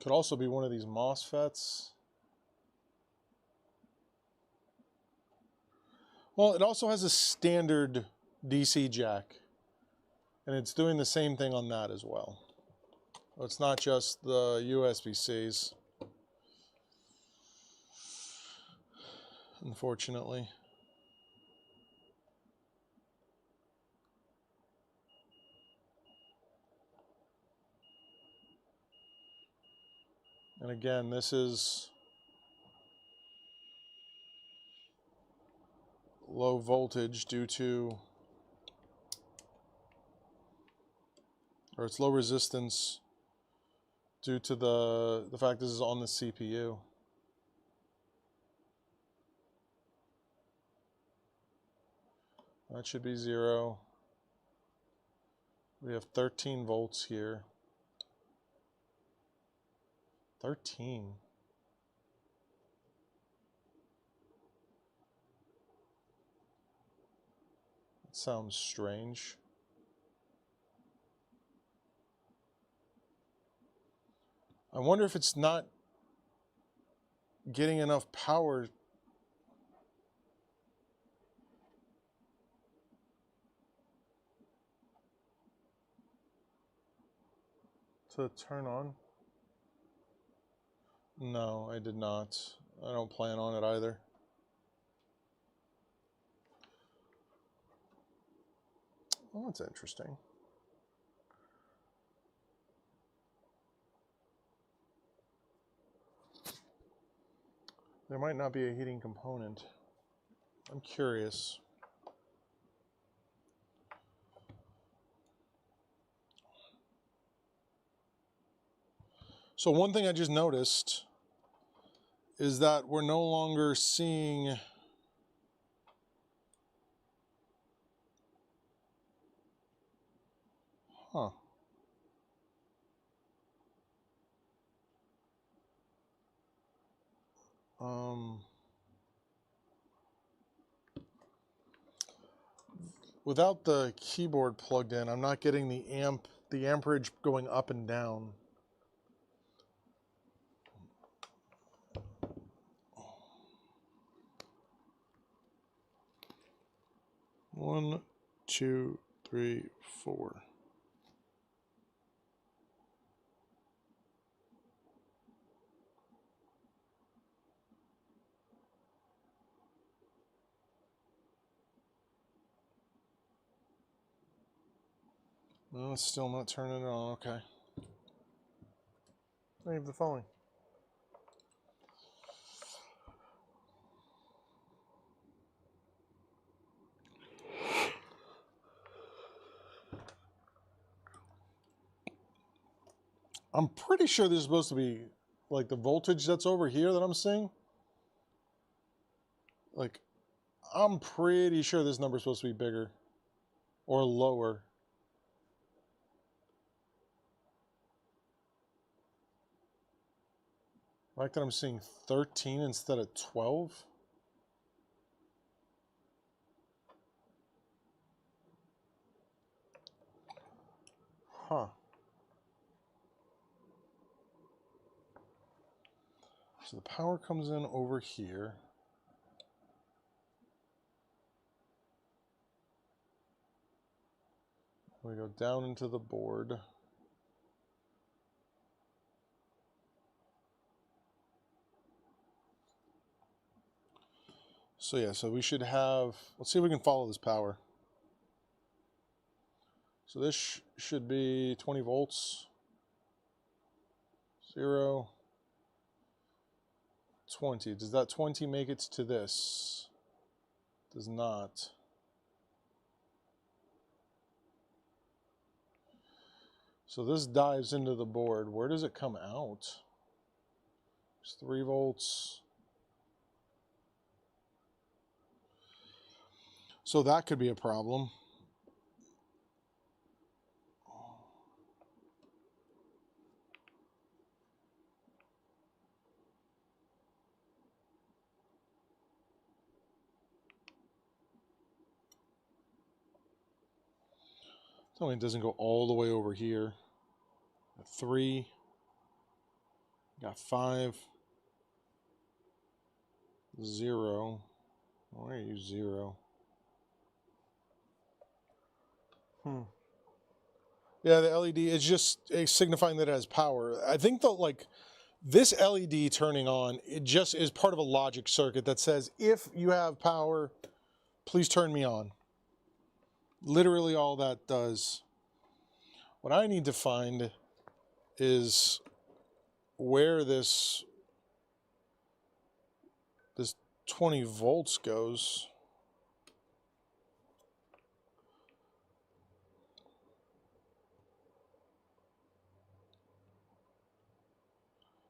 Could also be one of these MOSFETs. Well, it also has a standard DC jack, and it's doing the same thing on that as well. It's not just the USB-Cs, unfortunately. And again, this is low voltage due to, or it's low resistance due to the fact this is on the CPU. That should be 0. We have 13 volts here. 13. That sounds strange. I wonder if it's not getting enough power to turn on. No, I did not. I don't plan on it either. Well, that's interesting. There might not be a heating component. I'm curious. So one thing I just noticed is that we're no longer seeing without the keyboard plugged in, I'm not getting the amperage going up and down. One, two, three, four. No, it's still not turning it on. Okay. Leave the phone. I'm pretty sure this is supposed to be like the voltage that's over here that I'm seeing. Like, I'm pretty sure this number is supposed to be bigger or lower. The fact that I'm seeing 13 instead of 12. Huh. So the power comes in over here. We go down into the board. So yeah, so we should have, let's see if we can follow this power. So this should be 20 volts. 0, 20. Does that 20 make it to this? Does not. So this dives into the board. Where does it come out? It's 3 volts. So that could be a problem. Tell me it doesn't go all the way over here. 3. Got 5, 0. Why are you 0? Yeah, the LED is just signifying that it has power. I think that like this LED turning on, it just is part of a logic circuit that says if you have power, please turn me on. Literally all that does. What I need to find is where this 20 volts goes.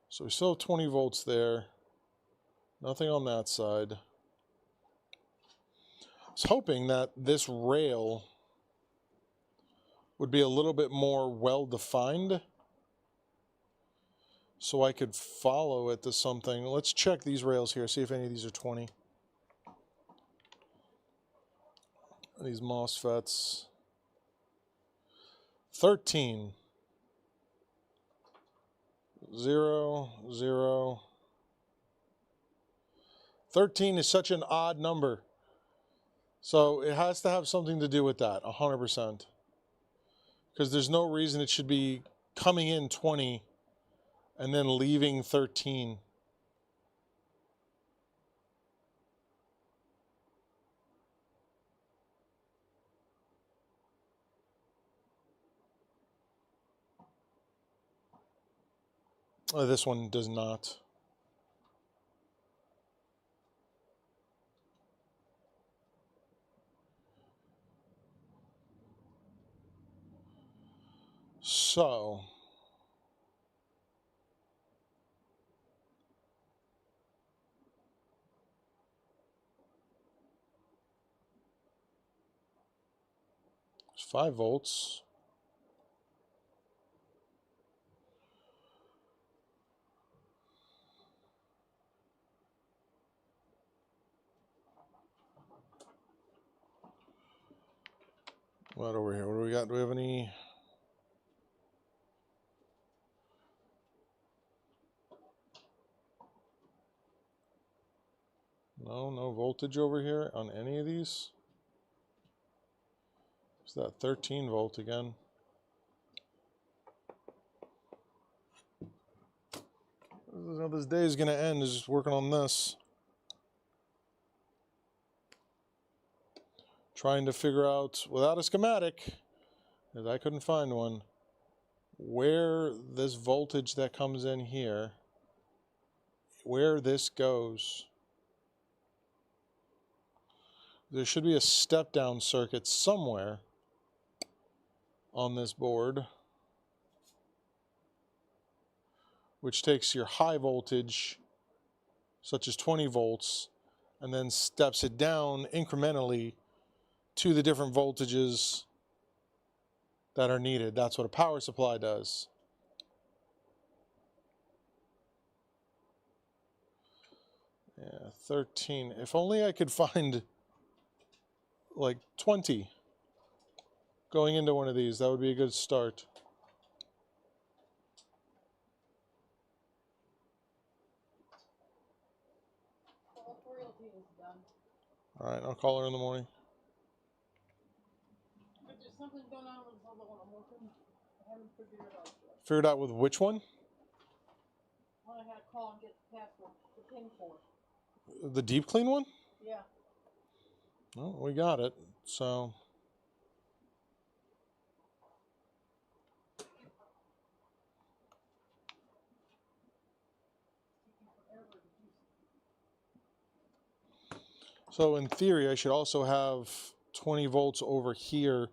So we still have 20 volts there. Nothing on that side. I was hoping that this rail would be a little bit more well-defined so I could follow it to something. Let's check these rails here, see if any of these are 20. These MOSFETs. 13. 0, 0. 13 is such an odd number. So it has to have something to do with that, 100%. Because there's no reason it should be coming in 20 and then leaving 13. Oh, this one does not. So, it's 5 volts. What over here? What do we got? Do we have any? No voltage over here on any of these. It's that 13 volt again. This is how this day is going to end, is just working on this. Trying to figure out, without a schematic, because I couldn't find one, where this voltage that comes in here, where this goes. There should be a step-down circuit somewhere on this board, which takes your high voltage, such as 20 volts, and then steps it down incrementally to the different voltages that are needed. That's what a power supply does. Yeah, 13. If only I could find like 20 going into one of these, that would be a good start. All right, I'll call her in the morning. But there's something going on with this other one I'm working. I haven't figured it out yet. Figured out with which one? I had to call and get the password, the pin for it. The deep clean one? Yeah. Well, we got it, so. So in theory, I should also have 20 volts over here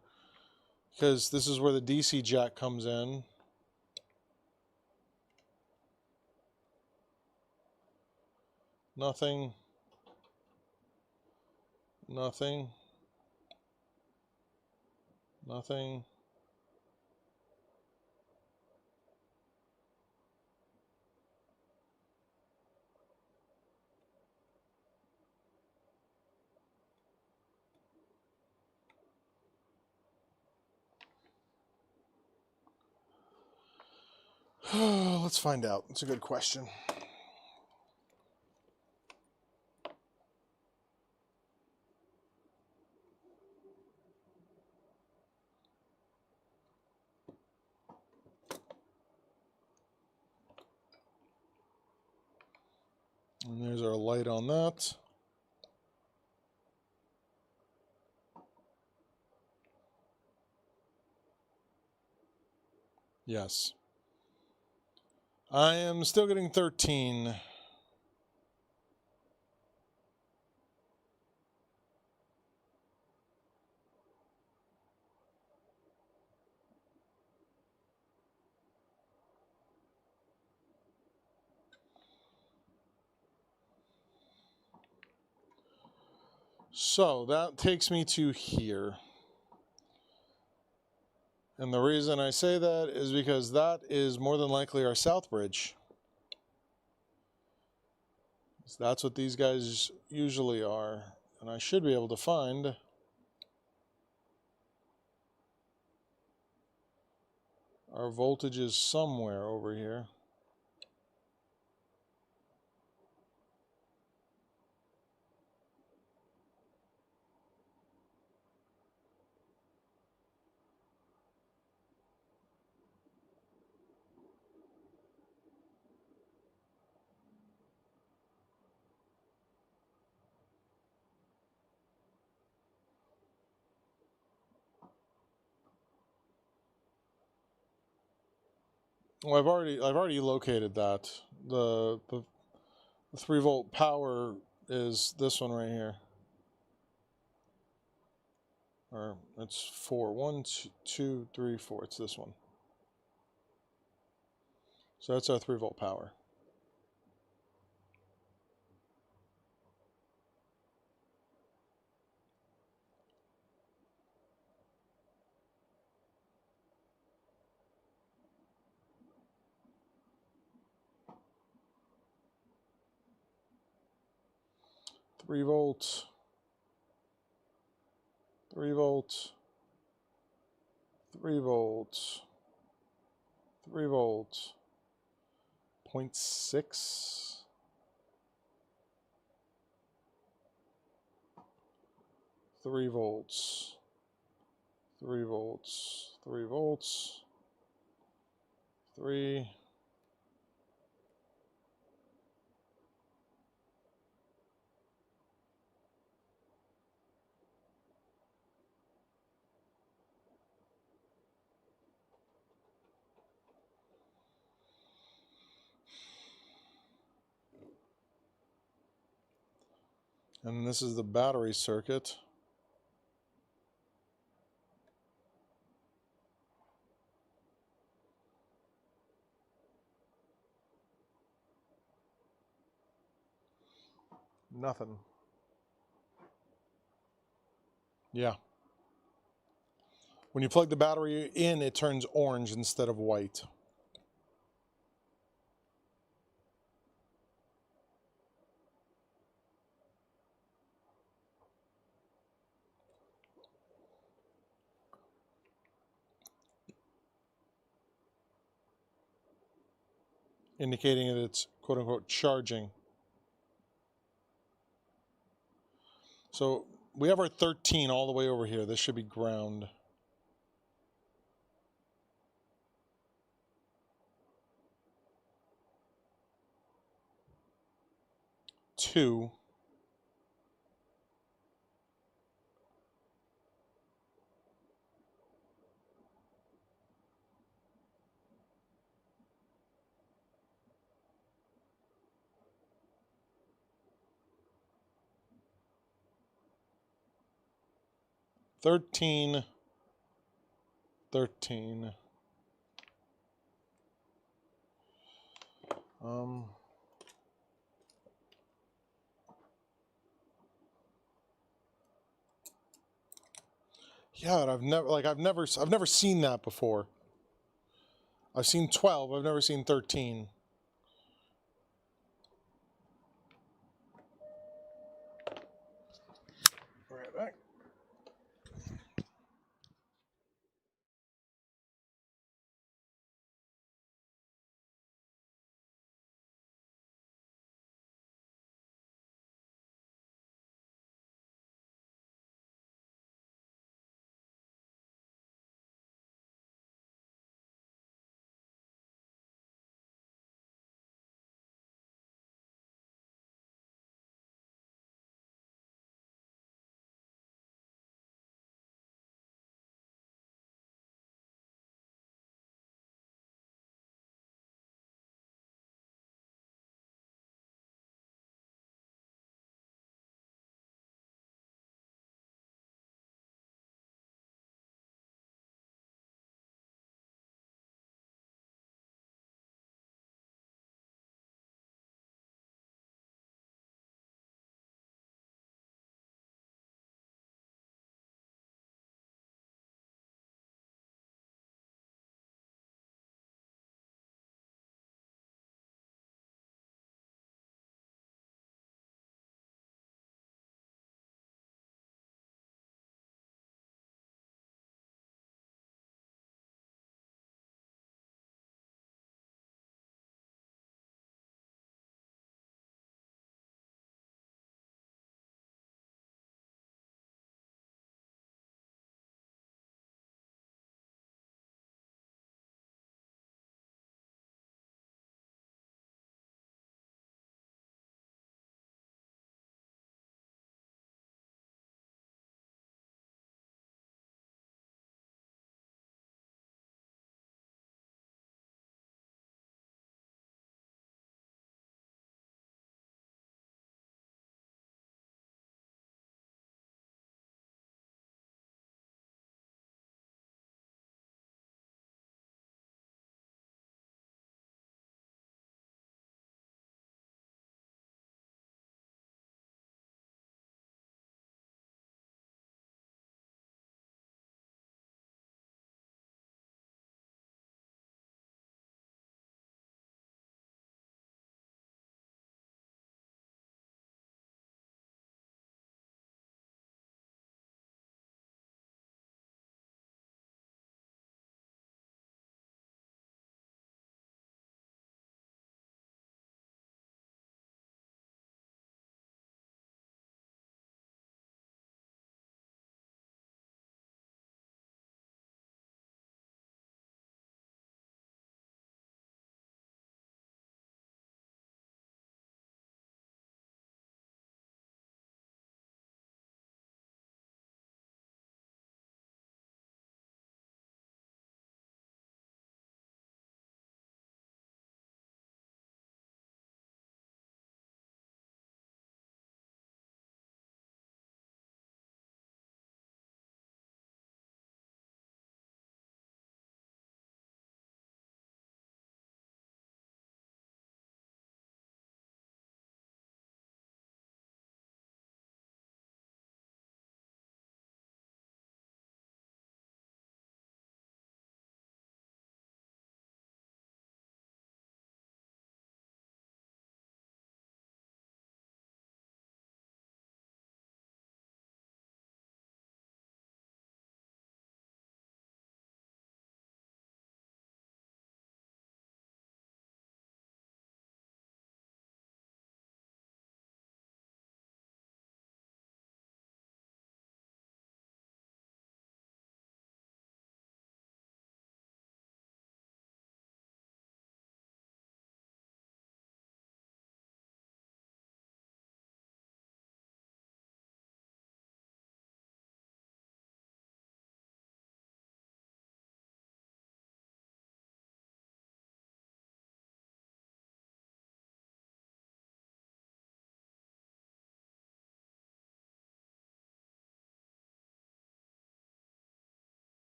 because this is where the DC jack comes in. Nothing. Nothing. Nothing. Let's find out. It's a good question. And there's our light on that. Yes. I am still getting 13. So that takes me to here. And the reason I say that is because that is more than likely our south bridge. So that's what these guys usually are. And I should be able to find our voltages somewhere over here. Well, I've already located that. The 3-volt power is this one right here. Or it's 4. 1, 2, 3, 4. It's this one. So that's our 3-volt power. Three volts. 3 volts. 3 volts. 3 volts. 0.6. 3 volts. 3 volts. 3 volts. 3. And this is the battery circuit. Nothing. Yeah. When you plug the battery in, it turns orange instead of white. Indicating that it's quote-unquote charging. So we have our 13 all the way over here. This should be ground. 2. Thirteen. Yeah, and I've never seen that before. I've seen 12. I've never seen 13. Right back.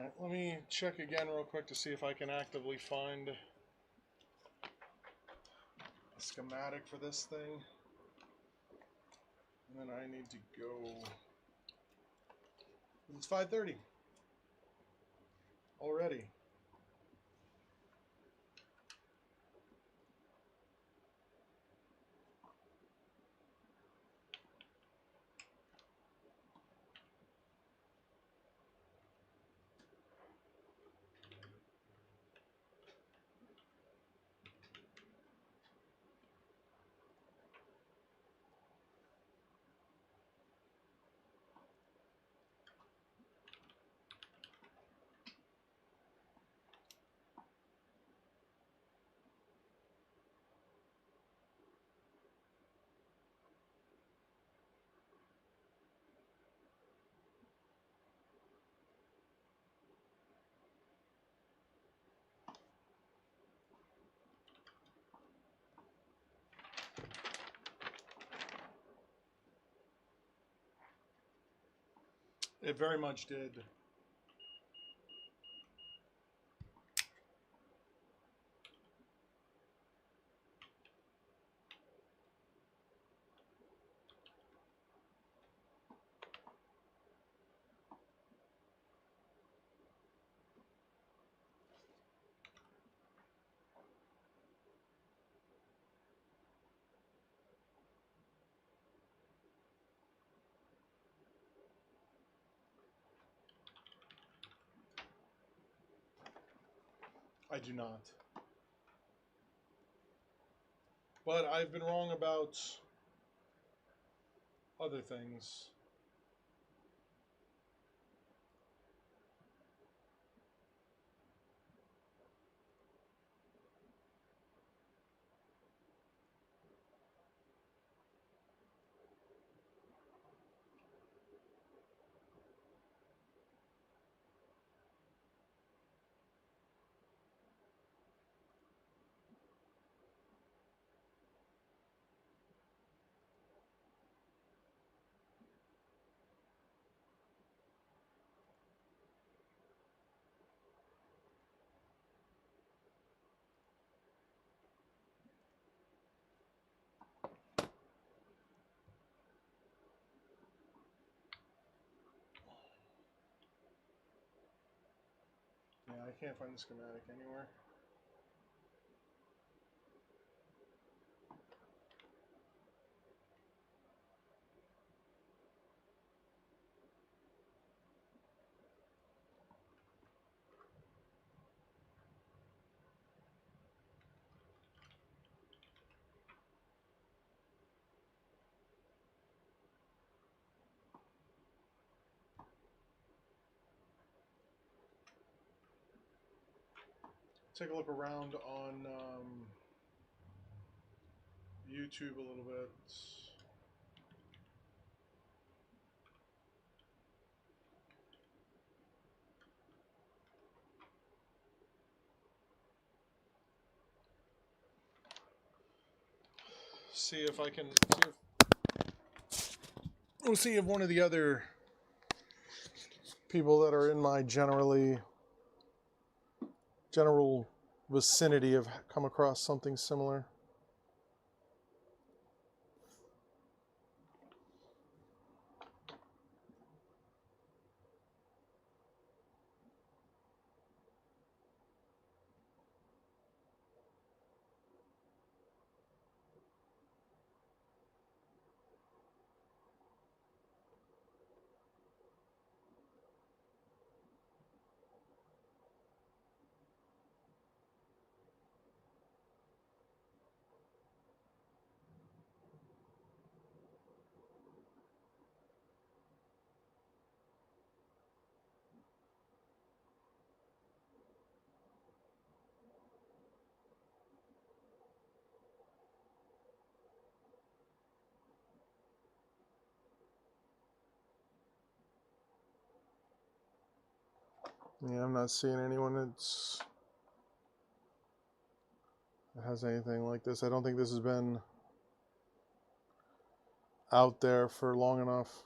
Alright, let me check again real quick to see if I can actively find a schematic for this thing. And then I need to go. It's 5:30 already. It very much did. I do not. But I've been wrong about other things. Yeah, I can't find the schematic anywhere. Take a look around on YouTube a little bit. See if I can we'll see if one of the other people that are in my general vicinity have come across something similar. Yeah, I'm not seeing anyone that has anything like this. I don't think this has been out there for long enough.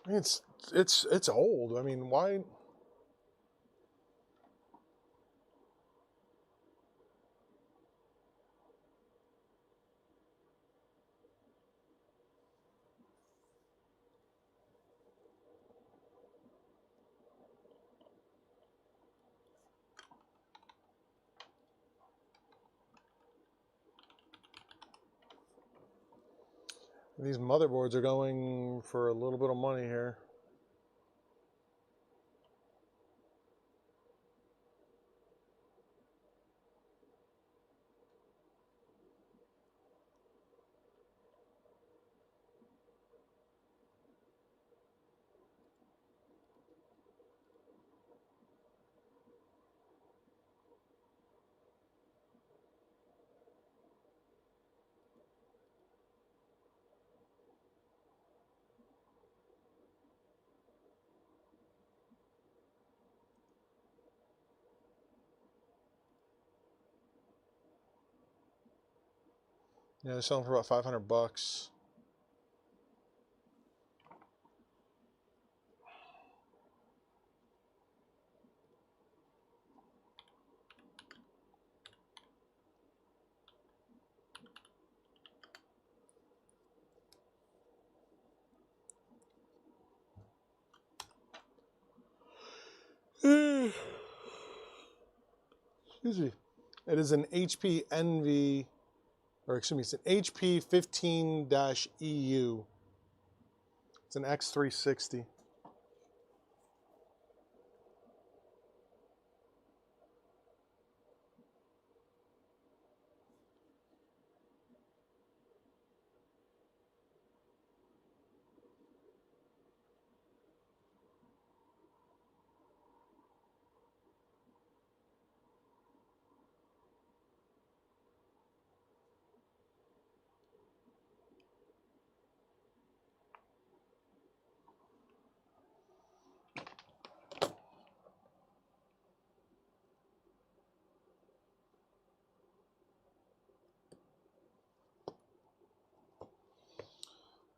I mean, it's old. I mean, why? These motherboards are going for a little bit of money here. Yeah, they're selling for about 500 bucks. Excuse me. It is an HP Envy, or excuse me, it's an HP 15-EU. It's an X360.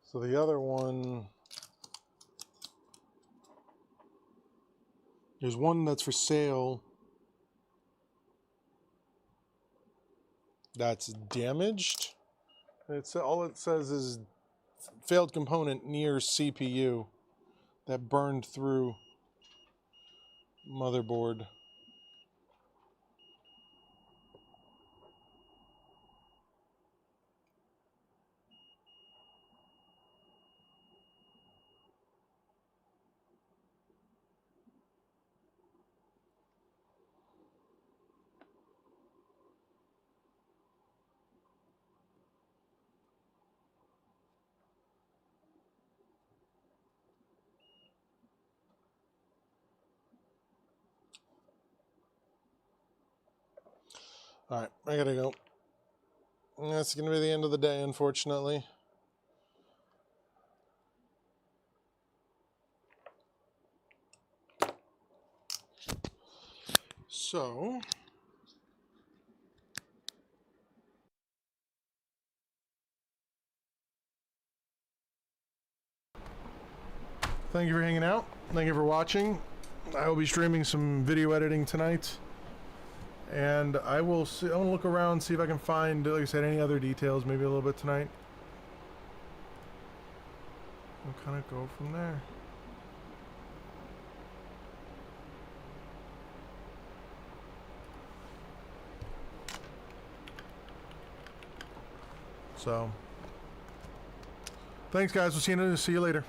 So the other one, there's one that's for sale that's damaged. It's all it says is failed component near CPU that burned through motherboard. All right, I gotta go. That's gonna be the end of the day, unfortunately. So, thank you for hanging out. Thank you for watching. I will be streaming some video editing tonight. And I will see, I want to look around, see if I can find, like I said, any other details, maybe a little bit tonight. We'll kind of go from there. So, thanks guys, we'll see you later.